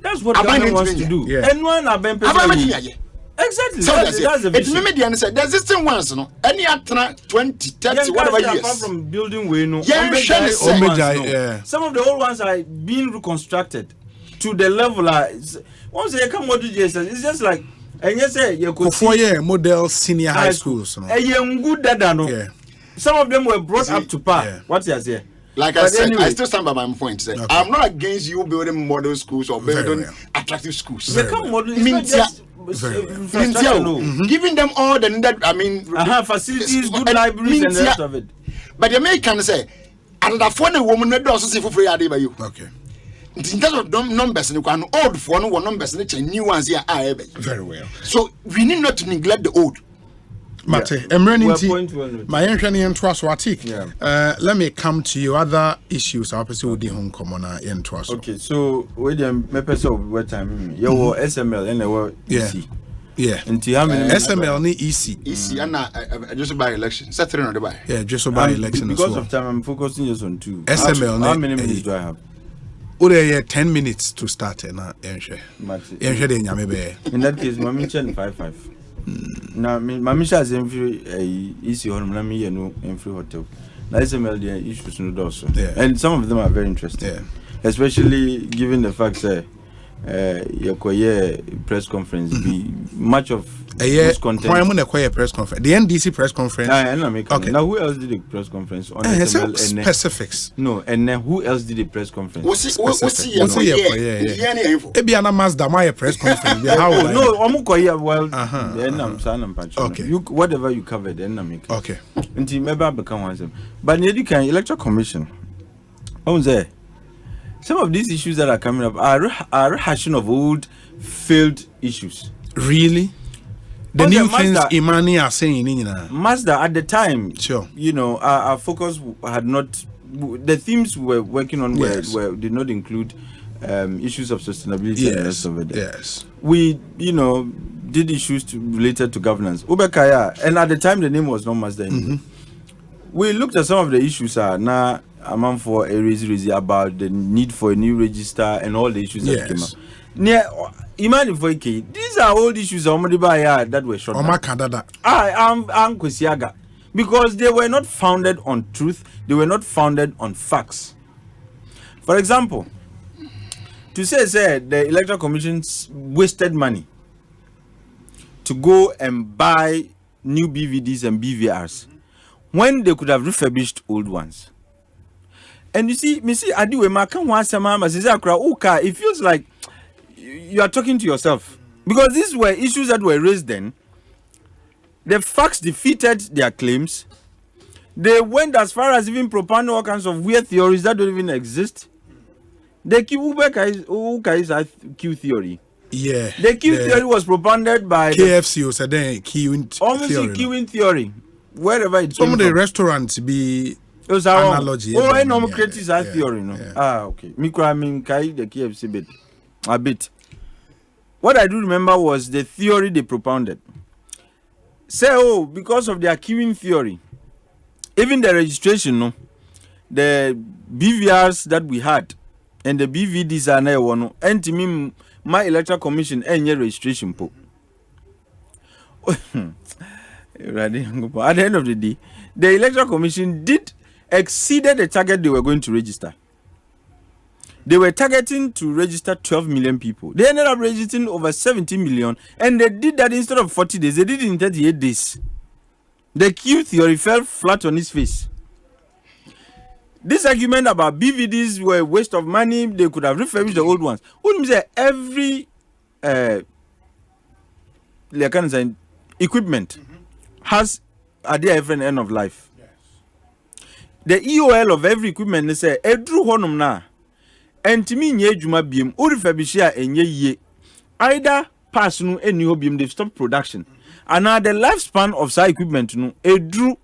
That's what Ghana wants to do. Yeah. And one exactly. So that's the vision. It's me say the existing ones no. Any atra 20, 30 whatever years. Apart from building we know. Yeah. Some of the old ones are being reconstructed to the level once they come what it's just like and you say you could see model senior high schools no. Yeah. Some of them were brought up to par. Yeah. What you say? Like I said, I still stand by my point. Okay. I'm not against you building model schools or building attractive schools. Become model. Giving them all the needed, I mean, facilities, good libraries, and the rest of it. But the Americans say, and the funny woman that does see for free by you. Okay. In terms of numbers, you can old for no numbers, new ones here are very well. So we need not to neglect the old. Mate, I'm running my engineer trust watik. Let me come to you. Other issues I pursue the home commoner in trust. Okay, so with them what time you SML and EC. Yeah. Until how many SML ni EC. EC and just by election. Set 3 on the buy. Yeah, just by election. Because of time I'm focusing just on 2. SML how many minutes do I have? Oh, there 10 minutes to start na enhwe. Enhwe de nyame be. In that case, my mention 55. Now, my mission is easy on me no free hotel. Now SML Deal issues no also. And some of them are very interesting. Yeah. Especially given the fact that your press conference be much of this content. Why am I press conference? The NDC press conference. Okay. Now who else did the press conference on SML specifics? No, and then who else did the press conference? What's Ebi ana Mazda my press conference. No, well. Then I'm okay. You whatever you covered, then I'm okay. Until maybe become one. But the Electoral Commission. How's there? Some of these issues that are coming up are rehashing of old failed issues. Really? The new things Imani are saying, Mazda at the time, sure. You know, our focus had not. The themes we're working on were did not include issues of sustainability and the rest of it. Yes. We, did issues related to governance. Ubekaya, and at the time the name was not Mazda anymore. We looked at some of the issues now. Among for a reason about the need for a new register and all the issues that came up. Imagine for these are all issues that were shot down. Because they were not founded on truth, they were not founded on facts. For example, to say the Electoral Commission wasted money to go and buy new BVDs and BVRs when they could have refurbished old ones. And you see, it feels like you are talking to yourself. Because these were issues that were raised then. The facts defeated their claims. They went as far as even propounding all kinds of weird theories that don't even exist. The Q theory. Yeah. The Q theory was propounded by KFC or said queuing theory. Queuing theory. Wherever it's some of the restaurants be analogy. No creative theory, no. Okay. The KFC bit. A bit. What I do remember was the theory they propounded. Say, because of their queuing theory, even the registration, no, the BVRs that we had and the BVDs are now one, and to me, my Electoral Commission and your registration po. At the end of the day, the Electoral Commission exceeded the target they were going to register. They were targeting to register 12 million people. They ended up registering over 70 million, and they did that instead of 40 days. They did it in 38 days. The queue theory fell flat on its face. This argument about BVDs were a waste of money, they could have refurbished the old ones. Wouldn't say every equipment has a different end of life. Yes. The EOL of every equipment is a Edru Honum na. And to me, nye juma biem, urifabishia enye ye. Either pass no any biem, they've stopped production. And now the lifespan of such equipment no edru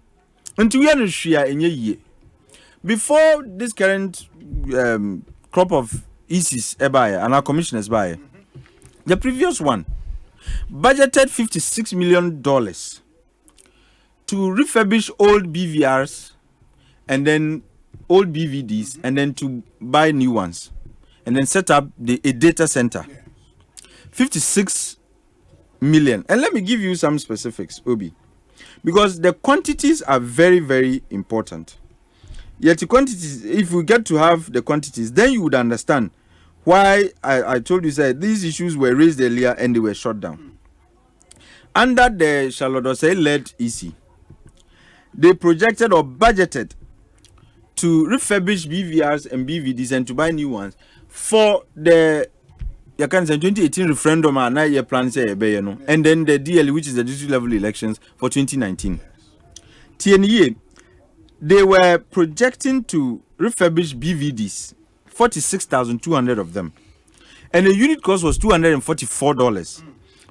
until we are share enye ye. Before this current crop of ECs and our commissioners buy, the previous one budgeted $56 million to refurbish old BVRs and then old BVDs and then to buy new ones and then set up a data center. 56 million. And let me give you some specifics, Obi, because the quantities are very, very important. Yet the quantities, if we get to have the quantities, then you would understand why I told you that these issues were raised earlier and they were shut down. Under the Charlotte Osei-led EC, they projected or budgeted to refurbish BVRs and BVDs and to buy new ones for the 2018 referendum and then the DL, which is the district level elections for 2019. TNE, they were projecting to refurbish BVDs, 46,200 of them, and the unit cost was $244.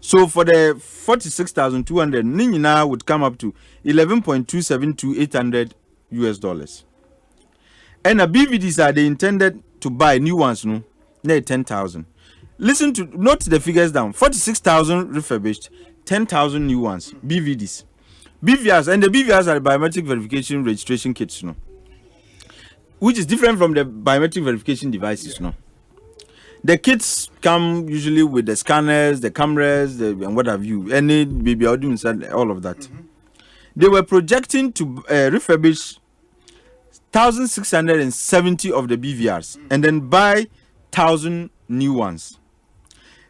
So for the 46,200, Nina would come up to $11.272,800. And the BVDs are they intended to buy new ones, no, 10,000. Listen to note the figures down: 46,000 refurbished, 10,000 new ones, BVDs, BVRs, and the BVRs are the biometric verification registration kits, no, which is different from the biometric verification devices, no. The kits come usually with the scanners, the cameras, and what have you, any baby audio inside, all of that. They were projecting to refurbish 1,670 of the BVRs and then buy 1,000 new ones.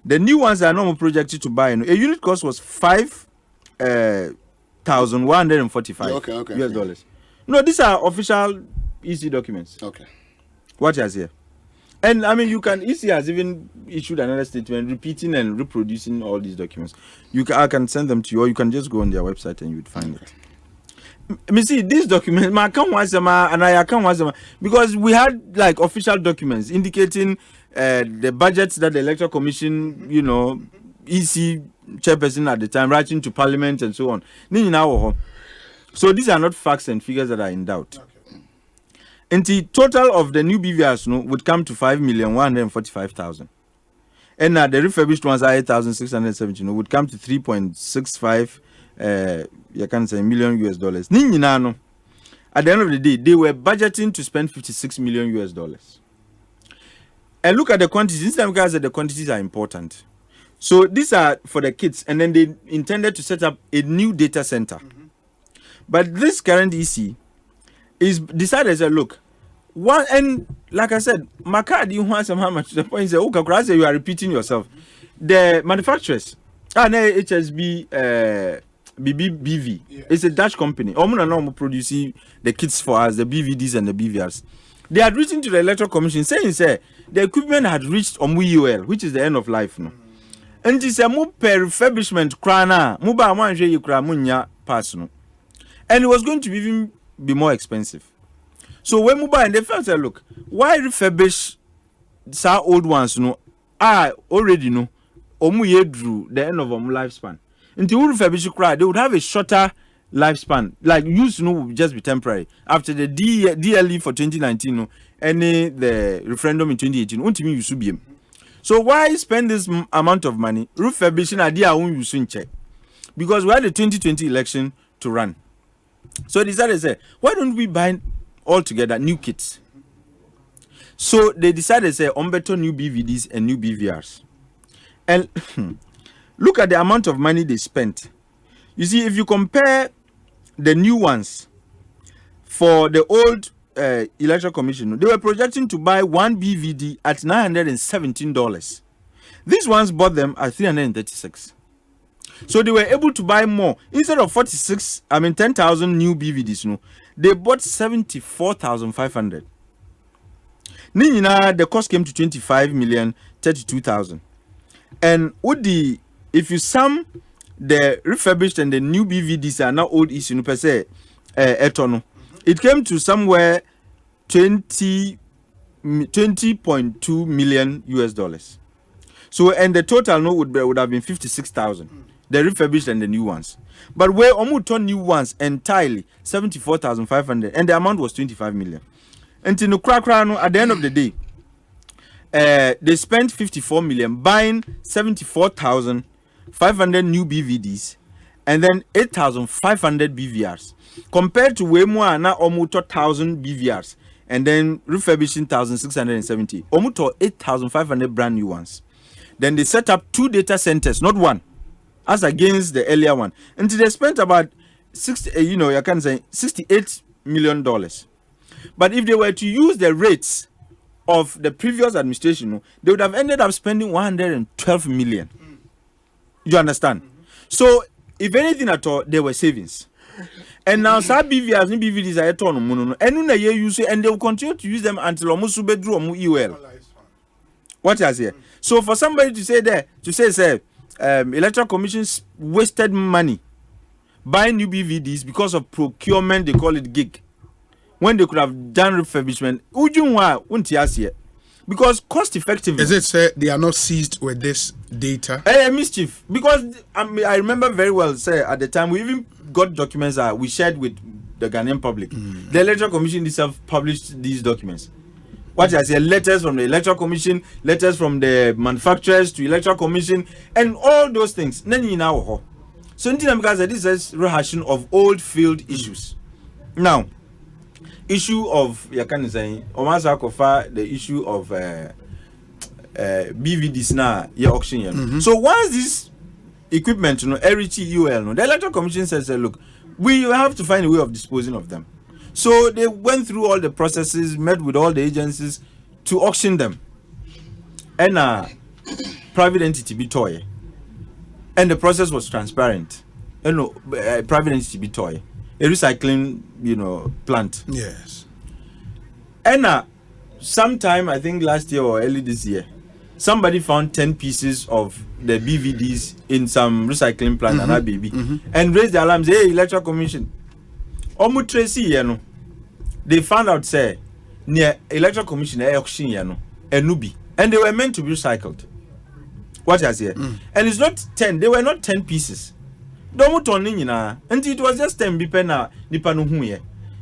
The new ones are not projected to buy. A unit cost was $5,145 US dollars. No, these are official EC documents. Okay. What is here? And I mean, EC has even issued another statement repeating and reproducing all these documents. I can send them to you, or you can just go on their website and you would find it. Me see these documents, because we had like official documents indicating the budgets that the Electoral Commission, EC chairperson at the time, writing to Parliament and so on. So these are not facts and figures that are in doubt. And the total of the new BVRs would come to 5,145,000. And the refurbished ones are 8,670, would come to 3.65 million US dollars. At the end of the day, they were budgeting to spend 56 million US dollars. And look at the quantities. This time, guys, the quantities are important. So these are for the kids, and then they intended to set up a new data center. But this current EC is decided to look. One, and like I said, Makadi wants how much the point is, okay, you are repeating yourself. The manufacturers, HSB, BV, it's a Dutch company. Omanhene produce the kits for us, the BVDs and the BVRs. They had written to the Electoral Commission saying, the equipment had reached EOL, which is the end of life. No? And it's a per refurbishment, and it was going to even be more expensive. So when Muba and they felt, look, why refurbish some old ones? I already know, drew the end of our lifespan. Until we refurbish cry, they would have a shorter lifespan. Like used would just be temporary. After the DLE for 2019, the referendum in 2018, so why spend this amount of money refurbishing idea won't use in check? Because we had the 2020 election to run. So they decided to say, why don't we buy altogether new kits? So they decided to say, better new BVDs and new BVRs. And look at the amount of money they spent. You see, if you compare the new ones for the old Electoral Commission, they were projecting to buy one BVD at $917. These ones bought them at $336. So they were able to buy more. Instead of 10,000 new BVDs, they bought 74,500. The cost came to 25,032,000. And if you sum the refurbished and the new BVDs are now old issue per se, it came to somewhere $20.2 million US. So, and the total would have been 56,000. The refurbished and the new ones. But where Omuton new ones entirely 74,500, and the amount was 25 million. And in the at the end of the day, they spent 54 million buying 74,500 new BVDs and then 8,500 BVRs. Compared to Wemua na Omuto 1,000 BVRs and then refurbishing 1,670. Omuto 8,500 brand new ones. Then they set up 2 data centers, not one, as against the earlier one. And they spent about $68 million. But if they were to use the rates of the previous administration, they would have ended up spending 112 million. You understand? So, if anything at all, there were savings. And now, some BVRs and BVDs are autonomous. And they will continue to use them until almost bedroom UL. What is here? So, for somebody to say Electoral Commission wasted money buying new BVDs because of procurement, they call it gig, when they could have done refurbishment, because cost effective. Is it said they are not seized with this data? Mischief. Because I remember very well, at the time we even got documents that we shared with the Ghanaian public. The Electoral Commission itself published these documents. What I say, letters from the Electoral Commission, letters from the manufacturers to Electoral Commission, and all those things. So because this is rehashing of old field issues. Now, issue of the issue of BVDs now auction. So once this equipment, the Electoral Commission says, look, we have to find a way of disposing of them. So they went through all the processes, met with all the agencies to auction them. And private entity be toy. And the process was transparent. Private entity be toy. A recycling, plant. Yes. And sometime, I think last year or early this year, somebody found 10 pieces of the BVDs in some recycling plant and raised the alarm, say, hey, Electoral Commission. They found out say near Electoral Commission auction and they were meant to be recycled. What I say? And it's not 10, they were not 10 pieces. And it was just 10 bipena nipanuhuye.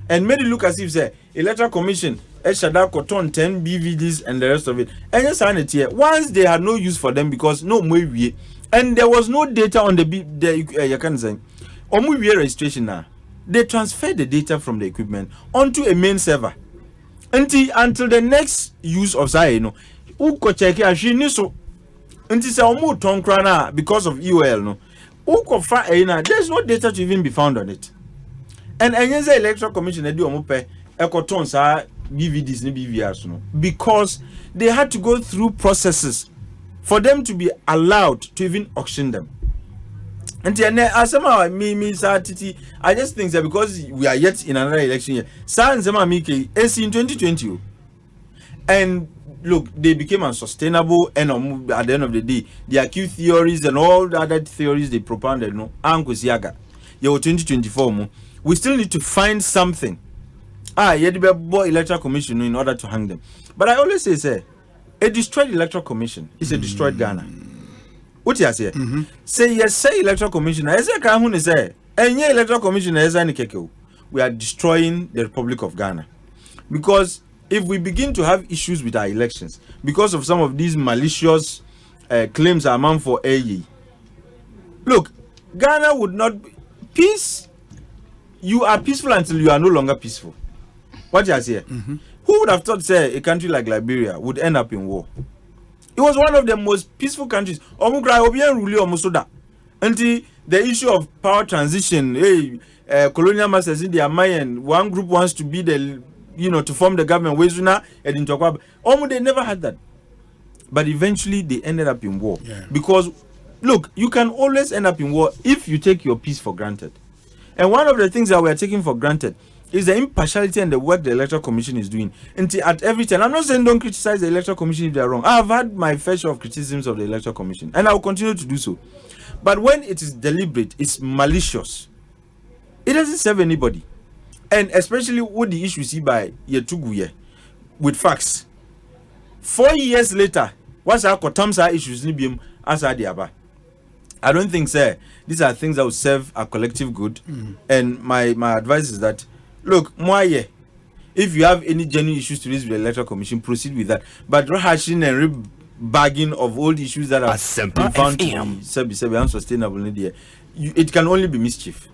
And made it look as if say Electoral Commission Eshada Cotton 10 BVDs and the rest of it. And just it here. Once they had no use for them because no more and there was no data on the you can say registration now. They transferred the data from the equipment onto a main server until the next use of Zaino. Because of EOL, there's no data to even be found on it. And the Electoral Commission BVDs and BVRs because they had to go through processes for them to be allowed to even auction them. And I just think that because we are yet in another election year, in 2020, and look, they became unsustainable, and at the end of the day, the acute theories and all the other theories they propounded, 2024, we still need to find something. Electoral Commission in order to hang them. But I always say, a destroyed Electoral Commission is a destroyed Ghana. What you say? Say yes, say Electoral Commissioner. Electoral Commissioner we are destroying the Republic of Ghana. Because if we begin to have issues with our elections because of some of these malicious claims among for AE, look, Ghana would not peace. You are peaceful until you are no longer peaceful. What you say? Who would have thought say a country like Liberia would end up in war? It was one of the most peaceful countries. Until the issue of power transition, colonial masters in their mind. One group wants to be the, to form the government. Wezuna and into Kwabena. Almost they never had that. But eventually they ended up in war. Yeah. Because, look, you can always end up in war if you take your peace for granted. And one of the things that we are taking for granted is the impartiality and the work the Electoral Commission is doing. At every time, I'm not saying don't criticize the Electoral Commission if they're wrong. I've had my fair share of criticisms of the Electoral Commission, and I will continue to do so. But when it is deliberate, it's malicious. It doesn't serve anybody. And especially with the issue you see by Yetuguye, with facts. 4 years later, what's our Kotamsa issues? I don't think, sir, these are things that will serve a collective good. And my advice is that, look, Moye, if you have any genuine issues to raise with the Electoral Commission, proceed with that. But rehashing and rebagging of old issues that are been found to be unsustainable in the it can only be mischief.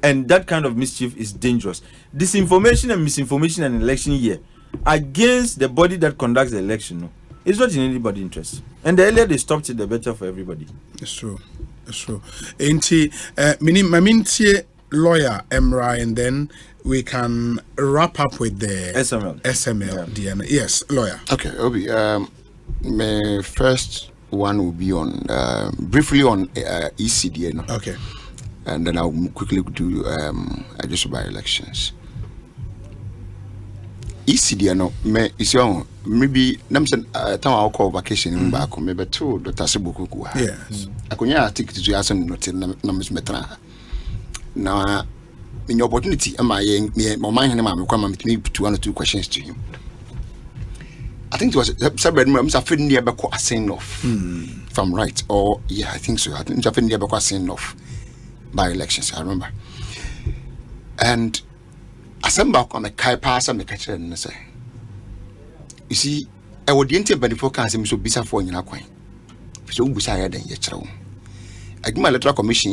And that kind of mischief is dangerous. Disinformation and misinformation in election year against the body that conducts the election, no, it's not in anybody's interest. And the earlier they stopped it, the better for everybody. It's true. It's true. Mamintie lawyer Emra, and then we can wrap up with the SML DNA. Yes, lawyer. Okay, Obi. My first one will be on briefly on ECDA. No? Okay. And then I'll quickly do just by elections. ECDA no me is young maybe namsen time I'll call vacation in back maybe two Dr. Sebuku. Yes. I could take to Jason Namis Metra. Now in your opportunity am I my mind and come with me to 1 or 2 questions to him. I think it was I'm afraid near Bako saying off. If I'm right. Or I think so. I think I'm afraid near Bako saying off by elections, I remember. And Asemba on a kai pass and the catcher and say, you see, I would enter by the forecast him so bisa for in a coin. So beside than yet. I do my electoral commission,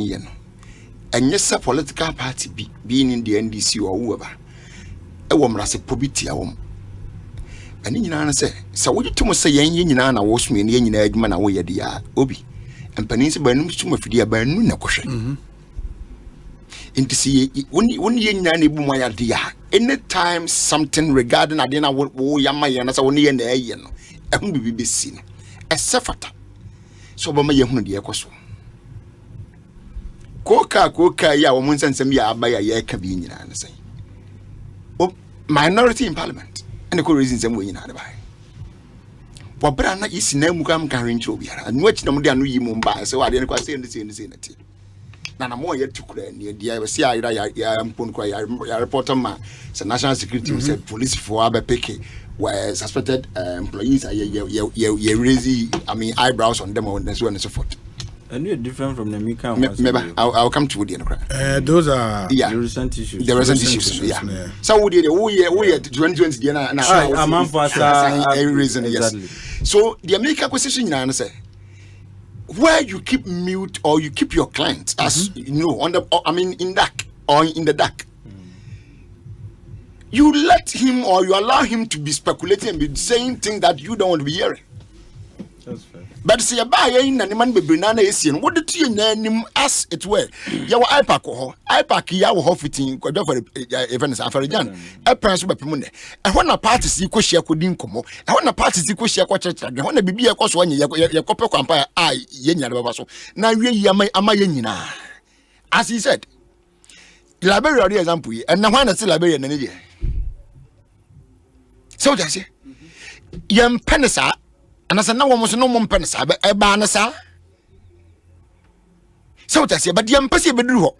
and yes, a political party being in the NDC or whoever. A woman as a probity a woman. And in an say, so what you to say, yen and I was me and yen man away at the Obi. And Peninsula by no too much by no question. In to see when yen my idea. Anytime something regarding I didn't want Yamay and as I only in the air, I won't be seen. A sefata. So by my young dear Cosso. Coca, ya woman sends me by a year cabin and say. Oh, minority in Parliament. And the cool reasons I'm winning out of it. But Brana is no Mukam carrying Chobia, and watch them down you Mumbai, so I didn't quite say the same. Nana more yet to clear near the IVC. I'm Punquay, I report on my national security said police for Abba Peke were suspected employees. Eyebrows on them and so on and so forth. And you're different from the Mika. Maybe I'll come to the those are the recent issues. The recent issues, yeah. So we did 2020 I'm for reason, yes. So the American question you say where you keep mute or you keep your client as you know on the in dark or in the dark. You let him or you allow him to be speculating and be saying things that you don't want to be hearing. That's fair. But see a buyer in an man be banana is in what did you name as it were? Your iPack yaw fitting for events after Jan. A person by Pimune. And when a party see Koshia couldn't come, and when a party see Koshia Quacha, and when a baby a cost 1 year, your copper compare, I, Yenya Babaso. Now you am I as he said. Liberia example, and now one is Liberia in India. So that's it. Yam Penisa. And as a no one was no one pensa, but a banasa. So that's it, but the impossible do.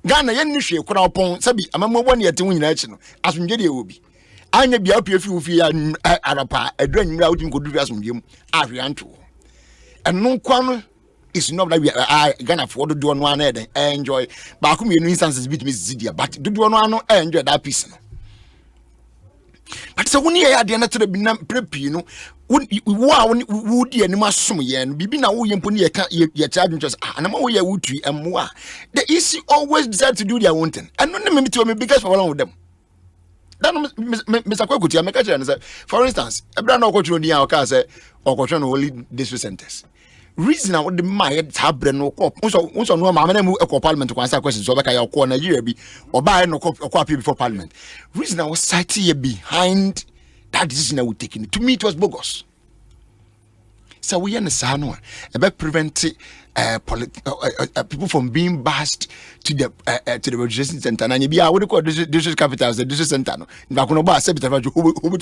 Ghana, yen issue, could upon Sabi, a mamma 1 year to win election, as from Jedi will be. I may be up here if you fear Arapa, a drain out in good as from you, Arianto. And no quan is not like I Ghana for to do on one head and enjoy. But I in instances beat Miss Zidia, but do one enjoy that piece. But so when you had the another prep, you know. Would you any masum yen be na wo yemponi ye charge just and am we would and more. The EC always decide to do their own thing. And no me to me because for one with them. That Mr. Kwakuti make a say for instance, a brand of control the our say or control only district centers. reason I would the my tabre no cop. Also no mamma mu a parliament to answer questions so I call Nigeria be or buy no copy before parliament. Reason I was citing behind that decision I would take in. To me it was bogus. So we understand about prevent people from being bashed to the registration center. And you what do you call district capitals, the district center. No, no, no, accept who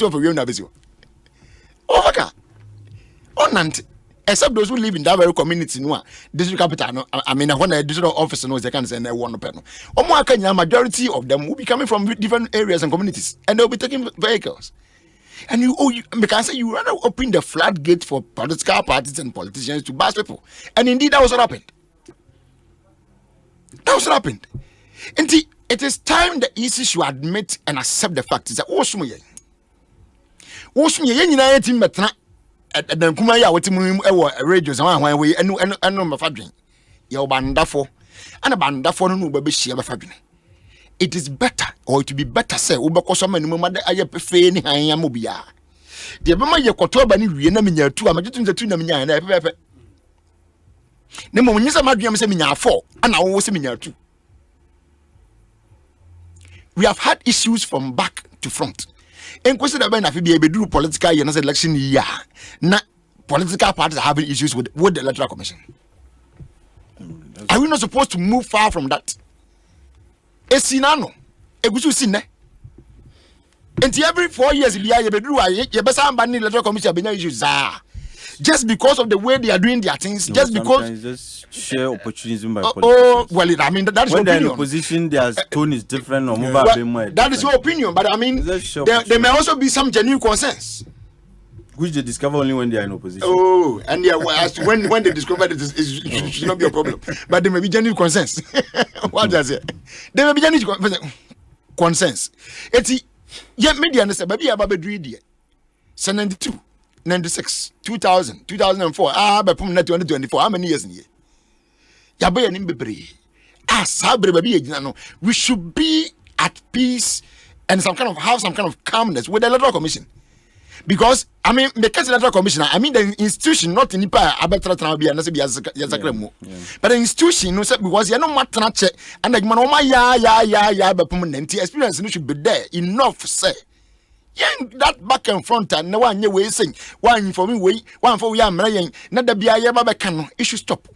except those who live in that very community, no, district capital. No, I mean, when a district officer knows they can send one pen. Majority of them will be coming from different areas and communities, and they'll be taking vehicles. And because you rather open the floodgate for political parties and politicians to bash people. And indeed, that was what happened. That was what happened. And it is time the EC should admit and accept the fact that Osumuye, United Metna, at the Kumaya, what radios and way, and no Mafadrin. Your bandafo, and a bandafo no baby share Mafadrin. It is better, or to be better, say, Ubakosam and Mumma, I prefer any Hayamobia. The Bama Yakotobani, Vienna, 2, I'm getting the 2 Namina and Pepe. Nemo, when you say Madriam Seminar 4, and I was Seminar 2. We have had issues from back to front. And question that when I be able to do political election year, not political parties are having issues with the Electoral Commission. Are we not supposed to move far from that? Esinano, egusu sine. Enti every 4 years, Electoral Commission just because of the way they are doing their things, no, just because just share opportunism by politicians. Well, I mean that is when your opinion. When they're in opposition, their tone is different or move that is your opinion, but I mean there may also be some genuine concerns. Which they discover only when they are in opposition. Oh, and yeah, when they discover it should not be a problem. But there may be genuine concerns. What does it? There may be genuine concerns. It's yet media and say, baby, I'm a dreedy. 92, 96, 2000, 2004. But from 2024, how many years in here? Yabe and Imbebre. Sabre, baby, we should be at peace and have some kind of calmness with the Electoral Commission. Because I mean, because the Electoral Commission, I mean the institution, not in Nipa, but the institution, because you're not matter and like manoma but permanent experience should be there enough, say. Yeah, that back and front and no one you way saying one for me, one for we are marrying, not the BIA Babacano. It should stop.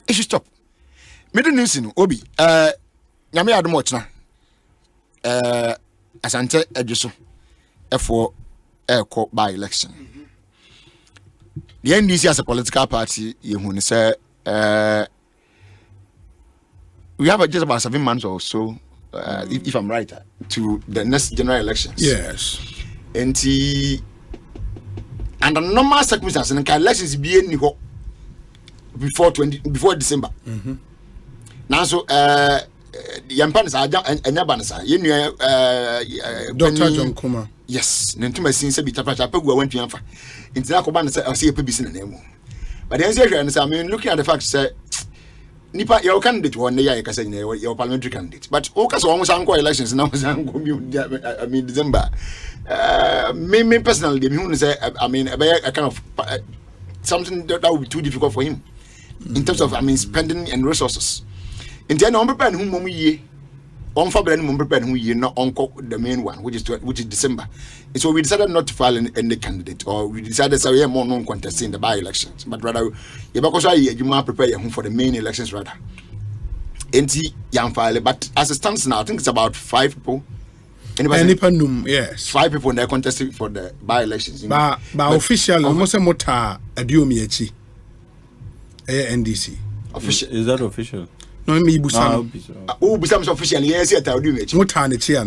It should stop. Middle news in Obi, Yami Adamochna, Asante Ejuso. For court by election. The NDC as a political party, you say, we have just about 7 months or so, if I'm right, to the next general elections. Yes. And under normal circumstances, the elections be any before December. Now, so Yampanis are and Yabanasa, Dr. John Kuma. Yes, Nentuma since be Tapapa went to Yanfa. In Tinakoban, I see a PBC in the name. But the answer, I mean, looking at the fact that Nipa, your candidate, one day I can say your parliamentary candidate. But Okas almost unqualified elections now, I mean, December. Me personally, I mean, a kind of something that would be too difficult for him in terms of, I mean, spending and resources. In the end, I'm prepared whom we on February, I'm prepared who you not on the main one, which is December. And so we decided not to file any candidate, or we decided to say more non-contest in the by-elections, but rather, you might prepare for the main elections rather. But as it stands now, I think it's about 5 people. Yes. 5 people in there contesting for the by-elections. But officially, almost a mota adiomiachi. NDC. Official. Is that official? No, me Busam. Busam officially, yes, I tell you. I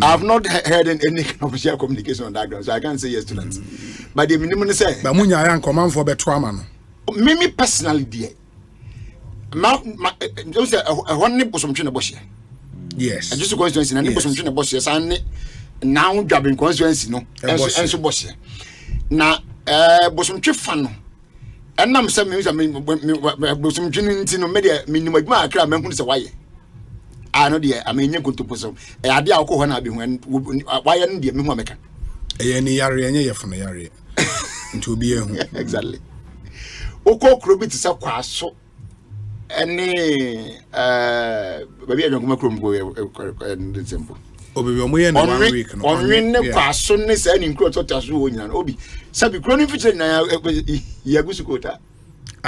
have not heard any official communication on that ground, so I can't say yes to that. But the minimum say, but Munya and command for Betraman. Me personally, dear. Those are one nipple some tuna bush. Yes. And just a constituency, and nipple some tuna bush, and now grabbing constituency, no, and so bush. Now, Bosom Chifano. And I'm saying, I mean, some genuine media, minimum, I can't remember why. I know, dear, I mean, you're going to put some idea of Kohana when why aren't the Mimaka? Any area from the area to be exactly. oko kro bi ti se kwaso ene baby adwankoma krom go December obi omo ye na 1 week no onwin ne kwaso ne se ni nkro totaso wo nyina obi sabi kro ni fitre na ya gusukota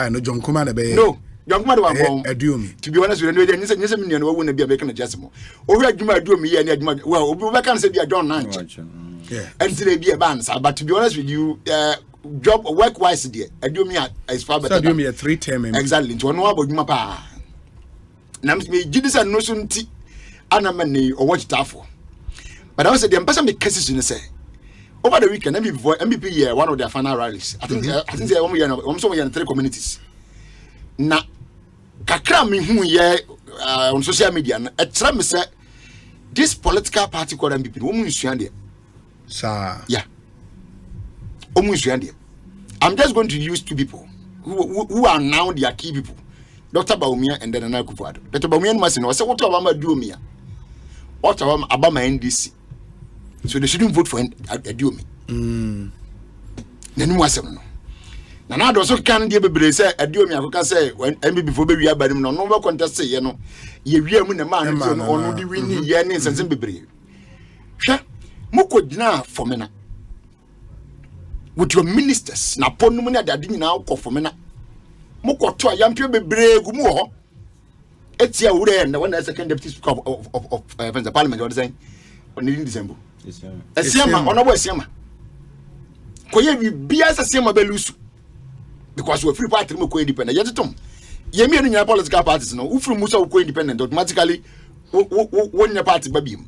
no John Kuma na be no John Kuma de wa bom aduomi to be honest with you nyese me ne wo na bia be kana jasemo o hwe adwuma aduomi ye ne adwuma wa obi be kan se bia John Nanche and today be a ban but to be honest with you job work wise there aduomi is far better aduomi 3 term exactly to no abodwuma pa na me gidisa no so nti ana mane o watch tafo but I was the person me cases you say over the weekend MVP year one of their final rallies I think they one 3 communities na kakra me hu ye on social media na etra me say this political party called MVP wo mu nsuan de sa yeah omu nsuan de I'm just going to use 2 people who are now their key people Dr. Baumia and then Nana Kufuado. Dr. Baumia must know say what Obama do me what Obama NDC so they shouldn't vote for do me nanu wasem no na na do so kan de bebre say do me akoka say when MB before be wi abarim no no contest ye no ye wi amu na man no ono di wini ye ne sense bebre hwa mukodina for me na with your ministers na ponum na dade nyina akọ for me na mukoto ayampie bebre gu mu ho etia wure na when the second deputy speaker of the parliament what saying on in December Esiama onobo Esiama koye bi bia Esiama belusu because we free party mo ko independent yetetom ye mi enu nya political parties no ufru musa ko independent automatically won party babiem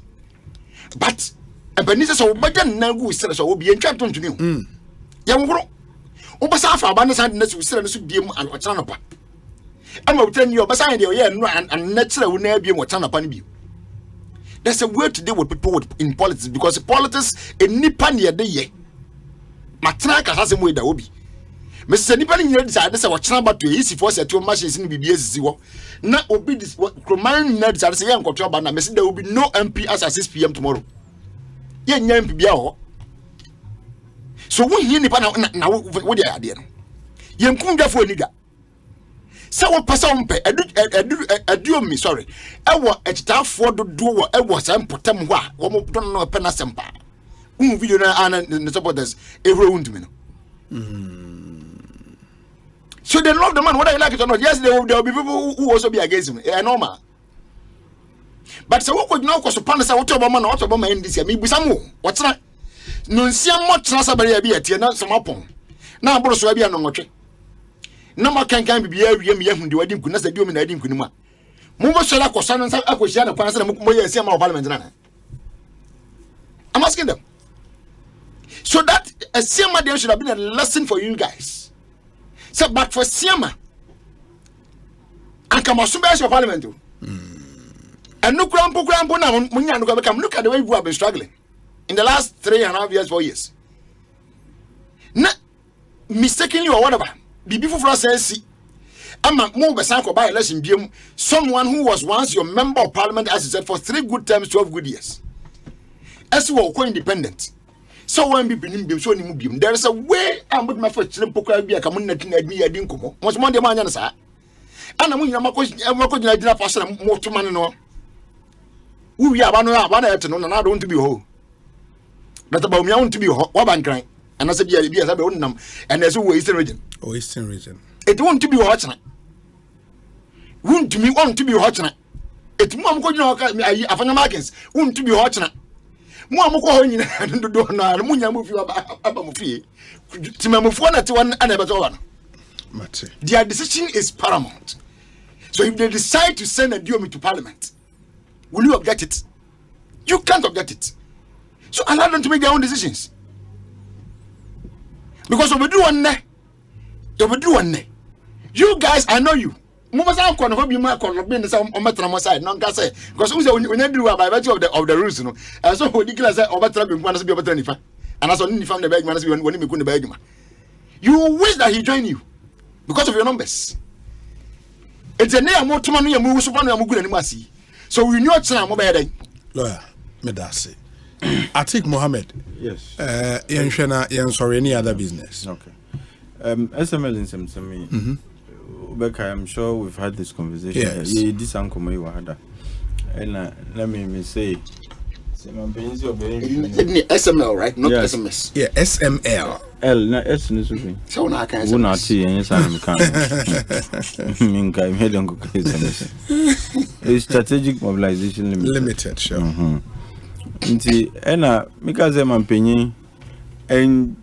but empanise so baga na gu sere so obi entwa tontuni ye nworo obasa afa aba ne sande na so sere no so biem an ochana no pa ama utani obasa ye ye no an natural wo na biem ochana pa no biem. There's a way to deal with people in politics because politics in nipa near the ye. Matraka has a way that will be. Mr. Nipan in your desire, this is what Chamba to easy for set 2 machines in BBS. Now, be this what Croman nerds are saying, control by Messi, there will be no MP as at 6 p.m. tomorrow. Ye MP Biao. So, when you Nipan now, what the idea? Young Kunga for a nigga. So what person do me sorry. I was a staff for the door. I was a potem wa. One don't know a pen Asempa. Video na the supporters every wound me. So they love the man whether you like it or not. Yes, there will be people who also be against him. Normal. But so what could now cause upon us what Obama not Obama NDC me bisamu. What's that? No see much transabari be at na some upon. Now bro be no ngoche. Na makankan bibia wiem ye hunde wadi nkuna sa diomi na adi nkunu ma mo bo sola kosa no sa akohia na kwana sa mo ye sia ma parliament na I'm asking them so that a Siama there should have been a lesson for you guys so but for Siama and come asumbe your parliament and no krampo na munya no ka look at the way you have been struggling in the last 3.5 years 4 years na mistakenly or whatever before for us ama mo be san ko by election biem someone who was once your member of parliament as you said for 3 good terms 12 good years as we ko independent so when be binim biem so ni mu biem there is a way am with my for chile pokra bia ka mo na tin admi adi nkomo mo so mo de ma anya na sa ana mo nyina mako nyina dina pastor mo to man no wu wi aba na yete no na don't be ho that about me want to be ho wa bankran and I said bia sabe wonnam and there's a Eastern region it won't to be watching won't me want to be watching it mo am ko nyina ayi afanya markets won't to be watching mo am ko ho nyina do na mo nya mo fi aba mo fi timamofo na te wan ana beto wan their decision is paramount so if they decide to send a Diomi to parliament will you object it? You can't object it, so allow them to make their own decisions. Because we do one you guys, I know you. Mumasa ko no be ma ko no be on metra side no nka say because we say when you do by virtue of the rules no and so we declare say obetra be nkwana say be obetra nifa and so ni fam the bag man say when me ku the bag ma you wish that he join you because of your numbers. It's a name more to man you move so no good anymore see so we know it's na mo be dey lawyer medase Atik Mohammed. Yes. Yenshena yen sorry any other business. Okay. SML in some Becca, I'm sure we've had this conversation. Yes. Yeah, this uncle may had. And let me say, SML, right? Not yes. SMS. Yeah, SML. L, not S. So now I can say. Not T, and yes, I'm it's Strategic Mobilization Limited, sure. And because I'm paying and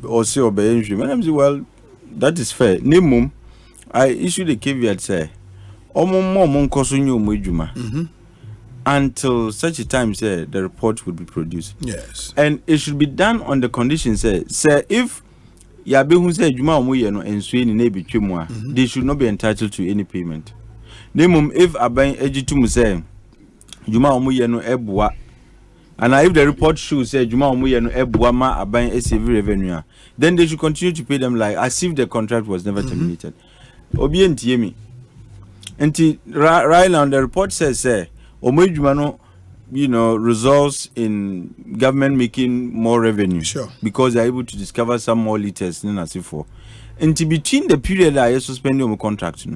also obeying you. Well, that is fair. Nimum, I issued a caveat say, until such a time say the report would be produced. Yes. And it should be done on the conditions say if Yabe say Juma Omuyeno and Sweeney Nebi Chimwa, they should not be entitled to any payment. Nimum, if Abain Ejitum say Juma Omuyeno Ebwa, and if the report shows say Juma Omuyeno Ebwa ma Abain SAV revenue, then they should continue to pay them like as if the contract was never terminated. Obien Tiemi. And right now the report says Omejumano, results in government making more revenue. Sure. Because they're able to discover some more liters than as before. And between the period that I suspended on contract,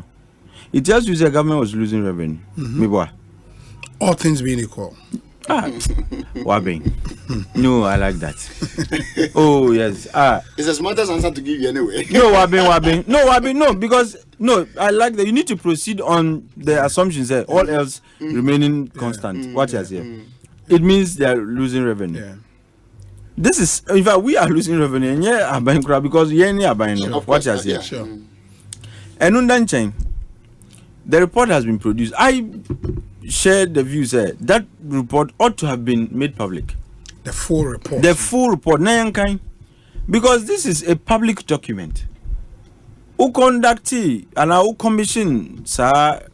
it tells you the government was losing revenue. All things being equal. Wabbing. No, I like that. Oh yes. It's a smartest answer to give you anyway. No, Wabbing. No, because I like that. You need to proceed on the assumptions that all else remaining constant. What is here? It means they are losing revenue. Yeah. This is, in fact, we are losing revenue and are bankrupt because are buying. What is here? Sure. And on that chain, the report has been produced. I share the view that report ought to have been made public. The full report. Because this is a public document. Who conducted and who commissioned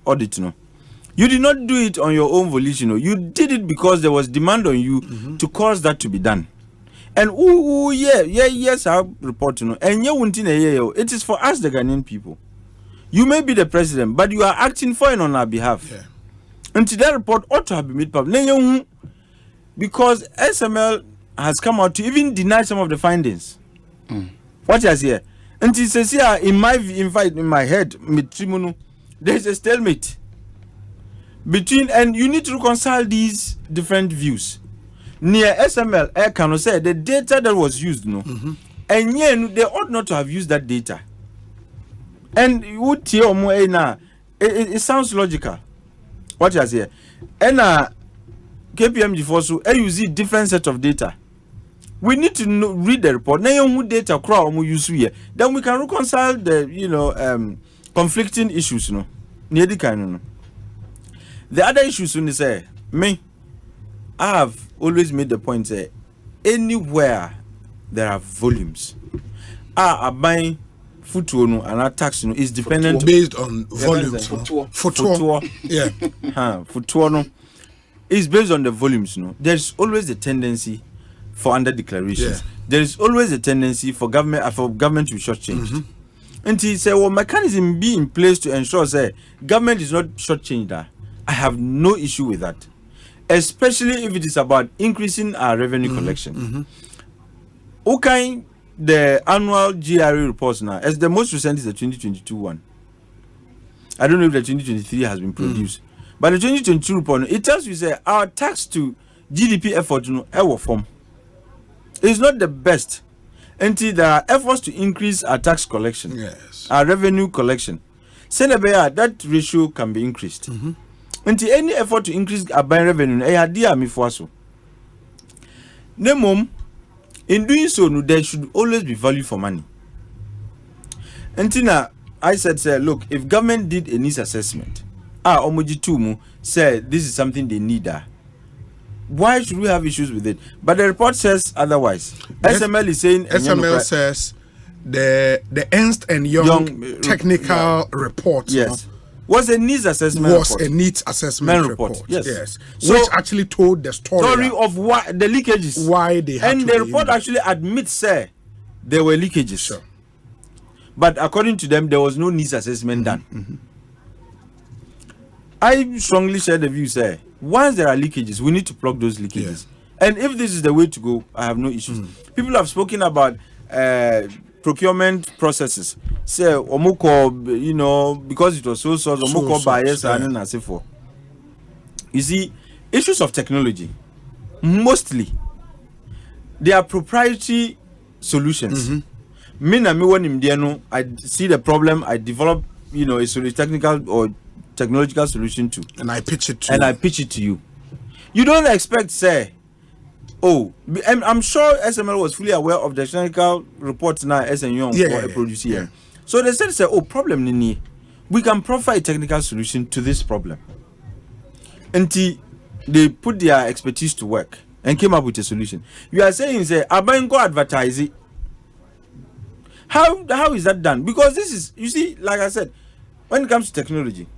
audit? You did not do it on your own volition. You did it because there was demand on you to cause that to be done. And yes, I report. And it is for us, the Ghanaian people. You may be the president, but you are acting for and on our behalf. Yeah. And that report ought to have been made public. Because SML has come out to even deny some of the findings. What is here? And it says here, in my head, there is a stalemate between, and you need to reconcile these different views. Near SML, I can say the data that was used, and yet they ought not to have used that data. And it sounds logical. What is here? And KPMG for so use different set of data. We need to read the report. Then data use here. Then we can reconcile the conflicting issues. The other issues I have always made the point anywhere there are volumes, buying food and our tax is dependent based on volumes. Footwear. Yeah. Footwear is based on the volumes. There's always a tendency for under declarations. Yeah. There is always a tendency for government to be shortchanged. And he said, mechanism be in place to ensure government is not shortchanged. I have no issue with that, especially if it is about increasing our revenue collection. Okay, the annual GRE reports now, as the most recent is the 2022 one. I don't know if the 2023 has been produced, but the 2022 report, it tells you our tax to GDP effort form. It's not the best until there are efforts to increase our tax collection, our revenue collection. That ratio can be increased. Until any effort to increase our buying revenue, in doing so, there should always be value for money. Until I said, look, if government did a needs assessment, said this is something they need. Why should we have issues with it? But the report says otherwise. SML is saying SML says the Ernst and Young technical report. Yes. Was a needs assessment report. A needs assessment report. Yes. So which actually told the story of why the leakages. Why they had and the report actually admits there were leakages. Sure. But according to them, there was no needs assessment done. I strongly share the view, once there are leakages, we need to plug those leakages. Yeah. And if this is the way to go, I have no issues. People have spoken about procurement processes. Say omuko, you know, because it was so omuko bias and as for. You see, issues of technology, mostly, they are proprietary solutions. Me na me when I see the problem, I develop, you know, a technical or technological solution to, and I pitch it to you. You don't expect, say, I'm sure SML was fully aware of the technical reports now SML produce here. So they said, problem nini, we can provide a technical solution to this problem. Until they put their expertise to work and came up with a solution. You are saying, say, Abango advertise it. How is that done? Because this is, you see, like I said, when it comes to technology,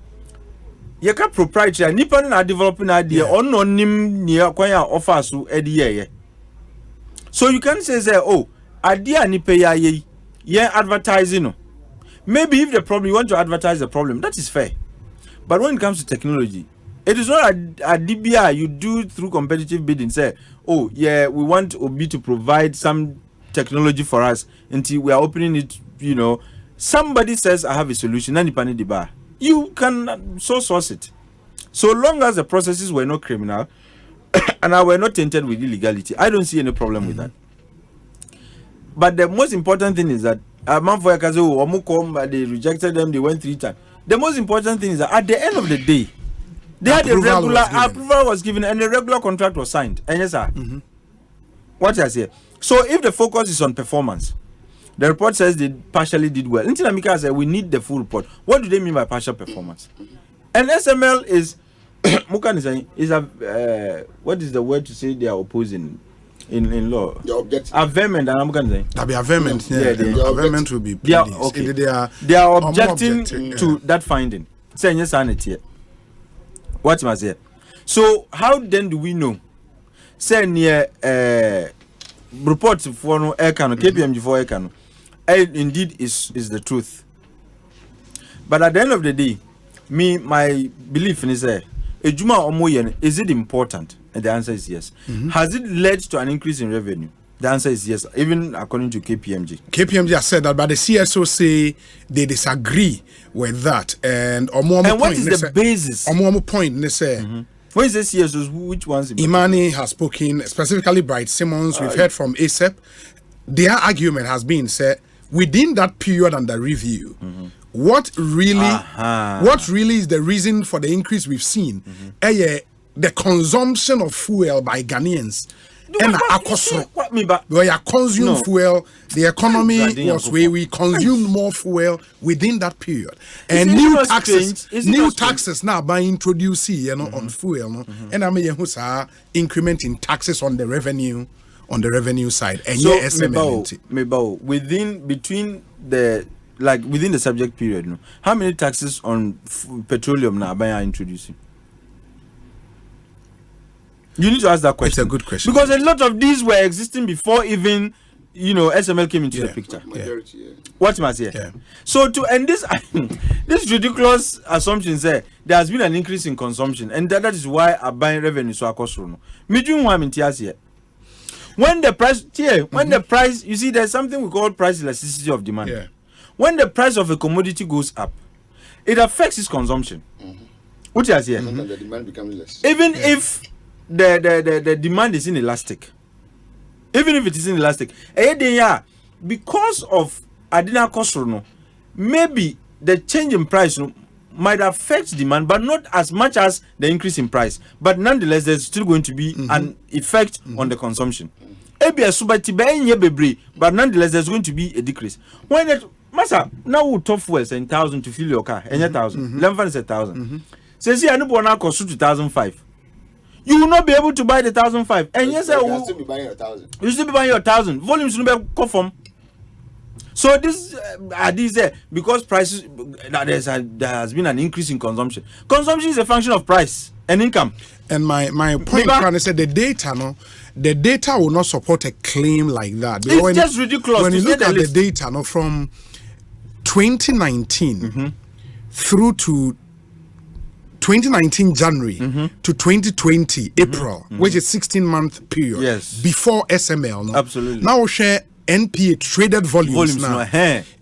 you can proprietary, nipa na developing idea, or no nim near kwaya offers to idea. So you can say, idea nipa ye advertising. Maybe if the problem, you want to advertise the problem, that is fair. But when it comes to technology, it is not a DBI you do through competitive bidding. Say, we want OB to provide some technology for us until we are opening it. You know, somebody says I have a solution, you can source it. So long as the processes were not criminal and I were not tainted with illegality, I don't see any problem with that. But the most important thing is that they rejected them, they went 3 times. The most important thing is that at the end of the day, they had a regular approval was given and a regular contract was signed. And yes, sir. What I say. So if the focus is on performance, the report says they partially did well. Until Amika said we need the full report. What do they mean by partial performance? And SML is Mukan is saying is a what is the word to say they are opposing in law? The objective. Averment and Mukan saying. That be averment. Averment will be they are objecting to that finding. Saying yes, sanity. What must say? So how then do we know? Say near report for no Ekano, KPMG for Ekano, indeed is the truth. But at the end of the day, my belief is that Ejuma Omoyen, is it important? And the answer is yes. Has it led to an increase in revenue? The answer is yes, even according to KPMG. KPMG has said that, but the CSO say they disagree with that. And what is the basis? Point, they say. What is the CSOs? Which ones? Imani has spoken, specifically Bright Simmons. We've heard from ASEP. Their argument has been said within that period under review. What really is the reason for the increase we've seen? The consumption of fuel by Ghanaians. And where you consume fuel, the economy was where we consumed more fuel within that period. And new taxes now by introducing on fuel, and I mean increment in taxes on the revenue side. And so within the subject period, how many taxes on petroleum now by introducing? You need to ask that question. It's a good question. Because a lot of these were existing before even, SML came into the picture. What must I say? So to end this ridiculous assumption, there has been an increase in consumption, and that is why our buying revenue so across. When the price, you see, there's something we call price elasticity of demand. When the price of a commodity goes up, it affects its consumption. What is here? The demand becomes less. Even if the demand is inelastic, because of additional cost, maybe the change in price might affect demand, but not as much as the increase in price. But nonetheless, there's still going to be an effect on the consumption. But nonetheless, there's going to be a decrease. When it Masa, now we top fuel 10,000 to fill your car, 1,000. 1,000. Says here, I know cost 2,005. You will not be able to buy the 1,005. And yes, you still be buying your 1,000. You still be buying your 1,000. Volumes will be conform. So this these there because prices there has been an increase in consumption. Consumption is a function of price and income. And my point trying to say the data will not support a claim like that. It's just ridiculous. When you look at the data from 2019 through to 2019 January to 2020 April, which is 16-month period before SML. Absolutely. Now share NPA traded volumes now.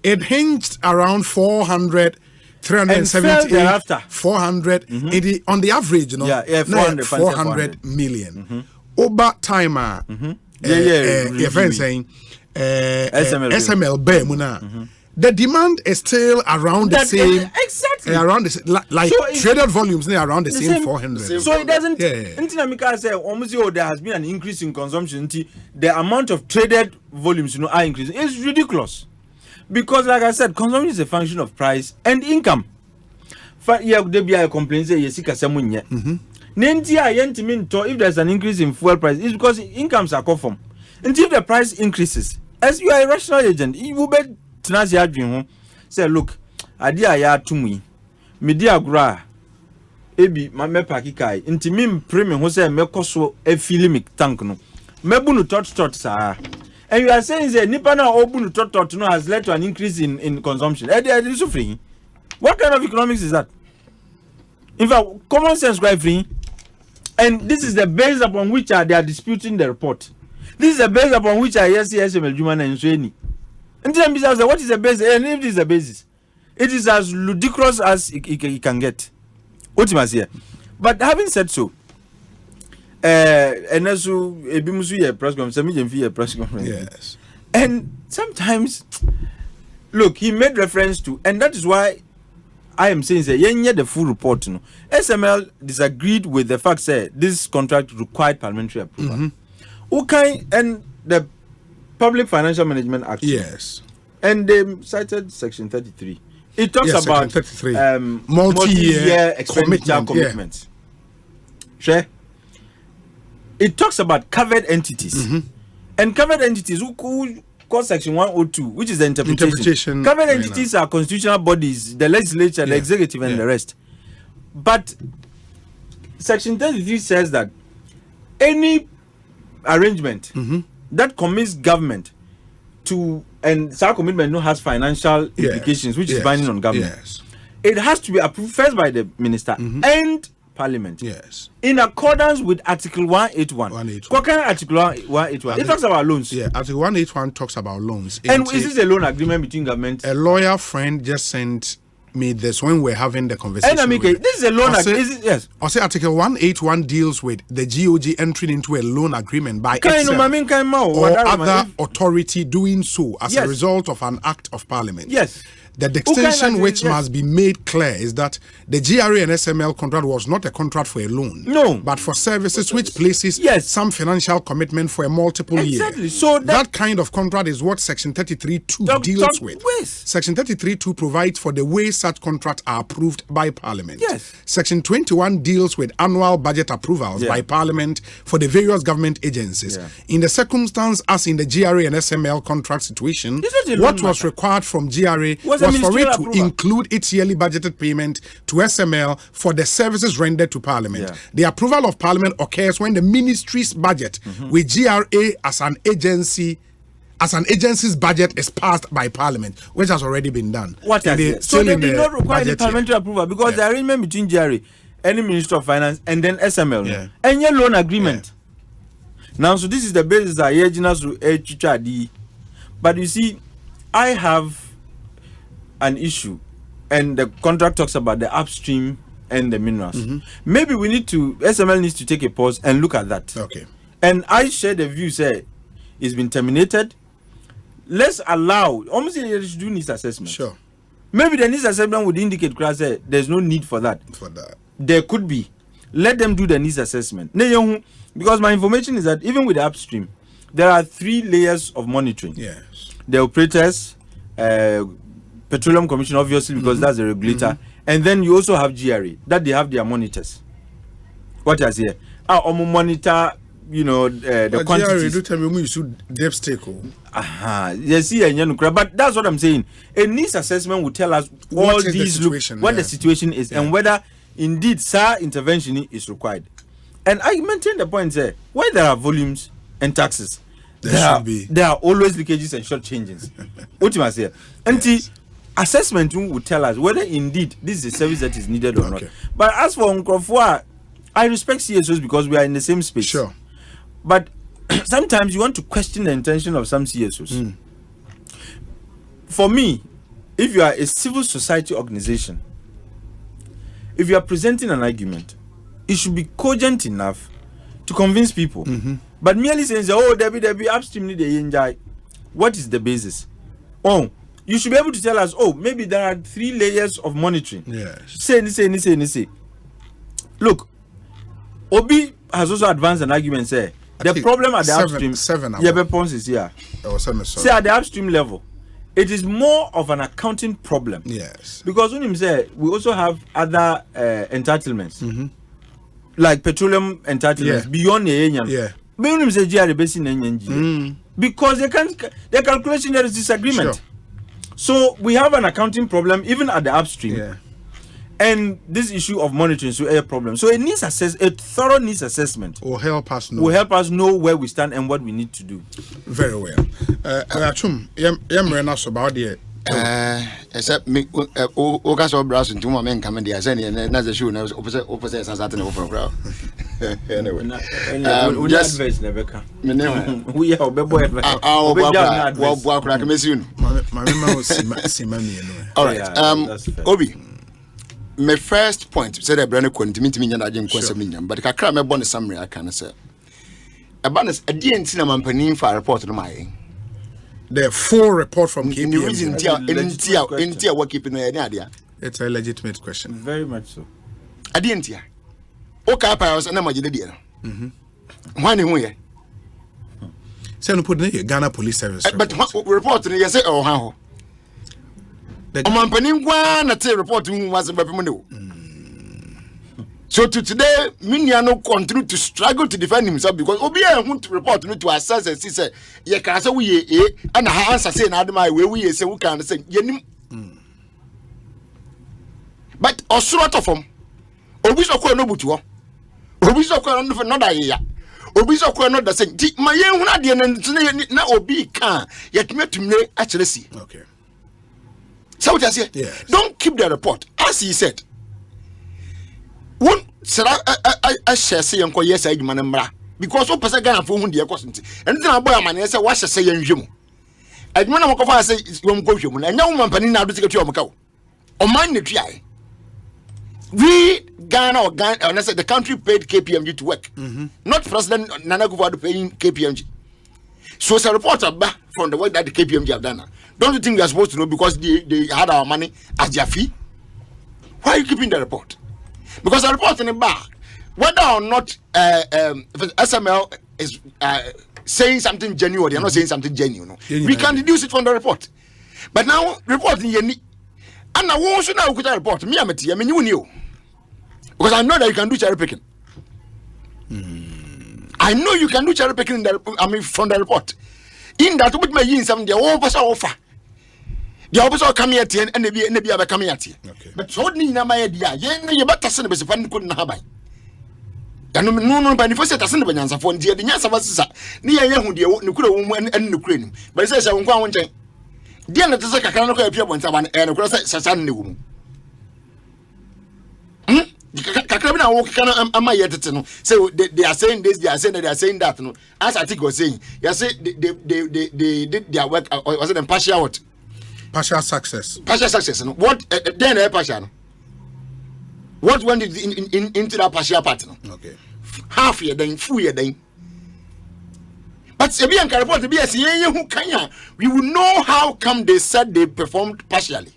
It hinged around 400, 370, 400. On the average, 400 million. Over time, saying SML Muna. The demand is still around the same. Exactly. Around the like so traded volumes around the same 400. So it doesn't. There has been an increase in consumption. The amount of traded volumes, are increasing. It's ridiculous, because, like I said, consumption is a function of price and income. There be a complaint say if there's an increase in fuel price, it's because incomes are conform. And if the price increases, as you are a rational agent, you will bet. Say, look, idea ya tumi media gra ebi ma me pakikai inti mim premium ho say me koso e filmic tank no mebunu tot sa, and you are saying that nipa na obunu tot no has led to an increase in consumption. So free. What kind of economics is that? In fact, common sense quite free. And this is the base upon which they are disputing the report. This is the base upon which I hear SML Jumana and Sweeney. And then what is the basis? And if this is the basis, it is as ludicrous as it can get. But having said so, and also a press conference, yes. And sometimes, look, he made reference to, and that is why I am saying that the full report. SML disagreed with the fact that this contract required parliamentary approval. Okay, and the Public Financial Management Act. Yes. And they cited Section 33. It talks about 33. Multi-year expenditure commitments. Sure. It talks about covered entities. And covered entities who call Section 102, which is the interpretation. Covered entities are constitutional bodies, the legislature, the executive, and the rest. But Section 33 says that any arrangement that commits government to, and some commitment has financial implications, which is binding on government. It has to be approved first by the minister and parliament. In accordance with Article 181. What kind of Article 181? It talks about loans. Article 181 talks about loans. And is this a loan agreement between government? A lawyer friend just sent me this when we're having the conversation. This is a loan agreement. Yes. I say Article 181 deals with the GOG entering into a loan agreement by itself or other authority doing so as a result of an act of parliament. Yes. The distinction which must be made clear is that the GRA and SML contract was not a contract for a loan, but for services which places some financial commitment for a multiple year. So that kind of contract is what Section 33.2 deals with. Section 33.2 provides for the way such contracts are approved by Parliament. Section 21 deals with annual budget approvals by Parliament for the various government agencies. In the circumstance as in the GRA and SML contract situation, what was required from GRA was for it to include its yearly budgeted payment to SML for the services rendered to Parliament. The approval of Parliament occurs when the ministry's budget with GRA as an agency's budget is passed by Parliament, which has already been done. So they did not require the parliamentary approval because the arrangement between GRA, any Minister of Finance, and then SML, and your loan agreement. Now, so this is the basis that but you see, I have an issue, and the contract talks about the upstream and the minerals. Maybe we need to, SML needs to take a pause and look at that. And I share the view, say it's been terminated. Let's allow, almost they should do needs assessment. Maybe the needs assessment would indicate say there's no need for that. There could be. Let them do the needs assessment. Because my information is that even with the upstream, there are 3 layers of monitoring. The operators, Petroleum Commission, obviously, because that's the regulator. And then you also have GRA, that they have their monitors. What is here? Monitor, the quantities. GRA do tell me we should deep stake. But that's what I'm saying. A needs assessment will tell us all these what the situation is and whether indeed intervention is required. And I maintain the point there, where there are volumes and taxes, there are always leakages and short changes. What you must say. Assessment will tell us whether indeed this is a service that is needed or not. But as for Nkrofua, I respect CSOs because we are in the same space. But sometimes you want to question the intention of some CSOs. For me, if you are a civil society organization, if you are presenting an argument, it should be cogent enough to convince people. But merely saying, oh, Debbie, upstream need a enjoy. What is the basis? Oh, you should be able to tell us, oh, maybe there are 3 layers of monitoring. Yes. Say. Look, Obi has also advanced an argument, say, the problem at the upstream. Say at the upstream level, it is more of an accounting problem. Yes. Because when him say, we also have other entitlements, like petroleum entitlements beyond the union. Yeah. When him say, because the calculation there is disagreement. Sure. So we have an accounting problem even at the upstream. Yeah. And this issue of monitoring is a problem. So it needs a thorough needs assessment. Will help us know. Will help us know where we stand and what we need to do. Very well. Achum, yam about the except me Ogas or Brass and 2 more men coming there. Sending another shoe now opposite Asante over crowd. Anyway. Yes, never come. We are boy. All right. Obi. My first point said a brand quantity mean I didn't consume, but I can't remember the summary I can say. A bonus a DN cinema penny for a report on my. There are 4 reports from KPMG. In what keeping the idea. It's a legitimate question. Very much so. I didn't hear. Okay, I was an amateur dear. Why no way? Send put in Ghana Police Service. But report you say, oh, how? Omanhene one at report was a weapon. So today, Miniano continue to struggle to defend himself because Obia want to report to assess and say, ye can say we and I answer saying, Adama, where we say we can say, but or sort of them. Obiso ko no butuo. Obiso ko no for no da ya. Obiso ko no da say, my yen huna de na obi kan yetmetumne actually see. Okay. So what I say? Yes. Don't keep the report. As he said. One said I shall say uncle yes I manamra. Because one person Ghana for whom the costing. And then a boy man say what shall say you. I don't know what I say won't go human. And no man penny now to get your macao. Or mind the try. We Ghana or Ghana the country paid KPMG to work. Not President Nana Guvadu paying KPMG. So it's a report back from the work that the KPMG have done. Don't you think we are supposed to know because they had our money as their fee? Why are you keeping the report? Because the report in the back, whether or not SML is saying something genuine or they are not saying something genuine, we can deduce it from the report. But now, reporting Yeni, and I won't show now a report. Me, I mean, you knew. Because I know that you can do cherry picking. I know you can do cherry picking from the report. In that, with my yin, some the offer. The officer come here and they be a coming at you. But so need my idea. You better send a person couldn't have. No, but if I said a son of an answer for the answer was near Nuclear woman and Ukraine. But it says I won't go on. Dear, let us appear once and across Sasan woman. Kwabena walk am I yet to know. So they are saying this, they are saying that, they are saying that. No, as I think was saying, you say they did their work. Was it in partial what? Partial success. Partial success. No? What then? Partial. What went into that partial part? No? Okay. Half year then, full year then. But if you can report to be a who can, we will know how come they said they performed partially.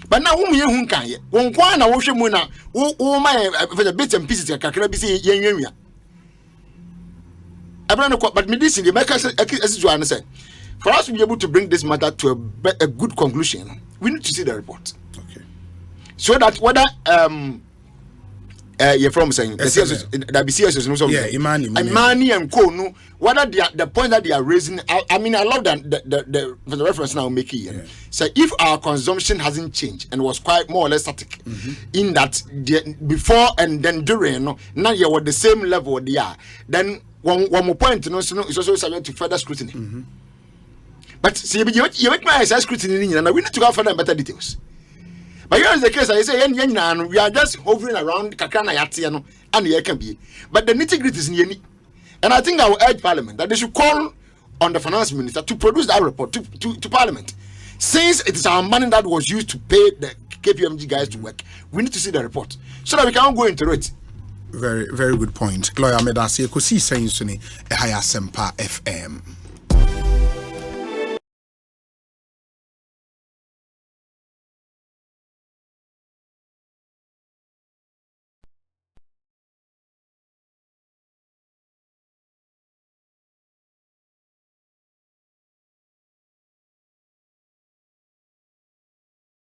But now who can ye? One kwana wo hwe mu na wo my for the bits and pieces kakra bi say yenwia. But medicine the make as say for us to be able to bring this matter to a good conclusion, we need to see the report. Okay. So that whether you're from saying the CSS yeah, Imani and Co. No, whether the point that they are raising, I mean, I love that the reference now making here. So if our consumption hasn't changed and was quite more or less static, in that before and then during, now you are the same level they are, then one more point, is also subject to further scrutiny. But see, you make my scrutiny, and we need to go further and better details. But here is the case. I say, we are just hovering around Kakana Yatiano, and here can be. But the nitty gritty is in Yeni. And I think I will urge Parliament that they should call on the finance minister to produce that report to Parliament. Since it is our money that was used to pay the KPMG guys to work, we need to see the report so that we can go into it. Very, very good point. Lawyer Medasi Ekosiisen On Asempa FM.